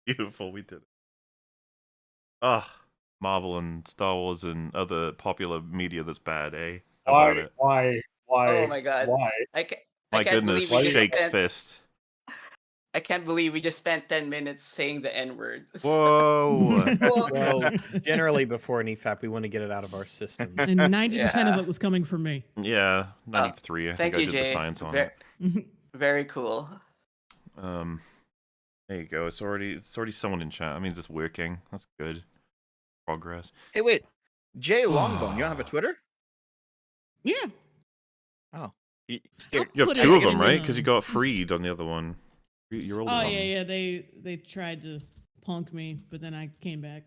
Beautiful, we did it. Ah, Marvel and Star Wars and other popular media that's bad, eh? How about it? Oh my god. Why? My can't goodness, believe we just shakes spent fist. I can't believe we just spent 10 minutes saying the N-word. Whoa! Well, generally before an EFAP, we want to get it out of our systems. And 90% of Yeah. it was coming from me. Yeah, 93. I think Thank I you, did Jay. the science on it. Very cool. There you go. It's already someone in chat. That means it's working. That's good. Progress. Hey, wait. Jay Longbone, you don't have a Twitter? Yeah. Oh. You I'll have put two it of them, in right? the- Because you got freed on the other one. You're older. Oh yeah. They tried to punk me, but then I came back.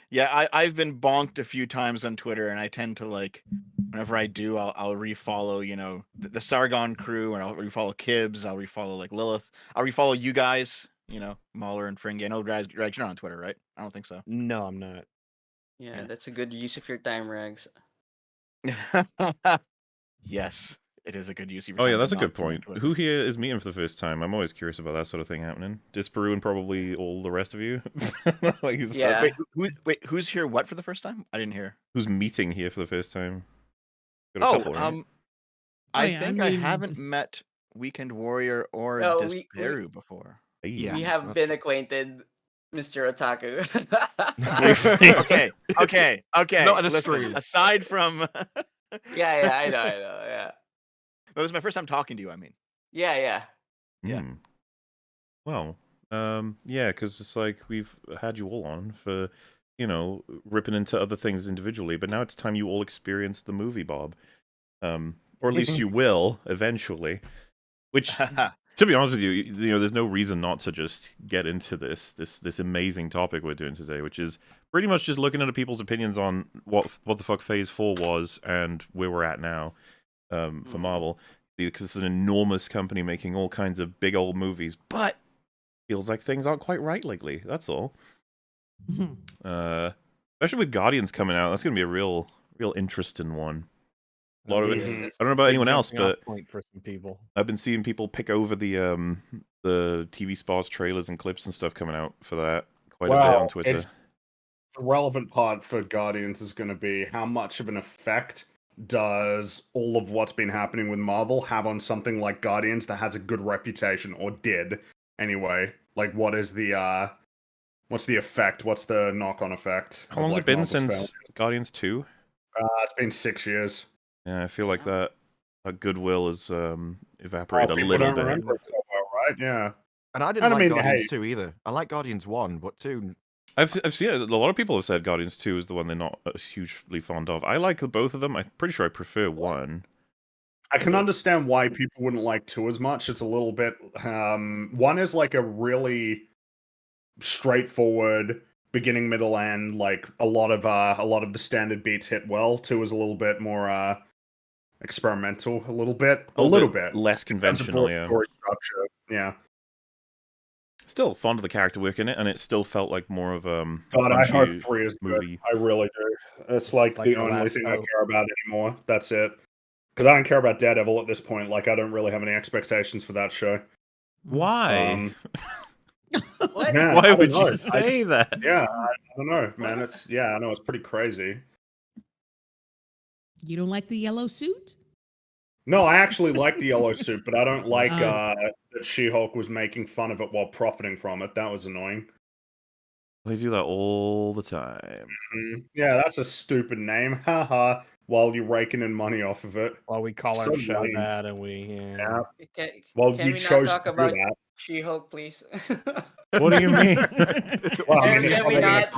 Yeah, I've been bonked a few times on Twitter, and I tend to, like, whenever I do, I'll refollow, you know, the Sargon crew, and I'll refollow Kibbs, I'll refollow, like, Lilith. I'll refollow you guys, you know, Mahler and Fringy. I know, Rags, you're not on Twitter, right? I don't think so. No, I'm not. Yeah, that's a good use of your time, Rags. Yes, it is a good use of your Oh time, yeah, but that's a not good too much point. of it. Who here is meeting for the first time? I'm always curious about that sort of thing happening. Disparu and probably all the rest of you. Like, Yeah. Who's here? What for the first time? I didn't hear. Who's meeting here for the first time? Got a couple, right? I yeah, think I I mean, haven't just- met Weekend Warrior or No, Disparu before. Hey. Yeah. We have been acquainted, Mr. Otaku. Okay. Not on a Listen, stream. aside from yeah, I know, yeah. That was my first time talking to you, I mean. Yeah. Yeah. Hmm. Well, yeah, because it's like we've had you all on for, you know, ripping into other things individually, but now it's time you all experience the movie, Bob. Or at least you will eventually. Which, to be honest with you, you know, there's no reason not to just get into this amazing topic we're doing today, which is pretty much just looking at people's opinions on what the fuck Phase 4 was and where we're at now for Marvel. Because it's an enormous company making all kinds of big old movies, but feels like things aren't quite right lately. That's all. Especially with Guardians coming out, that's going to be a real interesting one. A lot of it. I don't know about anyone else, but point for some people. I've been seeing people pick over the TV spots, trailers, and clips and stuff coming out for that quite a bit on Twitter. The relevant part for Guardians is going to be how much of an effect does all of what's been happening with Marvel have on something like Guardians that has a good reputation, or did anyway? Like, what's the effect? What's the knock-on effect? How long has it been since Guardians 2? It's been 6 years. Yeah, I feel like that goodwill has evaporated a little bit. Remember it so well, right? Yeah. And I didn't like Guardians 2 either. I like Guardians 1, but 2... I've seen it. A lot of people have said Guardians 2 is the one they're not hugely fond of. I like both of them. I'm pretty sure I prefer 1. I can understand why people wouldn't like 2 as much. It's a little bit... 1 is like a really straightforward beginning, middle, end. Like, a lot of the standard beats hit well. 2 is a little bit more experimental, a little bit less conventional. Yeah. Story structure. Yeah. Still fond of the character work in it, and it still felt like more of God, I hope 3 is movie. Good. I really do. It's like the only thing I care about anymore. That's it. Because I don't care about Daredevil at this point. Like, I don't really have any expectations for that show. Why? What? Man, why would you say that? Yeah, I don't know, man. I know it's pretty crazy. You don't like the yellow suit? No, I actually like the yellow suit, but I don't like that She-Hulk was making fun of it while profiting from it. That was annoying. They do that all the time. Mm-hmm. Yeah, that's a stupid name. Haha. While you're raking in money off of it. While we call our show that, and we... Yeah. Can you we chose not talk to about do that. She-Hulk, please? What do you mean? Well, Can we not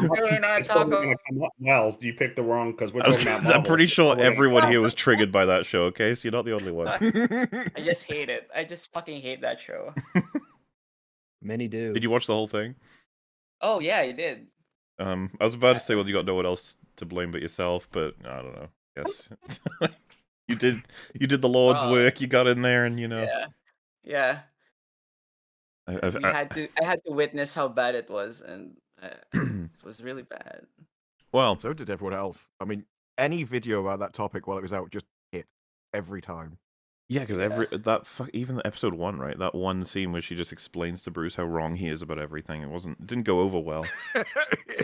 talk about... Well, you picked the wrong, because we're talking about Marvel. I'm pretty sure everyone here was triggered by that show, okay? So you're not the only one. I just hate it. I just fucking hate that show. Many do. Did you watch the whole thing? Oh, yeah, you did. I was about to say, well, you got no one else to blame but yourself, but I don't know. Yes. You did the Lord's work, you got in there, and, you know. Yeah. I had to witness how bad it was, and it was really bad. Well, so did everyone else. I mean, any video about that topic while it was out just hit every time. Yeah, because Yeah. even the episode 1, right? That one scene where she just explains to Bruce how wrong he is about everything. It didn't go over well.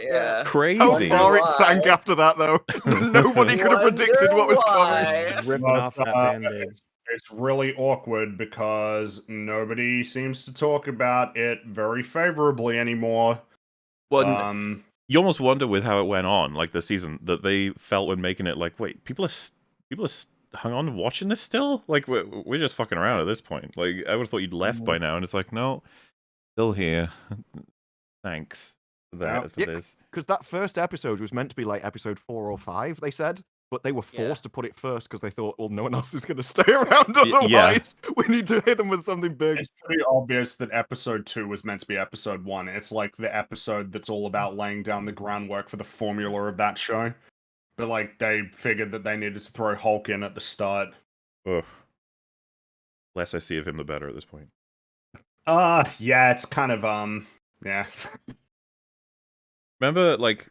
Yeah. How Crazy. far it Wonder sank why. after that, though. Nobody could have predicted Wonder what was coming. why. Ripping off that band-aid. It's really awkward because nobody seems to talk about it very favorably anymore. Well, you almost wonder with how it went on, like the season, that they felt when making it, like, wait, people are hung on watching this still? Like, we're just fucking around at this point. Like, I would have thought you'd left by now, and it's like, no, still here. Thanks for that, for Yeah, this. because that first episode was meant to be like episode 4 or 5, they said, but they were Yeah. forced to put it first because they thought, well, no one else is going to stay around otherwise. Yeah. We need to hit them with something big. It's pretty obvious that episode 2 was meant to be episode 1. It's like the episode that's all about laying down the groundwork for the formula of that show. But like they figured that they needed to throw Hulk in at the start. Ugh. Less I see of him, the better at this point. Yeah, it's kind of yeah. Remember, like,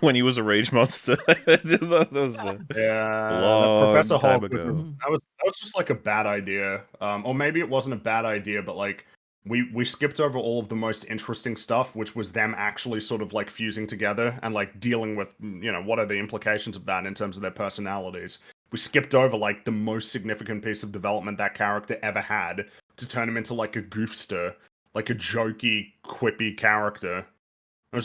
when he was a rage monster? That was Yeah, long Professor time Hulk ago. that was just like a bad idea. Or maybe it wasn't a bad idea, but like we skipped over all of the most interesting stuff, which was them actually sort of like fusing together and like dealing with, you know, what are the implications of that in terms of their personalities. We skipped over like the most significant piece of development that character ever had to turn him into like a goofster, like a jokey, quippy character. That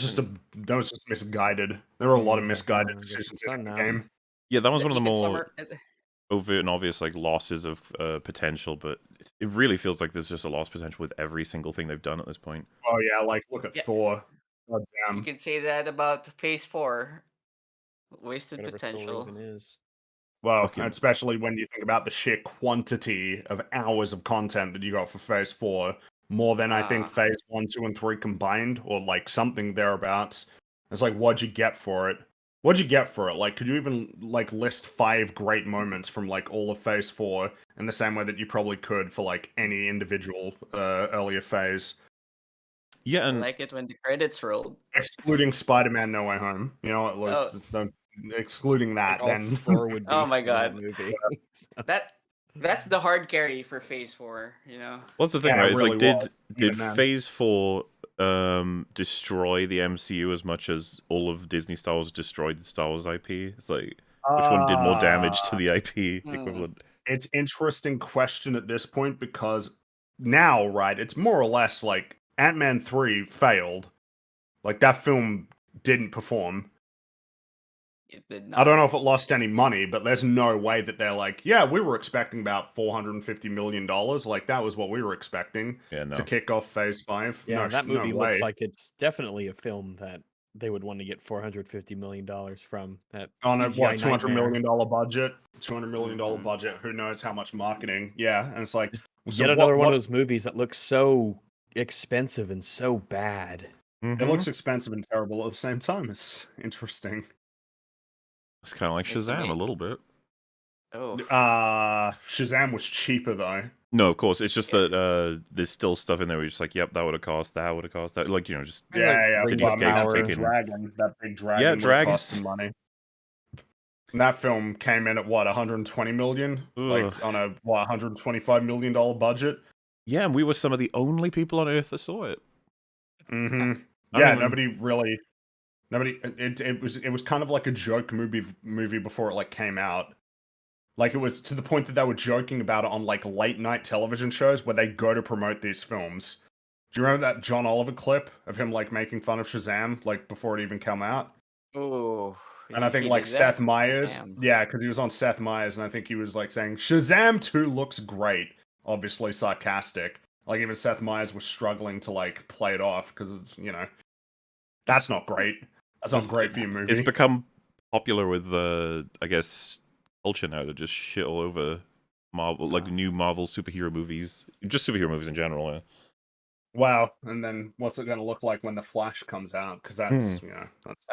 was just misguided. There were a lot of misguided decisions in the game. Yeah, that was one of the You can more overt and obvious like losses of potential, but it really feels like there's just a lost potential with every single thing they've done at this point. Oh yeah, like look at Yeah. Thor. God You damn. can say that about Phase 4. Wasted Whatever Thor potential. even is. Well, Fucking- especially when you think about the sheer quantity of hours of content that you got for Phase 4, more than I think Ah. Phase 1, 2, and 3 combined, or like something thereabouts. It's like, what'd you get for it? What'd you get for it? Like, could you even like list 5 great moments from like all of Phase 4 in the same way that you probably could for like any individual earlier phase? Yeah, I and like it when the credits rolled. Excluding Spider-Man No Way Home. You know what? Like, Oh. excluding that, All then 4 would be Oh my in that God. movie. So- That's the hard carry for Phase 4, you know. what's the thing, Yeah, right? it It's like, really was, did even then. Phase 4 destroy the MCU as much as all of Disney Star Wars destroyed the Star Wars IP? It's like, which one did more damage to the IP equivalent? It's interesting question at this point because now, right, it's more or less like Ant-Man 3 failed. Like that film didn't perform. It did I don't know if it lost any money, but there's no way that they're like, yeah, we were expecting about $450 million. Like that was what we were expecting Yeah, no. to kick off Phase 5. Yeah, no, that no movie looks way. like it's definitely a film that they would want to get $450 million from. That On a CGI what, $200 nightmare. million budget? $200 million Mhm. budget. Who knows how much marketing? Yeah, and it's like Just so Yet another one what- of those movies that looks so expensive and so bad. It Mhm. looks expensive and terrible at the same time. It's interesting. It's kind of like It's Shazam okay. a little bit. Oh. Shazam was cheaper though. No, of course. It's just Yeah. that there's still stuff in there where you're just like, yep, that would have cost that. Like, you know, just And, like, Yeah. Rings But of I mean, that Power. big taking- dragon. That big dragon. Yeah, would have dragons. cost some money. And that film came in at what, 120 million? Ugh. Like on a what, $125 million budget? Yeah, and we were some of the only people on Earth that saw it. Mm-hmm. I Yeah, mean, nobody really. It was kind of like a joke movie before it like came out. Like it was to the point that they were joking about it on like late night television shows where they go to promote these films. Do you remember that John Oliver clip of him like making fun of Shazam like before it even came out? Oh. And I think he like did Seth that? Meyers, Damn. yeah, because he was on Seth Meyers, and I think he was like saying Shazam 2 looks great, obviously sarcastic. Like even Seth Meyers was struggling to like play it off because it's, you know, that's not great. That's not great for your movie. It's become popular with I guess, culture now to just shit all over Marvel, like new Marvel superhero movies, just superhero movies in general. Yeah. Wow, and then what's it going to look like when the Flash comes out? Because that's you know that's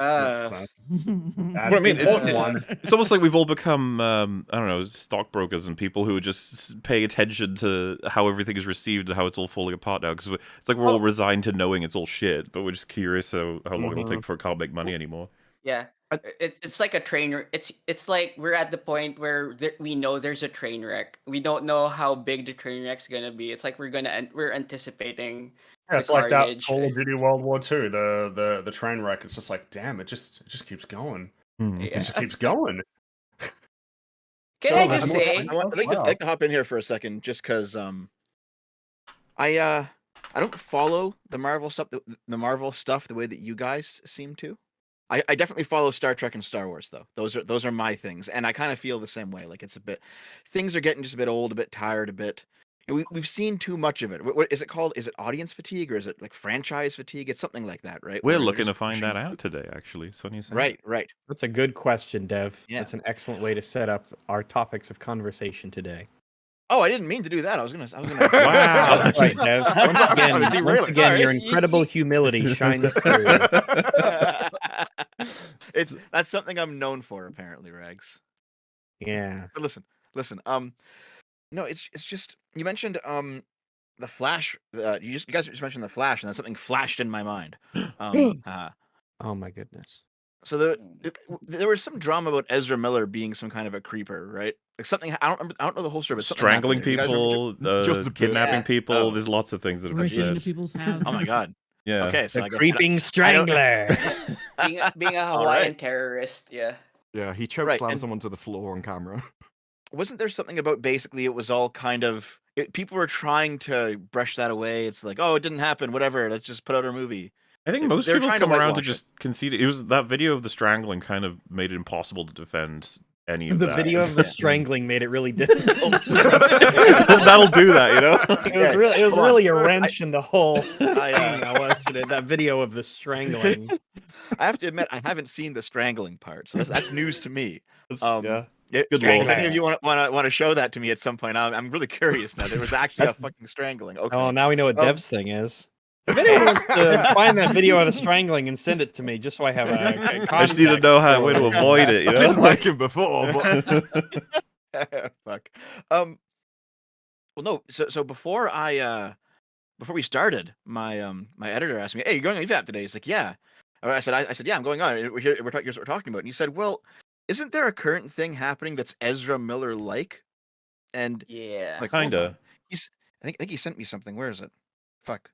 What I the mean, important one. It's almost like we've all become, I don't know, stockbrokers and people who are just paying attention to how everything is received and how it's all falling apart now. Because it's like we're all resigned to knowing it's all shit, but we're just curious how long it'll take before it can't make money anymore. Yeah. It's like a train. It's like we're at the point where we know there's a train wreck. We don't know how big the train wreck's gonna be. It's like we're anticipating Yeah, the it's like that carnage. Call of Duty World War II, the train wreck. It's just like, damn, it just keeps going. It Yeah. just keeps going. Can I So, just more say? time. I'd like to hop in here for a second, just because I don't follow the Marvel stuff the way that you guys seem to. I definitely follow Star Trek and Star Wars though. Those are my things, and I kind of feel the same way. Like it's a bit, things are getting just a bit old, a bit tired, a bit. We've seen too much of it. What is it called? Is it audience fatigue or is it like franchise fatigue? It's something like that, right? We're Where they're looking just to find that pushing- out today, actually. Sonia said. Right, right. That's a good question, Dev. Yeah. That's an excellent way to set up our topics of conversation today. Oh, I didn't mean to do that. I was gonna. Wow. That's right, Dev. Once Really? again, your Alright. incredible humility shines through. That's something I'm known for, apparently, Rags. Yeah. But listen. No, it's just you mentioned the Flash. You guys just mentioned the Flash, and then something flashed in my mind. Oh my goodness. So there was some drama about Ezra Miller being some kind of a creeper, right? Like something I don't know the whole story, but something Strangling happened there. You guys remember- people, Just a bit. kidnapping Yeah. people. Oh. There's lots of things that have been Breaking into said. people's houses. Oh my god. Yeah. Okay, so The I guess creeping strangler. being a Hawaiian terrorist. Yeah. Yeah, he choke Right, slammed and- someone to the floor on camera. wasn't there something about basically it was all kind of people were trying to brush that away. It's like, oh, it didn't happen. Whatever. Let's just put out our movie. I think most They were people trying to come around to whitewash it. just concede it. It was that video of the strangling kind of made it impossible to defend any of The that. video of the strangling made it really difficult. That'll do that, you know. It was really, Hold on. really a wrench in the whole thing, I, wasn't it? That video of the strangling. I have to admit, I haven't seen the strangling part, so that's news to me. Yeah. Yeah, Good if lord. any of you want to show that to me at some point, I'm really curious now. There was actually a That's- fucking strangling. Okay. Oh, now we know what Um, Dev's thing is. If anyone wants to find that video of the strangling and send it to me, just so I have a I just need to know how way to avoid it. You I didn't know. like him before, but Fuck. Well, no. So before before we started, my my editor asked me, "Hey, you're going on EFAP today?" He's like, "Yeah." I said, "Yeah, I'm going on. Here's what we're talking about." And he said, "Well, isn't there a current thing happening that's Ezra Miller like?" And Yeah. like, hold on. Kinda. I think he sent me something. Where is it? Fuck.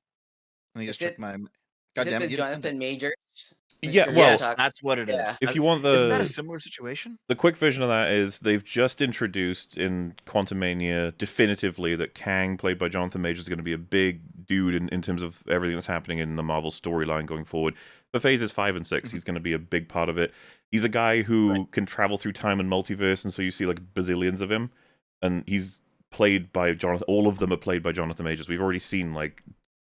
Let me just Is check it- my. Is God it damn the it! You didn't send Jonathan it. Majors? Yeah, Mr. well, Yes, Talk- that's what it is. yeah. If you want Isn't that the a similar situation? the quick version of that is they've just introduced in Quantumania definitively that Kang, played by Jonathan Majors, is going to be a big dude in terms of everything that's happening in the Marvel storyline going forward. For phases 5 and 6, he's going to be a big part of it. He's a guy who can travel through time and multiverse, and so you see like bazillions of him. And he's played by Jonathan. All of them are played by Jonathan Majors. We've already seen like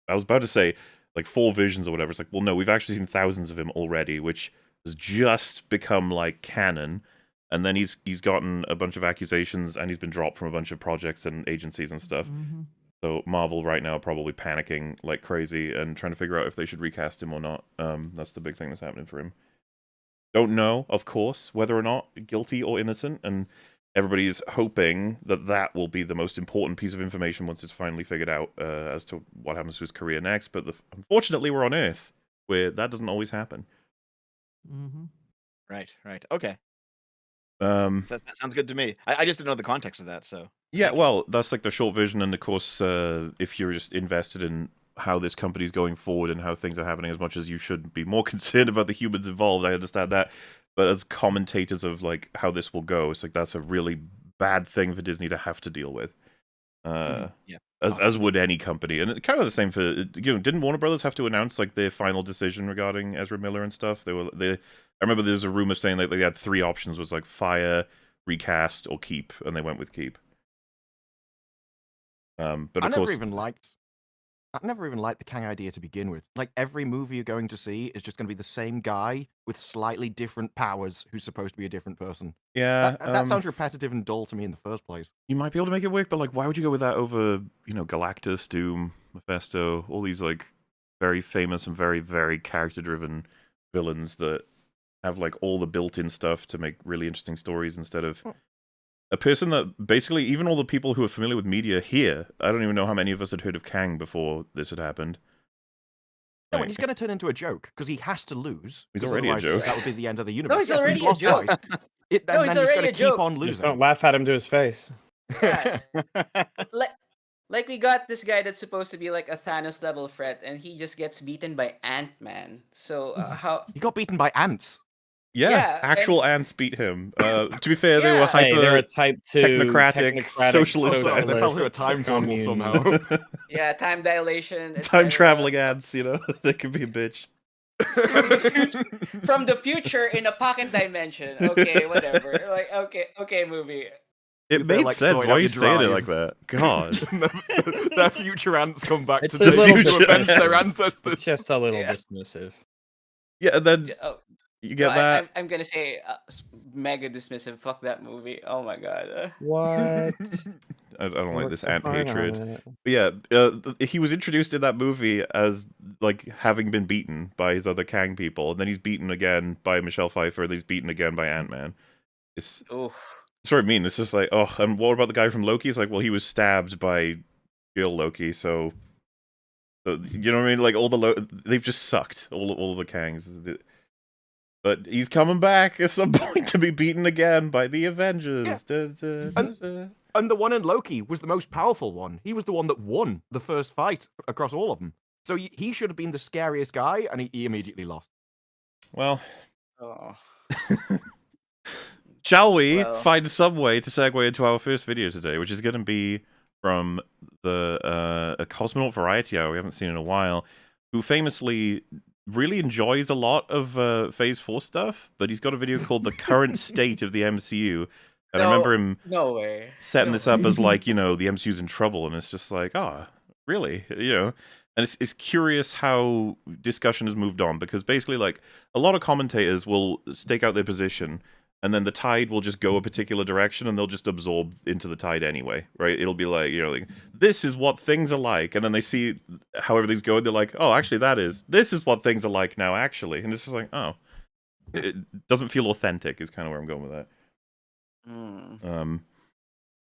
I was about to say like 4 visions or whatever. It's like, well, no, we've actually seen thousands of him already, which has just become like canon. And then he's gotten a bunch of accusations, and he's been dropped from a bunch of projects and agencies and stuff. Mhm. So Marvel right now are probably panicking like crazy and trying to figure out if they should recast him or not. That's the big thing that's happening for him. Don't know, of course, whether or not guilty or innocent, and everybody's hoping that that will be the most important piece of information once it's finally figured out as to what happens to his career next. But unfortunately, we're on Earth, where that doesn't always happen. Mhm. Right. Okay. Um, That sounds good to me. I just didn't know the context of that, so. Yeah, well, that's like the short version, and of course, if you're just invested in how this company's going forward and how things are happening, as much as you should be more concerned about the humans involved, I understand that. But as commentators of like how this will go, it's like that's a really bad thing for Disney to have to deal with. Yeah. As would any company, and kind of the same for didn't Warner Brothers have to announce like their final decision regarding Ezra Miller and stuff? I remember there was a rumor saying that they had 3 options: was like fire, recast, or keep, and they went with keep. But I of never course, even liked the Kang idea to begin with. Like every movie you're going to see is just going to be the same guy with slightly different powers who's supposed to be a different person. yeah, That sounds repetitive and dull to me in the first place. you might be able to make it work, but like, why would you go with that over Galactus, Doom, Mephisto, all these like very famous and very very character-driven villains that have like all the built-in stuff to make really interesting stories instead of a person that basically even all the people who are familiar with media here, I don't even know how many of us had heard of Kang before this had happened. No, Like, and he's going to turn into a joke because he has to lose. He's 'cause already a otherwise joke. That would be the end of the universe. he's Yes, already a lost joke. twice. No, Then he's he's already going a to keep joke. on Just losing. don't laugh at him to his face. Yeah. Like we got this guy that's supposed to be like a Thanos level threat, and he just gets beaten by Ant-Man. So how? He got beaten by ants. yeah, Yeah, actual ants beat him. To be fair, they were Yeah. hyper Hey, they're a type 2 technocratic socialist Also, ants. they fell through a time portal commune. somehow. Yeah, time dilation. Time etc. traveling ants, you know, they can be a bitch. From the future in a pocket dimension. Okay, whatever. Like okay, movie. It They're, made like, sense. sorting Why out are you your saying it drive. like that? God. Their future ants come back It's to a little avenge their dismissive. ancestors. It's just a little Yeah. dismissive. Yeah, and then Yeah, oh, you no, get that. I'm gonna say mega dismissive. Fuck that movie. Oh my god. What? I don't like Worked this so ant hard on hatred. it. But yeah, he was introduced in that movie as like having been beaten by his other Kang people, and then he's beaten again by Michelle Pfeiffer, and he's beaten again by Ant-Man. It's Oof. sort of mean. It's just like, oh, and what about the guy from Loki? It's like, well, he was stabbed by real Loki, so you know what I mean? Like they've just sucked all the Kangs. But he's coming back at some point to be beaten again by the Avengers. Yeah. And the one in Loki was the most powerful one. He was the one that won the first fight across all of them. So he should have been the scariest guy, and he immediately lost. Well, Oh. shall we Well. find some way to segue into our first video today, which is going to be from the a Cosmonaut Variety Hour we haven't seen in a while, who famously really enjoys a lot of Phase 4 stuff, but he's got a video called The Current State of the MCU, and I No. remember him No way. setting No this up way. as like, you know, the MCU's in trouble, and it's just like, oh, really? You know? And it's curious how discussion has moved on, because basically, like, a lot of commentators will stake out their position, and then the tide will just go a particular direction, and they'll just absorb into the tide anyway, right? It'll be like, you know, like, this is what things are like, and then they see how everything's going, they're like, oh, actually, this is what things are like now, actually. And it's just like, oh, it doesn't feel authentic, is kind of where I'm going with that.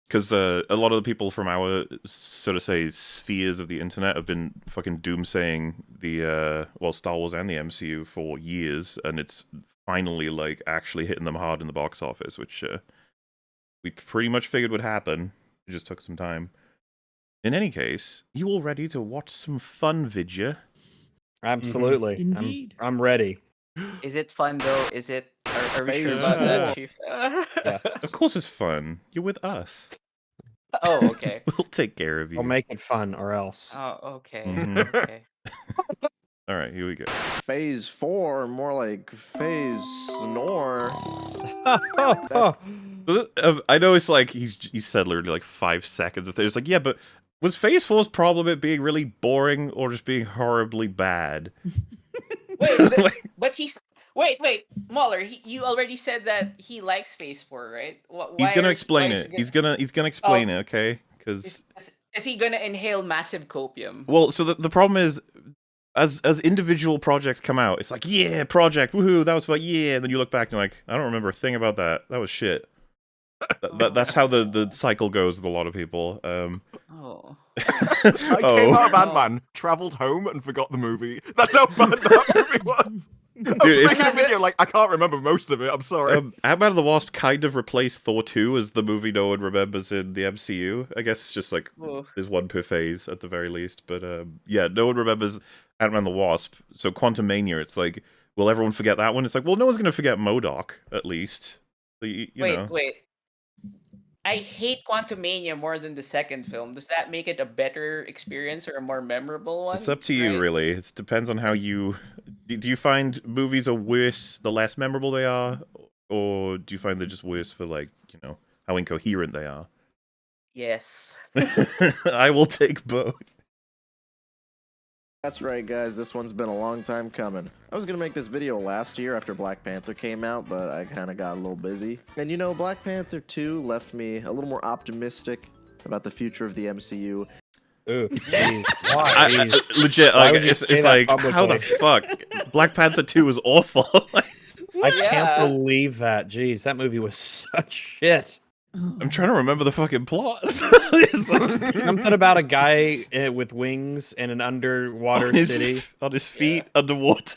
Because a lot of the people from our, so to say, spheres of the internet have been fucking doomsaying the, Star Wars and the MCU for years, and it's finally, like, actually hitting them hard in the box office, which we pretty much figured would happen. It just took some time. In any case, you all ready to watch some fun vidya? Absolutely. Indeed. I'm ready. Is it fun though? Is it? Are we sure Phase about that, 4. Chief? Yes. Of course it's fun. You're with us. Oh, okay. We'll take care of you. I'll make it fun, or else. Oh, okay. Mhm. Okay. All right, here we go. Phase 4, more like phase snore. I know it's like he said literally like 5 seconds of It's like, yeah, but was Phase 4's problem it being really boring or just being horribly bad? Wait, but he's wait, Mahler. You already said that he likes Phase 4, right? He's gonna explain it. He's gonna explain it, okay? Because is he gonna inhale massive copium? well, so the problem is, as individual projects come out, it's like, yeah, project, woohoo, that was fun, yeah, and then you look back and you're like, I don't remember a thing about that. That was shit. That's how the cycle goes with a lot of people. Oh. I came out of Ant-Man, travelled home, and forgot the movie. That's how bad that movie was. I was it's- making a video like, I can't remember most of it, I'm sorry. Ant-Man and the Wasp kind of replaced Thor 2 as the movie no one remembers in the MCU. I guess it's just like, Oh. there's one per phase at the very least. But yeah, no one remembers Ant-Man and the Wasp. So Quantum Mania, it's like, will everyone forget that one? It's like, well, no one's going to forget MODOK, at least. So, you know. Wait. I hate Quantumania more than the second film. Does that make it a better experience or a more memorable one? It's up to you, Right? really. It depends on how you... Do you find movies are worse the less memorable they are? Or do you find they're just worse for, like, you know, how incoherent they are? Yes. I will take both. That's right, guys. This one's been a long time coming. I was gonna make this video last year after Black Panther came out, but I kind of got a little busy. And you know, Black Panther 2 left me a little more optimistic about the future of the MCU. Ooh, jeez. Why? Legit, Why like, would you it's say that like, how the publicly? fuck? Black Panther 2 was awful. I Yeah. can't believe that. Jeez, that movie was such shit. I'm trying to remember the fucking plot. It's like- Something about a guy with wings in an underwater on his, city. on his feet underwater.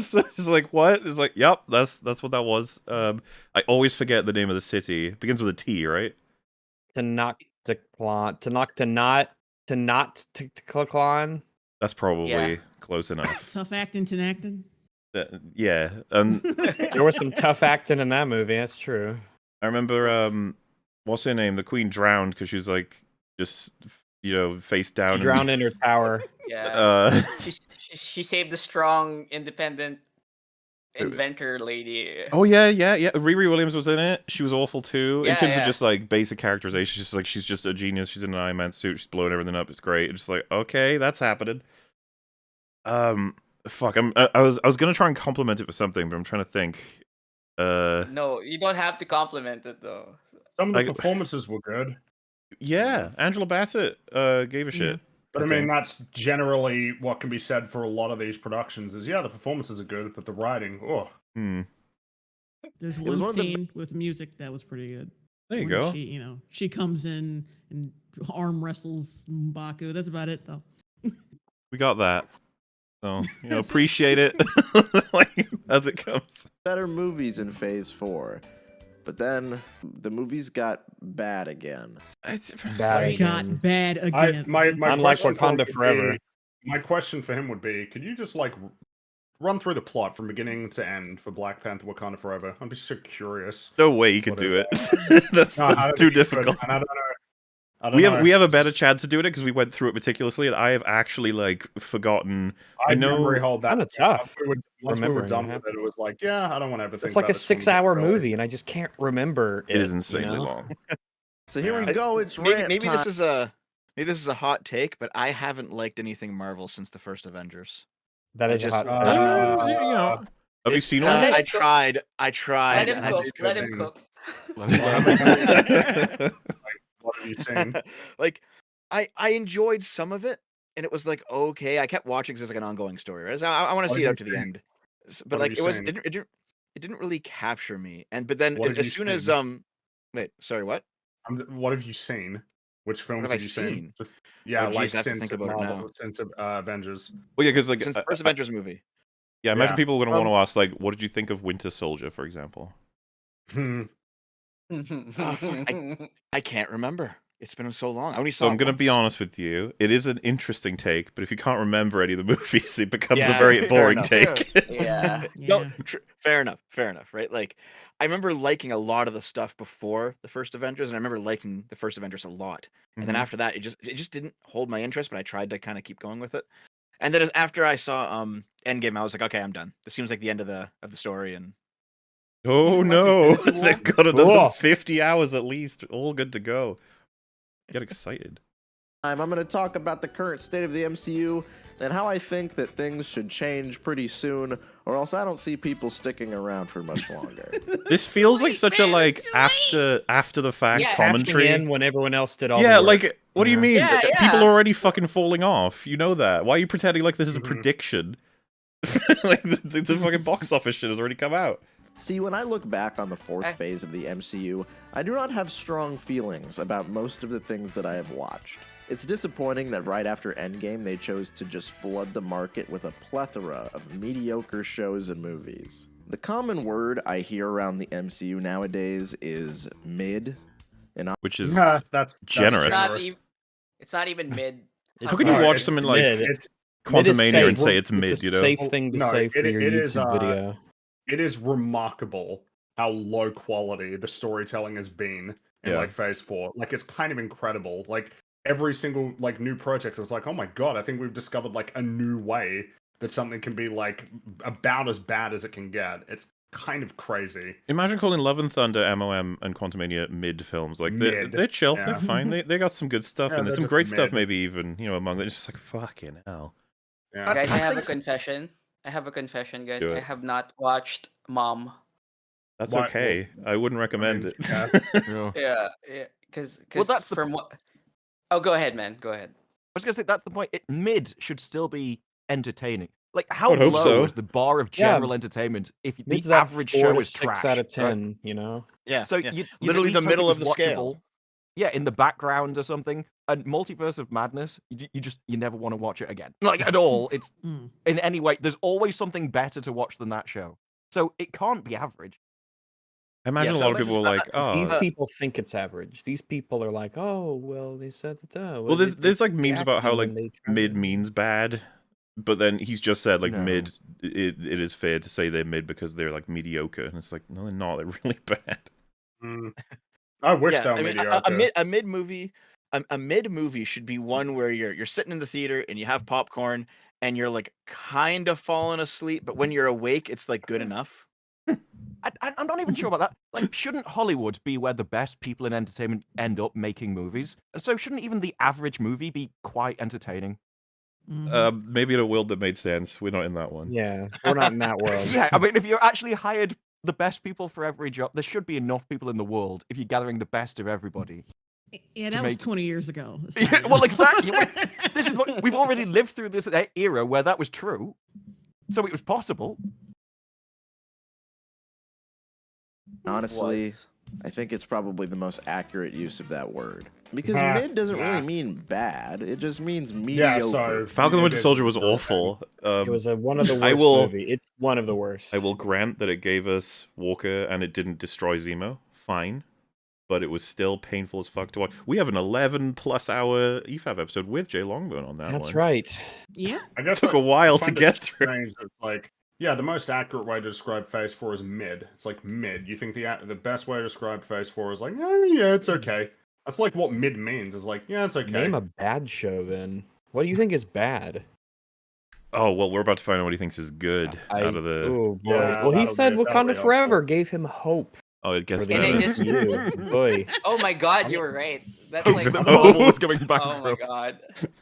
So it's like, what? It's like, yep, that's what that was. I always forget the name of the city. It begins with a T, right? Tenochtitlan. That's probably Yeah. close enough. Tough acting, tenactin. Yeah. There was some tough acting in that movie. That's true. I remember, what's her name? The queen drowned because she was like, just, face down. She drowned in her tower. Yeah. She saved the strong, independent inventor lady. Oh yeah. Riri Williams was in it. She was awful too. In Yeah, terms of yeah. just like basic characterization, she's just a genius. She's in an Iron Man suit. She's blowing everything up. It's great. It's just like, okay, that's happening. Fuck. I was gonna try and compliment it with something, but I'm trying to think. No, you don't have to compliment it though. Some of the Like- performances were good, Yeah, Angela Bassett gave a shit. but I I mean think. that's generally what can be said for a lot of these productions. Is the performances are good, but the writing, oh, There's was one one of the- scene with music that was pretty good. There you When go. She comes in and arm wrestles M'Baku. That's about it, though. We got that. So appreciate it like as it comes. Better movies in Phase 4. But then the movies got bad again. Bad It got again. bad my again. Unlike question for him Wakanda would Forever. be- my question for him would be: could you just like run through the plot from beginning to end for Black Panther: Wakanda Forever? I'd be so curious. No way you could What do is it. That's No, I don't too think you could, difficult. and I don't know. I don't We know. have a better chance of doing it because we went through it meticulously, and I have actually like forgotten. I know- memory hold that. Kinda tough. Once we were remembering done what with it, it was like, yeah, I don't want to ever think It's like about a this one 6-hour really. movie, and I just can't remember it. It is insanely you know? long. So here we Yeah. go. It's Maybe, rant maybe time. this is a hot take, but I haven't liked anything Marvel since the first Avengers. That I is a just- hot. Have you It's- seen Let one? him I cook. tried, Let him and I cook. just Let him couldn't. cook. What have you seen? like I enjoyed some of it, and it was like okay. I kept watching because it's like an ongoing story, right? So I want to What see have it you up to the seen? end, but What have like you it was seen? it didn't really capture me. And but then What have as you soon as seen? wait, sorry, what? What have you seen? Which films have have I you seen? seen? Just, yeah, Oh, like geez, I have to since think about it Marvel, now. since Avengers. Well, yeah, because like Since the first Avengers movie. yeah, I imagine Yeah. people are gonna want to ask like, what did you think of Winter Soldier, for example? Hmm. I can't remember. It's been so long. I only saw. So I'm it gonna be once. honest with you. It is an interesting take, but if you can't remember any of the movies, it becomes a Yeah, very fair boring enough. take. Yeah. No, Yeah. fair enough, right? Like, I remember liking a lot of the stuff before the first Avengers, and I remember liking the first Avengers a lot. And then Mhm. after that, it just didn't hold my interest, but I tried to kind of keep going with it. And then after I saw Endgame, I was like, okay, I'm done. This seems like the end of the story, and Oh like no, Infinity War? they've got another Cool. 50 hours at least, all good to go. Get excited. I'm going to talk about the current state of the MCU and how I think that things should change pretty soon, or else I don't see people sticking around for much longer. This feels like such a like after the fact Yeah. Cashing commentary. in when everyone else did all Yeah, the work. like what do you Yeah. mean? Yeah, People yeah. are already fucking falling off. You know that. Why are you pretending like this is a Mhm. prediction? Like the fucking box office shit has already come out. See, when I look back on the fourth I- phase of the MCU, I do not have strong feelings about most of the things that I have watched. It's disappointing that right after Endgame they chose to just flood the market with a plethora of mediocre shows and movies. The common word I hear around the MCU nowadays is mid, Which is Nah, that's generous. It's not even mid. how can you not, watch it's something like mid. It's Mid is Quantumania safe. and say it's mid? It's a You know, safe thing to No, say for it- your it is, YouTube video. it is remarkable how low quality the storytelling has been in Yeah. like phase 4. Like it's kind of incredible. Like every single like new project was like, oh my god, I think we've discovered like a new way that something can be like about as bad as it can get. It's kind of crazy. imagine calling Love and Thunder, MOM, and Quantumania mid films. Like Mid, they're chill, yeah. they're fine. They got some good stuff Yeah, and there's they're some just great stuff mid. maybe even among them. It's just like fucking hell. Yeah. Guys, I have a think so. confession. I have a confession, guys. Do I it. have not watched Mom. That's Why- okay. I wouldn't recommend mean, it. yeah. Yeah, because that's the from what. Oh, go ahead, man. Go ahead. I was gonna say that's the point. Mid should still be entertaining. Like, how would hope low so. is the bar of Yeah. general entertainment if the Mid's that average 4 show to is 6 trash? out of right? 10, you know? Yeah. So yeah. you'd Literally at the least hope middle it of was the scale. watchable. Yeah, in the background or something. And Multiverse of Madness, you never want to watch it again. Like, at all. It's Mm. in any way. There's always something better to watch than that show. So it can't be average. I imagine a so- lot of people were like, These "Oh, people think it's average. These people are like, oh, well, they said that. well." There's like memes about how like mid mid means bad, but then he's just said like No. mid. It is fair to say they're mid because they're like mediocre, and it's like no, they're not. They're really bad. I wish Yeah, they were I mean, mediocre. a mid movie, a mid movie should be one where you're sitting in the theater and you have popcorn and you're like kind of falling asleep, but when you're awake, it's like good enough. I'm not even sure about that. Like, shouldn't Hollywood be where the best people in entertainment end up making movies? And so shouldn't even the average movie be quite entertaining? Mhm. Maybe in a world that made sense. We're not in that one. Yeah, we're not in that world. Yeah, I mean, if you actually hired the best people for every job, there should be enough people in the world if you're gathering the best of everybody. Yeah, to that was make- 20 years ago. Yeah, well, exactly. This is what we've already lived through this era where that was true, so it was possible. Honestly, Was. I think it's probably the most accurate use of that word. Because Nah, mid doesn't nah. really mean bad. It just means Yeah, mediocre. so Falcon and the Winter it is Soldier was really bad. awful. It was one of the I worst will- movie. It's one of the worst. I will grant that it gave us Walker and it didn't destroy Zemo. Fine. But it was still painful as fuck to watch. We have an 11+ hour EFAP episode with Jay Longbone on that one. That's right. Yeah. I guess Took I- a while I to find it get through. strange that, like, yeah, the most accurate way to describe Phase 4 is mid. It's like mid. You think the best way to describe Phase 4 is like, yeah, it's okay. That's like what mid means. Is like, yeah, it's okay. Name a bad show then. What do you think is bad? Oh, well, we're about to find out what he thinks is good out of the... Oh boy. Yeah, well, he that'll said be- that'll Wakanda be Forever helpful. gave him hope Oh, it gets for the And they better. just- MCU. Boy. Oh my god, you were right. That's like The Oh. Marvel was going back. oh my god.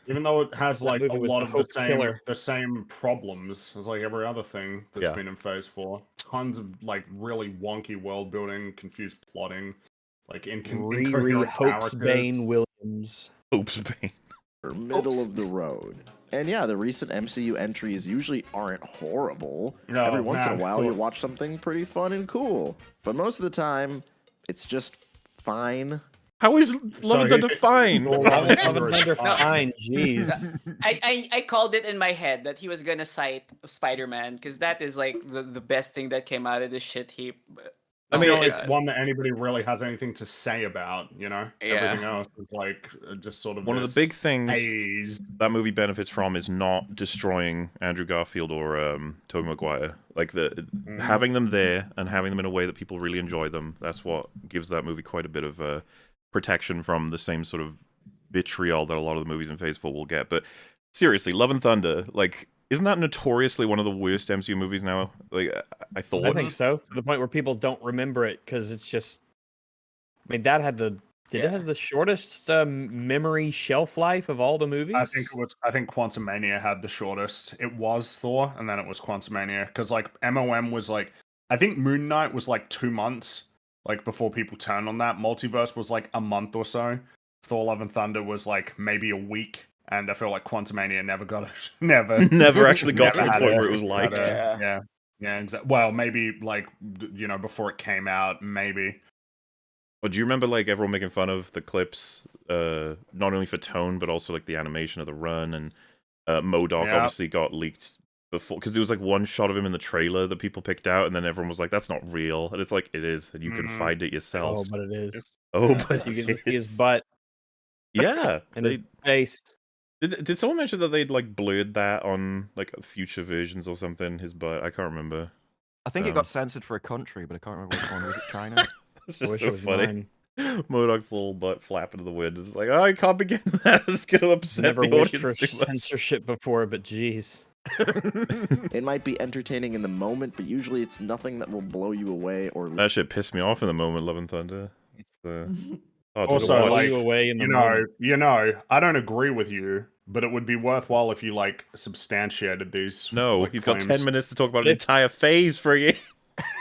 Even though it has That like a movie was lot the of hope killer. the same problems as like every other thing that's Yeah. been in Phase 4. Tons of like really wonky world building, confused plotting, like Riri incoherent Hopes characters. Bane Williams. Hopes Bane. Or middle of the road. And yeah, the recent MCU entries usually aren't horrible. No, Every once in a nah, while, you cool. watch something pretty fun and cool. But most of the time, it's just fine. How is Love and he- Thunder fine? Well, Love and Thunder is Thunder fine. fine, jeez. I called it in my head that he was gonna cite Spider-Man because that is like the best thing that came out of this shit heap. But- I mean, oh the my only God. one that anybody really has anything to say about, you know? Yeah. Everything else is like just sort of One of the this big things haze. that movie benefits from is not destroying Andrew Garfield or Tobey Maguire. Like having them there and having them in a way that people really enjoy them. That's what gives that movie quite a bit of protection from the same sort of vitriol that a lot of the movies in Phase 4 will get. But seriously, Love and Thunder, like, isn't that notoriously one of the worst MCU movies now? Like, I thought. I think so. To the point where people don't remember it because it's just. I mean, that had the. It has the shortest memory shelf life of all the movies? I think Quantumania had the shortest. It was Thor, and then it was Quantumania. Because like MOM was like, I think Moon Knight was like 2 months, like before people turned on that. Multiverse was like a month or so. Thor: Love and Thunder was like maybe a week, and I feel like Quantumania never got it. Never actually got to never the had point where it was liked. Yeah, exactly. Well, maybe like before it came out, maybe. Well, do you remember like everyone making fun of the clips, not only for tone but also like the animation of the run, and MODOK Yeah. obviously got leaked before because there was like one shot of him in the trailer that people picked out, and then everyone was like, "That's not real," and it's like it is, and you can Mhm. find it yourself. Oh, but it is. But You it can see his is. butt Yeah, and his face. did someone mention that they'd like blurred that on like future versions or something? His butt, I can't remember. I think it got censored for a country, but I can't remember which one. Was it China? It's I just wish so it was funny. mine. MODOK's little butt flapping in the wind. It's like, oh, I can't begin that. It's gonna upset Never the wished audience for too much. censorship before, but jeez. It might be entertaining in the moment, but usually it's nothing that will blow you away or That shit pissed me off in the moment, Love and Thunder. Oh, Also, Blow like, you away in the you know, moment. I don't agree with you, but it would be worthwhile if you like substantiated these. no, like, he's got claims. 10 minutes to talk about an If- entire phase for you.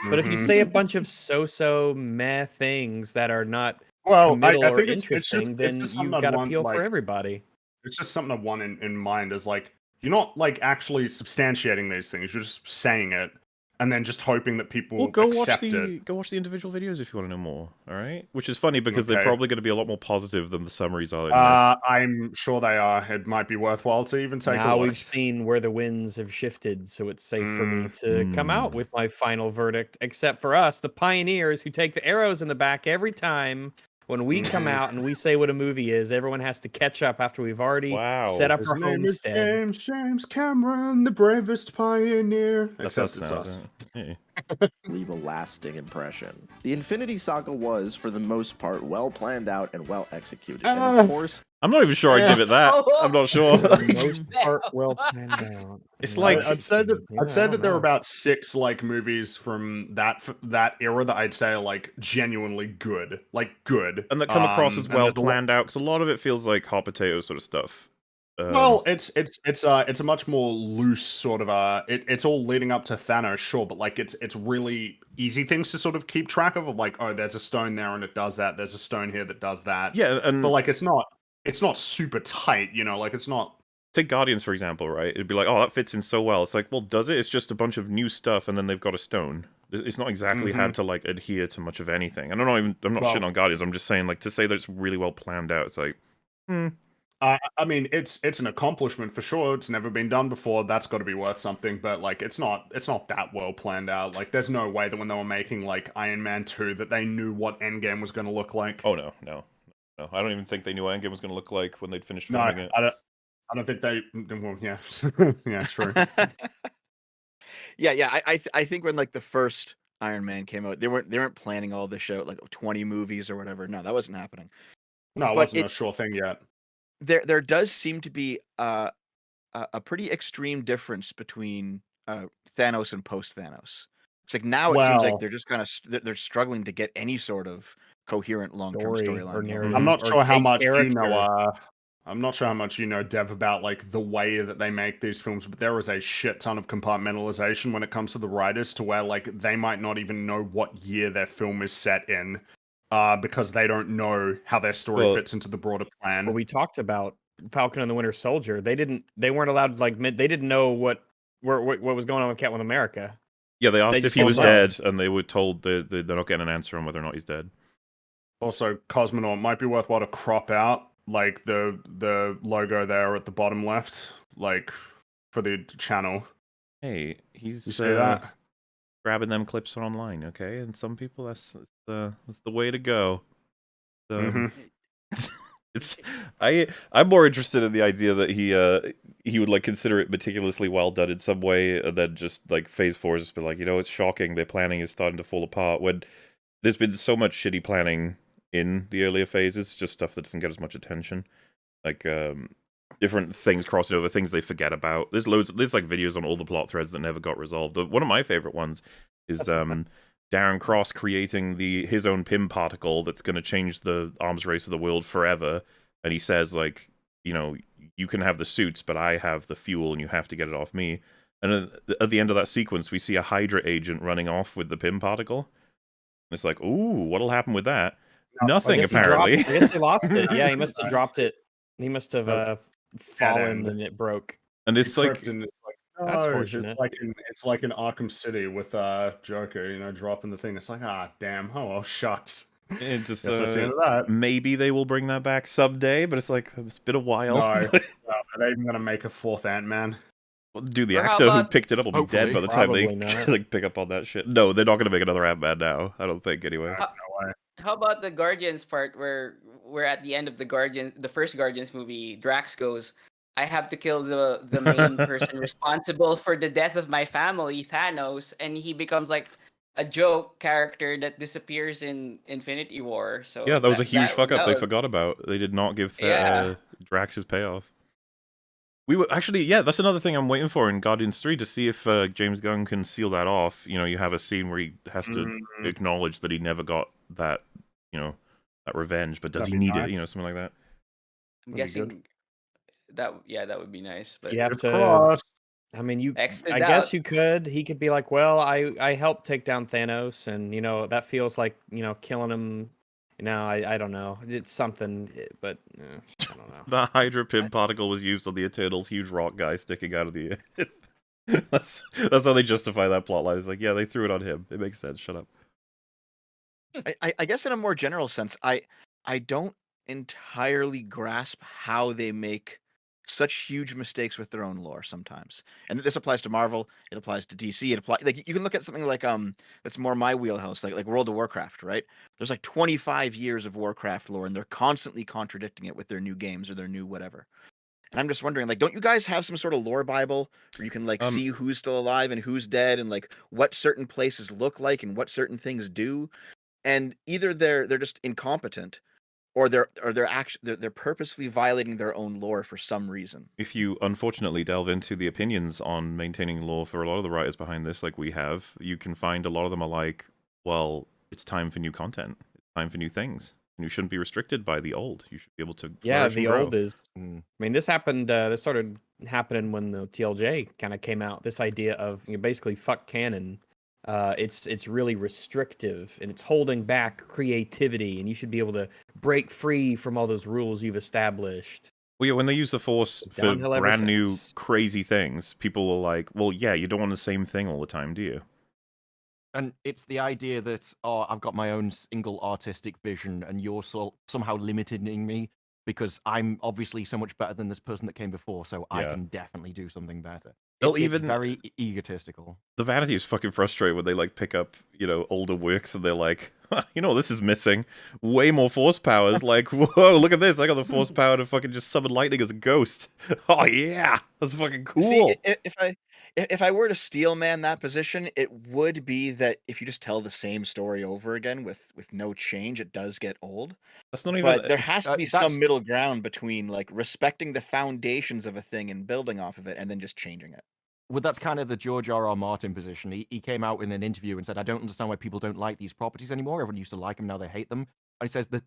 But if you Mhm. say a bunch of so meh things that are not well, committal I or think it's interesting, just, then it's just you've something got I'd want, appeal like, for everybody. It's just something I want in mind is like you're not like actually substantiating these things. You're just saying it and then just hoping that people Well, go watch accept the it. go watch the individual videos if you want to know more. All right, which is funny because they're Okay. probably going to be a lot more positive than the summaries are in this. I'm sure they are. It might be worthwhile to even take a Now look. we've seen where the winds have shifted, so it's safe for me to come out Mm. with my final verdict, except for us, the pioneers who take the arrows in the back every time when we come out and we say what a movie is. Everyone has to catch up after we've already set Wow, up His our name is homestead. James Cameron, the bravest pioneer. that's Except us it's now. us. Isn't it? Yeah. Leave a lasting impression. The Infinity Saga was, for the most part, well planned out and well executed. And of course, I'm not even sure I'd give it that. I'm not sure. For the most part, well planned out. It's and like- well I'd say that executed. Yeah, I'd say I that don't there are know. about 6 like movies from that era that I'd say are like genuinely good, like good, and that come across as and well there's a lot- planned out because a lot of it feels like hot potato sort of stuff. Well, it's a much more loose sort of it's all leading up to Thanos, sure, but like it's really easy things to sort of keep track of like, oh, there's a stone there and it does that. There's a stone here that does that. yeah, and But like it's not super tight, you know, like it's not. take Guardians for example, right? It'd be like, oh, that fits in so well. It's like, well, does it? It's just a bunch of new stuff, and then they've got a stone. It's not exactly had to like adhere to much of anything. And I'm not Well- shitting on Guardians. I'm just saying, like, to say that it's really well planned out. It's like, I mean, it's an accomplishment for sure. It's never been done before. That's got to be worth something. But like, it's not that well planned out. Like, there's no way that when they were making like Iron Man 2 that they knew what Endgame was going to look like. oh no. I don't even think they knew what Endgame was going to look like when they'd finished no, filming it. I don't think they. Well, yeah, yeah, true. yeah. I think when like the first Iron Man came out, they weren't planning all this out like 20 movies or whatever. No, that wasn't happening. No, it But wasn't a sure thing yet. There does seem to be a pretty extreme difference between Thanos and post Thanos. It's like now it seems like Well- they're just kind of they're struggling to get any sort of coherent long term Story storyline. or going. narrative. I'm not or sure how a much you character. know. I'm not sure how much you know, Dev, about like the way that they make these films, but there is a shit ton of compartmentalization when it comes to the writers, to where like they might not even know what year their film is set in, because they don't know how their story Well- fits into the broader plan. Well, we talked about Falcon and the Winter Soldier. They weren't allowed to they didn't know what was going on with Captain America. Yeah, they asked if just he was don't know. dead, and they were told they're not getting an answer on whether or not he's dead. Also, Cosmonaut might be worthwhile to crop out like the logo there at the bottom left, like for the channel. Hey, he's You see that? grabbing them clips online, okay? And some people that's the way to go. Mhm. It's I'm more interested in the idea that he would like consider it meticulously well done in some way, and then just like Phase 4 has just been like, you know, it's shocking. Their planning is starting to fall apart when there's been so much shitty planning in the earlier phases, just stuff that doesn't get as much attention, like different things crossing over, things they forget about. There's like videos on all the plot threads that never got resolved. One of my favorite ones is Darren Cross creating his own Pym particle that's going to change the arms race of the world forever, and he says like, you know, you can have the suits, but I have the fuel, and you have to get it off me. And at the end of that sequence, we see a Hydra agent running off with the Pym particle. And it's like, ooh, what'll happen with that? Nothing, I guess apparently. I guess he lost it. Yeah, he must have dropped it. He must have fallen end. and it broke. And it's like, Krypton is like, That's no, fortunate. it's like in Arkham City with Joker, you know, dropping the thing. It's like, damn, oh well, shucks. it just Guess that's the end of that. maybe they will bring that back someday, but it's like it's been a while. No, are they even gonna make a fourth Ant-Man? Dude, the Or how actor who about- picked it up will be dead Hopefully. by the time they Probably not. like pick up on that shit. No, they're not going to make another Ant-Man now. I don't think, anyway. No way. How about the Guardians part where we're at the end of the first Guardians movie, Drax goes, I have to kill the main person responsible for the death of my family, Thanos, and he becomes like a joke character that disappears in Infinity War. So Yeah, that was a huge fuck up that they was- forgot about. They did not give Yeah. Drax his payoff. We were actually, yeah, that's another thing I'm waiting for in Guardians 3 to see if James Gunn can seal that off. You know, you have a scene where he has to acknowledge that he never got that, you know, that revenge, but does That'd he be need it? nice. You know, something like that. I'm That'd be guessing that would be nice. But You have It's to. crossed. I mean, X'd I it guess out. you could. He could be like, "Well, I helped take down Thanos, and you know that feels like killing him." You know, I don't know. It's something, but I don't know. The Hydra pin particle was used on the Eternals' huge rock guy sticking out of the earth. that's how they justify that plotline. It's like, yeah, they threw it on him. It makes sense. Shut up. I guess in a more general sense, I don't entirely grasp how they make such huge mistakes with their own lore sometimes. And this applies to Marvel, it applies to DC, it applies like you can look at something like that's more my wheelhouse, like World of Warcraft, right? There's like 25 years of Warcraft lore and they're constantly contradicting it with their new games or their new whatever. And I'm just wondering, like, don't you guys have some sort of lore Bible where you can like see who's still alive and who's dead and like what certain places look like and what certain things do? And either they're just incompetent or they're purposefully violating their own lore for some reason. If you unfortunately delve into the opinions on maintaining lore for a lot of the writers behind this, like we have, you can find a lot of them are like, well, it's time for new content. It's time for new things. And you shouldn't be restricted by the old. You should be able to Yeah, flourish and the grow. old is. I mean, this happened. This started happening when the TLJ kind of came out. This idea of basically fuck canon. It's really restrictive and it's holding back creativity, and you should be able to break free from all those rules you've established. Well, yeah, when they use the Force for Downhill ever brand new since. crazy things, people are like, well, yeah, you don't want the same thing all the time, do you? And it's the idea that, oh, I've got my own single artistic vision and you're somehow limiting me because I'm obviously so much better than this person that came before, so I Yeah. can definitely do something better. They'll It's even- very egotistical. The vanity is fucking frustrating when they like pick up, older works and they're like, this is missing. Way more force powers. Like, whoa, look at this. I got the force power to fucking just summon lightning as a ghost. Oh yeah, that's fucking cool. See, if I were to steel man that position, it would be that if you just tell the same story over again with no change, it does get old. That's not even. But there has to be that's- some middle ground between like respecting the foundations of a thing and building off of it, and then just changing it. Well, that's kind of the George R.R. Martin position. He came out in an interview and said, I don't understand why people don't like these properties anymore. Everyone used to like them, now they hate them. And he says that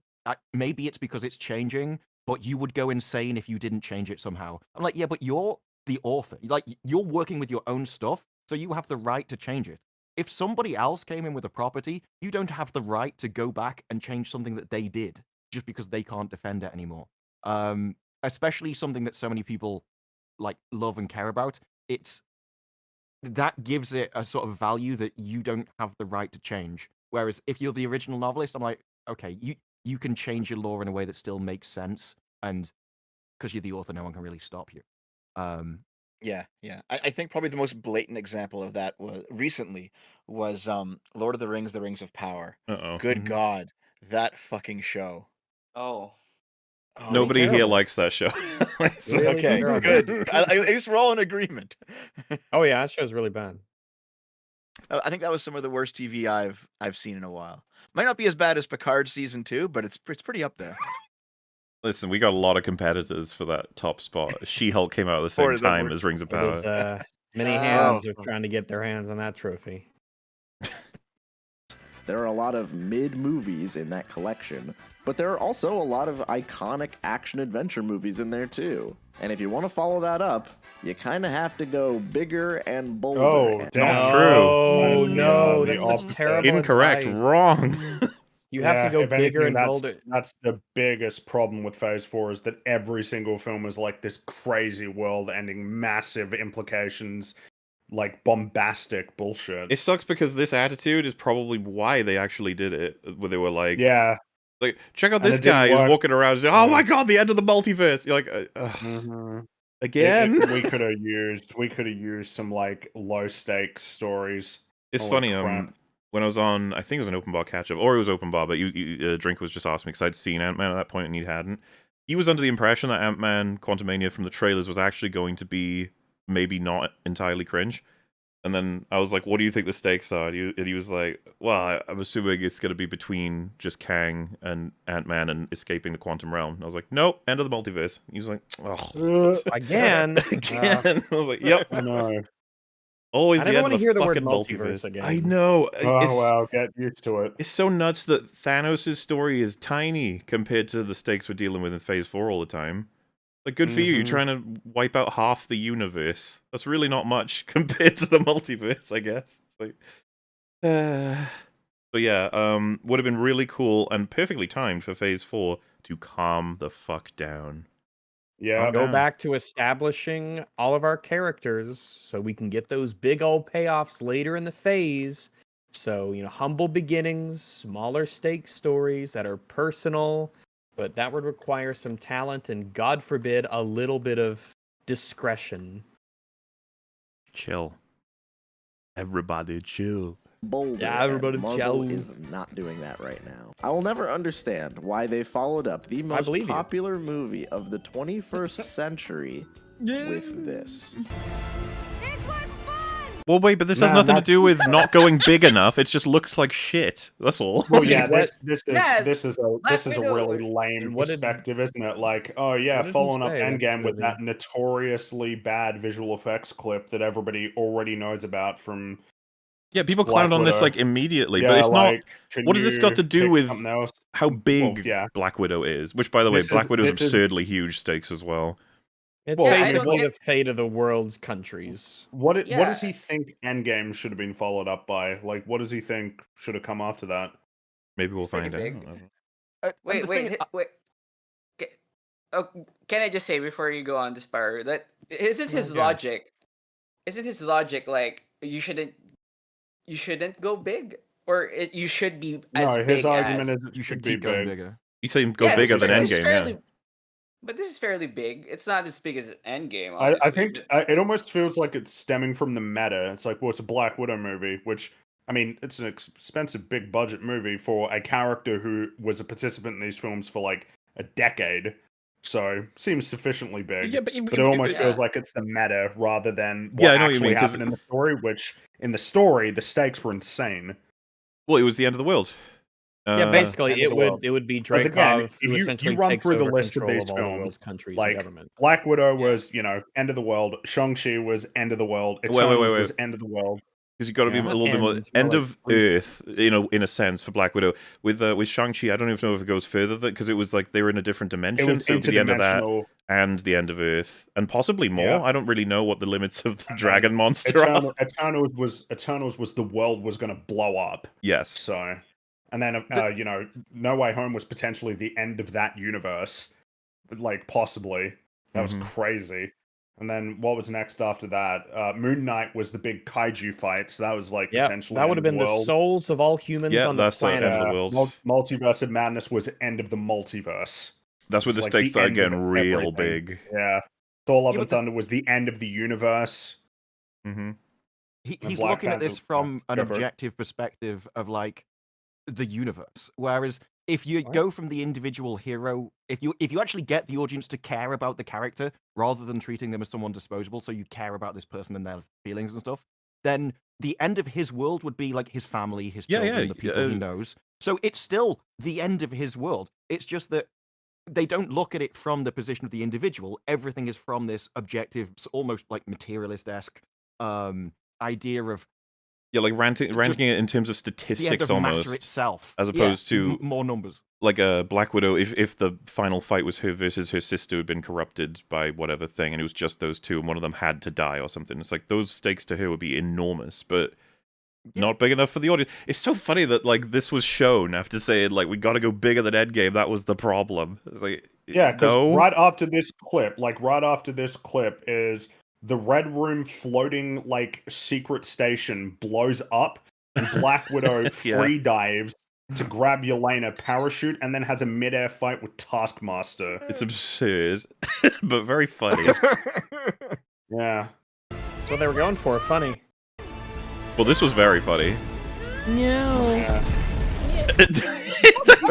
maybe it's because it's changing, but you would go insane if you didn't change it somehow. I'm like, yeah, but you're the author. Like, you're working with your own stuff, so you have the right to change it. If somebody else came in with a property, you don't have the right to go back and change something that they did just because they can't defend it anymore. Especially something that so many people like love and care about. That gives it a sort of value that you don't have the right to change. Whereas if you're the original novelist, I'm like, okay, you can change your lore in a way that still makes sense, and because you're the author, no one can really stop you. Yeah. I think probably the most blatant example of that was Lord of the Rings: The Rings of Power. Uh-oh. Good God, that fucking show. Oh. Oh, Nobody here terrible. likes that show. Really Okay, terrible. good. At least we're all in agreement. Oh yeah, that show's really bad. I think that was some of the worst TV I've seen in a while. Might not be as bad as Picard season 2, but it's pretty up there. Listen, we got a lot of competitors for that top spot. She-Hulk came out at the Four same of them time were- as Rings of There's Power. many hands are trying to get their hands on that trophy. There are a lot of mid-movies in that collection, but there are also a lot of iconic action-adventure movies in there too. And if you want to follow that up, you kind of have to go bigger and bolder. Oh, and- damn. Not true. Oh no, the that's such opposite. terrible Incorrect. advice. Wrong. You have to go if bigger anything, and bolder. That's the biggest problem with Phase 4 is that every single film is like this crazy world-ending, massive implications, like bombastic bullshit. It sucks because this attitude is probably why they actually did it. Where they were like, Yeah. like check out And this it didn't guy who's work. walking around saying, "Oh my god, the end of the multiverse." You're like, again. We could have used some like low stakes stories. It's Holy funny. crap. When I was on, I think it was an open bar catch up, or it was open bar, but Drink was just asking me because I'd seen Ant-Man at that point and he hadn't. He was under the impression that Ant-Man Quantumania from the trailers was actually going to be maybe not entirely cringe. And then I was like, what do you think the stakes are? And he was like, well, I'm assuming it's going to be between just Kang and Ant-Man and escaping the quantum realm. And I was like, nope, end of the multiverse. He was like, oh, Again. again. I was like, yep. I know. Always I the never end wanna of the hear the word fucking multiverse again. I know. Oh It's- well, get used to it. It's so nuts that Thanos' story is tiny compared to the stakes we're dealing with in Phase 4 all the time. Like, good for you. You're Mhm. trying to wipe out half the universe. That's really not much compared to the multiverse, I guess. Like, but yeah, would have been really cool and perfectly timed for Phase 4 to calm the fuck down. Yeah. Go yeah. back to establishing all of our characters so we can get those big old payoffs later in the phase. So, humble beginnings, smaller stake stories that are personal, but that would require some talent and, God forbid, a little bit of discretion. Chill. Everybody chill. Bolder, Yeah, everybody and Marvel ciao. is not doing that right now. I will never understand why they followed up the most believe you. popular movie of the 21st century with this. Well, wait, but this has Man, nothing to that's- do with not going big enough. It just looks like shit. That's all. Well, yeah, What- this is a Widow. really lame And what did- perspective, isn't it? Like, oh yeah, what did he following up say about this Endgame with that movie? notoriously bad visual effects clip that everybody already knows about from. Yeah, people Black clowned on this Widow. like immediately, Yeah, but it's not. like, can What has this you got to do pick with something else? how big Well, yeah. Black Widow is? Which, by the way, This is- Black Widow is this is- absurdly huge stakes as well. It's Well, basically I- the fate of the world's countries. What does Yeah. he think Endgame should have been followed up by? Like, what does he think should have come after that? Maybe we'll It's pretty find out. big. And Wait, the wait, thing- wait. Oh, can I just say before you go on, Disparu, that isn't his Yes. logic? Isn't his logic like you shouldn't go big, or you should be as No, big his argument as? is it You should be keep going big. bigger. You say go Yeah, this bigger is- than this is Endgame, fairly- yeah. But this is fairly big. It's not as big as Endgame. I Obviously, think but- it almost feels like it's stemming from the meta. It's like, well, it's a Black Widow movie, which, I mean, it's an expensive, big budget movie for a character who was a participant in these films for like a decade. So, seems sufficiently big. Yeah, but But it almost yeah. feels like it's the meta rather than what Yeah, I know what you actually mean, 'cause- happened in the story, which in the story, the stakes were insane. Well, it was the end of the world. Yeah, basically, End of it the would world. it would be Because again, Dreykov if who you essentially run takes through the over list of control these of all the films, world's countries like, and government. Black Widow Yeah. was, end of the world. Shang-Chi was end of the world. Wait. Eternals was end of the world. Because you got to be Yeah. a little bit more End, end more like of Greece. Earth, in a sense, for Black Widow. With Shang-Chi, I don't even know if it goes further because it was like they were in a different It dimension, was so it was the end of that interdimensional. and the end of Earth, and possibly more. Yeah. I don't really know what the limits of the And dragon then monster are. Eternals was the world was going to blow up. Yes. So, and then No Way Home was potentially the end of that universe, like possibly. That was Mhm. crazy. And then what was next after that? Moon Knight was the big kaiju fight, so that was like Yeah, potentially that would have end been of the world. souls of all humans Yeah, on the that's the end planet. of the world. Multiverse of Madness was end of the multiverse. That's where It's the like stakes the start end of getting real everything. big. Yeah. Thor Love Yeah, and but Thunder was the end of the universe. Hmm. He's Black looking at Panther- this from an go for it. objective perspective of like the universe. Whereas if you What? go from the individual hero, if you actually get the audience to care about the character rather than treating them as someone disposable, so you care about this person and their feelings and stuff, then the end of his world would be like his family, his Yeah, children, yeah, the people he knows. So it's still the end of his world. It's just that they don't look at it from the position of the individual. Everything is from this objective, almost like materialist-esque idea of Yeah, like ranking it in terms of the end statistics of matter almost, itself, as Yeah, opposed to more numbers. like a Black Widow. If the final fight was her versus her sister who'd been corrupted by whatever thing, and it was just those two, and one of them had to die or something, it's like those stakes to her would be enormous, but not big enough for the audience. It's so funny that like this was shown after saying like we got to go bigger than Endgame. That was the problem. It's like Yeah, because no. right after this clip is the Red Room floating like secret station blows up, and Black Widow Yeah. free dives to grab Yelena, parachute, and then has a midair fight with Taskmaster. It's absurd, but very funny. Yeah. That's what they were going for. Funny. Well, this was very funny. No. Yeah.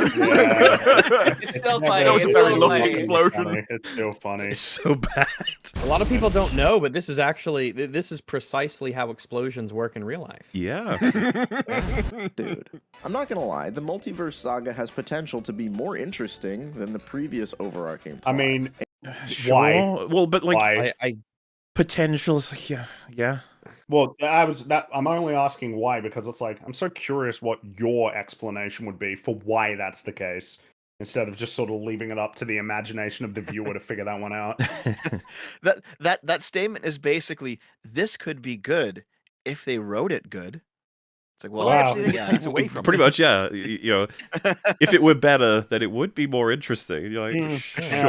It's still funny. That was a it's very still lovely funny. explosion. It's still funny. It's so bad. A lot of people don't know, but this is actually this is precisely how explosions work in real life. Yeah. Dude, I'm not gonna lie, the multiverse saga has potential to be more interesting than the previous overarching plot. I mean, Sure. Why? Well, but like why? I potential is like, yeah. Well, I'm only asking why because it's like I'm so curious what your explanation would be for why that's the case, instead of just sort of leaving it up to the imagination of the viewer to figure that one out. That statement is basically this could be good if they wrote it good. It's like, Well, well, I Wow. actually think yeah. it takes away from Pretty it. much, yeah. You know, if it were better, then it would be more interesting. You're like, Yeah.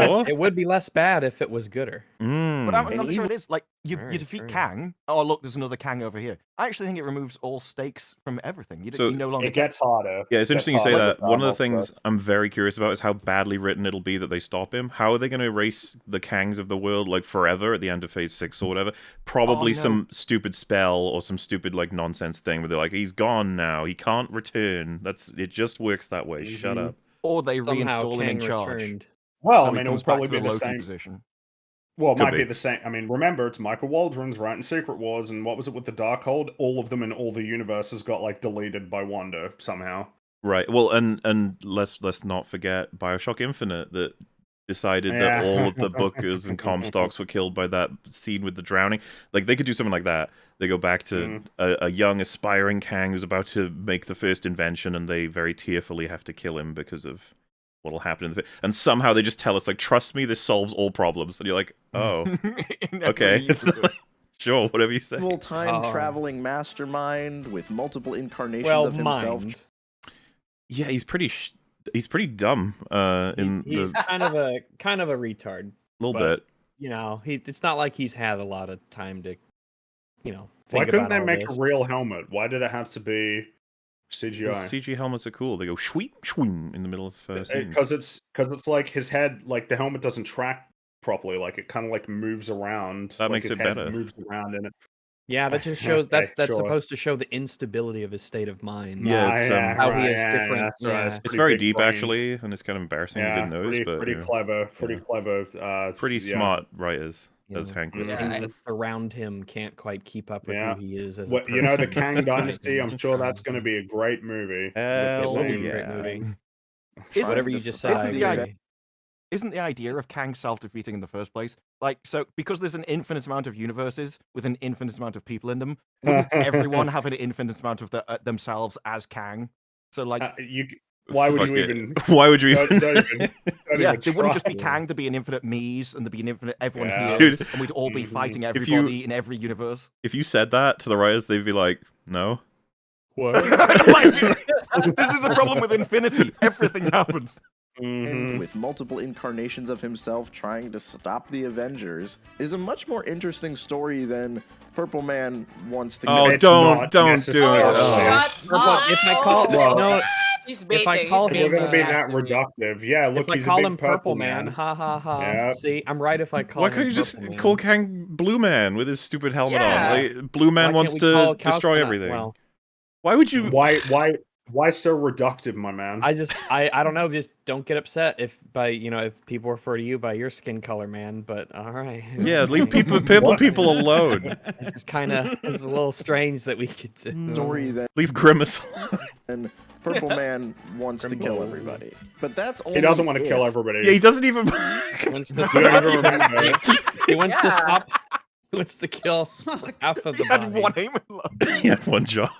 sure. It would be less bad if it was gooder. But I'm And not sure even- it is. Like, you Very defeat true. Kang. Oh, look, there's another Kang over here. I actually think it removes all stakes from everything. So- You no longer It gets harder. Yeah, it's interesting you Gets say harder that. with One of the Marvel things stuff. I'm very curious about is how badly written it'll be that they stop him. How are they going to erase the Kangs of the world like forever at the end of Phase 6 or whatever? Probably no. some stupid spell or some stupid like nonsense thing where they're like, he's gone now, he can't return. It just works that way. Shut Mhm. up. or they Somehow reinstall him in Kang charge. returned. Well, So I he mean, it'll comes back probably to be the the Loki same. position. Well, it Could might be be. the same. I mean, remember, it's Michael Waldron's writing Secret Wars, and what was it with the Darkhold? All of them in all the universes got like deleted by Wanda somehow. Right. Well, and let's not forget BioShock Infinite that decided that Yeah. all of the bookers and Comstocks were killed by that scene with the drowning. Like they could do something like that. They go back to a young aspiring Kang who's about to make the first invention, and they very tearfully have to kill him because of what'll happen in the and somehow they just tell us like, trust me, this solves all problems. And you're like, oh, It never okay. needs to do it. Sure, whatever you say. Evil time traveling mastermind with multiple incarnations Well, of himself. mind. Yeah, he's pretty dumb in He's the kind of a retard. little but- bit. You know, it's not like he's had a lot of time to, you know, Why think couldn't about they all make this. a real helmet? Why did it have to be CGI? CG helmets are cool. They go shweep, shweem in the middle of scenes. Because it's like his head, like the helmet doesn't track properly. Like it kind of like moves around. That like makes his it head better. Moves around in it. Yeah, that just shows Okay, that's sure. supposed to show the instability of his state of mind. Yeah, it's, how he is yeah, different, that's right, yeah. it's It's pretty very big deep, brain. actually, and it's kind of embarrassing you Yeah, didn't notice, but pretty yeah. clever, pretty Yeah. clever. Pretty yeah. smart writers, You as know, Hank the was Yeah. things saying. that surround him can't quite keep up with Yeah. who he is as a What, person. you know, the Kang despite Dynasty. I'm him sure that's trying going to be a great movie. with Hell the It will be a same great yeah. movie. thing. Isn't- Whatever you Trying to just said, I Isn't the idea- agree. Isn't the idea of Kang self-defeating in the first place? Like, so because there's an infinite amount of universes with an infinite amount of people in them, wouldn't everyone have an infinite amount of themselves as Kang? So, like, Why would Fuck you it. even? Why would you Don't, even? don't even. Don't yeah, even there wouldn't just be try. Kang, there'd be an infinite me's, and there'd be an infinite everyone Yeah. here, Dude. and we'd all be Mhm. fighting you- everybody in every universe. If you said that to the writers, they'd be like, no. Like, this is the problem with infinity. Everything happens. And Mhm. with multiple incarnations of himself trying to stop the Avengers is a much more interesting story than Purple Man wants to Oh, go. It's don't not do it. necessarily. Oh. Shut Or, but if I call Well, no, He's if baiting. I call he's We're him, going to be baiting that us to me. reductive. Yeah, look, if I he's call a big him Purple Man, ha ha ha. Yep. See, I'm right if I call Why him can't you just Purple Man. call Kang Blue Man with his stupid helmet Yeah. on? Like, Blue Man Why wants can't we call to Cow destroy Coconut? everything. Well, Why would you? Why so reductive, my man? I don't know. Just don't get upset if if people refer to you by your skin color, man. But all right. Yeah, leave purple What? people alone. It's just kind of it's a little strange that we could. Story Leave Grimace then Purple Man wants to kill Grimble. everybody. But that's only He doesn't want to if- kill everybody. Yeah, he doesn't even. He wants to You don't stop. even remember. He wants to Yeah. stop. He wants to kill half of the He had body. one aim in life. He had one job.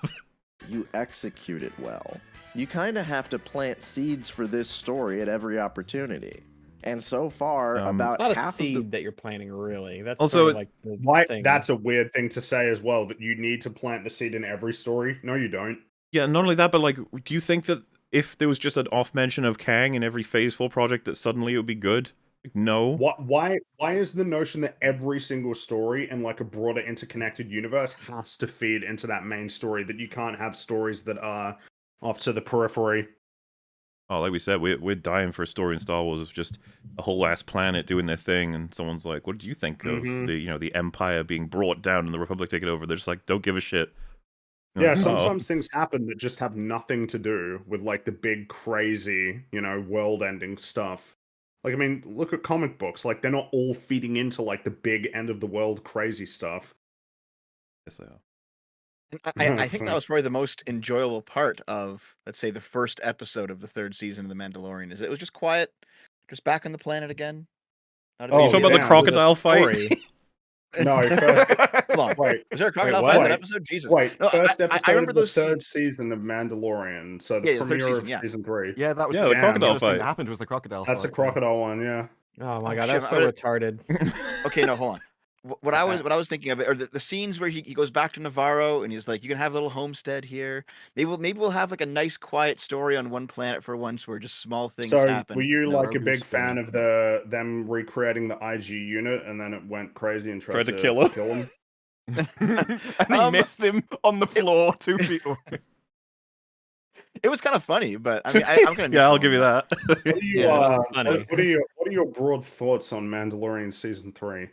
you execute it well. You kind of have to plant seeds for this story at every opportunity. And so far, about It's not a half seed of the that you're planting, really. That's Also, sort of like the Why? thing. That's a weird thing to say as well. That you need to plant the seed in every story. No, you don't. Yeah, not only that, but like, do you think that if there was just an off mention of Kang in every Phase 4 project, that suddenly it would be good? Like, no. Why is the notion that every single story in like a broader interconnected universe has to feed into that main story? That you can't have stories that are off to the periphery. Oh, like we said, we're dying for a story in Star Wars of just a whole ass planet doing their thing, and someone's like, "What do you think of Mhm. the Empire being brought down and the Republic taking over?" They're just like, "Don't give a shit." You're Yeah, like, "Oh." sometimes things happen that just have nothing to do with like the big crazy, world-ending stuff. Like, I mean, look at comic books. Like, they're not all feeding into like the big end of the world crazy stuff. Yes, they are. And I think that was probably the most enjoyable part of, let's say, the first episode of the third season of The Mandalorian. Is it was just quiet, just back on the planet again. Not a Oh, You big talking about the yeah. crocodile fight? Story. No, first, Hold on. wait, Was there a crocodile what? fight in that Wait. episode? Jesus. wait. No, First I episode remember of the those third scenes. season of Mandalorian. So the Yeah, the third premiere season, of yeah. season 3. Yeah, that was Yeah, the Damn. crocodile the thing fight. that happened was the crocodile That's the fight. crocodile one, yeah. Oh my Oh, god, shit, that's I so would- retarded. Okay, no, hold on. what I was thinking of it, or the scenes where he goes back to Navarro and he's like, you can have a little homestead here. Maybe we'll have like a nice quiet story on one planet for once where just small things So, happen. were you No, like a Grogu's big fan funny. of them recreating the IG unit, and then it went crazy and tried Tried to to kill him? kill him? And he missed him on the floor 2 feet away. It was kind of funny, but I mean, I'm kind of Yeah, I'll give you that. What are you, Yeah, it was what funny. what are your broad thoughts on Mandalorian season 3?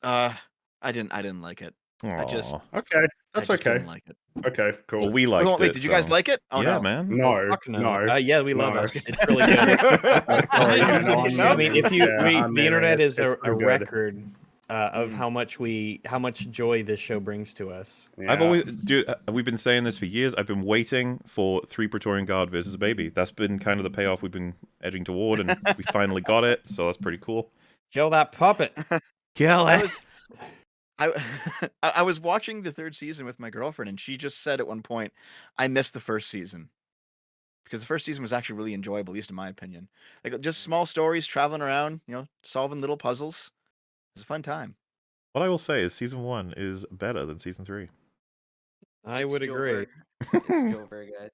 I didn't like it. I just Aw. Okay, that's I just okay. didn't like it. Okay, cool. Well, we Wait, liked wait, it. did you guys so- like it? Oh yeah, no. man. No, Oh, fuck no. no. Yeah, we love no. it. It's really good. Sorry, I man, didn't know. I mean, if you yeah, I the mean, internet is it's a pretty good. record of Mm. how much joy this show brings to us. I've Yeah. always, dude. We've been saying this for years. I've been waiting for 3 Praetorian Guard versus a baby. That's been kind of the payoff we've been edging toward, and we finally got it. So that's pretty cool. Kill that puppet. Kill I was I was watching the 3rd season with my girlfriend, and she just said at one point, "I missed the 1st season." Because the 1st season was actually really enjoyable, at least in my opinion. Like just small stories, traveling around, solving little puzzles. It was a fun time. What I will say is, season 1 is better than season 3. I would agree. It's still very good.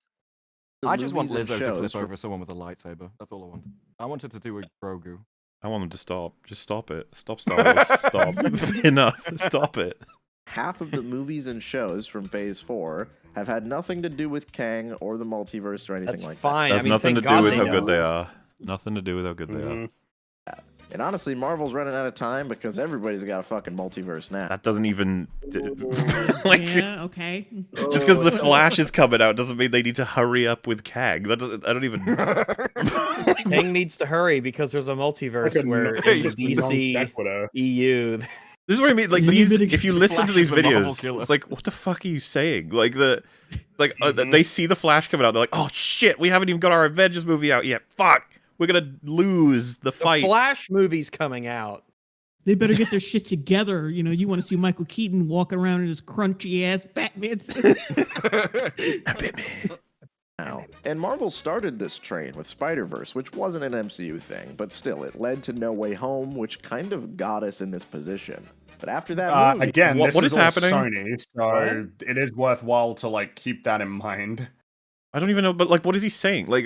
The I just want movies and Lizzo to shows flip from- over someone with a lightsaber. That's all I want. I wanted to do a Grogu. I want them to stop. Just stop it. Stop Star Wars. Stop. Enough. Stop it. half of the movies and shows from Phase 4 have had nothing to do with Kang or the multiverse or anything That's like fine. That's I mean, nothing to thank do God with they how know. good they are. Nothing to do with how good they are. Mhm. that. And honestly, Marvel's running out of time because everybody's got a fucking multiverse now. That doesn't even like Yeah, okay. just because the Flash is coming out doesn't mean they need to hurry up with Kang. That doesn't, I don't even. Kang needs to hurry because there's a multiverse Like a where non- in the just a DC, non-sequitur. EU, This is what I mean. Like Yeah, these, but if you listen to Flash these is the Marvel videos, killer. it's like, what the fuck are you saying? Like Mhm. they see the Flash coming out, they're like, oh shit, we haven't even got our Avengers movie out yet. Fuck, we're gonna lose the the fight. Flash movie's coming out. They better get their shit together. You know, you want to see Michael Keaton walking around in his crunchy ass Batman suit. now. And Marvel started this train with Spider-Verse, which wasn't an MCU thing, but still, it led to No Way Home, which kind of got us in this position. But after that movie, Again, What- this what is is all happening? Sony, so it is worthwhile to like keep that in mind. I don't even know, but like, what is he saying? Like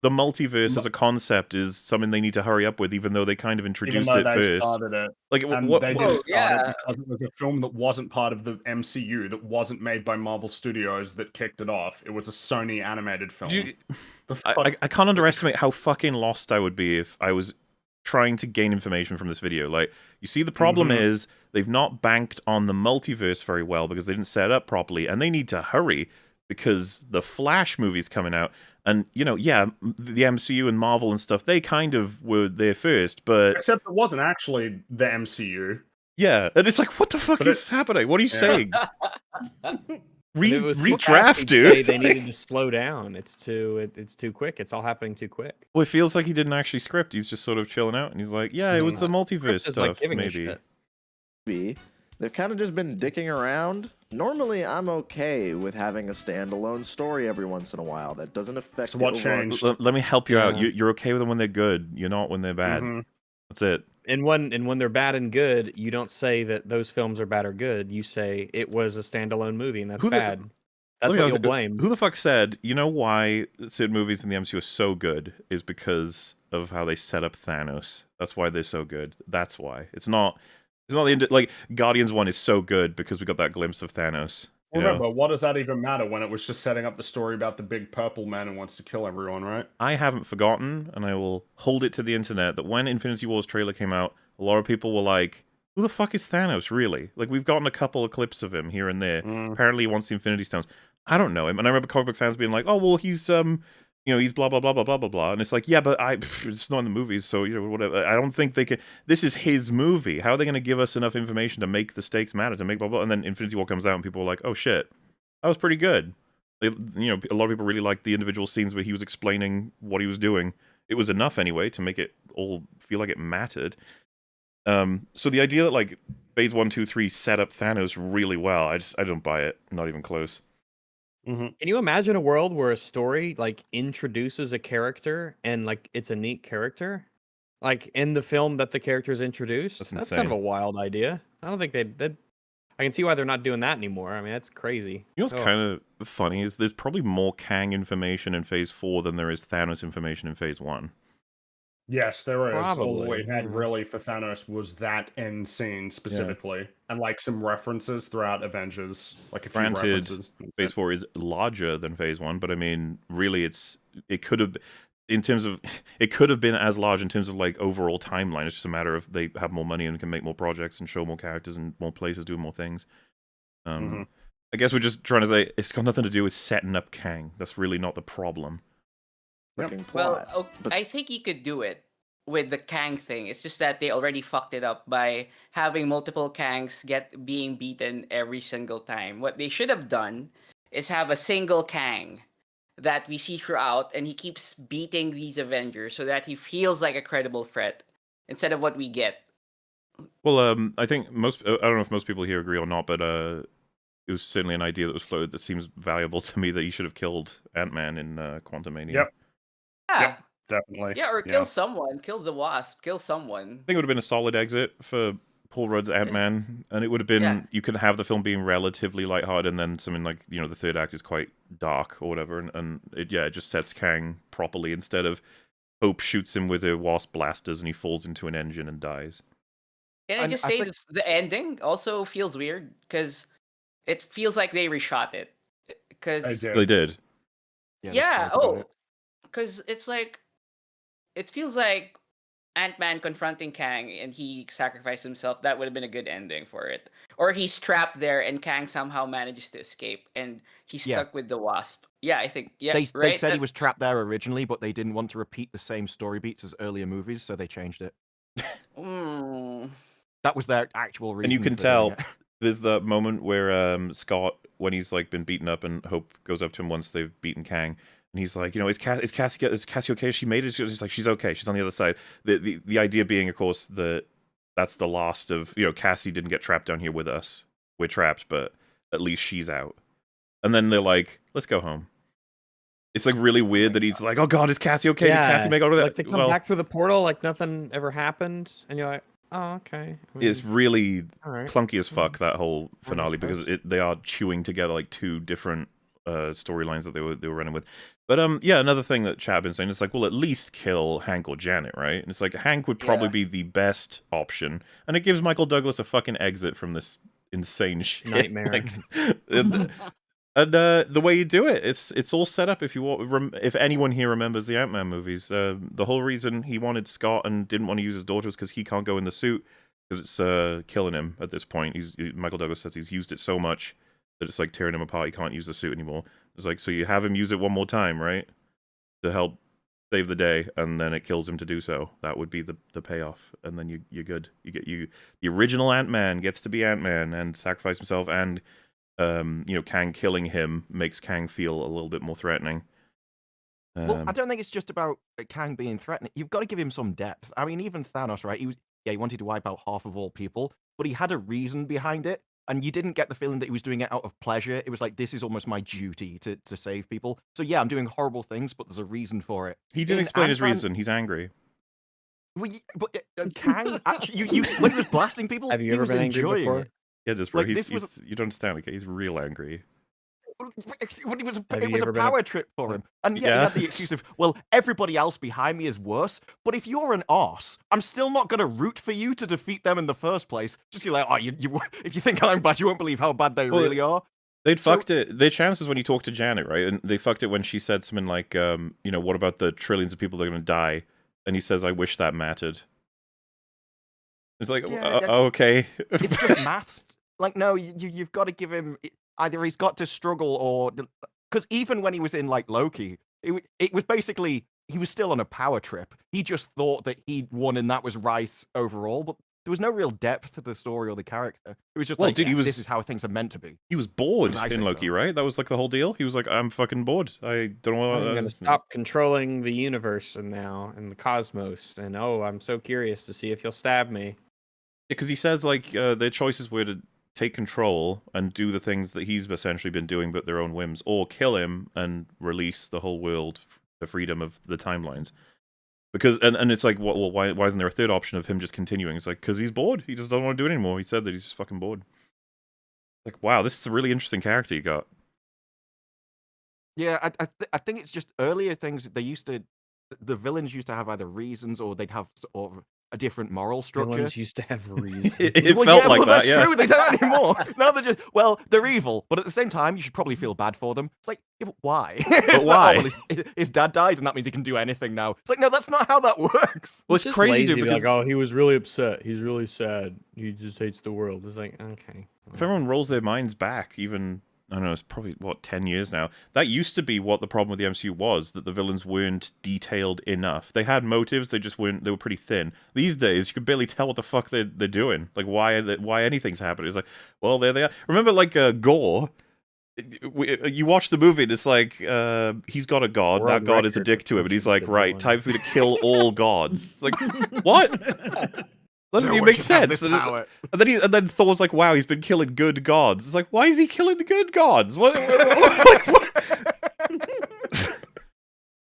the multiverse as a concept is something they need to hurry up with, even though they kind of Even introduced though it they first. started it, Like, and what? they what- did start yeah. it because it was a film that wasn't part of the MCU, that wasn't made by Marvel Studios, that kicked it off. It was a Sony animated film. do you- The fuck- I can't underestimate how fucking lost I would be if I was trying to gain information from this video. Like, you see, the problem Mhm. is they've not banked on the multiverse very well because they didn't set it up properly, and they need to hurry because the Flash movie's coming out. And, the MCU and Marvel and stuff, they kind of were there first, but Except it wasn't actually the MCU. yeah. And it's like, what the fuck But is happening? What are you Yeah. saying? If it was too fast, Redraft, we'd dude. say they needed to slow down. It's too quick. It's all happening too quick. Well, it feels like he didn't actually script. He's just sort of chilling out, and he's like, yeah, it was the multiverse It's stuff, like giving a maybe. shit. movie, they've kind of just been dicking around. Normally, I'm okay with having a standalone story every once in a while that doesn't affect So the what overall- changed? Let me help you out. Yeah. You're okay with them when they're good. You're not when they're bad. Mhm. That's it. And when they're bad and good, you don't say that those films are bad or good. You say it was a standalone movie and that's Who the- bad. That's Let me what you'll ask, blame. Who the fuck said, you know why certain movies in the MCU are so good is because of how they set up Thanos. That's why they're so good. That's why. It's not like Guardians 1 is so good because we got that glimpse of Thanos. You know? Remember, what does that even matter when it was just setting up the story about the big purple man who wants to kill everyone, right? I haven't forgotten, and I will hold it to the internet, that when Infinity War's trailer came out, a lot of people were like, who the fuck is Thanos, really? Like, we've gotten a couple of clips of him here and there. Apparently he wants the Infinity Stones. I don't know him. And I remember comic book fans being like, oh, well, he's he's blah, blah, blah, blah, blah, blah, blah. And it's like, yeah, but it's not in the movies, so, whatever. I don't think they can... This is his movie. How are they going to give us enough information to make the stakes matter, to make blah, blah? And then Infinity War comes out and people are like, oh, shit, that was pretty good. A lot of people really liked the individual scenes where he was explaining what he was doing. It was enough, anyway, to make it all feel like it mattered. So the idea that, like, Phase 1, 2, 3 set up Thanos really well, I don't buy it. Not even close. Mm-hmm. Can you imagine a world where a story like introduces a character and like it's a neat character? Like in the film that the character is introduced. That's That's kind of a insane. wild idea. I don't think they'd. I can see why they're not doing that anymore. I mean, that's crazy. You know what's Oh. kind of funny is there's probably more Kang information in Phase 4 than there is Thanos information in Phase 1. Yes, there is. All Probably, we had yeah. really for Thanos was that end scene specifically, and like some references throughout Avengers, like a few Granted, references. Phase 4 is larger than Phase 1, but I mean, really, it could have, in terms of, it could have been as large in terms of like overall timeline. It's just a matter of they have more money and can make more projects and show more characters and more places doing more things. I guess we're just trying to say it's got nothing to do with setting up Kang. That's really not the problem. Fucking Well, plot. But I think you could do it with the Kang thing. It's just that they already fucked it up by having multiple Kangs being beaten every single time. What they should have done is have a single Kang that we see throughout, and he keeps beating these Avengers so that he feels like a credible threat instead of what we get. Well, I think I don't know if most people here agree or not, but it was certainly an idea that was floated that seems valuable to me that you should have killed Ant-Man in Quantumania. Yep. Yeah, Yep. Definitely. yeah, or kill someone, kill the Wasp, kill someone. I think it would have been a solid exit for Paul Rudd's Ant-Man, and it would have been, you could have the film being relatively lighthearted, and then something like, the third act is quite dark or whatever, and it just sets Kang properly instead of Hope shoots him with her Wasp blasters and he falls into an engine and dies. Can I just say the ending also feels weird because it feels like they reshot it. Because They did. Yeah. Because it's like it feels like Ant-Man confronting Kang and he sacrificed himself. That would have been a good ending for it. Or he's trapped there and Kang somehow manages to escape and he's stuck with the Wasp. Yeah, I think. Yeah, They said he was trapped there originally, but they didn't want to repeat the same story beats as earlier movies, so they changed it. That was their actual reason. And you can tell there's the moment where Scott, when he's like been beaten up, and Hope goes up to him once they've beaten Kang, and he's like, is Cassie okay? She made it. She's like, she's okay. She's on the other side. The idea being, of course, that's the last of Cassie didn't get trapped down here with us. We're trapped, but at least she's out. And then they're like, let's go home. It's like really weird that he's like, oh god, is Cassie okay? Yeah, Did Cassie make out of that? Like they come back through the portal like nothing ever happened, and you're like, oh, okay. I mean, it's really right. clunky as fuck, that whole finale, because they are chewing together like two different storylines that they were running with. But another thing that Chad been saying is like, well, at least kill Hank or Janet, right? And it's like Hank would probably be the best option, and it gives Michael Douglas a fucking exit from this insane shit. Nightmare. Like, and the way you do it, it's all set up. If anyone here remembers the Ant-Man movies, the whole reason he wanted Scott and didn't want to use his daughter was because he can't go in the suit because it's killing him at this point. Michael Douglas says he's used it so much that it's like tearing him apart. He can't use the suit anymore. It's like, so you have him use it one more time, right, to help save the day, and then it kills him to do so. That would be the payoff, and then you're good. The original Ant-Man gets to be Ant-Man and sacrifice himself, and Kang killing him makes Kang feel a little bit more threatening. Well, I don't think it's just about Kang being threatening. You've got to give him some depth. I mean, even Thanos, right? He wanted to wipe out half of all people, but he had a reason behind it, and you didn't get the feeling that he was doing it out of pleasure. It was like, this is almost my duty to save people. So yeah, I'm doing horrible things, but there's a reason for it. He did explain his reason. He's angry. Well, but Kang, actually, when he was blasting people, have you ever been angry before? It. Yeah, just bro. Like, you don't understand. Okay, he's real angry. It was a power trip for him, and he had the excuse of, well, everybody else behind me is worse. But if you're an arse, I'm still not going to root for you to defeat them in the first place. Just you're like, if you think I'm bad, you won't believe how bad they really are. They'd fucked it. Their chances when you talk to Janet, right? And they fucked it when she said something like, what about the trillions of people that are going to die? And he says, I wish that mattered. It's like, okay. It's just maths. Like, no, you've got to give him, either he's got to struggle or, because even when he was in, like, Loki, it was basically, he was still on a power trip. He just thought that he'd won and that was right overall, but there was no real depth to the story or the character. It was just this is how things are meant to be. He was bored in Loki, right? That was like the whole deal. He was like, I'm fucking bored. I don't know what I'm going to stop controlling the universe and the cosmos. And I'm so curious to see if you'll stab me. Because he says, like, their choices were to take control and do the things that he's essentially been doing but their own whims, or kill him and release the whole world to freedom of the timelines. Because and it's like, well, why isn't there a third option of him just continuing? It's like, because he's bored. He just doesn't want to do it anymore. He said that he's just fucking bored. Like, wow, this is a really interesting character you got. Yeah, I think it's just earlier things they used to. The villains used to have either reasons or they'd have sort of a different moral structure. Villains used to have reasons. It Well, felt yeah, like well, that, that's yeah. true. They don't anymore. Now they're just, well, they're evil, but at the same time, you should probably feel bad for them. It's like, yeah, but why? It's why? Like, oh, well, his dad died, and that means he can do anything now. It's like, no, that's not how that works. Well, it's just crazy, lazy dude, to be because like, oh, he was really upset. He's really sad. He just hates the world. It's like, okay. if everyone rolls their minds back, even, I don't know, it's probably, what, 10 years now, that used to be what the problem with the MCU was, that the villains weren't detailed enough. They had motives, they just weren't, they were pretty thin. These days, you can barely tell what the fuck they're doing. Like, why anything's happening. It's like, well, there they are. Remember, like, Gore? You watch the movie and it's like, he's got a god, World that god is a record dick for to him, and he's like, punching the right, villain. time for me to kill all gods. It's like, what? That doesn't even one make should have sense. this power. And then Thor's like, wow, he's been killing good gods. It's like, why is he killing the good gods? What?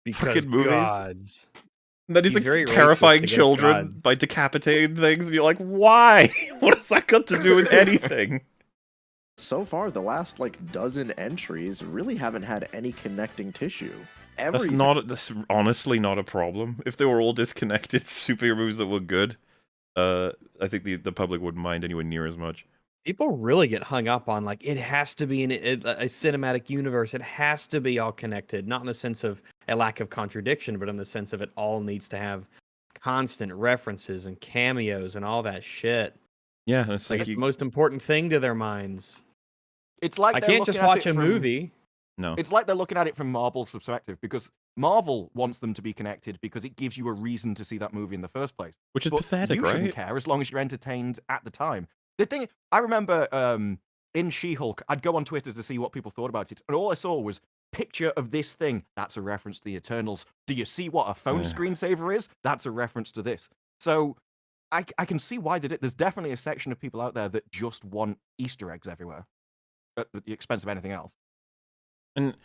Because Fucking movies. gods. And then he's He's very like racist terrifying against children gods. by decapitating things, and you're like, why? What has that got to do with anything? So far, the last like dozen entries really haven't had any connecting tissue. That's honestly not a problem. If they were all disconnected superhero movies that were good, I think the public wouldn't mind anywhere near as much. People really get hung up on like it has to be a cinematic universe. It has to be all connected, not in the sense of a lack of contradiction, but in the sense of it all needs to have constant references and cameos and all that shit. Yeah, it's Like like it's the most important thing to their minds. It's like I they're can't just looking at watch it a from- movie. no. It's like they're looking at it from Marvel's perspective because Marvel wants them to be connected because it gives you a reason to see that movie in the first place. Which is But pathetic, you right? shouldn't care as long as you're entertained at the time. The thing I remember in She-Hulk, I'd go on Twitter to see what people thought about it, and all I saw was picture of this thing. That's a reference to the Eternals. Do you see what a phone Yeah. screensaver is? That's a reference to this. So I can see why they did. There's definitely a section of people out there that just want Easter eggs everywhere at the expense of anything else. And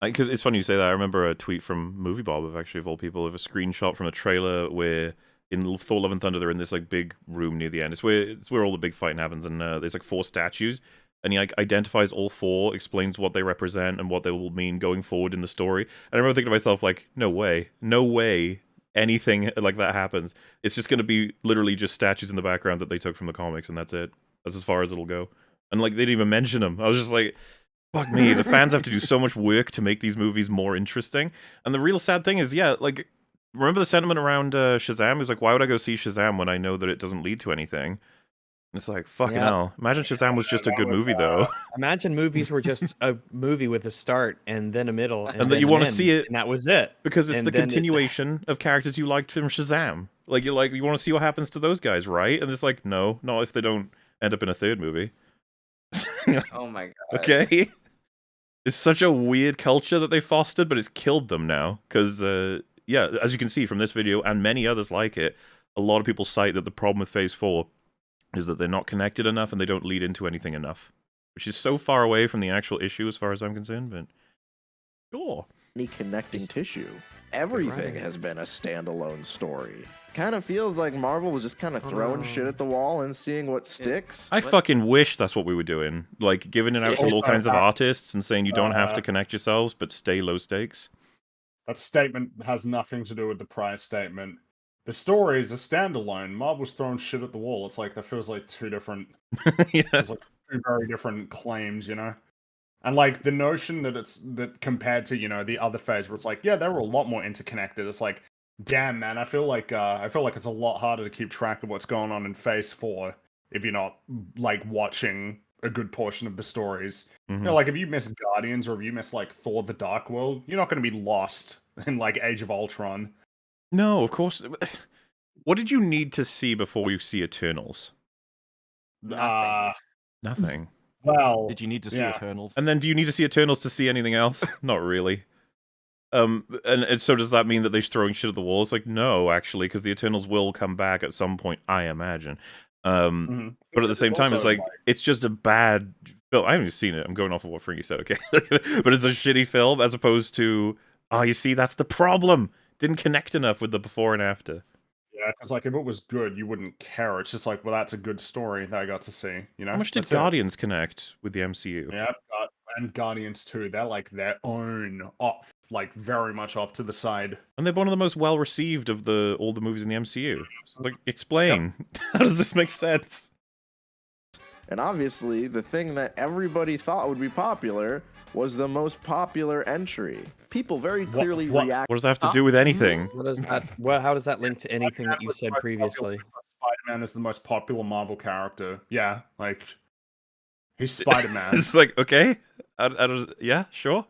because it's funny you say that, I remember a tweet from MovieBob, of all people, of a screenshot from a trailer where in Thor: Love and Thunder they're in this like big room near the end. It's where all the big fighting happens, and there's like 4 statues, and he like identifies all 4, explains what they represent and what they will mean going forward in the story. And I remember thinking to myself, like, no way anything like that happens. It's just going to be literally just statues in the background that they took from the comics, and that's it. That's as far as it'll go. And like they didn't even mention them. I was just like, fuck me, the fans have to do so much work to make these movies more interesting. And the real sad thing is, yeah, like, remember the sentiment around Shazam? It was like, why would I go see Shazam when I know that it doesn't lead to anything? And it's like, fucking Yeah. hell. Imagine Shazam was just a good movie, though. Imagine movies were just a movie with a start and then a middle, and that then you an wanna end, see it and that was it. Because it's And the then continuation of characters you liked from Shazam. Like, you want to see what happens to those guys, right? And it's like, no, not if they don't end up in a third movie. Oh my god. Okay? It's such a weird culture that they fostered, but it's killed them now. Because, yeah, as you can see from this video and many others like it, a lot of people cite that the problem with Phase 4 is that they're not connected enough and they don't lead into anything enough. Which is so far away from the actual issue as far as I'm concerned, but sure. Any connecting tissue. Everything has been a standalone story. Kind of feels like Marvel was just kind of throwing shit at the wall and seeing what sticks. I fucking wish that's what we were doing. Like, giving it out to all kinds of artists and saying you don't have to connect yourselves, but stay low stakes. That statement has nothing to do with the prior statement. The story is a standalone. Marvel's throwing shit at the wall. It's like, that feels like 2 different... Yeah. There's like 2 very different claims, you know? And like the notion that compared to, you know, the other phase where it's like, yeah, they were a lot more interconnected. It's like, damn, man, I feel like it's a lot harder to keep track of what's going on in phase 4 if you're not like watching a good portion of the stories. You know, like if you miss Guardians or if you miss like Thor: The Dark World, you're not going to be lost in like Age of Ultron. No, of course. What did you need to see before you see Eternals? Nothing. Well, Did you need to see Eternals? And then do you need to see Eternals to see anything else? Not really. And so does that mean that they're throwing shit at the wall? It's like, no, actually, because the Eternals will come back at some point, I imagine. But at the same time, it's like, it's just a bad film. I haven't even seen it. I'm going off of what Frankie said, okay? But it's a shitty film as opposed to, oh, you see, that's the problem. didn't connect enough with the before and after. Yeah, because like if it was good, you wouldn't care. It's just like, well, that's a good story that I got to see. You know, How much did That's it. Guardians connect with the MCU? Yeah, and Guardians too. They're like their own off, like very much off to the side. And they're one of the most well received of all the movies in the MCU. So, like, explain. How does this make sense? And obviously, the thing that everybody thought would be popular was the most popular entry. People very clearly react. What does that have to do with anything? What does that? How does that link to anything that you said previously? Spider-Man is the most popular Marvel character. Yeah, like he's Spider-Man. It's like, okay, yeah, sure.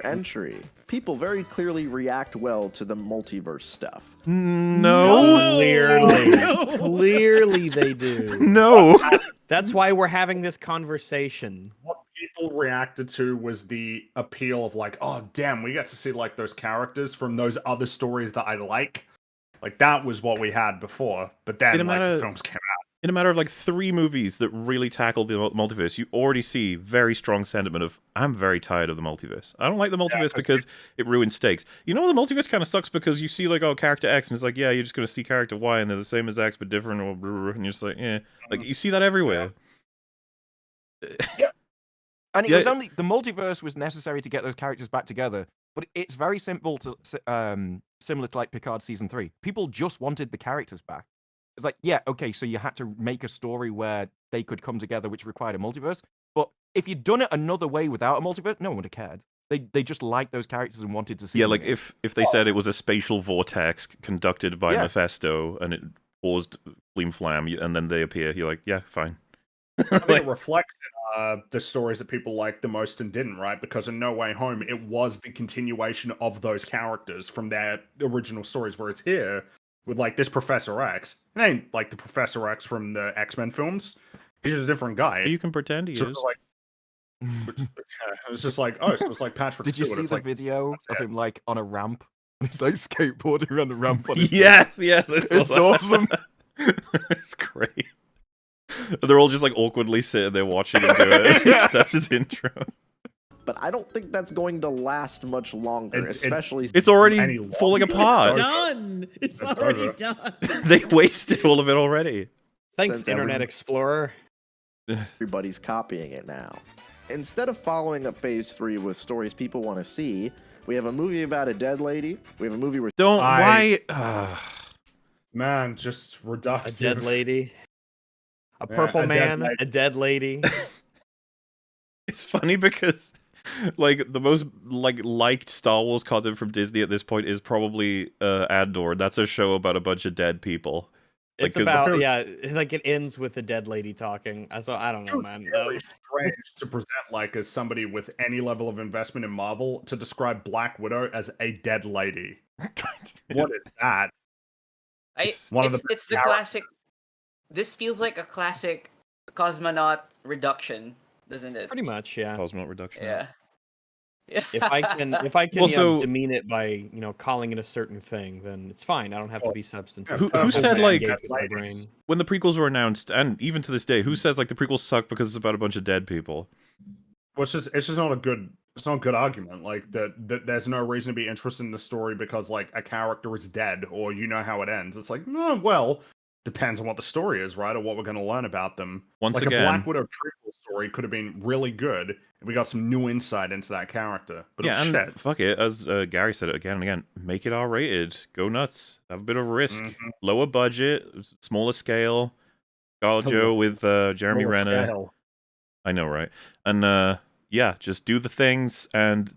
Entry. People very clearly react well to the multiverse stuff. No. Clearly they do. No. That's why we're having this conversation. What people reacted to was the appeal of like, oh damn, we get to see like those characters from those other stories that I like. Like that was what we had before, but then like the films came out. In a matter of like 3 movies that really tackle the multiverse, you already see very strong sentiment of, I'm very tired of the multiverse. I don't like the multiverse because it ruins stakes. You know, the multiverse kind of sucks because you see like, oh, character X, and it's like, yeah, you're just going to see character Y, and they're the same as X, but different, and you're just like, yeah. Like, you see that everywhere. Yeah. And it was only, the multiverse was necessary to get those characters back together, but it's very simple to, similar to like Picard Season 3. People just wanted the characters back. It's like, yeah, okay, so you had to make a story where they could come together, which required a multiverse. But if you'd done it another way without a multiverse, no one would have cared. They just liked those characters and wanted to see them like again. if they said it was a spatial vortex conducted by Mephisto and it caused Flim Flam, and then they appear, you're like, yeah, fine. I mean, it reflects the stories that people liked the most and didn't, right? Because in No Way Home, it was the continuation of those characters from their original stories, whereas here, with like this Professor X, it ain't like the Professor X from the X-Men films. He's a different guy. You can pretend he is. Like, it's just like, oh, so it's like Patrick Did you Stewart. see the video of him like on a ramp? He's like skateboarding around the ramp. On his yes, it's awesome. It's great. They're all just like awkwardly sitting there watching him do it. That's his intro. But I don't think that's going to last much longer, especially... It's already falling apart. It's done. It's already done. They wasted all of it already. Thanks, Internet Explorer. Everybody's copying it now. Instead of following up Phase 3 with stories people want to see, we have a movie about a dead lady. We have a movie where... Man, just reductive. A dead lady. A purple man. A dead lady. It's funny because... like the most liked Star Wars content from Disney at this point is probably Andor. That's a show about a bunch of dead people. It's about like it ends with a dead lady talking. So I don't know, man. Really strange to present like as somebody with any level of investment in Marvel to describe Black Widow as a dead lady. What is that? It's the classic. This feels like a classic cosmonaut reduction, doesn't it? Pretty much, yeah. Cosmonaut reduction. Yeah. If I can demean it by calling it a certain thing, then it's fine. I don't have to be substantive. Who said like when the prequels were announced, and even to this day, who says like the prequels suck because it's about a bunch of dead people? Well, it's just not a good argument. Like that there's no reason to be interested in the story because like a character is dead or you know how it ends. It's like, oh, well, depends on what the story is, right? Or what we're going to learn about them. Once like again, a Black Widow prequel story could have been really good if we got some new insight into that character. But it was shit. Fuck it, as Gary said it again and again, make it R-rated. Go nuts. Have a bit of risk. Lower budget, smaller scale. Scarlet Joe with Jeremy Renner. Scale. I know, right? And yeah, just do the things, and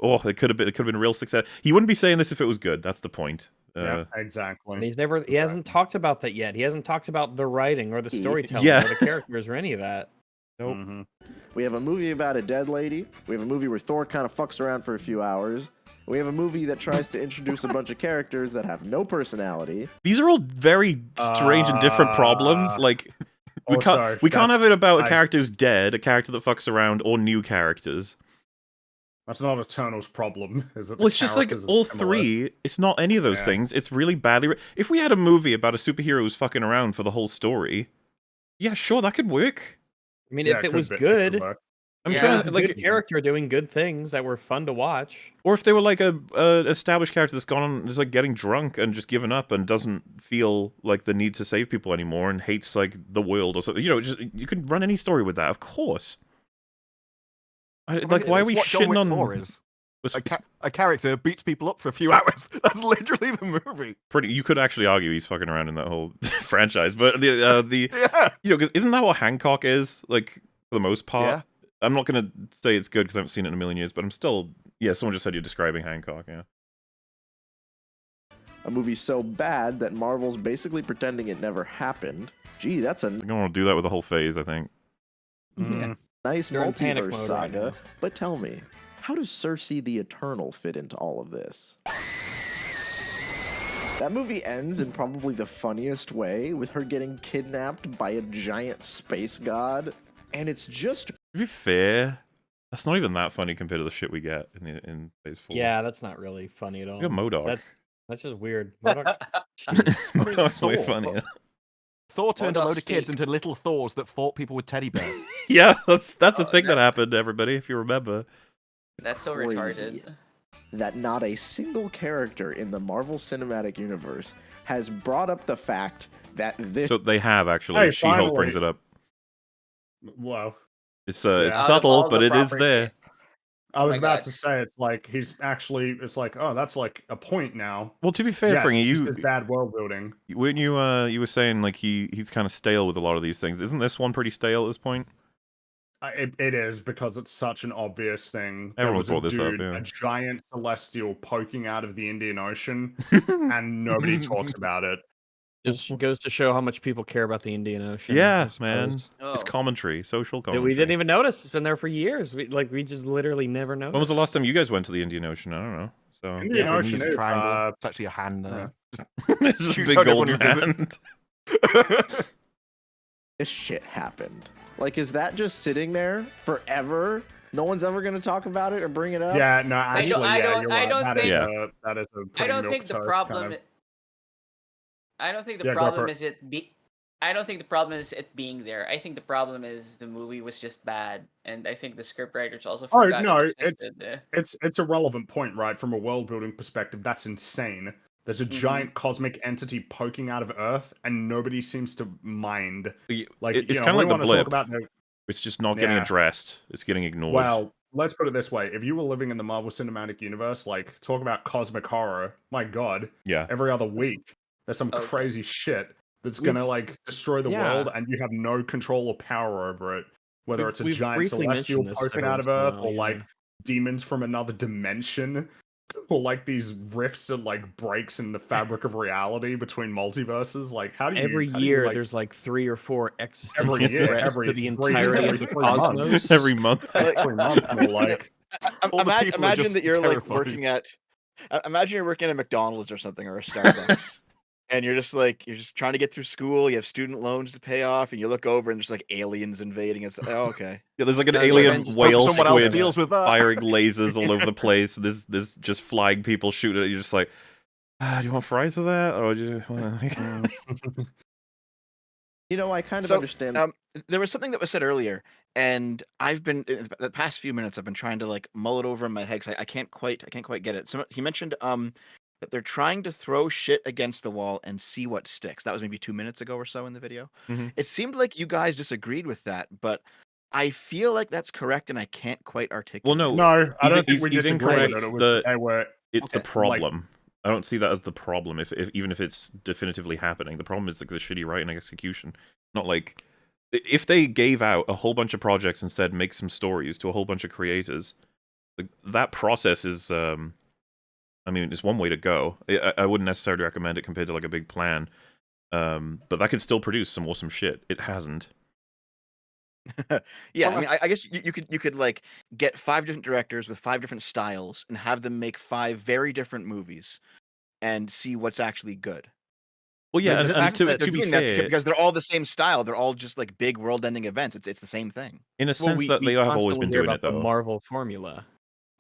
it could have been a real success. He wouldn't be saying this if it was good. That's the point. Yeah, exactly. And he hasn't talked about that yet. He hasn't talked about the writing or the storytelling or the characters or any of that. Nope. We have a movie about a dead lady. We have a movie where Thor kind of fucks around for a few hours. We have a movie that tries to introduce a bunch of characters that have no personality. These are all very strange and different problems. Like we can't have it about a character who's dead, a character that fucks around, or new characters. That's not Eternal's problem, is it? Well, it's just like all three. It's not any of those things. It's really badly. If we had a movie about a superhero who's fucking around for the whole story, yeah, sure, that could work. I mean, if it was good, I'm Yeah. trying It to was a like, good character doing good things that were fun to watch. or if they were like a established character that's gone on, just like getting drunk and just given up and doesn't feel like the need to save people anymore and hates like the world or something. You know, just you could run any story with that, of course. Like, why are we what John shitting Wick on? 4 is? Was A character beats people up for a few hours. That's literally the movie. pretty. You could actually argue he's fucking around in that whole franchise, but the Yeah. you know, because isn't that what Hancock is like for the most part? Yeah. I'm not gonna say it's good because I haven't seen it in a million years, but I'm still. Yeah, someone just said you're describing Hancock. Yeah. A movie so bad that Marvel's basically pretending it never happened. Gee, that's a I'm gonna do that with the whole phase. I think. Mm. nice They're in panic multiverse mode right saga. now. But tell me, how does Cersei the Eternal fit into all of this? That movie ends in probably the funniest way, with her getting kidnapped by a giant space god, and it's just To be fair, that's not even that funny compared to the shit we get in phase 4. Yeah, that's not really funny at all. We got MODOK. That's just weird. MODOK's MODOK's way Thor. funnier. Thor turned a Bulldog load of kids speak. into little Thors that fought people with teddy bears. Yeah, that's a thing that happened, everybody, if you remember. That's so Crazy. retarded. that not a single character in the Marvel Cinematic Universe has brought up the fact that this So they have actually. Hey, She-Hulk brings finally. it up. Wow. It's Yeah. it's Out of subtle, all but the it is property- there. I was my about God. to say it's like he's actually. It's like, oh, that's like a point now. Well, to be fair, Yes, Fringy, this is bad world building. when you were saying like he's kind of stale with a lot of these things. Isn't this one pretty stale at this point? It is because it's such an obvious thing. Everyone's there was brought this a up, dude, yeah. a giant celestial poking out of the Indian Ocean, and nobody talks about it. just goes to show how much people care about the Indian Ocean. Yeah, I man. suppose. It's Oh. commentary, social That commentary. we didn't even notice. It's been there for years. We just literally never noticed. When was the last time you guys went to the Indian Ocean? I don't know. So Indian Yeah, Ocean Bermuda is Triangle. It's actually a hand there. it's just a Shoot big out everyone golden who visits. hand. shit happened. Like, is that just sitting there forever? No one's ever going to talk about it or bring it up? Yeah, no, actually, I yeah, don't- you're I right. don't That is think- a- that is a I pretty don't think the milquetoast problem. kind of- I don't think the Yeah, go for problem it. is it be. I don't think the problem is it being there. I think the problem is the movie was just bad, and I think the scriptwriters also Oh, forgot no, it it's- existed. It's a relevant point, right? From a world building perspective, that's insane. There's a Mhm. giant cosmic entity poking out of Earth, and nobody seems to mind. Like, It's you know, kind of we like the wanna talk blip. about the It's just not getting Yeah. addressed. It's getting ignored. Well, let's put it this way: if you were living in the Marvel Cinematic Universe, like, talk about cosmic horror. My God, yeah. every other week there's some Okay. crazy shit that's gonna like destroy the Yeah. world, and you have no control or power over it. Whether We've- it's a we've giant briefly celestial mentioned this poking every out of once in a Earth, while, or like yeah. demons from another dimension, or like these rifts and like breaks in the fabric of reality between multiverses. Like, how do you Every how do you, year, like, there's like 3 or 4 existential every year, threats every to the three- entirety every of the 3 months. cosmos. Every month. Like- every month, more like All the people are Imagine just that you're like terrified. working at. Imagine you're working at McDonald's or something or a Starbucks, and you're just trying to get through school. You have student loans to pay off, and you look over and there's like aliens invading. It's oh, okay. Yeah, there's like an Yeah, alien revenge is whale Someone else squid deals with that. firing lasers all over the place. There's just flying people shooting at you. You're just like, do you want fries with that, or do you want? You know, I kind of So, understand. There was something that was said earlier, and I've been in the past few minutes. I've been trying to like mull it over in my head because I can't quite get it. So he mentioned that they're trying to throw shit against the wall and see what sticks. That was maybe 2 minutes ago or so in the video. Mhm. It seemed like you guys disagreed with that, but I feel like that's correct, and I can't quite articulate. Well, no, no, I he's- don't think we he's disagree with incorrect. it. It was, The- they were It's the Okay, like- problem. I don't see that as the problem. If even if it's definitively happening, the problem is like the shitty writing and execution. Not like if they gave out a whole bunch of projects and said make some stories to a whole bunch of creators, like that process is. I mean, it's one way to go. I wouldn't necessarily recommend it compared to like a big plan, but that could still produce some awesome shit. It hasn't. Yeah, Well, I mean, I guess you could like get 5 different directors with 5 different styles and have them make 5 very different movies, and see what's actually good. Well, yeah, Like, and, the and fact to, that they're to be doing that fair, because they're all the same style. They're all just like big world-ending events. It's the same thing. in a Well, sense that they have always constantly been hear doing about it though. the Marvel formula.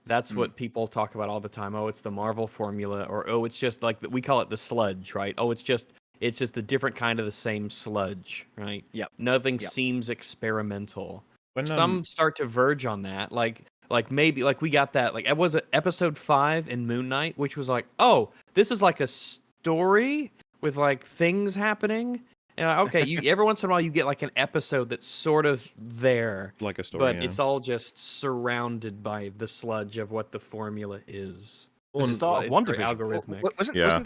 That's Mm. what people talk about all the time. Oh, it's the Marvel formula, or oh, it's just like we call it the sludge, right? Oh, it's just a different kind of the same sludge, right? Yep. Nothing Yep. seems experimental. some start to verge on that. Like maybe like we got that. Like it was episode 5 in Moon Knight, which was like, oh, this is like a story with like things happening. And okay, every once in a while you get like an episode that's sort of there, like a story, but yeah. it's all just surrounded by the sludge of what the formula is. Well, It's the start of very WandaVision. algorithmic. Wasn't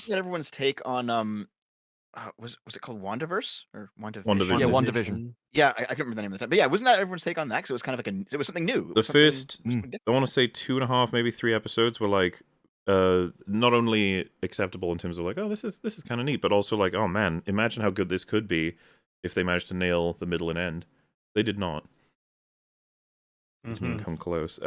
that everyone's take on was it called WandaVerse or WandaVision. Yeah, WandaVision. Yeah, I can't remember the name of the time, but yeah, wasn't that everyone's take on that? Because it was kind of like it was something new. It The was something- first, something different. I want to say 2.5, maybe 3 episodes were like, not only acceptable in terms of like, oh, this is kind of neat, but also like, oh man, imagine how good this could be if they managed to nail the middle and end. They did not. They didn't come close.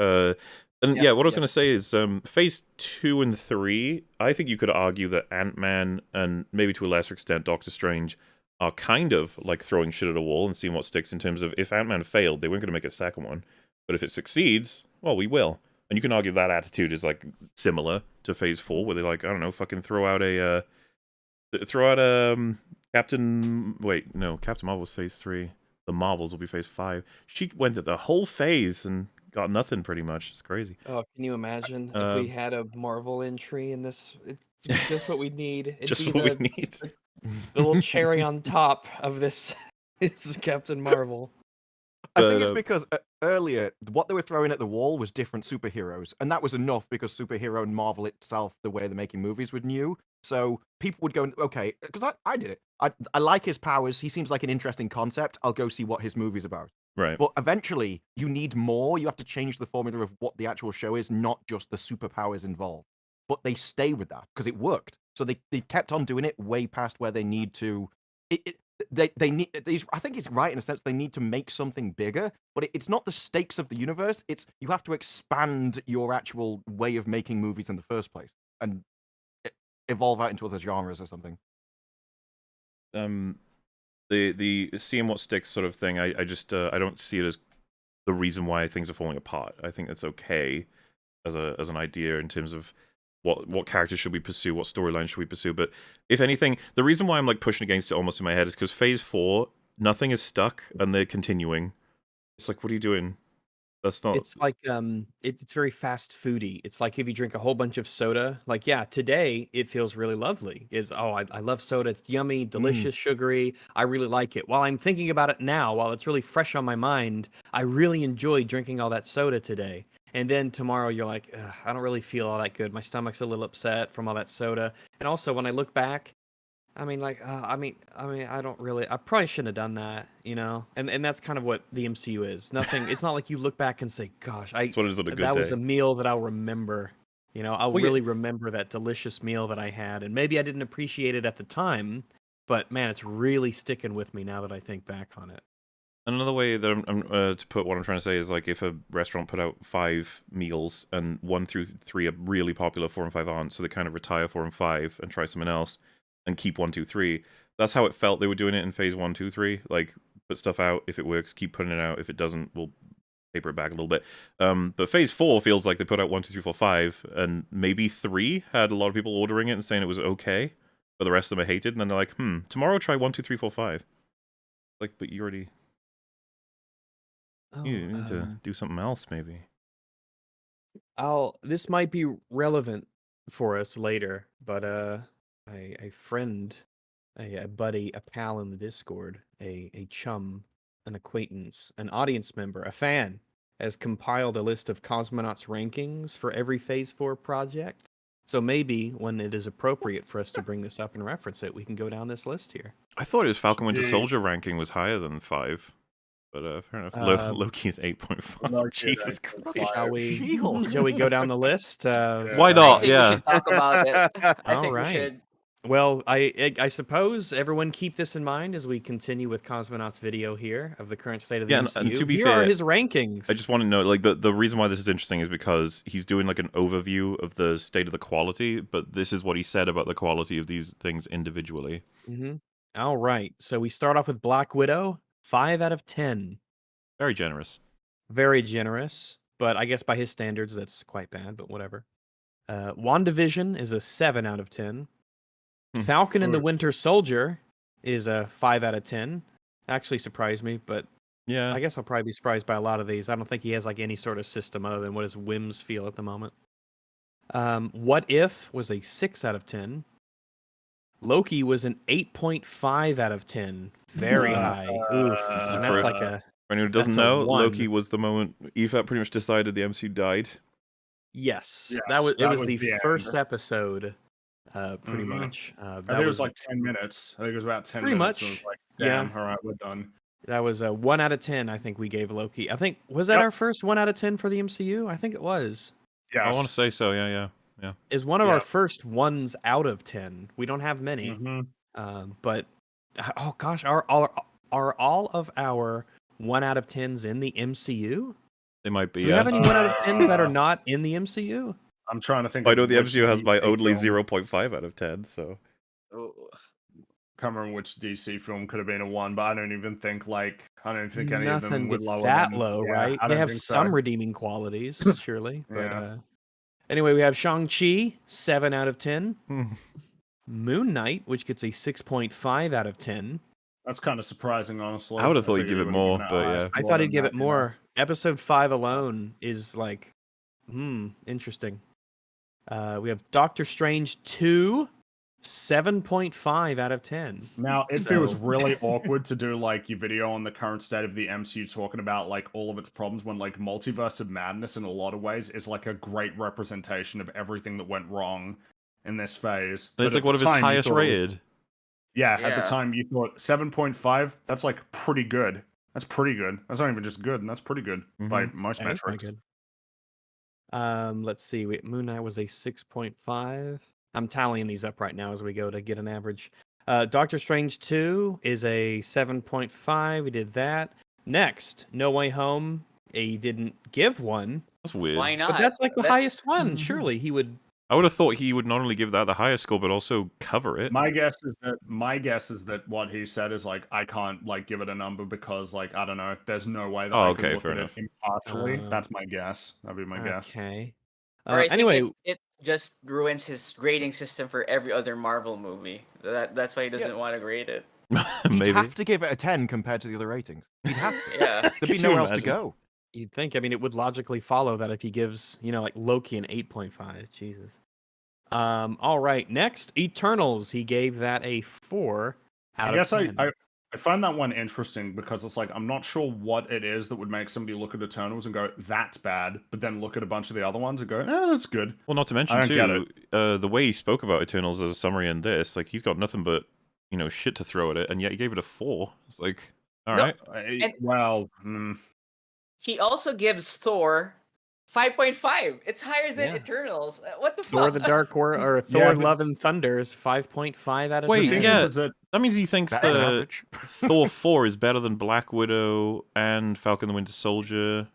And yeah, what I was going to say is, Phase 2 and 3, I think you could argue that Ant-Man and maybe to a lesser extent Doctor Strange are kind of like throwing shit at a wall and seeing what sticks in terms of if Ant-Man failed, they weren't going to make a second one. But if it succeeds, well, we will. And you can argue that attitude is like similar to Phase 4, where they like, I don't know, fucking throw out Captain Marvel was Phase 3. The Marvels will be Phase 5. She went at the whole phase and got nothing pretty much. It's crazy. Oh, can you imagine if we had a Marvel entry in this? It's just what we need. It'd Just be what we need. the little cherry on top of this is Captain Marvel. I think it's But, because earlier what they were throwing at the wall was different superheroes, and that was enough because superhero and Marvel itself, the way they're making movies, was new. So people would go, okay, because I did it. I like his powers. He seems like an interesting concept. I'll go see what his movie's about. right. But eventually, you need more. You have to change the formula of what the actual show is, not just the superpowers involved. But they stay with that because it worked. So they've kept on doing it way past where they need to. They need. I think it's right in a sense. They need to make something bigger, but it's not the stakes of the universe. It's you have to expand your actual way of making movies in the first place and evolve out into other genres or something. The seeing what sticks sort of thing, I just I don't see it as the reason why things are falling apart. I think that's okay as an idea in terms of what characters should we pursue, what storyline should we pursue. But if anything, the reason why I'm like pushing against it almost in my head is because Phase 4, nothing is stuck and they're continuing. It's like, what are you doing? That's not. It's like it's very fast foody. It's like if you drink a whole bunch of soda. Like yeah, today it feels really lovely. I love soda. It's yummy, delicious, sugary. I really like it. While I'm thinking about it now, while it's really fresh on my mind, I really enjoy drinking all that soda today. And then tomorrow you're like, I don't really feel all that good. My stomach's a little upset from all that soda. And also when I look back, I mean, like, I don't really. I probably shouldn't have done that, you know. And that's kind of what the MCU is. Nothing. It's not like you look back and say, "Gosh, That's what it is on a good that day. was a meal that I'll remember." You know, I'll Well, yeah. really remember that delicious meal that I had, and maybe I didn't appreciate it at the time, but man, it's really sticking with me now that I think back on it. And another way that I'm to put what I'm trying to say is like if a restaurant put out 5 meals and 1 through 3 are really popular, 4 and 5 aren't, so they kind of retire 4 and 5 and try something else and keep 1, 2, 3. That's how it felt they were doing it in Phase 1, 2, 3. Like put stuff out. If it works, keep putting it out. If it doesn't, we'll taper it back a little bit. But Phase 4 feels like they put out 1, 2, 3, 4, 5, and maybe 3 had a lot of people ordering it and saying it was okay, but the rest of them are hated. And then they're like, tomorrow try 1, 2, 3, 4, 5. Like, but you already. You need to do something else, maybe. This might be relevant for us later, but a friend, a buddy, a pal in the Discord, a chum, an acquaintance, an audience member, a fan, has compiled a list of cosmonauts rankings for every Phase 4 project. So maybe when it is appropriate for us to bring this up and reference it, we can go down this list here. I thought his Falcon Winter Soldier ranking was higher than 5. But fair enough. Loki is 8.5. Jesus Christ. Shall we go down the list? Why I not? think we Yeah. should talk about it. I All think we right. should. Well, I suppose everyone keep this in mind as we continue with Cosmonauts video here of the current state of the Yeah, MCU. and to be here fair, are his rankings. I just want to know, like, the reason why this is interesting is because he's doing, like, an overview of the state of the quality, but this is what he said about the quality of these things individually. Mm-hmm. All right. So we start off with Black Widow, 5 out of 10. Very generous. Very generous, but I guess by his standards, that's quite bad, but whatever. WandaVision is a 7 out of 10. Falcon and the Winter Soldier is a 5 out of 10. Actually surprised me, but Yeah. I guess I'll probably be surprised by a lot of these. I don't think he has like any sort of system other than what his whims feel at the moment. What If was a 6 out of 10. Loki was an 8.5 out of 10. Very high. Oof. And that's like a... For anyone who doesn't that's a know, 1. Loki was the moment EFAP pretty much decided the MCU died. Yes. Yes, That was that the the first end. pretty Mhm. much. I That think it was like 10 minutes. I think it was about 10 Pretty minutes. much, It was like, yeah. damn, all right, we're done. That was a 1 out of 10, I think we gave Loki. I think, was that Yep. our first 1 out of 10 for the MCU? I think it was. Yes. I want to say so, yeah. Is one of Yeah. our first 1s out of 10. We don't have many. Mhm. But, oh gosh, are all of our 1 out of 10s in the MCU? They might be, Do we have any 1 out of 10s that are Uh, not in the MCU? I'm trying to think. I know of the which MCU has my DC only film- 0.5 out of 10, so... Oh, Can't remember which DC film could have been a 1, but I don't think any of them Nothing would gets lower that than, low, yeah, right? I They don't have think some so. redeeming qualities, surely. But Yeah. anyway, we have Shang-Chi, 7 out of 10. Hmm. Moon Knight, which gets a 6.5 out of 10. That's kind of surprising, honestly. I would have thought he'd figured give he it would have more, given a but higher yeah. score I thought he'd than give that, it more. Episode 5 alone is like, interesting. We have Doctor Strange 2, 7.5 out of 10. Now, it feels So- really awkward to do like your video on the current state of the MCU talking about like all of its problems when like Multiverse of Madness in a lot of ways is like a great representation of everything that went wrong in this phase. And it's But like at one the of his time, you highest thought it was- rated. Yeah, at the Yeah. time you thought 7.5, that's like pretty good. That's pretty good. That's not even just good, that's pretty good by most That is quite metrics. good. Let's see. Moon Knight was a 6.5. I'm tallying these up right now as we go to get an average. Doctor Strange 2 is a 7.5. We did that. Next, No Way Home. He didn't give one, That's weird. why not? but that's like the That's- highest one. Mhm. Surely he would. I would have thought he would not only give that the highest score, but also cover it. My guess is that what he said is like I can't like give it a number because like I don't know, there's no way that Oh, I okay, can look fair at enough. it impartially. Uh, That's my guess. That'd be my guess. Okay. Or I think Anyway, it just ruins his grading system for every other Marvel movie. That's why he doesn't want to grade it. He'd Maybe. have to give it a 10 compared to the other ratings. He'd have to. Yeah. There'd Could be you nowhere else to imagine? go. you'd think. I mean, it would logically follow that if he gives, like Loki an 8.5. Jesus. All right. Next, Eternals. He gave that a 4 out I guess of 10. I find that one interesting because it's like I'm not sure what it is that would make somebody look at Eternals and go, that's bad, but then look at a bunch of the other ones and go, that's good. Well, not to mention, I don't get too, the way he spoke about Eternals as a summary in this, like, he's got nothing but, shit to throw at it, and yet he gave it a 4. It's like, all No, right. Well, He also gives Thor 5.5. It's higher than Yeah. Eternals. What the Thor: fuck? The Dark World or Yeah, Thor: but- Love and Thunder is 5.5 out of Wait, 10. yeah. is that That means he thinks Better than the average. Thor 4 is better than Black Widow and Falcon the Winter Soldier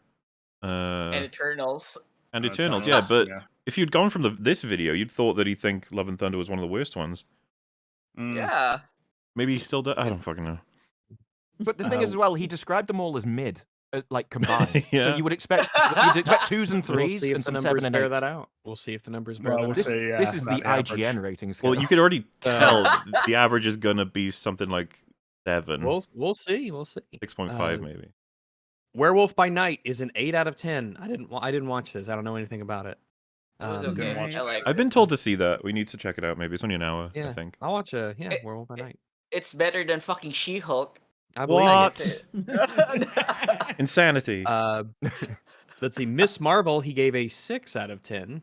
And Eternals. and Eternals. Yeah, Eternals, but if you'd gone from this video, you'd thought that he'd think Love and Thunder was one of the worst ones. Yeah. Maybe he still does. I don't fucking know. But the thing is, as well, he described them all as mid, like combined. Yeah. So you would expect 2s and 3s We'll see if and the some numbers 7 and bear 8s. that out. We'll see if the numbers bear Well, that we'll out. see. This is the that average. IGN rating scale. Well, you could already tell the average is gonna be something like 7, We'll see. 6.5 maybe. Werewolf by Night is an 8 out of 10. I didn't watch this. I don't know anything about it. It was didn't okay. watch I it. like I've been told to see that. We need to check it out. Maybe it's only an hour. Yeah, I think. I'll watch It- Werewolf by Night. It's better than fucking She-Hulk. I believe What? it. Insanity. Let's see. Miss Marvel, he gave a 6 out of 10.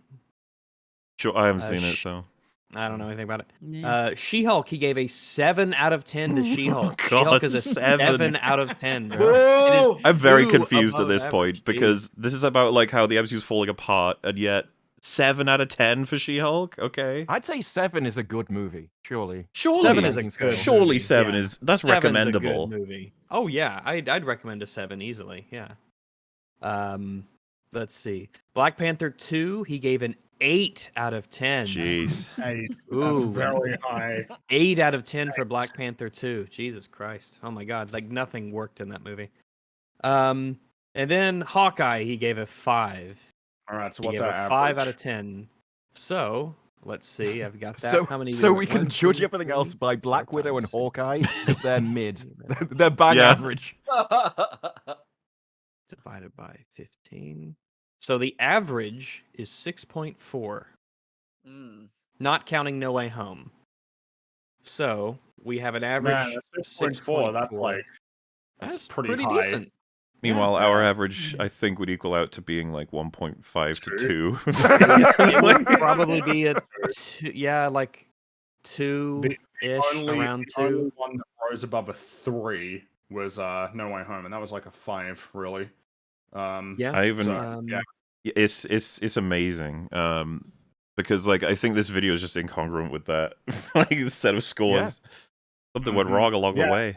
Sure, I haven't uh, seen it, sh- so. I don't know anything about it. Yeah. She-Hulk, he gave a 7 out of 10 to She-Hulk. God, She-Hulk is a 7. 7 out of 10, bro. It is I'm very 2 confused at above this average. point Jeez. because this is about like how the MCU's falling apart, and yet 7 out of 10 for She-Hulk. Okay, I'd say 7 is a good movie, surely. surely 7 is a Rankings good scale. surely movie. 7 Yeah. is that's 7's a recommendable. good movie. Oh yeah, I'd recommend a 7 easily. Yeah. Let's see. Black Panther 2, he gave an 8 out of 10. Jeez. Hey, that's Ooh. very high. 8 out of 10 for Black Panther 2. Jesus Christ. Oh my god, like nothing worked in that movie. And then Hawkeye, he gave a 5. All right, so He what's gave our a average? 5 out of 10. So, Let's see. I've got that. So, How many? so do we can one, judge two, everything else three, by four, Black Widow five, and six, Hawkeye seven, because they're eight, mid. 9, They're bang Yeah. average. divided by 15. So the average is 6.4, Mm. not counting No Way Home. So we have an Man, average that's 6.4. 6.4. That's like That's pretty high. decent. Meanwhile, Yeah. our average, I think, would equal out to being like 1.5 to 2. It would probably be a 2, yeah, like 2-ish, around The 2. only one that rose above a 3 was No Way Home, and that was like a 5, really. Yeah. I even yeah. it's amazing. Because like I think this video is just incongruent with that like the set of scores. Something went wrong along the way.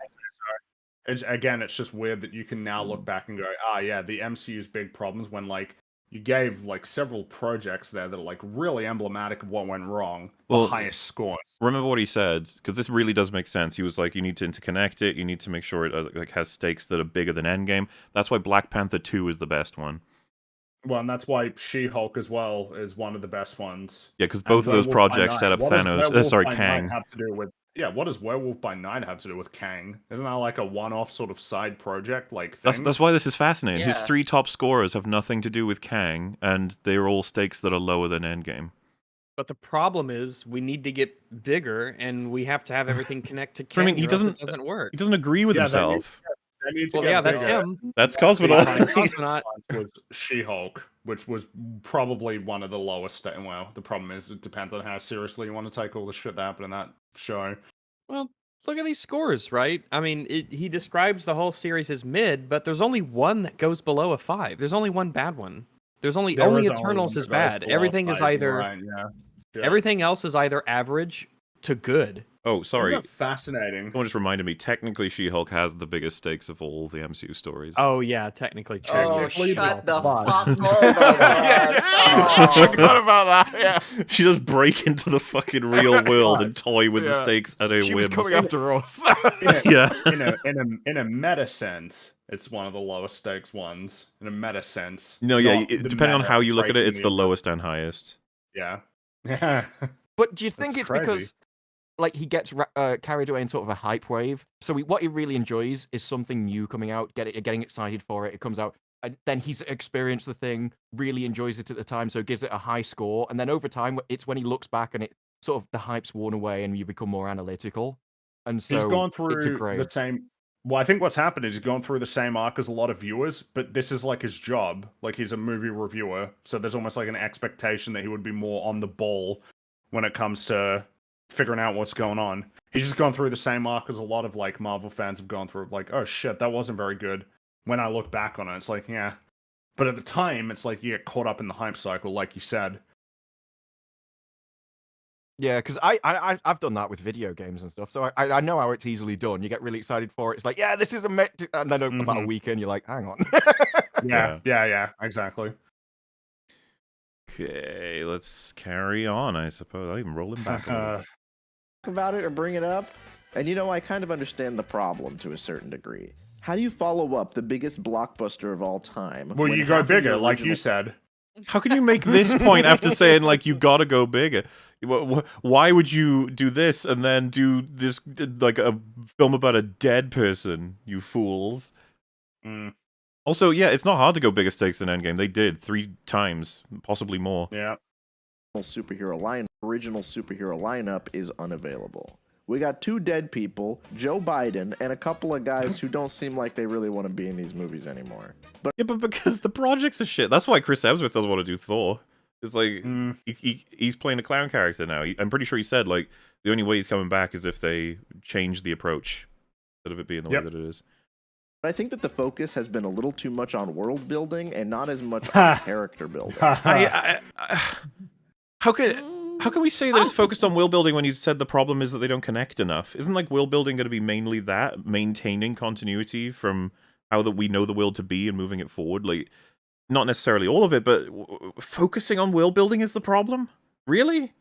It's just weird that you can now look back and go, yeah, the MCU's big problems when like you gave like several projects there that are like really emblematic of what went wrong. Well, the highest scores. Remember what he said, because this really does make sense. He was like, you need to interconnect it. You need to make sure it like has stakes that are bigger than Endgame. That's why Black Panther 2 is the best one. Well, and that's why She-Hulk as well is one of the best ones. Yeah, because both of those projects set up Thanos. Sorry, Kang. Have to do with what does Werewolf by Night have to do with Kang? Isn't that like a one-off sort of side project like thing? That's why this is fascinating. His Yeah. 3 top scorers have nothing to do with Kang, and they're all stakes that are lower than Endgame. But the problem is we need to get bigger, and we have to have everything connect to I Kang. mean, he or else doesn't- it doesn't work. He doesn't agree with himself. Well, yeah, that's him. That's Fine Cosmonaut. Cosmonaut. was She-Hulk, which was probably one of the lowest. Well, the problem is it depends on how seriously you want to take all the shit that happened in that show. Well, look at these scores, right? I mean, he describes the whole series as mid, but there's only one that goes below a 5. There's only one bad one. There's only There is Eternals one is that goes bad. below Everything is 5, either right, yeah. everything else is either average to good. Oh, sorry. Isn't that fascinating. Someone just reminded me, technically She-Hulk has the biggest stakes of all the MCU stories. Oh yeah, technically. Oh, Technically, shut the but- fuck up. Oh, I forgot about that. Yeah. She does break into the fucking real world and toy with the Yeah. stakes at her She was whims. coming after us. Yeah. In a meta sense, it's one of the lowest stakes ones. In a meta sense. No, yeah, not the depending on meta how you look at it, breaking it's the the- lowest and highest. Yeah. Yeah. But do you think That's it's crazy. because, like, he gets carried away in sort of a hype wave? So what he really enjoys is something new coming out, getting excited for it. It comes out, and then he's experienced the thing, really enjoys it at the time, so gives it a high score. And then over time, it's when he looks back and it sort of the hype's worn away, and you become more analytical. And so He's gone it through degrades. the same. Well, I think what's happened is he's gone through the same arc as a lot of viewers, but this is like his job. Like he's a movie reviewer, so there's almost like an expectation that he would be more on the ball when it comes to figuring out what's going on. He's just gone through the same arc as a lot of like Marvel fans have gone through. Like, oh shit, that wasn't very good. When I look back on it, it's like, yeah. But at the time, it's like you get caught up in the hype cycle, like you said. Yeah, because I've done that with video games and stuff, so I know how it's easily done. You get really excited for it. It's like, yeah, this is amazing, and then about a week in, you're like, hang on. Yeah, exactly. Okay, let's carry on, I suppose. I'm rolling back a little. Talk about it or bring it up. And you know, I kind of understand the problem to a certain degree. How do you follow up the biggest blockbuster of all time? Well, when you go half of your bigger, like you original- said. How can you make this point after saying, like, you gotta go bigger? Why would you do this and then do this, like, a film about a dead person, you fools? Mm, Also, yeah, it's not hard to go bigger stakes than Endgame. They did 3 times, possibly more. yeah. original superhero lineup is unavailable. We got 2 dead people, Joe Biden, and a couple of guys who don't seem like they really want to be in these movies anymore. But Yeah, but because the projects are shit. That's why Chris Hemsworth doesn't want to do Thor. It's like, Mm. he's playing a clown character now. I'm pretty sure he said, like, the only way he's coming back is if they change the approach, instead of it being the way that it is. I think that the focus has been a little too much on world building and not as much on character building. How can we say that it's focused on world building when he said the problem is that they don't connect enough? Isn't like world building going to be mainly that, maintaining continuity from how that we know the world to be and moving it forward? Like, not necessarily all of it, but focusing on world building is the problem? Really?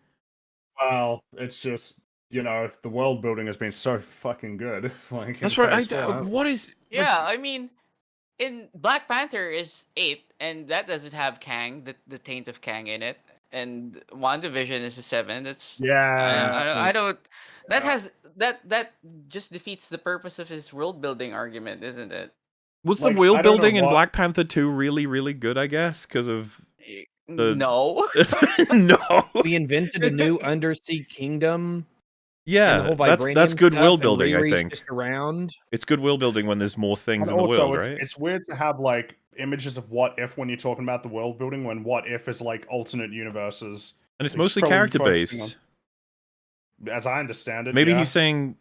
Well, it's just, you know, the world building has been so fucking good. Like, That's in right. phase 1. What is? Yeah, I mean, in Black Panther is 8, and that doesn't have Kang, the taint of Kang in it. and WandaVision is a 7. That's Yeah. I don't. That Yeah. has that just defeats the purpose of his world building argument, isn't it? Was Like, the world I don't know building in what- Black Panther 2 really, really good, I guess? Because of... The- No. No. We invented a new undersea kingdom. And Yeah, the whole that's vibranium good stuff, world and building, I Riri's think. just around. It's good world building when there's more things And in the also, world, it's, right? it's weird to have like images of what if when you're talking about the world building, when what if is like alternate universes. And it's It's mostly probably character focusing based. As I understand it, Maybe yeah. he's saying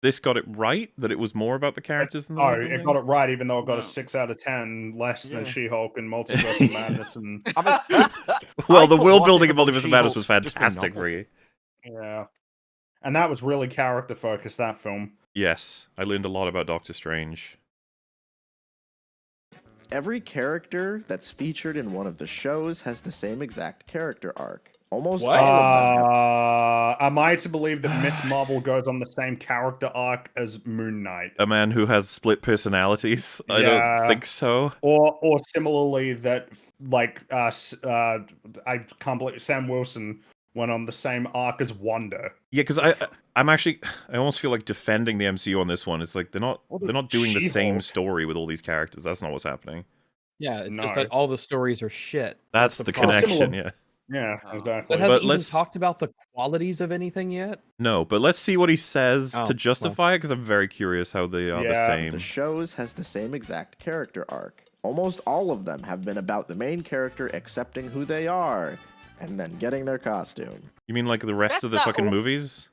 this got it right, that it was more about the characters than the Oh, world it building? got it right, even though it got No. a 6 out of 10 less than Yeah. She-Hulk and Multiverse of Madness. And I mean, Well, I the put world What building If of above Multiverse of Madness was She-Hulk just for fantastic for novelty. you. yeah, and that was really character focused. That film. Yes, I learned a lot about Doctor Strange. Every character that's featured in one of the shows has the same exact character arc. Almost What? all of them have. Am I to believe that Miss Marvel goes on the same character arc as Moon Knight? A man who has split personalities? I Yeah. don't think so. Or similarly that like I can't believe Sam Wilson went on the same arc as Wanda. Yeah, because I'm actually, I almost feel like defending the MCU on this one. It's like they're not doing the same She-Hulk. story with all these characters. That's not what's happening. Yeah, it's just No. that all the stories are shit. That's the problem. connection. Similar- Yeah. Yeah, Oh. exactly. But hasn't even let's- talked about the qualities of anything yet. No, but let's see what he says Oh, to justify it, because I'm very curious how they are the Yeah. same. The shows has the same exact character arc. Almost all of them have been about the main character accepting who they are and then getting their costume. You mean like the rest That's of the not fucking what- movies?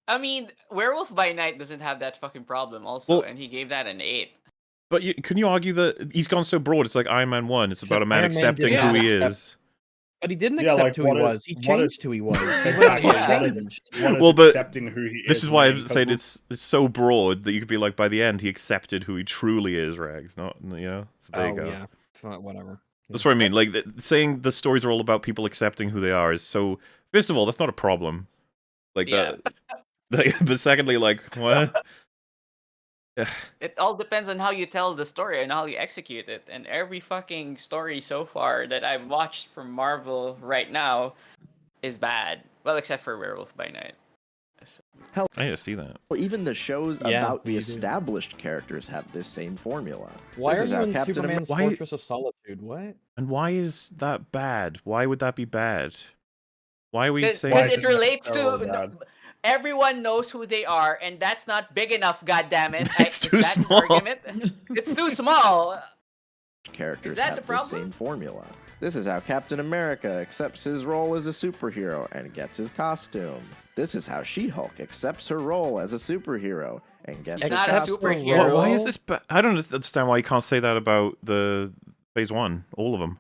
I mean, Werewolf by Night doesn't have that fucking problem, also, Well- and he gave that an 8. But can you argue that he's gone so broad? It's like Iron Man 1. It's Except about a man Iron Man accepting did who not he accept- is. But he didn't Yeah, accept like, who he what is- was. He what is- changed who he was. He Exactly. Yeah. changed. What is Well, but accepting who he This is why I'm mean? saying 'Cause it's so broad that you could be like, by the end, he accepted who he truly is, Rags. Not, you know? So there you go. Yeah, whatever. That's what I mean. Like, saying the stories are all about people accepting who they are is so... First of all, that's not a problem. Like, Yeah. but secondly, like, what? It all depends on how you tell the story and how you execute it. And every fucking story so far that I've watched from Marvel right now is bad. Well, except for Werewolf by Night. Hell, I just see that. even the shows Yeah, about the we do. established characters have this same formula. Why This are is you how in Captain Superman's Why- Fortress of Solitude? What? And why is that bad? Why would that be bad? Why are we Because saying... Why it is it relates necessarily to... bad? Everyone knows who they are, and that's not big enough, goddammit. It's too small. Argument? It's too small. Characters that have the the problem? same formula. This is how Captain America accepts his role as a superhero and gets his costume. This is how She-Hulk accepts her role as a superhero and gets It's her not a costume. superhero. Why is this bad? I don't understand why you can't say that about the Phase 1, all of them.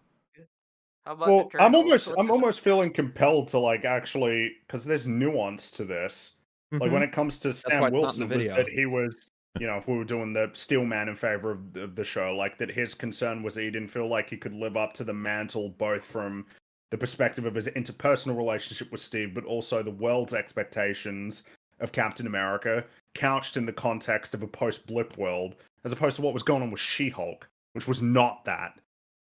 How about Well, the I'm Eternals? I'm What's almost feeling compelled to like actually because there's nuance to this. Like Mhm. when it comes to why Sam it's not in Wilson, the was video. that he was, you know, if we were doing the Steel Man in favor of the show, like that his concern was that he didn't feel like he could live up to the mantle, both from the perspective of his interpersonal relationship with Steve, but also the world's expectations of Captain America, couched in the context of a post-blip world, as opposed to what was going on with She-Hulk, which was not that.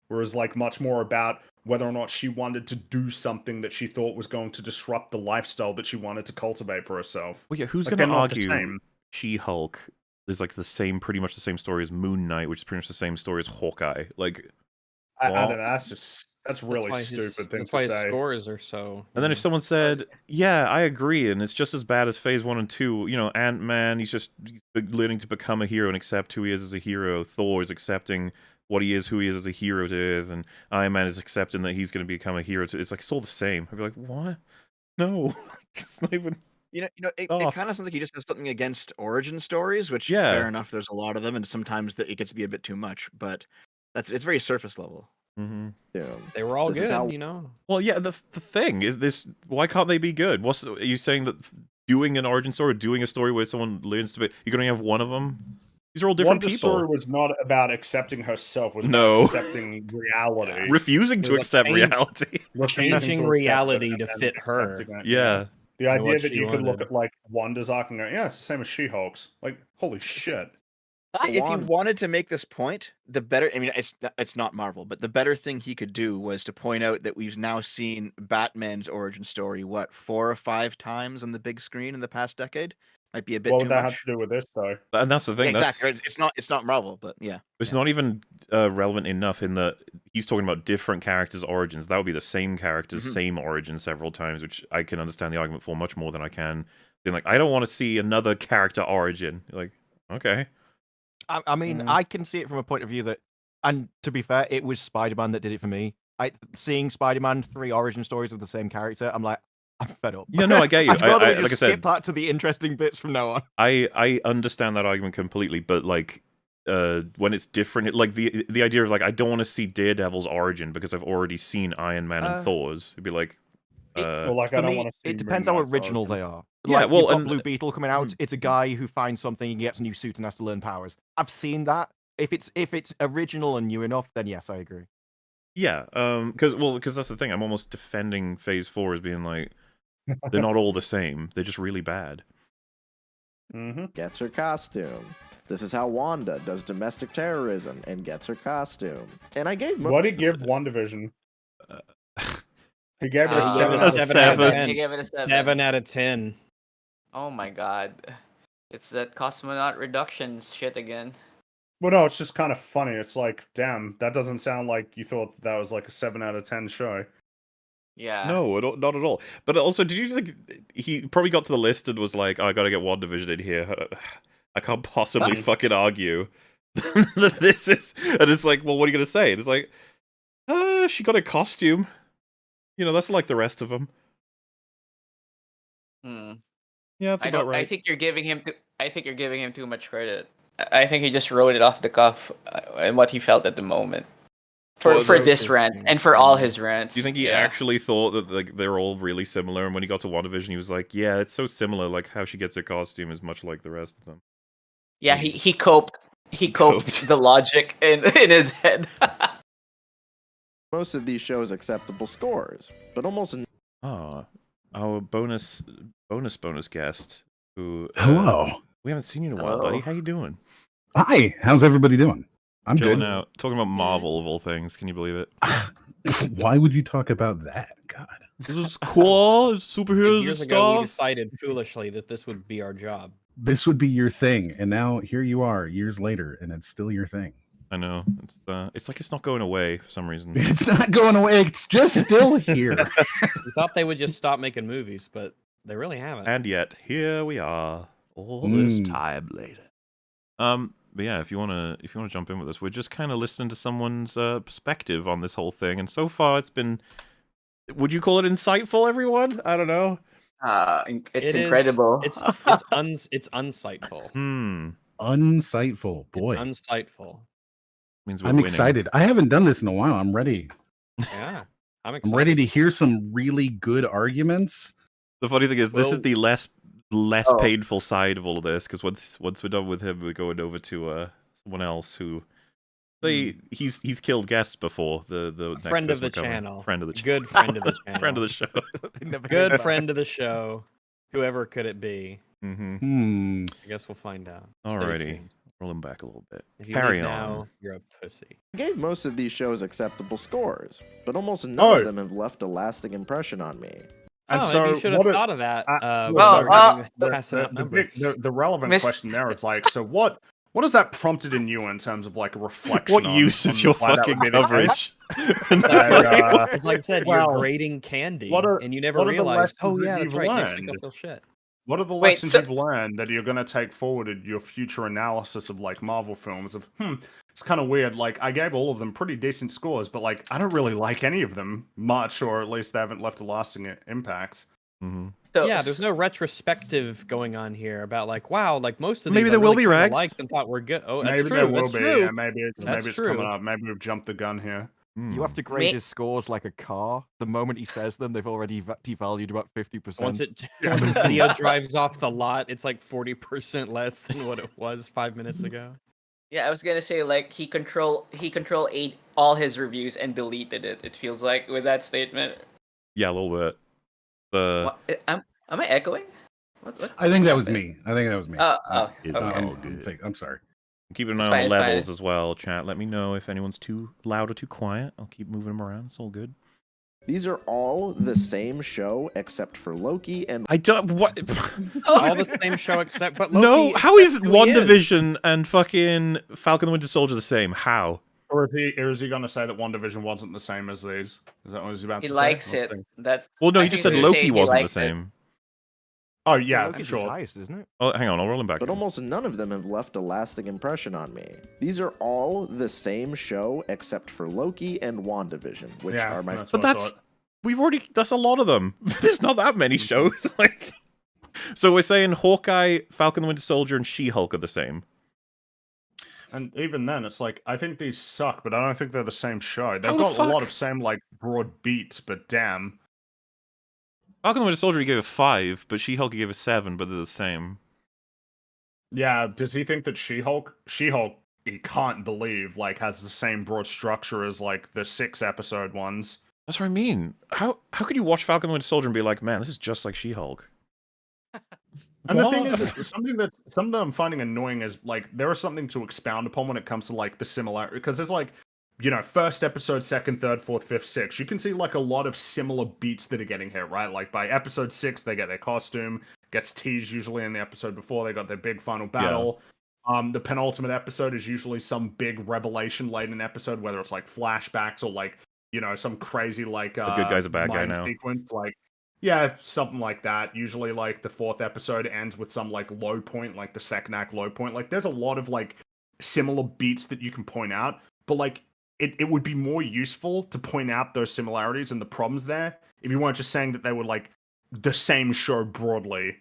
Whereas, like, much more about whether or not she wanted to do something that she thought was going to disrupt the lifestyle that she wanted to cultivate for herself. Well, yeah, who's Like, going to they're not the argue same. She-Hulk is like the same, pretty much the same story as Moon Knight, which is pretty much the same story as Hawkeye? Like, I well, don't know. That's really stupid thing That's to why his say. scores are so. and then if someone said, yeah, I agree, and it's just as bad as Phase 1 and 2, you know, Ant-Man, he's learning to become a hero and accept who he is as a hero. Thor is accepting what he is, who he is as a hero to Earth, and Iron Man is accepting that he's going to become a hero to... It's like, it's all the same. I'd be like, what? No. It's not even... It Oh. kind of sounds like he just has something against origin stories, which Yeah. fair enough. There's a lot of them, and sometimes it gets to be a bit too much. But it's very surface level. Mhm. They were all This is good, how- you know. Well, yeah, that's the thing. Is this... Why can't they be good? Are you saying that doing an origin story, or doing a story where someone learns to be... You're going to have one of them? These are all different Wanda's people. story was not about accepting herself. Was No. about accepting reality. Refusing to There's a accept pain- reality. Refusing Changing to accept reality it and to then fit her. accepting it. Yeah. The And idea what that she you could look wanted. at like Wanda's arc and go, yeah, it's the same as She-Hulk's. Like, holy shit. If he Wanda. wanted to make this point, the better. I mean, it's not Marvel, but the better thing he could do was to point out that we've now seen Batman's origin story 4 or 5 times on the big screen in the past decade. Might be a bit What too would that have much. to do with this, though? And that's the Yeah, thing. exactly. Right. It's not Marvel, but yeah. It's not even relevant enough in that he's talking about different characters' origins. That would be the same character's same origin several times, which I can understand the argument for much more than I can being like, I don't want to see another character origin. Like, okay. I mean, I can see it from a point of view that, and to be fair, it was Spider-Man that did it for me. Seeing Spider-Man 3 origin stories of the same character, I'm like, I'm fed up. Yeah, no, I get you. I'd rather we like I just said, skip that to the interesting bits from now on. I understand that argument completely, but like when it's different, like the idea of like I don't want to see Daredevil's origin because I've already seen Iron Man and Thor's. It'd be like Well, like, I For don't me, want to see it depends Moon how Knight's original origin. they are. Yeah, Like, well, you've got and- Blue Beetle coming out. It's a guy who finds something and gets a new suit and has to learn powers. I've seen that. If it's original and new enough, then yes, I agree. Yeah, because that's the thing. I'm almost defending Phase 4 as being like they're not all the same. They're just really bad. Gets her costume. This is how Wanda does domestic terrorism and gets her costume. And I gave What did he give WandaVision? He gave it a He gave it 7. a 7 7. out of 10. He gave it a 7. 7 out of 10. Oh my god. It's that cosmonaut reductions shit again. Well, no, it's just kind of funny. It's like, damn, that doesn't sound like you thought that was like a 7 out of 10 show. Yeah. No, not at all. But also, did you think he probably got to the list and was like, oh, I gotta get WandaVision in here. I can't possibly fucking argue that this is... And it's like, well, what are you gonna say? And it's like, she got a costume. You know, that's like the rest of them. Hmm. Yeah, that's about right. I think you're giving him too much credit. I think he just wrote it off the cuff and what he felt at the moment. For this rant and for all his rants. Do you think he actually thought that like they're all really similar? And when he got to WandaVision, he was like, "Yeah, it's so similar. Like how she gets her costume is much like the rest of them." Yeah, he coped. He coped the logic in his head. most of these shows acceptable scores, but almost our bonus guest who Hello. We haven't seen you in a while, buddy. How you doing? Hi. How's everybody doing? I'm Chilling good. out. Talking about Marvel of all things. Can you believe it? Why would you talk about that? God. This is cool. Superheroes Years and ago, we stuff. decided foolishly that this would be our job. This would be your thing, and now here you are, years later, and it's still your thing. I know. It's like it's not going away for some reason. It's not going away. It's just still here. We thought they would just stop making movies, but they really haven't. And yet here we are, all this time later. But yeah, if you wanna jump in with us, we're just kind of listening to someone's perspective on this whole thing, and so far it's been. Would you call it insightful, everyone? I don't know. It's incredible. It's unsightful. Unsightful, boy. It's unsightful. Means I'm excited. I haven't done this in a while. I'm ready. Yeah, I'm excited. I'm ready to hear some really good arguments. The funny thing is, this is the less painful side of all of this, because once we're done with him, we're going over to someone else who he's killed guests before. The friend of the channel. Friend of the channel. Good friend of the channel. Friend of the show. Good friend of the show. Whoever could it be? Mm-hmm. I guess we'll find out. Stay Alrighty. tuned. Roll him back a little bit. If you Carry leave on. now, you're a pussy. I gave most of these shows acceptable scores, but almost none of them have left a lasting impression on me. And maybe so you should have thought of that. The relevant question there is like, so what has that prompted in you in terms of like a reflection? What use is your fucking coverage? It's like I said, you're grading candy, and you never realized. Oh yeah, that's right. Next week I'll feel shit. What are the lessons you've learned that you're going to take forward in your future analysis of like Marvel films? Of it's kind of weird. Like I gave all of them pretty decent scores, but like I don't really like any of them much, or at least they haven't left a lasting impact. Mm-hmm. So, yeah, there's no retrospective going on here about like, wow, like most of these maybe there will be Rex. Liked and thought were good. Oh, that's maybe true. there will That's be. true. Yeah, maybe it's coming up. Maybe we've jumped the gun here. You have to grade his scores like a car. The moment he says them, they've already devalued about 50%. Once his video drives off the lot, it's like 40% less than what it was 5 minutes ago. Yeah, I was gonna say like he control ate all his reviews and deleted it. It feels like with that statement. Yeah, a little bit. Am I echoing? What I think that was me. Oh. I'm sorry. Keep an It's eye fine, on it's the fine. levels as well, chat. Let me know if anyone's too loud or too quiet. I'll keep moving them around. It's all good. These are all the same show except for Loki and I don't. What? All the same show except, but Loki. No, how is accepts who he is. WandaVision and fucking Falcon and Winter Soldier the same? How? Or is he going to say that WandaVision wasn't the same as these? Is that what he's about He to likes say? it. That Well, no, I he just think said he's Loki saying he wasn't the likes it. same. Oh yeah, Loki's his sure. highest, isn't it? Oh, hang on, I'll roll him back. but almost none of them have left a lasting impression on me. These are all the same show except for Loki and WandaVision, which Yeah, are my that's But what I that's thought. that's a lot of them. There's not that many shows. Like, so we're saying Hawkeye, Falcon and Winter Soldier, and She-Hulk are the same. And even then, it's like I think these suck, but I don't think they're the same show. They've How the got a lot fuck? of same like broad beats, but damn. Falcon and Winter Soldier he gave a 5, but She-Hulk he gave a 7, but they're the same. Yeah, does he think that She-Hulk, he can't believe, like, has the same broad structure as, like, the 6-episode ones? That's what I mean. How could you watch Falcon and Winter Soldier and be like, man, this is just like She-Hulk? And the thing What? is, something that I'm finding annoying is, like, there is something to expound upon when it comes to, like, the similarity, because there's, like, you know, first episode, second, third, fourth, fifth, sixth, you can see, like, a lot of similar beats that are getting hit, right? Like, by episode 6, they get their costume, gets teased usually in the episode before, they got their big final battle. The penultimate episode is usually some big revelation late in an episode, whether it's, like, flashbacks or, like, you know, some crazy, like, The good guy's a bad guy mind now. sequence, like, yeah, something like that. Usually, like, the 4th episode ends with some, like, low point, like, the second act low point. Like, there's a lot of, like, similar beats that you can point out, but, like, it would be more useful to point out those similarities and the problems there if you weren't just saying that they were, like, the same show broadly.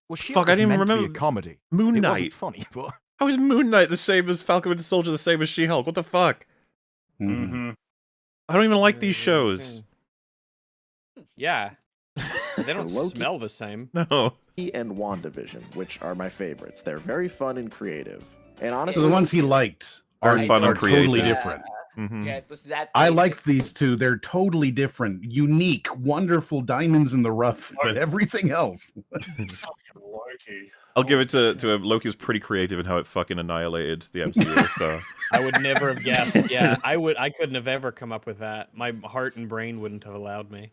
Well, she Fuck, I didn't even meant to be remember a comedy. Moon It Knight. wasn't funny, but How is Moon Knight the same as Falcon and Winter Soldier, the same as She-Hulk? What the fuck? Mhm. Mm-hmm. I don't even like these shows. Yeah, they don't Loki. smell the same. No. and WandaVision, which are my favorites. They're very fun and creative. And So honestly, the ones he liked Are are, fun and are totally creative. different. Mhm. Yeah, it was that. I basic. like these two. They're totally different, unique, wonderful diamonds in the rough, but everything else. Loki. I'll give it to him. Loki was pretty creative in how it fucking annihilated the MCU. So I would never have guessed. Yeah, I couldn't have ever come up with that. My heart and brain wouldn't have allowed me.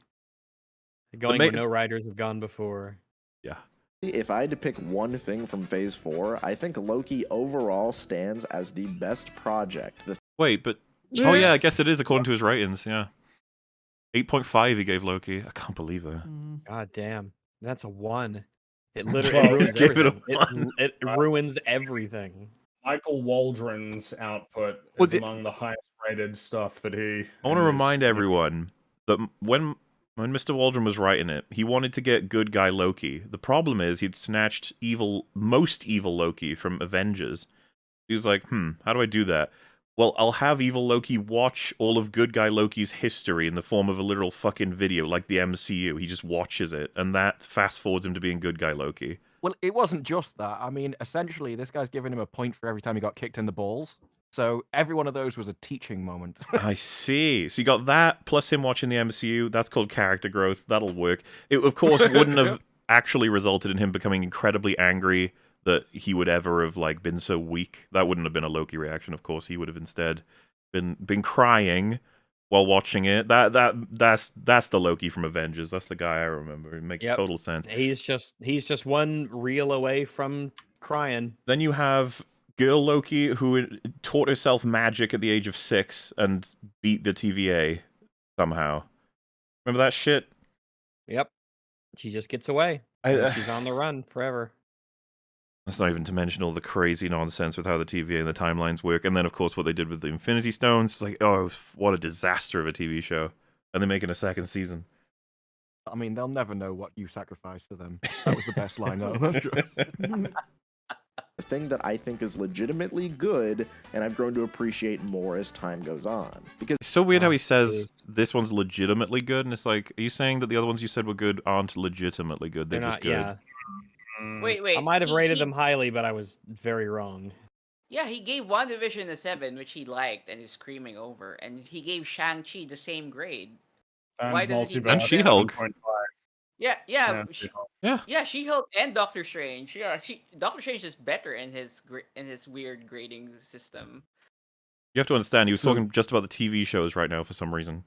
Going ma- where no writers have gone before. yeah. if I had to pick one thing from Phase 4, I think Loki overall stands as the best project. Wait, but oh yeah, I guess it is according to his ratings. Yeah, 8.5 he gave Loki. I can't believe that. God damn, that's a 1. It literally ruins Give it a everything. 1. It ruins everything. Michael Waldron's output Well, is among the highest rated stuff that he. I want to in this- remind everyone that when Mr. Waldron was writing it, he wanted to get good guy Loki. The problem is he'd snatched most evil Loki from Avengers. He was like, how do I do that? Well, I'll have evil Loki watch all of good guy Loki's history in the form of a literal fucking video, like the MCU. He just watches it, and that fast forwards him to being good guy Loki. well, it wasn't just that. I mean, essentially, this guy's giving him a point for every time he got kicked in the balls. So every one of those was a teaching moment. I see. So you got that, plus him watching the MCU. That's called character growth. That'll work. It, of course, wouldn't have actually resulted in him becoming incredibly angry that he would ever have like been so weak. That wouldn't have been a Loki reaction, of course. He would have instead been crying while watching it. That's the Loki from Avengers. That's the guy I remember. It makes Yep. total sense. He's just one reel away from crying. Then you have girl Loki, who taught herself magic at the age of 6 and beat the TVA somehow. Remember that shit? Yep. She just gets away. And she's on the run forever. That's not even to mention all the crazy nonsense with how the TVA and the timelines work. And then, of course, what they did with the Infinity Stones. It's like, oh, what a disaster of a TV show. And they're making a second season. I mean, they'll never know what you sacrificed for them. That was the best line, though. The thing that I think is legitimately good, and I've grown to appreciate more as time goes on. Because It's so weird how he please. says this one's legitimately good. And it's like, are you saying that the other ones you said were good aren't legitimately good? They're They're just not. good. Yeah. Wait. I might have he- rated he- them highly, but I was very wrong. Yeah, he gave WandaVision a 7, which he liked and is screaming over, and he gave Shang-Chi the same grade. And Why doesn't he Multiverse And She-Hulk. 7.5. Yeah, Yeah, yeah, She-Hulk and Doctor Strange. Yeah, Doctor Strange is better in his weird grading system. You have to understand, he was So- talking just about the TV shows right now for some reason.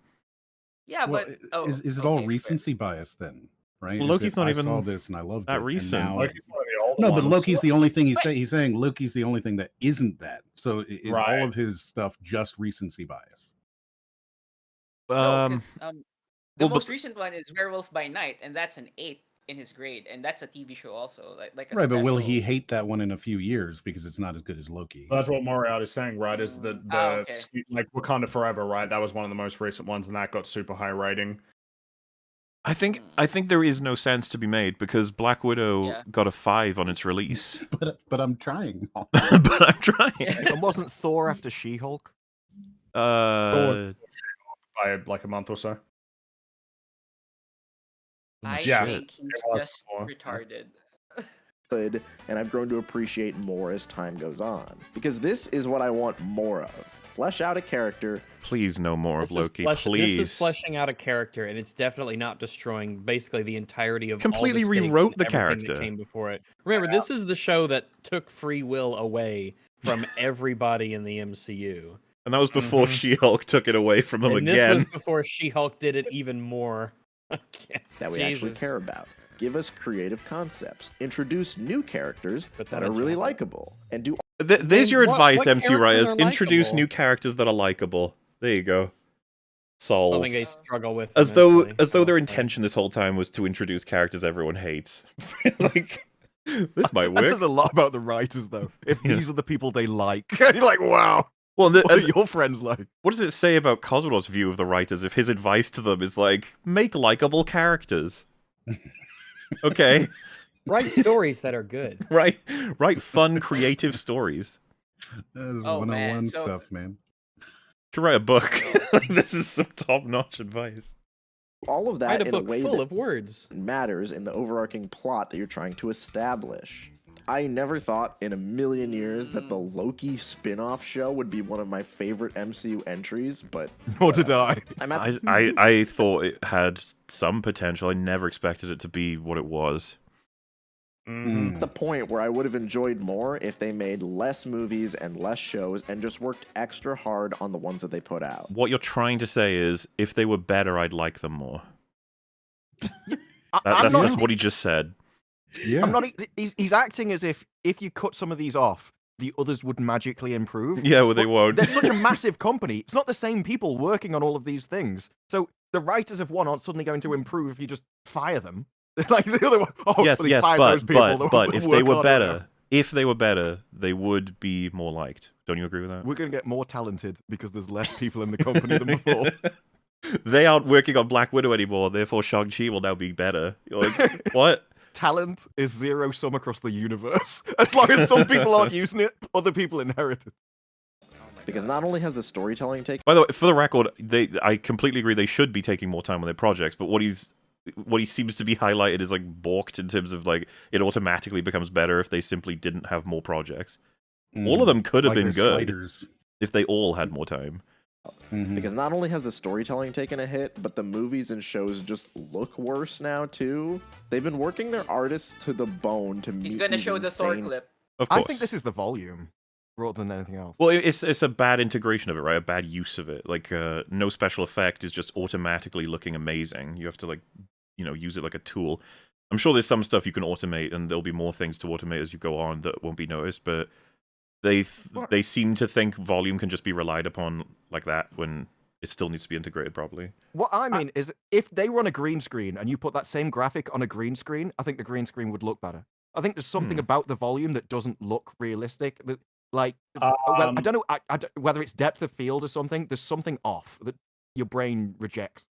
Yeah, Well, but oh, is it all okay, fair. recency bias then? Right? Well, Is Loki's it, not I even saw this and I loved that it. recent. And now, Loki's one of the older no, but ones. Loki's the only thing he's saying Loki's the only thing that isn't that. So is Right. all of his stuff just recency bias? No, Um, 'cause, the well, most but recent one is Werewolf by Night, and that's an 8 in his grade, and that's a TV show also, like a Right, but will he special. hate that one in a few years because it's not as good as Loki? That's what Moriarty's saying, right? Is that okay. like Wakanda Forever, right? That was one of the most recent ones, and that got super high rating. I think there is no sense to be made because Black Widow Yeah. got a 5 on its release. But I'm trying. But I'm trying. And wasn't Thor after She-Hulk? By like a month or so. I Yeah. think he's It was just more. retarded. Good, and I've grown to appreciate more as time goes on. Because this is what I want more of. Flesh out a character. Please no more of Loki, This please. is fleshing out a character, and it's definitely not destroying basically the entirety of Completely all the stakes rewrote and the everything character. that came before it. Remember, this is the show that took free will away from everybody in the MCU. And that was before She-Hulk took it away from him And again. this was before She-Hulk did it even more. I guess. That we actually care about. Give us creative concepts. Introduce new characters That's that not are a really job. likable. And do There's your What advice, MCU characters writers. are Introduce likable? new characters that are likable. There you go. Solved. Something they struggle with. As though immensely. their intention this whole time was to introduce characters everyone hates. Like, this might That work. says a lot about the writers, though. If Yeah. these are the people they like, and you're like, wow, Well, what are your friends like? what does it say about Cosmodot's view of the writers if his advice to them is like, make likable characters? Okay, Write stories that are good. right, fun, creative stories. That is Oh, 101 man, so- stuff, man. To write a book. This is some top-notch advice. all of that Write a in book a way full that of words. matters in the overarching plot that you're trying to establish. I never thought in a million years that the Loki spin-off show would be one of my favorite MCU entries, but Nor did I. I'm at I thought it had some potential. I never expected it to be what it was. the point where I would have enjoyed more if they made less movies and less shows and just worked extra hard on the ones that they put out. What you're trying to say is, if they were better, I'd like them more. I'm That's not, what he just said. Yeah. I'm not. He's acting as if you cut some of these off, the others would magically improve. Yeah, well, they won't. They're such a massive company. It's not the same people working on all of these things. So the writers of one aren't suddenly going to improve if you just fire them. Like the other one. Oh, Yes, they yes, fired those people that but would if work they were harder now. better, they would be more liked. Don't you agree with that? We're going to get more talented because there's less people in the company than before. They aren't working on Black Widow anymore, therefore Shang-Chi will now be better. You're like, what? Talent is zero sum across the universe. As long as some people aren't using it, other people inherit it. Because not only has the storytelling taken By the way, for the record, I completely agree they should be taking more time on their projects, but what he seems to be highlighted is like balked in terms of like it automatically becomes better if they simply didn't have more projects. All of them could have Like been their good sliders. if they all had more time. Mhm. because not only has the storytelling taken a hit, but the movies and shows just look worse now too. They've been working their artists to the bone to meet He's gonna these show the Thor insane- clip. Of course. I think this is the volume, rather than anything else. Well, it's a bad integration of it, right? A bad use of it. Like, no special effect is just automatically looking amazing. You have to, like, use it like a tool. I'm sure there's some stuff you can automate, and there'll be more things to automate as you go on that won't be noticed, but they seem to think volume can just be relied upon like that when it still needs to be integrated properly. What I mean is, if they were on a green screen and you put that same graphic on a green screen, I think the green screen would look better. I think there's something about the volume that doesn't look realistic. That, like, well, I don't know whether it's depth of field or something. There's something off that your brain rejects.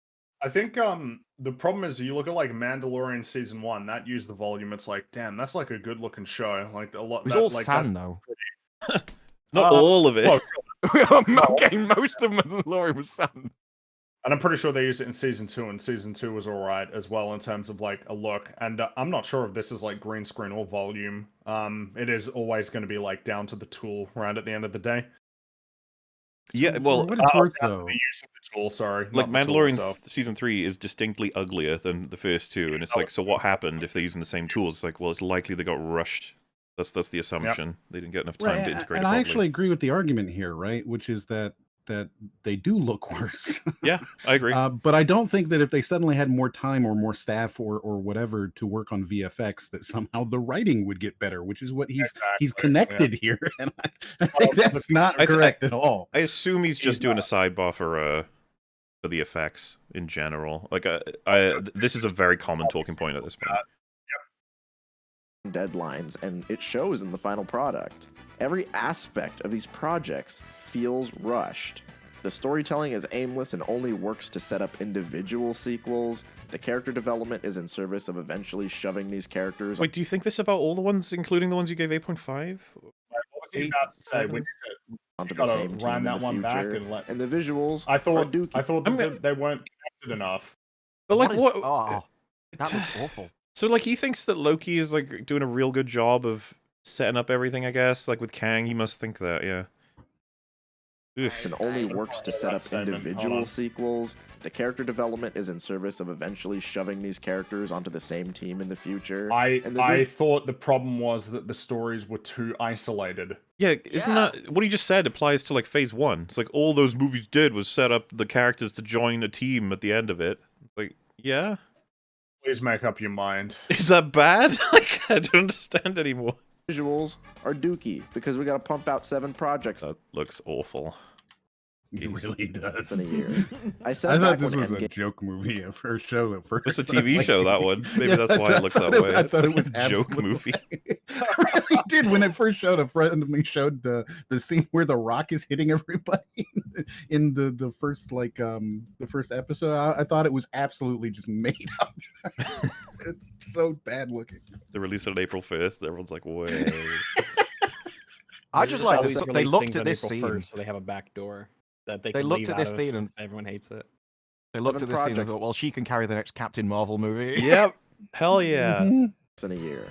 I think the problem is you look at like Mandalorian season 1, that used the volume. It's like, damn, that's like a good looking show. Like a lot. It was that, all like, sand though. Not all of it. well, Okay, most of Mandalorian was sand. and I'm pretty sure they used it in season 2, and season 2 was all right as well in terms of like a look. And I'm not sure if this is like green screen or volume. It is always going to be like down to the tool right at the end of the day. Yeah, For well, what it's worth, that's though, the use of the tool. Sorry, like not the tool Mandalorian itself. season 3 is distinctly uglier than the first two, and it's like, so what happened if they're using the same tools? It's like, well, it's likely they got rushed. That's the assumption. They didn't get enough time to integrate and it I properly. actually agree with the argument here, right? Which is that they do look worse. Yeah, I agree. But I don't think that if they suddenly had more time or more staff or whatever to work on VFX, that somehow the writing would get better, which is what he's connected here, and I think that's not correct at all. I assume he's just doing a sidebar for the effects in general. Like, this is a very common talking point at this point. Deadlines, and it shows in the final product. Every aspect of these projects feels rushed. The storytelling is aimless and only works to set up individual sequels. The character development is in service of eventually shoving these characters. Wait, do you think this about all the ones, including the ones you gave 8.5? What was he about to say? We need to onto the same team wind in that the one back future, and the visuals I thought are that they weren't connected enough. But like, what? Oh, that looks awful. So like, he thinks that Loki is like doing a real good job of setting up everything. I guess, like with Kang, he must think that, yeah. Ugh. and only works to set up individual sequels. The character development is in service of eventually shoving these characters onto the same team in the future. I thought the problem was that the stories were too isolated. Yeah, isn't that what he just said applies to like Phase 1? It's like all those movies did was set up the characters to join a team at the end of it. Like, yeah? Please make up your mind. Is that bad? Like, I don't understand anymore. Visuals are dookie because we gotta pump out 7 projects. That looks awful. It really does. In a year. I I said thought back this when was a Endgame joke movie at first show at first. It's a TV Like, show, that one. Maybe yeah, that's why it looks that way. I thought it was a joke absolutely- movie. I really did. When it first showed, a friend of me showed the scene where the Rock is hitting everybody in the first the first episode. I thought it was absolutely just made up. It's so bad looking. They released it on April 1st. Everyone's like, wait. I just like Always this. They release looked things at on this April scene. 1st, so they have a back door that they They can looked leave at out this of scene and if everyone hates it. They looked at this scene and projects. thought, well, she can carry the next Captain Marvel movie. Yep. Hell yeah. in a year.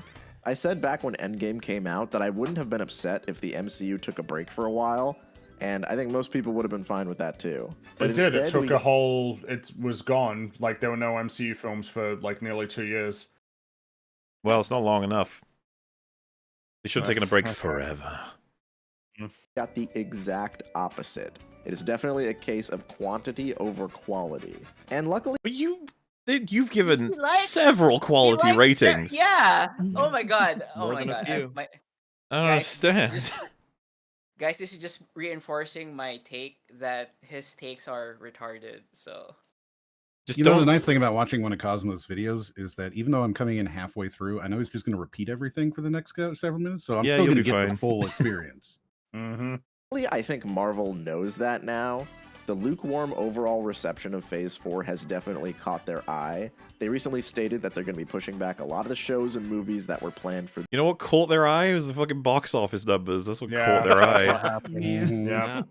I said back when Endgame came out that I wouldn't have been upset if the MCU took a break for a while, and I think most people would have been fine with that too. It did. It instead took we- a whole. It was gone. Like there were no MCU films for like nearly 2 years. Well, it's not long enough. They should have taken a break Okay. forever. got the exact opposite. It is definitely a case of quantity over quality. And luckily, But you've given You like- several quality You like ratings. Yeah. Oh my god. Oh More my than a god. few. I don't Guys, this is understand. just- Guys, this is just reinforcing my take that his takes are retarded. So Just You know, don't. the nice thing about watching one of Cosmo's videos is that even though I'm coming in halfway through, I know he's just going to repeat everything for the next several minutes, so I'm Yeah, still you'll going to be get the fine. full experience. Mm-hmm. I think Marvel knows that now. The lukewarm overall reception of Phase 4 has definitely caught their eye. They recently stated that they're going to be pushing back a lot of the shows and movies that were planned for You know what caught their eye? It was the fucking box office numbers. That's what Yeah, caught their that's eye. what happened. Yeah. Yeah.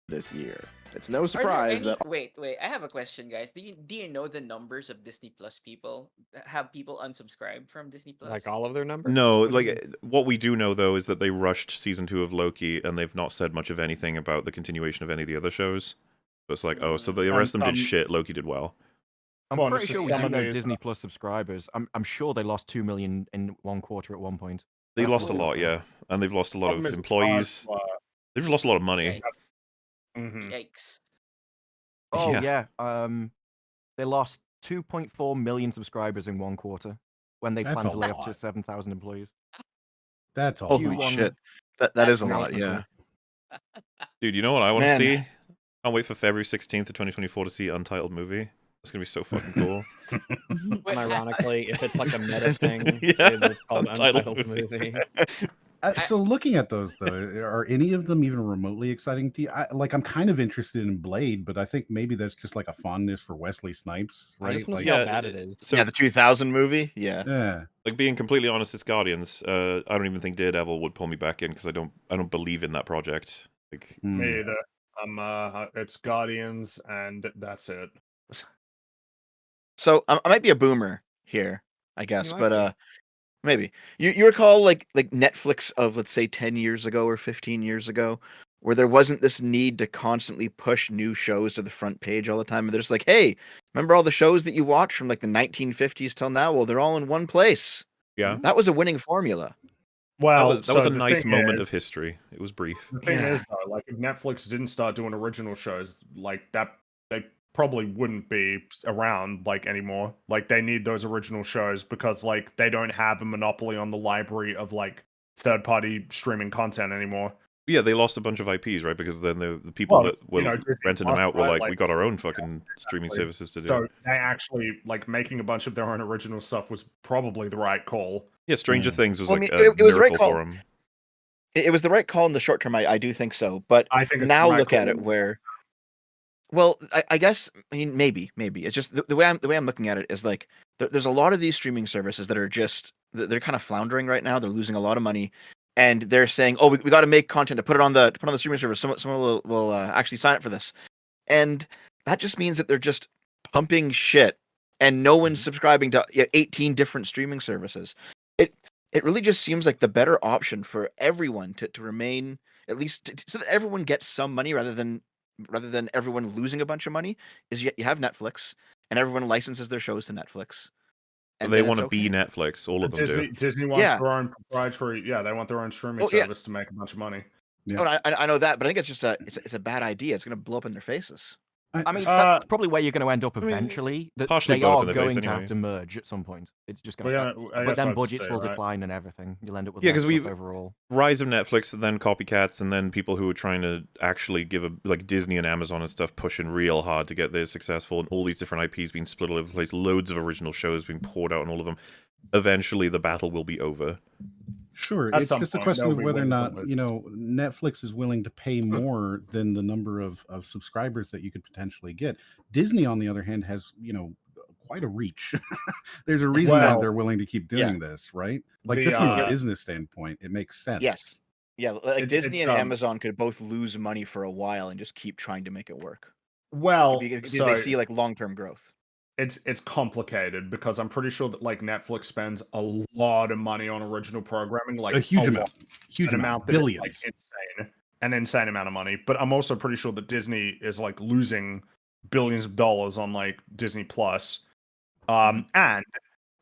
this year. It's no Are there surprise any- that Wait, I have a question, guys. Do you know the numbers of Disney Plus people? Have people unsubscribed from Disney Plus? Like all of their numbers? No, What do you like mean? what we do know though is that they rushed season 2 of Loki, and they've not said much of anything about the continuation of any of the other shows. So it's like, oh, so the rest of them did shit. Loki did well. I'm Well, pretty it's sure just we some do of know these- Disney Plus subscribers. I'm sure they lost 2 million in one quarter at one point. They That's lost a what- lot, yeah, and they've lost a lot Problem of is, employees. They've lost a lot of money. Mhm. Yikes. Oh Yeah. yeah. They lost 2.4 million subscribers in one quarter when they That's plan a to lay off lot. to 7,000 employees. That's all. Holy Q1 shit. That is a That's lot, yeah. Dude, you know what I want to Man. see? Can't wait for February 16th of 2024 to see Untitled Movie. It's gonna be so fucking cool. And ironically, if it's like a meta thing, Yeah, it's called Untitled Untitled Movie. Movie. So looking at those though, are any of them even remotely exciting to you? I'm kind of interested in Blade, but I think maybe that's just like a fondness for Wesley Snipes, I right? just want to Like, see yeah, how bad it is. So, Yeah, the 2000 movie. Yeah. yeah. like being completely honest, it's Guardians. I don't even think Daredevil would pull me back in because I don't believe in that project. Like, Hmm. Me either. It's Guardians, and that's it. So I might be a boomer here, I guess, might but be. maybe you recall like Netflix of let's say 10 years ago or 15 years ago, where there wasn't this need to constantly push new shows to the front page all the time. And they're just like, hey, remember all the shows that you watched from like the 1950s till now? Well, they're all in one place. Yeah. That was a winning formula. Well, That was so a the nice thing moment is- of history. It was brief. The thing Yeah. is, though, like if Netflix didn't start doing original shows like that, they probably wouldn't be around like anymore. Like they need those original shows because like they don't have a monopoly on the library of like third-party streaming content anymore. Yeah, they lost a bunch of IPs, right? Because then the people Well, that were you know, Disney renting them Plus, out were right? like, Like, we got our own fucking streaming exactly. services to do. So they actually like making a bunch of their own original stuff was probably the right call. Yeah, Stranger Things was Well, I like mean, a it was the right miracle call. for them. It was the right call in the short term. I do think so. But I think it's now the right look at call. it where, well, I guess, I mean, maybe it's just the way I'm looking at it is like there's a lot of these streaming services that are just they're kind of floundering right now. They're losing a lot of money, and they're saying, oh, we got to make content to put on the streaming service. Someone will actually sign up for this, and that just means that they're just pumping shit, and no one's subscribing to 18 different streaming services. It really just seems like the better option for everyone to remain, at least so that everyone gets some money rather than everyone losing a bunch of money, is you have Netflix and everyone licenses their shows to Netflix. And They then want it's to be okay. Netflix. All of them do. Disney wants Yeah. their own proprietary. Yeah, they want their own streaming Oh, yeah. service to make a bunch of money. Yeah. Oh, and I know that, but I think it's just it's a bad idea. It's going to blow up in their faces. I mean, that's probably where you're going to end up mean, eventually. That partially they blow up are in their face going to anyway. have to merge at some point. It's just going We're to. gonna- I But guess then what I was to budgets say, will right? decline and everything. You'll end up with Yeah, less 'cause stuff we've- overall. Rise of Netflix, and then copycats, and then people who are trying to actually give like Disney and Amazon and stuff pushing real hard to get this successful, and all these different IPs being split all over the place, loads of original shows being poured out on all of them. Eventually, the battle will be over. Sure, At it's some just a point, question of nobody whether or wins not on this. Netflix is willing to pay more than the number of subscribers that you could potentially get. Disney, on the other hand, has quite a reach. There's a reason that Well, they're willing to keep doing this, right? Like the, just from a uh, business standpoint, it makes sense. Yes. Yeah, like It's- Disney it's, and Amazon could both lose money for a while and just keep trying to make it work Well, because so they see like long-term growth. it's complicated because I'm pretty sure that like Netflix spends a lot of money on original programming, like A huge amount, an amount that billions. is, like insane, an insane amount of money. But I'm also pretty sure that Disney is like losing billions of dollars on like Disney Plus, and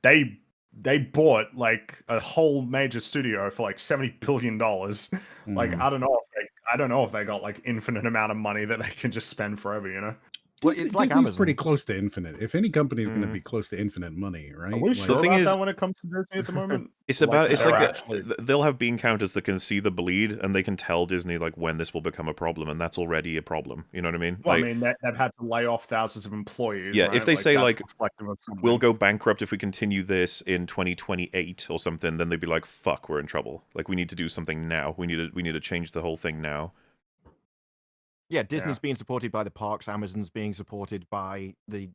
they bought like a whole major studio for like $70 billion. Like Mhm. I don't know if they got like infinite amount of money that they can just spend forever, you know. Well, Disney- it's like Disney's Amazon. pretty close to infinite. If any company is going to Mhm. be close to infinite money, right? Are we Like- sure thing about is- that when it comes to Disney at the moment? It's Like, about. It's they're like actually- they'll have bean counters that can see the bleed, and they can tell Disney like when this will become a problem, and that's already a problem. You know what I mean? Well, Like, I mean, they've had to lay off thousands of employees. Yeah, right? if they say, that's like, reflective of something. we'll go bankrupt if we continue this in 2028 or something, then they'd be like, "Fuck, we're in trouble. Like, we need to do something now. We need to change the whole thing now." Yeah, Disney's being supported by the parks. Amazon's being supported by the.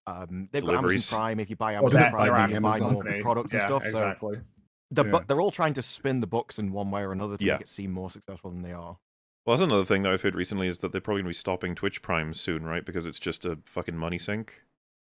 They've got Amazon Deliveries. Prime. If you buy Well, Amazon that- Prime, they're you can buy Amazon more company. products and Yeah, stuff. exactly. So Yeah. they're all trying to spin the books in one way or another to Yeah. make it seem more successful than they are. Well, that's another thing that I've heard recently is that they're probably going to be stopping Twitch Prime soon, right? Because it's just a fucking money sink.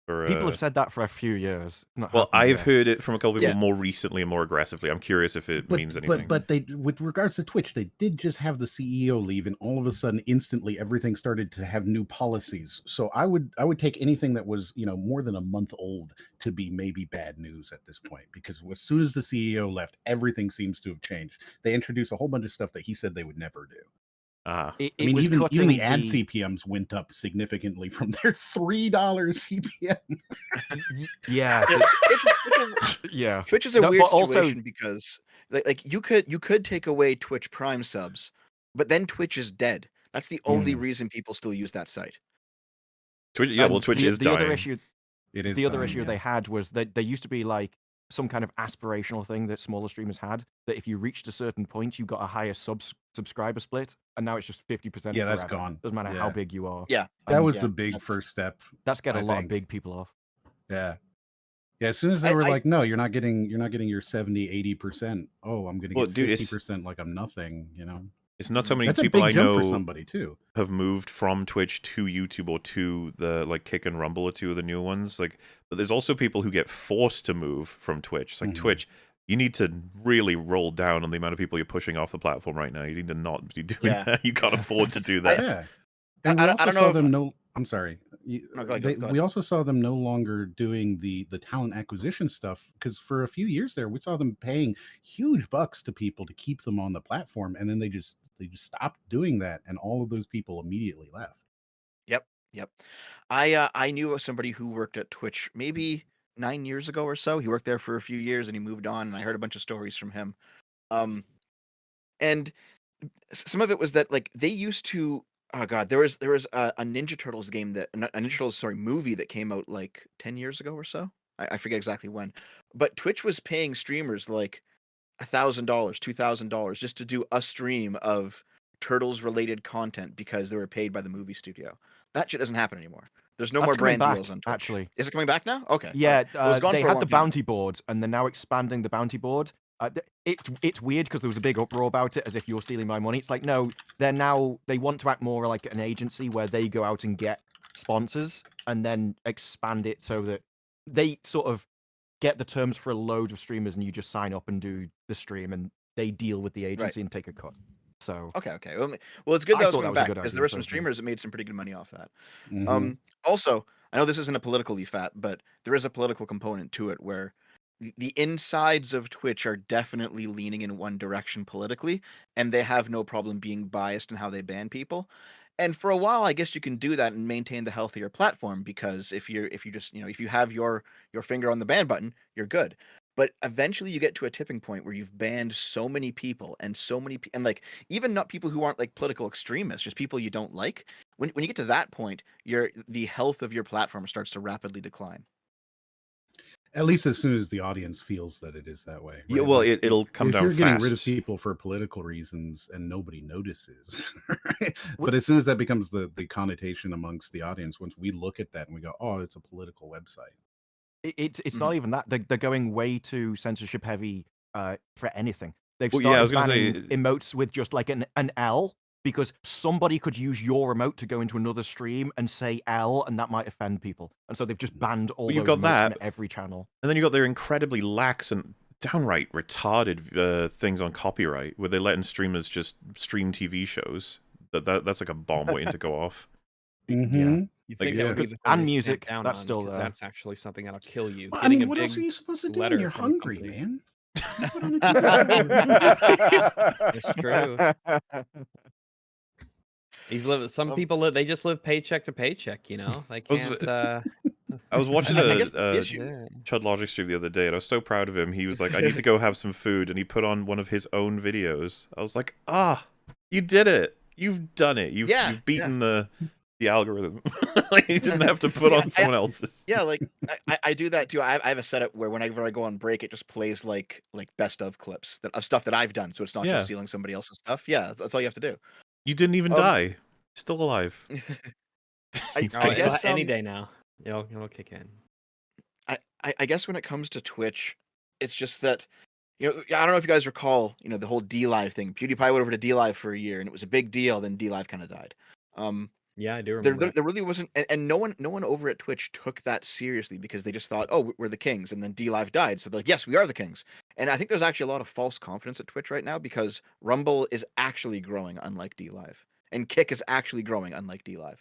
For, People have said that for a few years. Not Well, happened I've yet. heard it from a couple people Yeah. more recently and more aggressively. I'm curious if it means anything. But they, with regards to Twitch, they did just have the CEO leave, and all of a sudden, instantly, everything started to have new policies. So I would take anything that was more than a month old to be maybe bad news at this point, because as soon as the CEO left, everything seems to have changed. They introduced a whole bunch of stuff that he said they would never do. It I mean, was even cutting the ad CPMs went up significantly from their $3 CPM. Yeah, yeah. Which is a No, weird but also- situation because like you could take away Twitch Prime subs, but then Twitch is dead. That's the only reason people still use that site. Twitch, yeah, well, And Twitch the, is the dying. other issue. It is The other dying, issue yeah. they had was that there used to be like some kind of aspirational thing that smaller streamers had, that if you reached a certain point, you got a higher subscriber split, and now it's just 50%. Yeah, that's forever. gone. Doesn't matter Yeah. how big you are. Yeah, That was yeah, the big that's- first step. That's getting a I lot think. of big people off. Yeah. Yeah, as soon as they I- were I- like, no, you're not getting your 70, 80%. Oh, I'm gonna Well, get dude, it's- 50% like I'm nothing, It's not so many That's a people big I jump for know somebody too. have moved from Twitch to YouTube or to the like Kick and Rumble or two of the new ones. Like, but there's also people who get forced to move from Twitch. It's like Mhm. Twitch, You need to really roll down on the amount of people you're pushing off the platform right now. You need to not be doing Yeah. that. You can't Yeah. afford to do that. Yeah. And we I also don't saw know if them no. I'm sorry. No, go ahead, go We ahead. also saw them no longer doing the talent acquisition stuff because for a few years there, we saw them paying huge bucks to people to keep them on the platform, and then they just stopped doing that, and all of those people immediately left. Yep. I knew somebody who worked at Twitch maybe 9 years ago or so. He worked there for a few years and he moved on, and I heard a bunch of stories from him. And some of it was that like they used to. Oh god, there was a Ninja Turtles game that a Ninja Turtles movie that came out like 10 years ago or so. I forget exactly when, but Twitch was paying streamers like $1,000, $2,000 just to do a stream of Turtles related content because they were paid by the movie studio. That shit doesn't happen anymore. There's no That's more coming brand back, deals on Twitch. actually. Is it coming back now? Okay. Yeah, It was gone they for a had long the time. bounty board, and they're now expanding the bounty board. It's weird because there was a big uproar about it, as if you're stealing my money. It's like, no, they want to act more like an agency where they go out and get sponsors and then expand it so that they sort of get the terms for a load of streamers, and you just sign up and do the stream, and they deal with the agency and take a cut. So Okay. Well, it's good I that was thought that coming was a back good because idea there were some personally. streamers that made some pretty good money off that. Mhm. Also, I know this isn't a political EFAP, but there is a political component to it where the insides of Twitch are definitely leaning in one direction politically, and they have no problem being biased in how they ban people. And for a while, I guess you can do that and maintain the healthier platform because if you just if you have your finger on the ban button, you're good. But eventually, you get to a tipping point where you've banned so many people and and like even not people who aren't like political extremists, just people you don't like. When you get to that point, the health of your platform starts to rapidly decline. At least as soon as the audience feels that it is that way. Yeah, right? well, Like, it'll come if down you're getting rid of fast. people for political reasons and nobody notices, right? But as soon as that becomes the connotation amongst the audience, once we look at that and we go, oh, it's a political website. It's not even that. They're going way too censorship heavy for anything. They've Well, started yeah, I was gonna banning say emotes with just like an L because somebody could use your emote to go into another stream and say L, and that might offend people. And so they've just banned all you've those got emotes from that. every channel. And then you got their incredibly lax and downright retarded things on copyright, where they're letting streamers just stream TV shows. That's like a bomb waiting to go off. Mm-hmm. Yeah. You Like, think that would be because- the thing and they music, stamp down that's on, still because there. that's actually something that'll kill you. Well, I Getting mean, a what else big are you supposed to do when letter you're from a hungry, company. man? It's true. Some people they just live paycheck to paycheck, you know? They can't I was watching I guess the issue. Chud Logic stream the other day, and I was so proud of him. He was like, I need to go have some food, and he put on one of his own videos. I was like, you did it. You've done it. You've beaten the algorithm. Like, you didn't have to put on someone else's. Yeah, like I do that too. I have a setup where whenever I go on break, it just plays like best of clips of stuff that I've done, so it's not just stealing somebody else's stuff. Yeah, that's all you have to do. You didn't even die. Still alive. I guess any day now, it'll kick in. I guess when it comes to Twitch, it's just that I don't know if you guys recall the whole DLive thing. PewDiePie went over to DLive for a year, and it was a big deal. Then DLive kind of died. Yeah, I do remember. There really wasn't, and no one over at Twitch took that seriously because they just thought, oh, we're the kings, and then DLive died, so they're like, yes, we are the kings. And I think there's actually a lot of false confidence at Twitch right now because Rumble is actually growing, unlike DLive, and Kick is actually growing, unlike DLive.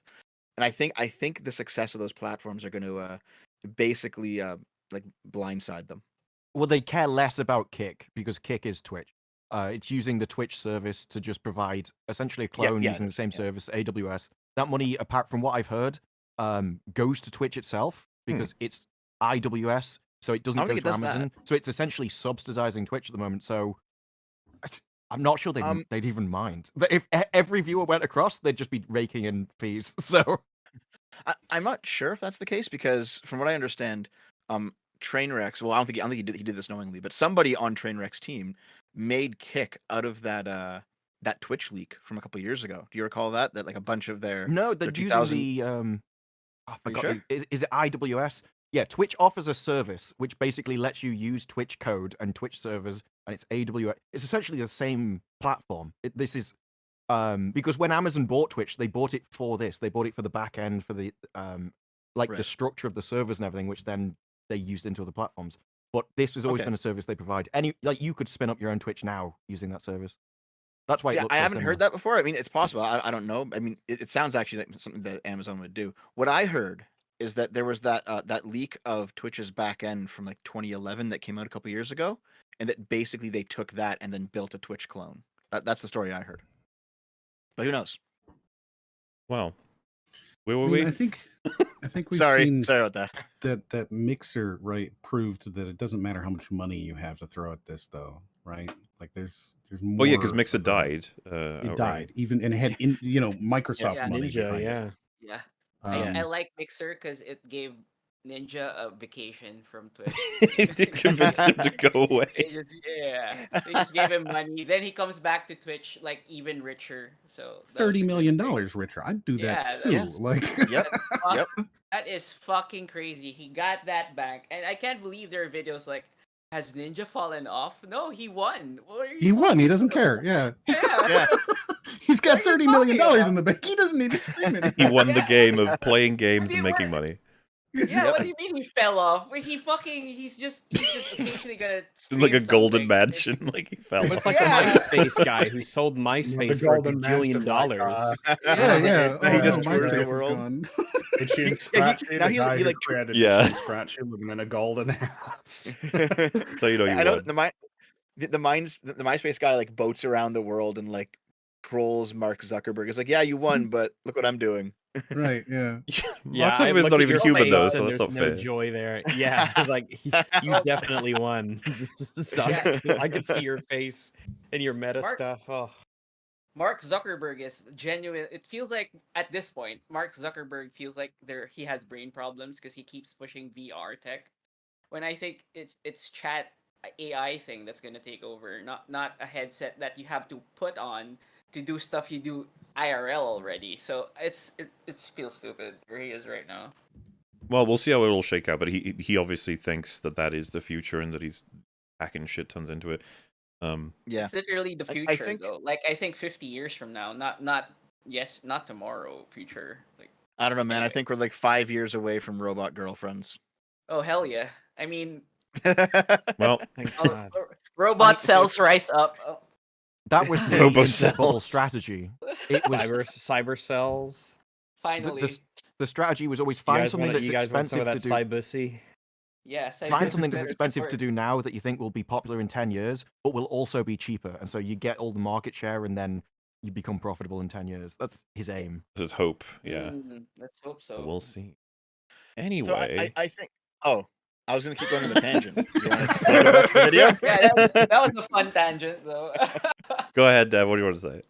And I think the success of those platforms are going to basically like blindside them. Well, they care less about Kick because Kick is Twitch. It's using the Twitch service to just provide essentially a clone using the same service, AWS. That money, apart from what I've heard, goes to Twitch itself because it's IWS, so it doesn't go to Amazon. So it's essentially subsidizing Twitch at the moment. So I'm not sure they'd even mind. But if every viewer went across, they'd just be raking in fees. So I'm not sure if that's the case because from what I understand, Trainwreck's, well, I don't think he did this knowingly, but somebody on Trainwreck's team made Kick out of that Twitch leak from a couple years ago. Do you recall that like a bunch of their they're using the I forgot. Sure? Is it IWS? Yeah, Twitch offers a service which basically lets you use Twitch code and Twitch servers, and it's AWS. It's essentially the same platform. This is because when Amazon bought Twitch, they bought it for this. They bought it for the back end, for the the structure of the servers and everything, which then they used into other platforms. But this has always Okay. been a service they provide. Like you could spin up your own Twitch now using that service. That's why See, it looks I so haven't similar. heard that before. I mean, it's possible. I don't know. I mean, it sounds actually like something that Amazon would do. What I heard is that there was that leak of Twitch's back end from like 2011 that came out a couple years ago, and that basically they took that and then built a Twitch clone. That's the story I heard. But who knows? Wow. Where were I mean, we? I think we've Sorry seen about that. that Mixer, right, proved that it doesn't matter how much money you have to throw at this, though, right? Like there's more. Oh yeah, because Mixer of a- died. It outright. died, even and it had Microsoft Yeah. money Ninja, behind yeah. it. Yeah. Um, I like Mixer because it gave Ninja a vacation from Twitch. It convinced him to go away. They just gave him money. Then he comes back to Twitch like even richer. So that was $30 a good million, thing. Richer. I'd do Yeah, that too. Yes. Like, Yep. Yep. That is fucking crazy. He got that back, and I can't believe there are videos like, "Has Ninja fallen off?" No, he won. What are you he won. He talking doesn't about? care. Yeah, Yeah. Yeah. he's got What are you $30 million talking about? in the bank. He doesn't need to stream it. He won the Yeah. game of playing games do and you making want? money. Yeah, Yep. what do you mean he fell off? Well, he's just occasionally gonna stream Like a golden something. mansion, like he fell. It's off. like Yeah. the MySpace guy who sold MySpace for a golden gajillion mansion, like, dollars. Yeah, Yeah. yeah. He Oh, just no, tours the MySpace is world. gone. Itchy and Yeah, Scratchy, now the he- guy he, who like, created Yeah. Itchy and Scratchy living in a golden house. So you know you I know won. the MySpace guy like boats around the world and like trolls Mark Zuckerberg. It's like, yeah, you won, but look what I'm doing. Right, yeah. Mark I Zuckerberg's look not at even your human though, face so and that's there's not no fair. joy there. Yeah, it's like you definitely won. Stop. Yeah. I could see your face and your meta Mark- stuff. Oh, Mark Zuckerberg is genuine. It feels like at this point, Mark Zuckerberg feels like he has brain problems because he keeps pushing VR tech. When I think it's chat AI thing that's gonna take over, not a headset that you have to put on to do stuff you do IRL already. So it feels stupid where he is right now. Well, we'll see how it all shake out, but he obviously thinks that is the future and that he's packing shit tons into it. Yeah. It's literally the I future think- though. Like I think 50 years from now, not tomorrow, future. Like I don't know, man. I Anyway. think we're like 5 years away from robot girlfriends. oh hell yeah. I mean, Well, thank oh, God. robot cells rise up. Oh, That was the Robo internet bubble cells. strategy. It was Cyber cells. finally. the strategy was always You find guys something want that's you guys want some expensive of to that do. cybussy? Yes. Find something that's expensive to do now that you think will be popular in 10 years, but will also be cheaper. And so you get all the market share and then you become profitable in 10 years. That's his aim. this is hope. Yeah, Let's hope so. we'll see. So Anyway, I think. Oh, I was gonna keep going on the tangent. You want to go back to the video? Yeah, that was a fun tangent though. go ahead, Dad. What do you want to say?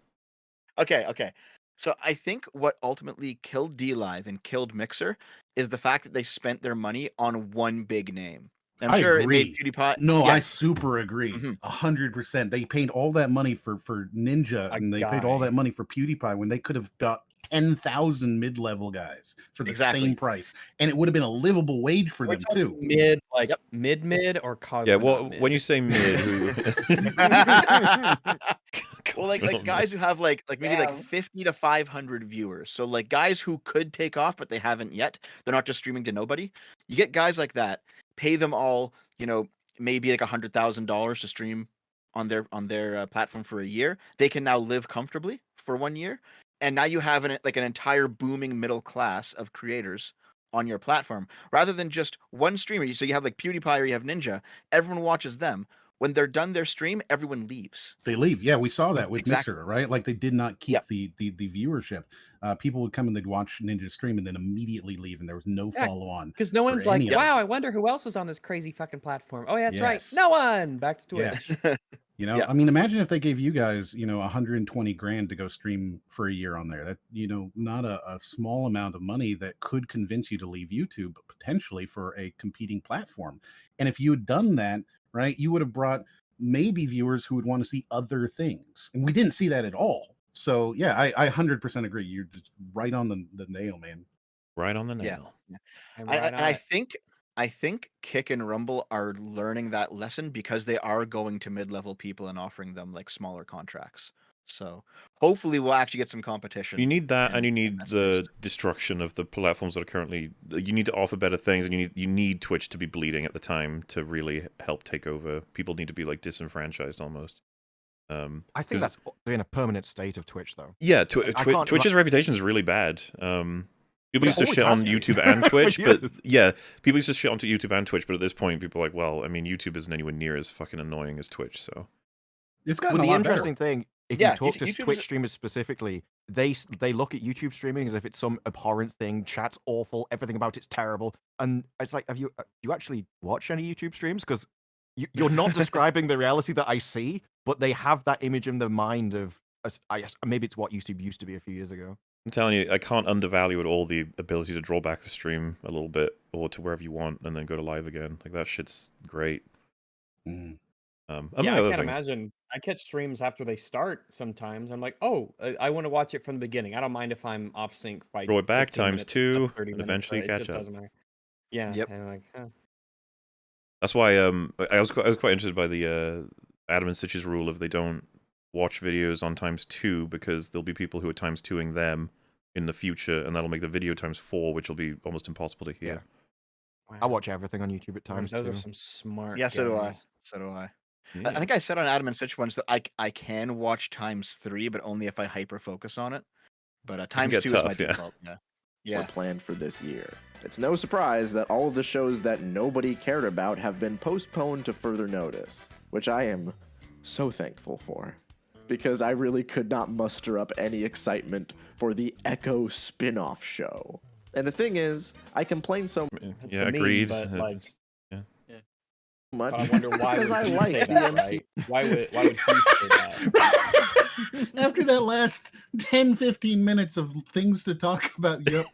Okay. So I think what ultimately killed DLive and killed Mixer is the fact that they spent their money on one big name. I'm I sure agree. it made PewDiePie. No, yeah, I super agree. Mhm. 100%. They paid all that money for Ninja, A and they paid all guy. that money for PewDiePie when they could have got 10,000 mid-level guys for the Exactly. same price, and it would have been a livable wage for We're them talking too. mid, like Yep. mid or cosmonaut Yeah, well, mid. when you say mid, who? well, like guys who have like maybe like Damn. 50 to 500 viewers. So like guys who could take off, but they haven't yet. They're not just streaming to nobody. You get guys like that, pay them all, maybe like $100,000 to stream on their platform for a year. They can now live comfortably for 1 year, and now you have an entire booming middle class of creators on your platform rather than just one streamer. So you have like PewDiePie or you have Ninja. Everyone watches them. When they're done their stream, everyone leaves. They leave. Yeah, we saw that with Exactly. Mixer, right? Like they did not keep Yep. the viewership. People would come and they'd watch Ninja stream and then immediately leave, and there was no Yeah, follow on. Because no for one's like, any of them. wow, I wonder who else is on this crazy fucking platform. Oh, yeah, that's right. Yes. No one. Back to Yeah. Twitch. Yeah. I mean, imagine if they gave you guys, 120 grand to go stream for a year on there. That, not a small amount of money that could convince you to leave YouTube, but potentially for a competing platform. And if you had done that, right, you would have brought maybe viewers who would want to see other things. And we didn't see that at all. So yeah, I 100% agree. You're just right on the nail, man. Right on the Yeah. nail. I'm I, right and on I it. think Kick and Rumble are learning that lesson because they are going to mid-level people and offering them like smaller contracts. So hopefully we'll actually get some competition. You need that, and you in need that the space. destruction of the platforms that are currently. You need to offer better things, and you need Twitch to be bleeding at the time to really help take over. People need to be like disenfranchised almost. I think that's in a permanent state of Twitch, though. Yeah, I can't Twitch's reputation is really bad. People used to always shit on has been. YouTube and For Twitch, but years. yeah, people used to shit onto YouTube and Twitch, but at this point, people are like, well, I mean, YouTube isn't anywhere near as fucking annoying as Twitch, so. It's gotten Well, a the lot interesting better. thing, if Yeah, you talk to YouTube's Twitch streamers specifically, they look at YouTube streaming as if it's some abhorrent thing. Chat's awful. Everything about it's terrible. And it's like, do you actually watch any YouTube streams? Because you're not describing the reality that I see, but they have that image in their mind of, I guess, maybe it's what YouTube used to be a few years ago. I'm telling you, I can't undervalue at all the ability to draw back the stream a little bit, or to wherever you want, and then go to live again. Like, that shit's great. Mm. Among Yeah, I other can't things. imagine. I catch streams after they start sometimes. I'm like, oh, I want to watch it from the beginning. I don't mind if I'm off sync by Draw it back 15 times minutes, 2, 30 and minutes, eventually it catch just up. doesn't matter. Yeah, Yep. and like, That's why I was quite interested by the Adam and Stitch's rule of they don't watch videos on ×2, because there'll be people who are ×2ing them in the future, and that'll make the video ×4, which will be almost impossible to hear. I watch everything on YouTube at times those too. are some smart. Yeah, so do I. guys. So do I. Yeah. I think I said on Adam and Stitch once that I can watch ×3, but only if I hyper focus on it. But can get ×2 is my tough, yeah. default. Yeah. Were planned for this year. It's no surprise that all of the shows that nobody cared about have been postponed to further notice, which I am so thankful for, because I really could not muster up any excitement for the Echo spin-off show. And the thing is, I complain so That's Yeah, the meme, agreed. but like, much but I wonder why because would I he like say the that, MC. right? Why would he say that? After that last 10, 15 minutes of things to talk about, yep.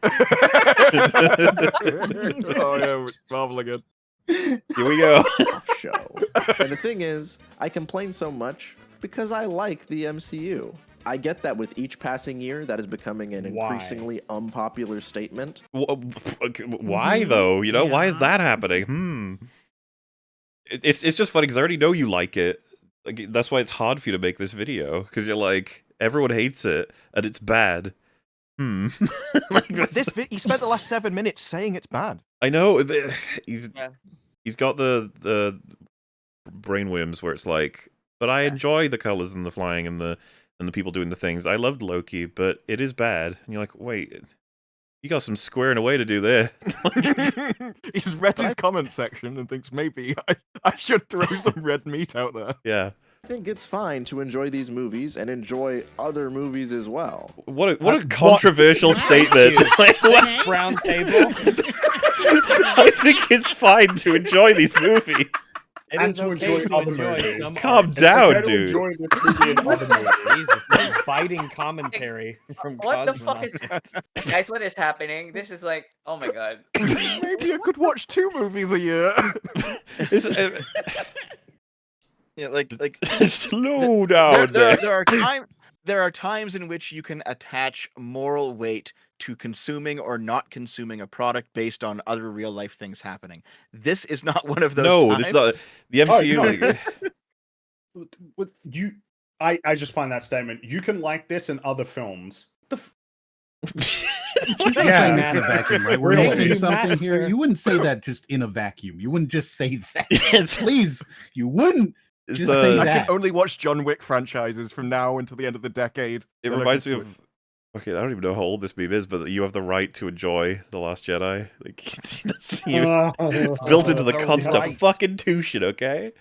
Oh yeah, Marvel again. Here we go. show. And the thing is, I complain so much because I like the MCU. I get that with each passing year, that is becoming an Why? increasingly unpopular statement. Why though? You know, why is that happening? It's just funny because I already know you like it. Like, that's why it's hard for you to make this video, because you're like, everyone hates it and it's bad. Like, He spent the last 7 minutes saying it's bad. I know he's Yeah. he's got the brainworms where it's like, but I enjoy the colors and the flying and the people doing the things. I loved Loki, but it is bad. And you're like, wait, you got some squaring away to do there. He's read his comment section and thinks maybe I should throw some red meat out there. Yeah. I think it's fine to enjoy these movies and enjoy other movies as well. What a controversial statement. Like, what? Brown table. I think it's fine to enjoy these movies. It And is to okay enjoy to other enjoy movies. some Calm art. down, Okay to dude. enjoy this movie and other movies. Jesus, like biting commentary from What the fuck is Cosmonauts. guys? What is happening? This is like, oh my god. Maybe I could watch 2 movies a year. It's, Yeah, like slow down there are times in which you can attach moral weight to consuming or not consuming a product based on other real life things happening. This is not one of those No, times. this is not the MCU. What you? I just find that statement. You can like this in other films. Yeah, in a vacuum, right? We're Really? missing something here. Master. You wouldn't say that just in a vacuum. You wouldn't just say that. It's- Please, you wouldn't It's, just say I that. can only watch John Wick franchises from now until the end of the decade. It Then I reminds can me of. Okay, I don't even know how old this meme is, but you have the right to enjoy The Last Jedi. Like, it's built into the Oh, constant right. fucking tuition, okay?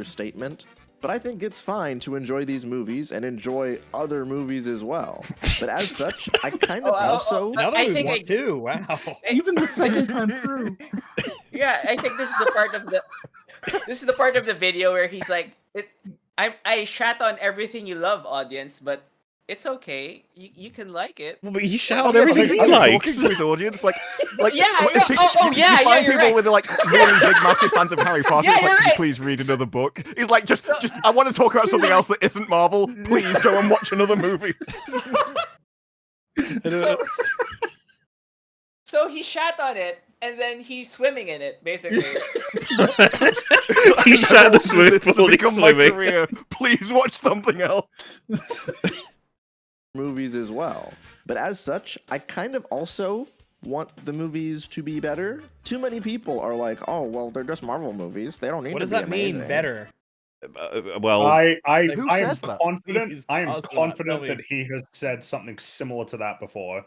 Statement. But I think it's fine to enjoy these movies and enjoy other movies as well. But as such, I kind of also... Another I movie think I- too. Wow. Even the second time through. Yeah, I think this is the part of the video where he's like, I shat on everything you love, audience, but it's okay. You can like it. Well, but he shout Yeah, everything but he I'm likes. talking to his audience, like Yeah, I if know. pe- Oh, you yeah, find you're people right. with like really big, massive fans of Harry Potter. Yeah, It's like, you're can you right. please read another book? He's like, just, I want to talk about something else that isn't Marvel. Please go and watch another movie. So he shat on it, and then he's swimming in it, basically. He shot the swimming This has pool. He's become my swimming. career. Please watch something else. movies as well. But as such, I kind of also want the movies to be better. Too many people are like, oh, well, they're just Marvel movies. They don't need What to does be that mean, amazing. better? Well, I Who am says that? confident. Please I am tell us about it. confident Tell me. that he has said something similar to that before.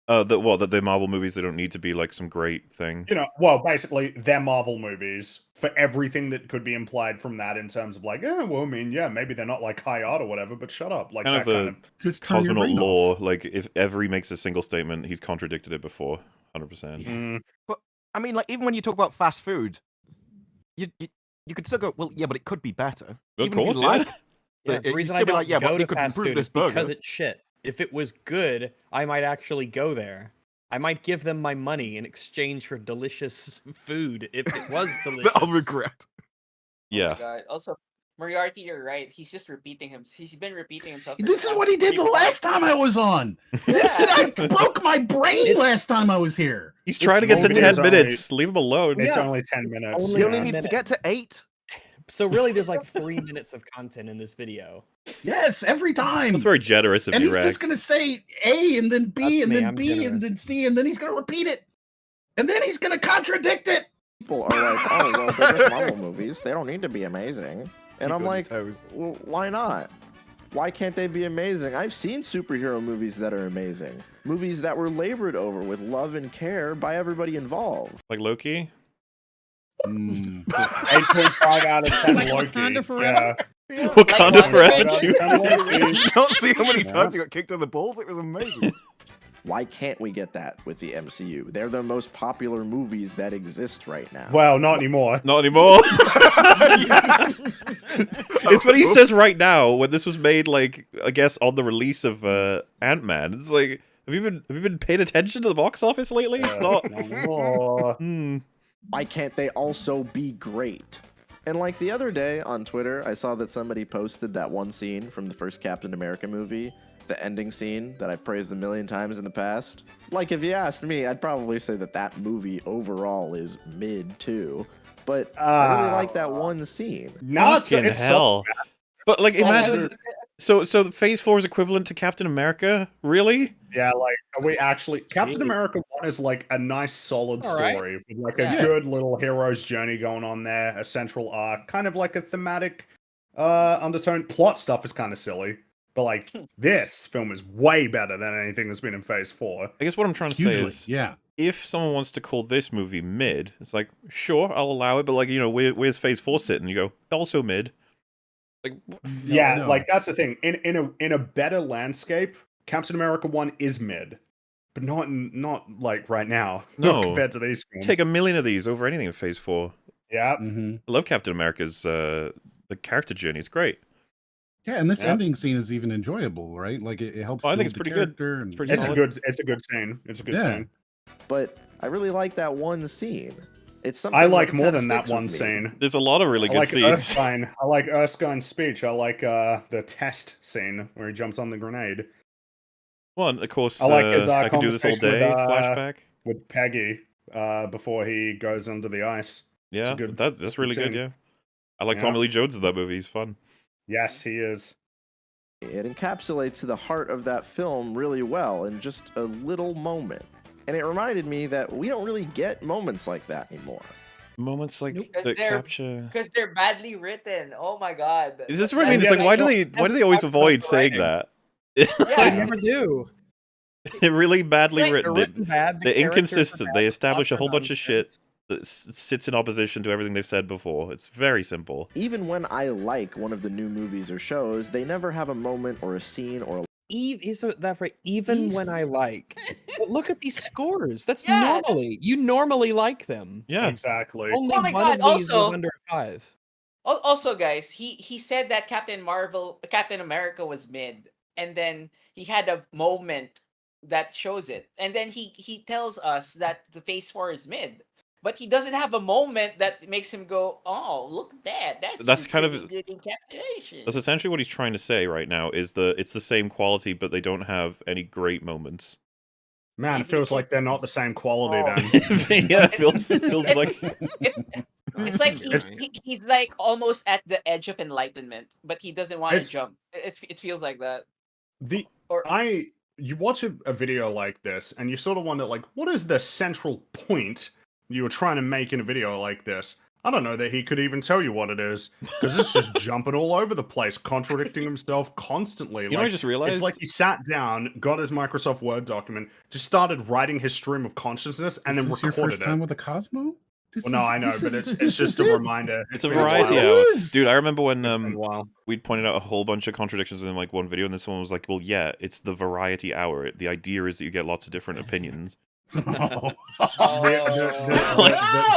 that the Marvel movies, they don't need to be like some great thing. You know, well, basically, they're Marvel movies for everything that could be implied from that in terms of like, well, I mean, yeah, maybe they're not like high art or whatever, but shut up. Like Kind that of the kind of. Just turn your cosmonaut brain law, off. like if Every makes a single statement, he's contradicted it before, 100%. Mm. But I mean, like even when you talk about fast food, you could still go, well, yeah, but it could be better. Of Even course, if you like, Yeah, But the you'd reason still I be don't like, yeah, but go we to could fast improve food this is because burger. it's shit. If it was good, I might actually go there. I might give them my money in exchange for delicious food if it was delicious. I'll regret. Oh Yeah. my god. Also, Moriarty, you're right. He's just repeating him. He's been repeating himself. for This is past what he did the 3 last time I was on. This is, I broke my brain It's- last time I was here. He's trying to get to only- 10 it's only- minutes. Leave him alone. It's Yeah. only 10 minutes. Only He only yeah. needs to get to 8. So really, there's like 3 minutes of content in this video. Yes, every time. That's very generous of And you, he's Rex. just gonna say A and then B That's and me, then I'm B generous. and then C and then he's gonna repeat it. And then he's gonna contradict it. People are like, oh, well, they're just Marvel movies. They don't need to be amazing. And I'm like, well, why not? Why can't they be amazing? I've seen superhero movies that are amazing. Movies that were labored over with love and care by everybody involved. Like Loki? 8.5 out of 10 Loki. Wakanda forever. Yeah. Wakanda Like forever, WandaVision? too. 10 Loki. Did you not see how many Yeah. times he got kicked in the balls? It was amazing. Why can't we get that with the MCU? They're the most popular movies that exist right now. Well, not anymore. Not anymore. It's what he says right now. When this was made, like I guess on the release of Ant-Man, it's like, have you been paying attention to the box office lately? It's not. anymore. Why can't they also be great? And like the other day on Twitter, I saw that somebody posted that one scene from the first Captain America movie, the ending scene that I've praised a million times in the past. Like, if you asked me, I'd probably say that that movie overall is mid too. But I really like that one scene. No, Fucking it's so hell. But like, So imagine. bad. So Phase 4 is equivalent to Captain America? Really? Yeah, like are we actually Captain Gee. America 1 is like a nice solid It's all right. story with like Yeah. a good little hero's journey going on there, a central arc, kind of like a thematic undertone. Plot stuff is kind of silly, but like this film is way better than anything that's been in Phase 4. I guess what I'm trying to say Hugely, is, yeah. if someone wants to call this movie mid, it's like, sure, I'll allow it, but like, where's Phase 4 sitting? You go, also mid. Like, Yeah, no. like that's the thing. In a better landscape, Captain America 1 is mid, but not like right now. No. Compared to these films. take a million of these over anything in Phase 4. Yeah. Mm-hmm. I love Captain America's the character journey. It's great. Yeah, and this Yeah. ending scene is even enjoyable, right? Like it helps. Oh, I think build it's the pretty good. character and- It's pretty It's a solid. good scene. It's a good Yeah. scene. But I really like that one scene. It's something I like that more kinda than that sticks with one me. scene. There's a lot of really I good like scenes. Erskine. I like Erskine's speech. I like the test scene where he jumps on the grenade One, of course, I like his, I can do this all conversation day. with, Flashback. with Peggy before he goes under the ice. Yeah, good- that's really good. scene. Yeah, I like Yeah. Tommy Lee Jones in that movie. He's fun. Yes, he is. It encapsulates the heart of that film really well in just a little moment. And it reminded me that we don't really get moments like that anymore. Moments like Because that they're- capture. Because they're badly written. Oh my god. Is this That- what I mean? It's Yeah, like, why do that's they always the avoid problem saying with that? They Yeah. never do. They're really badly like written. They're written bad. the They're characters are inconsistent. bad, They the establish a plots whole are bunch of shit nonsense. that sits in opposition to everything they've said before. It's very simple. Even when I like one of the new movies or shows, they never have a moment or a scene or a Is that right? Even when I like. But look at these scores. That's Yeah. you normally like them. Yeah, Exactly. Only Oh my one God, of these was also- under 5. Also, guys, he said that Captain America was mid, and then he had a moment that shows it, and then he tells us that the Phase 4 is mid, but he doesn't have a moment that makes him go, "Oh, look at that! That's a kind of- pretty good encapsulation." that's essentially what he's trying to say right now. Is it's the same quality, but they don't have any great moments. Man, it Maybe feels like it's- they're not the same quality Oh. then. Yeah, it feels like It's like It's- he's like almost at the edge of enlightenment, but he doesn't want to It's- jump. It feels like that. The Or you watch a video like this, and you sort of wonder, like, what is the central point you were trying to make in a video like this? I don't know that he could even tell you what it is, because it's just jumping all over the place, contradicting himself constantly. you know, I just realized. It's like he sat down, got his Microsoft Word document, just started writing his stream of consciousness, and Is then this your recorded first time it. with a Cosmo? Well, no, I know, but it's just a reminder. It's a been while. variety It hour, is. dude. I remember when It's been a while. we'd pointed out a whole bunch of contradictions in like one video, and this one was like, well, yeah, it's the variety hour. The idea is that you get lots of different opinions. Oh.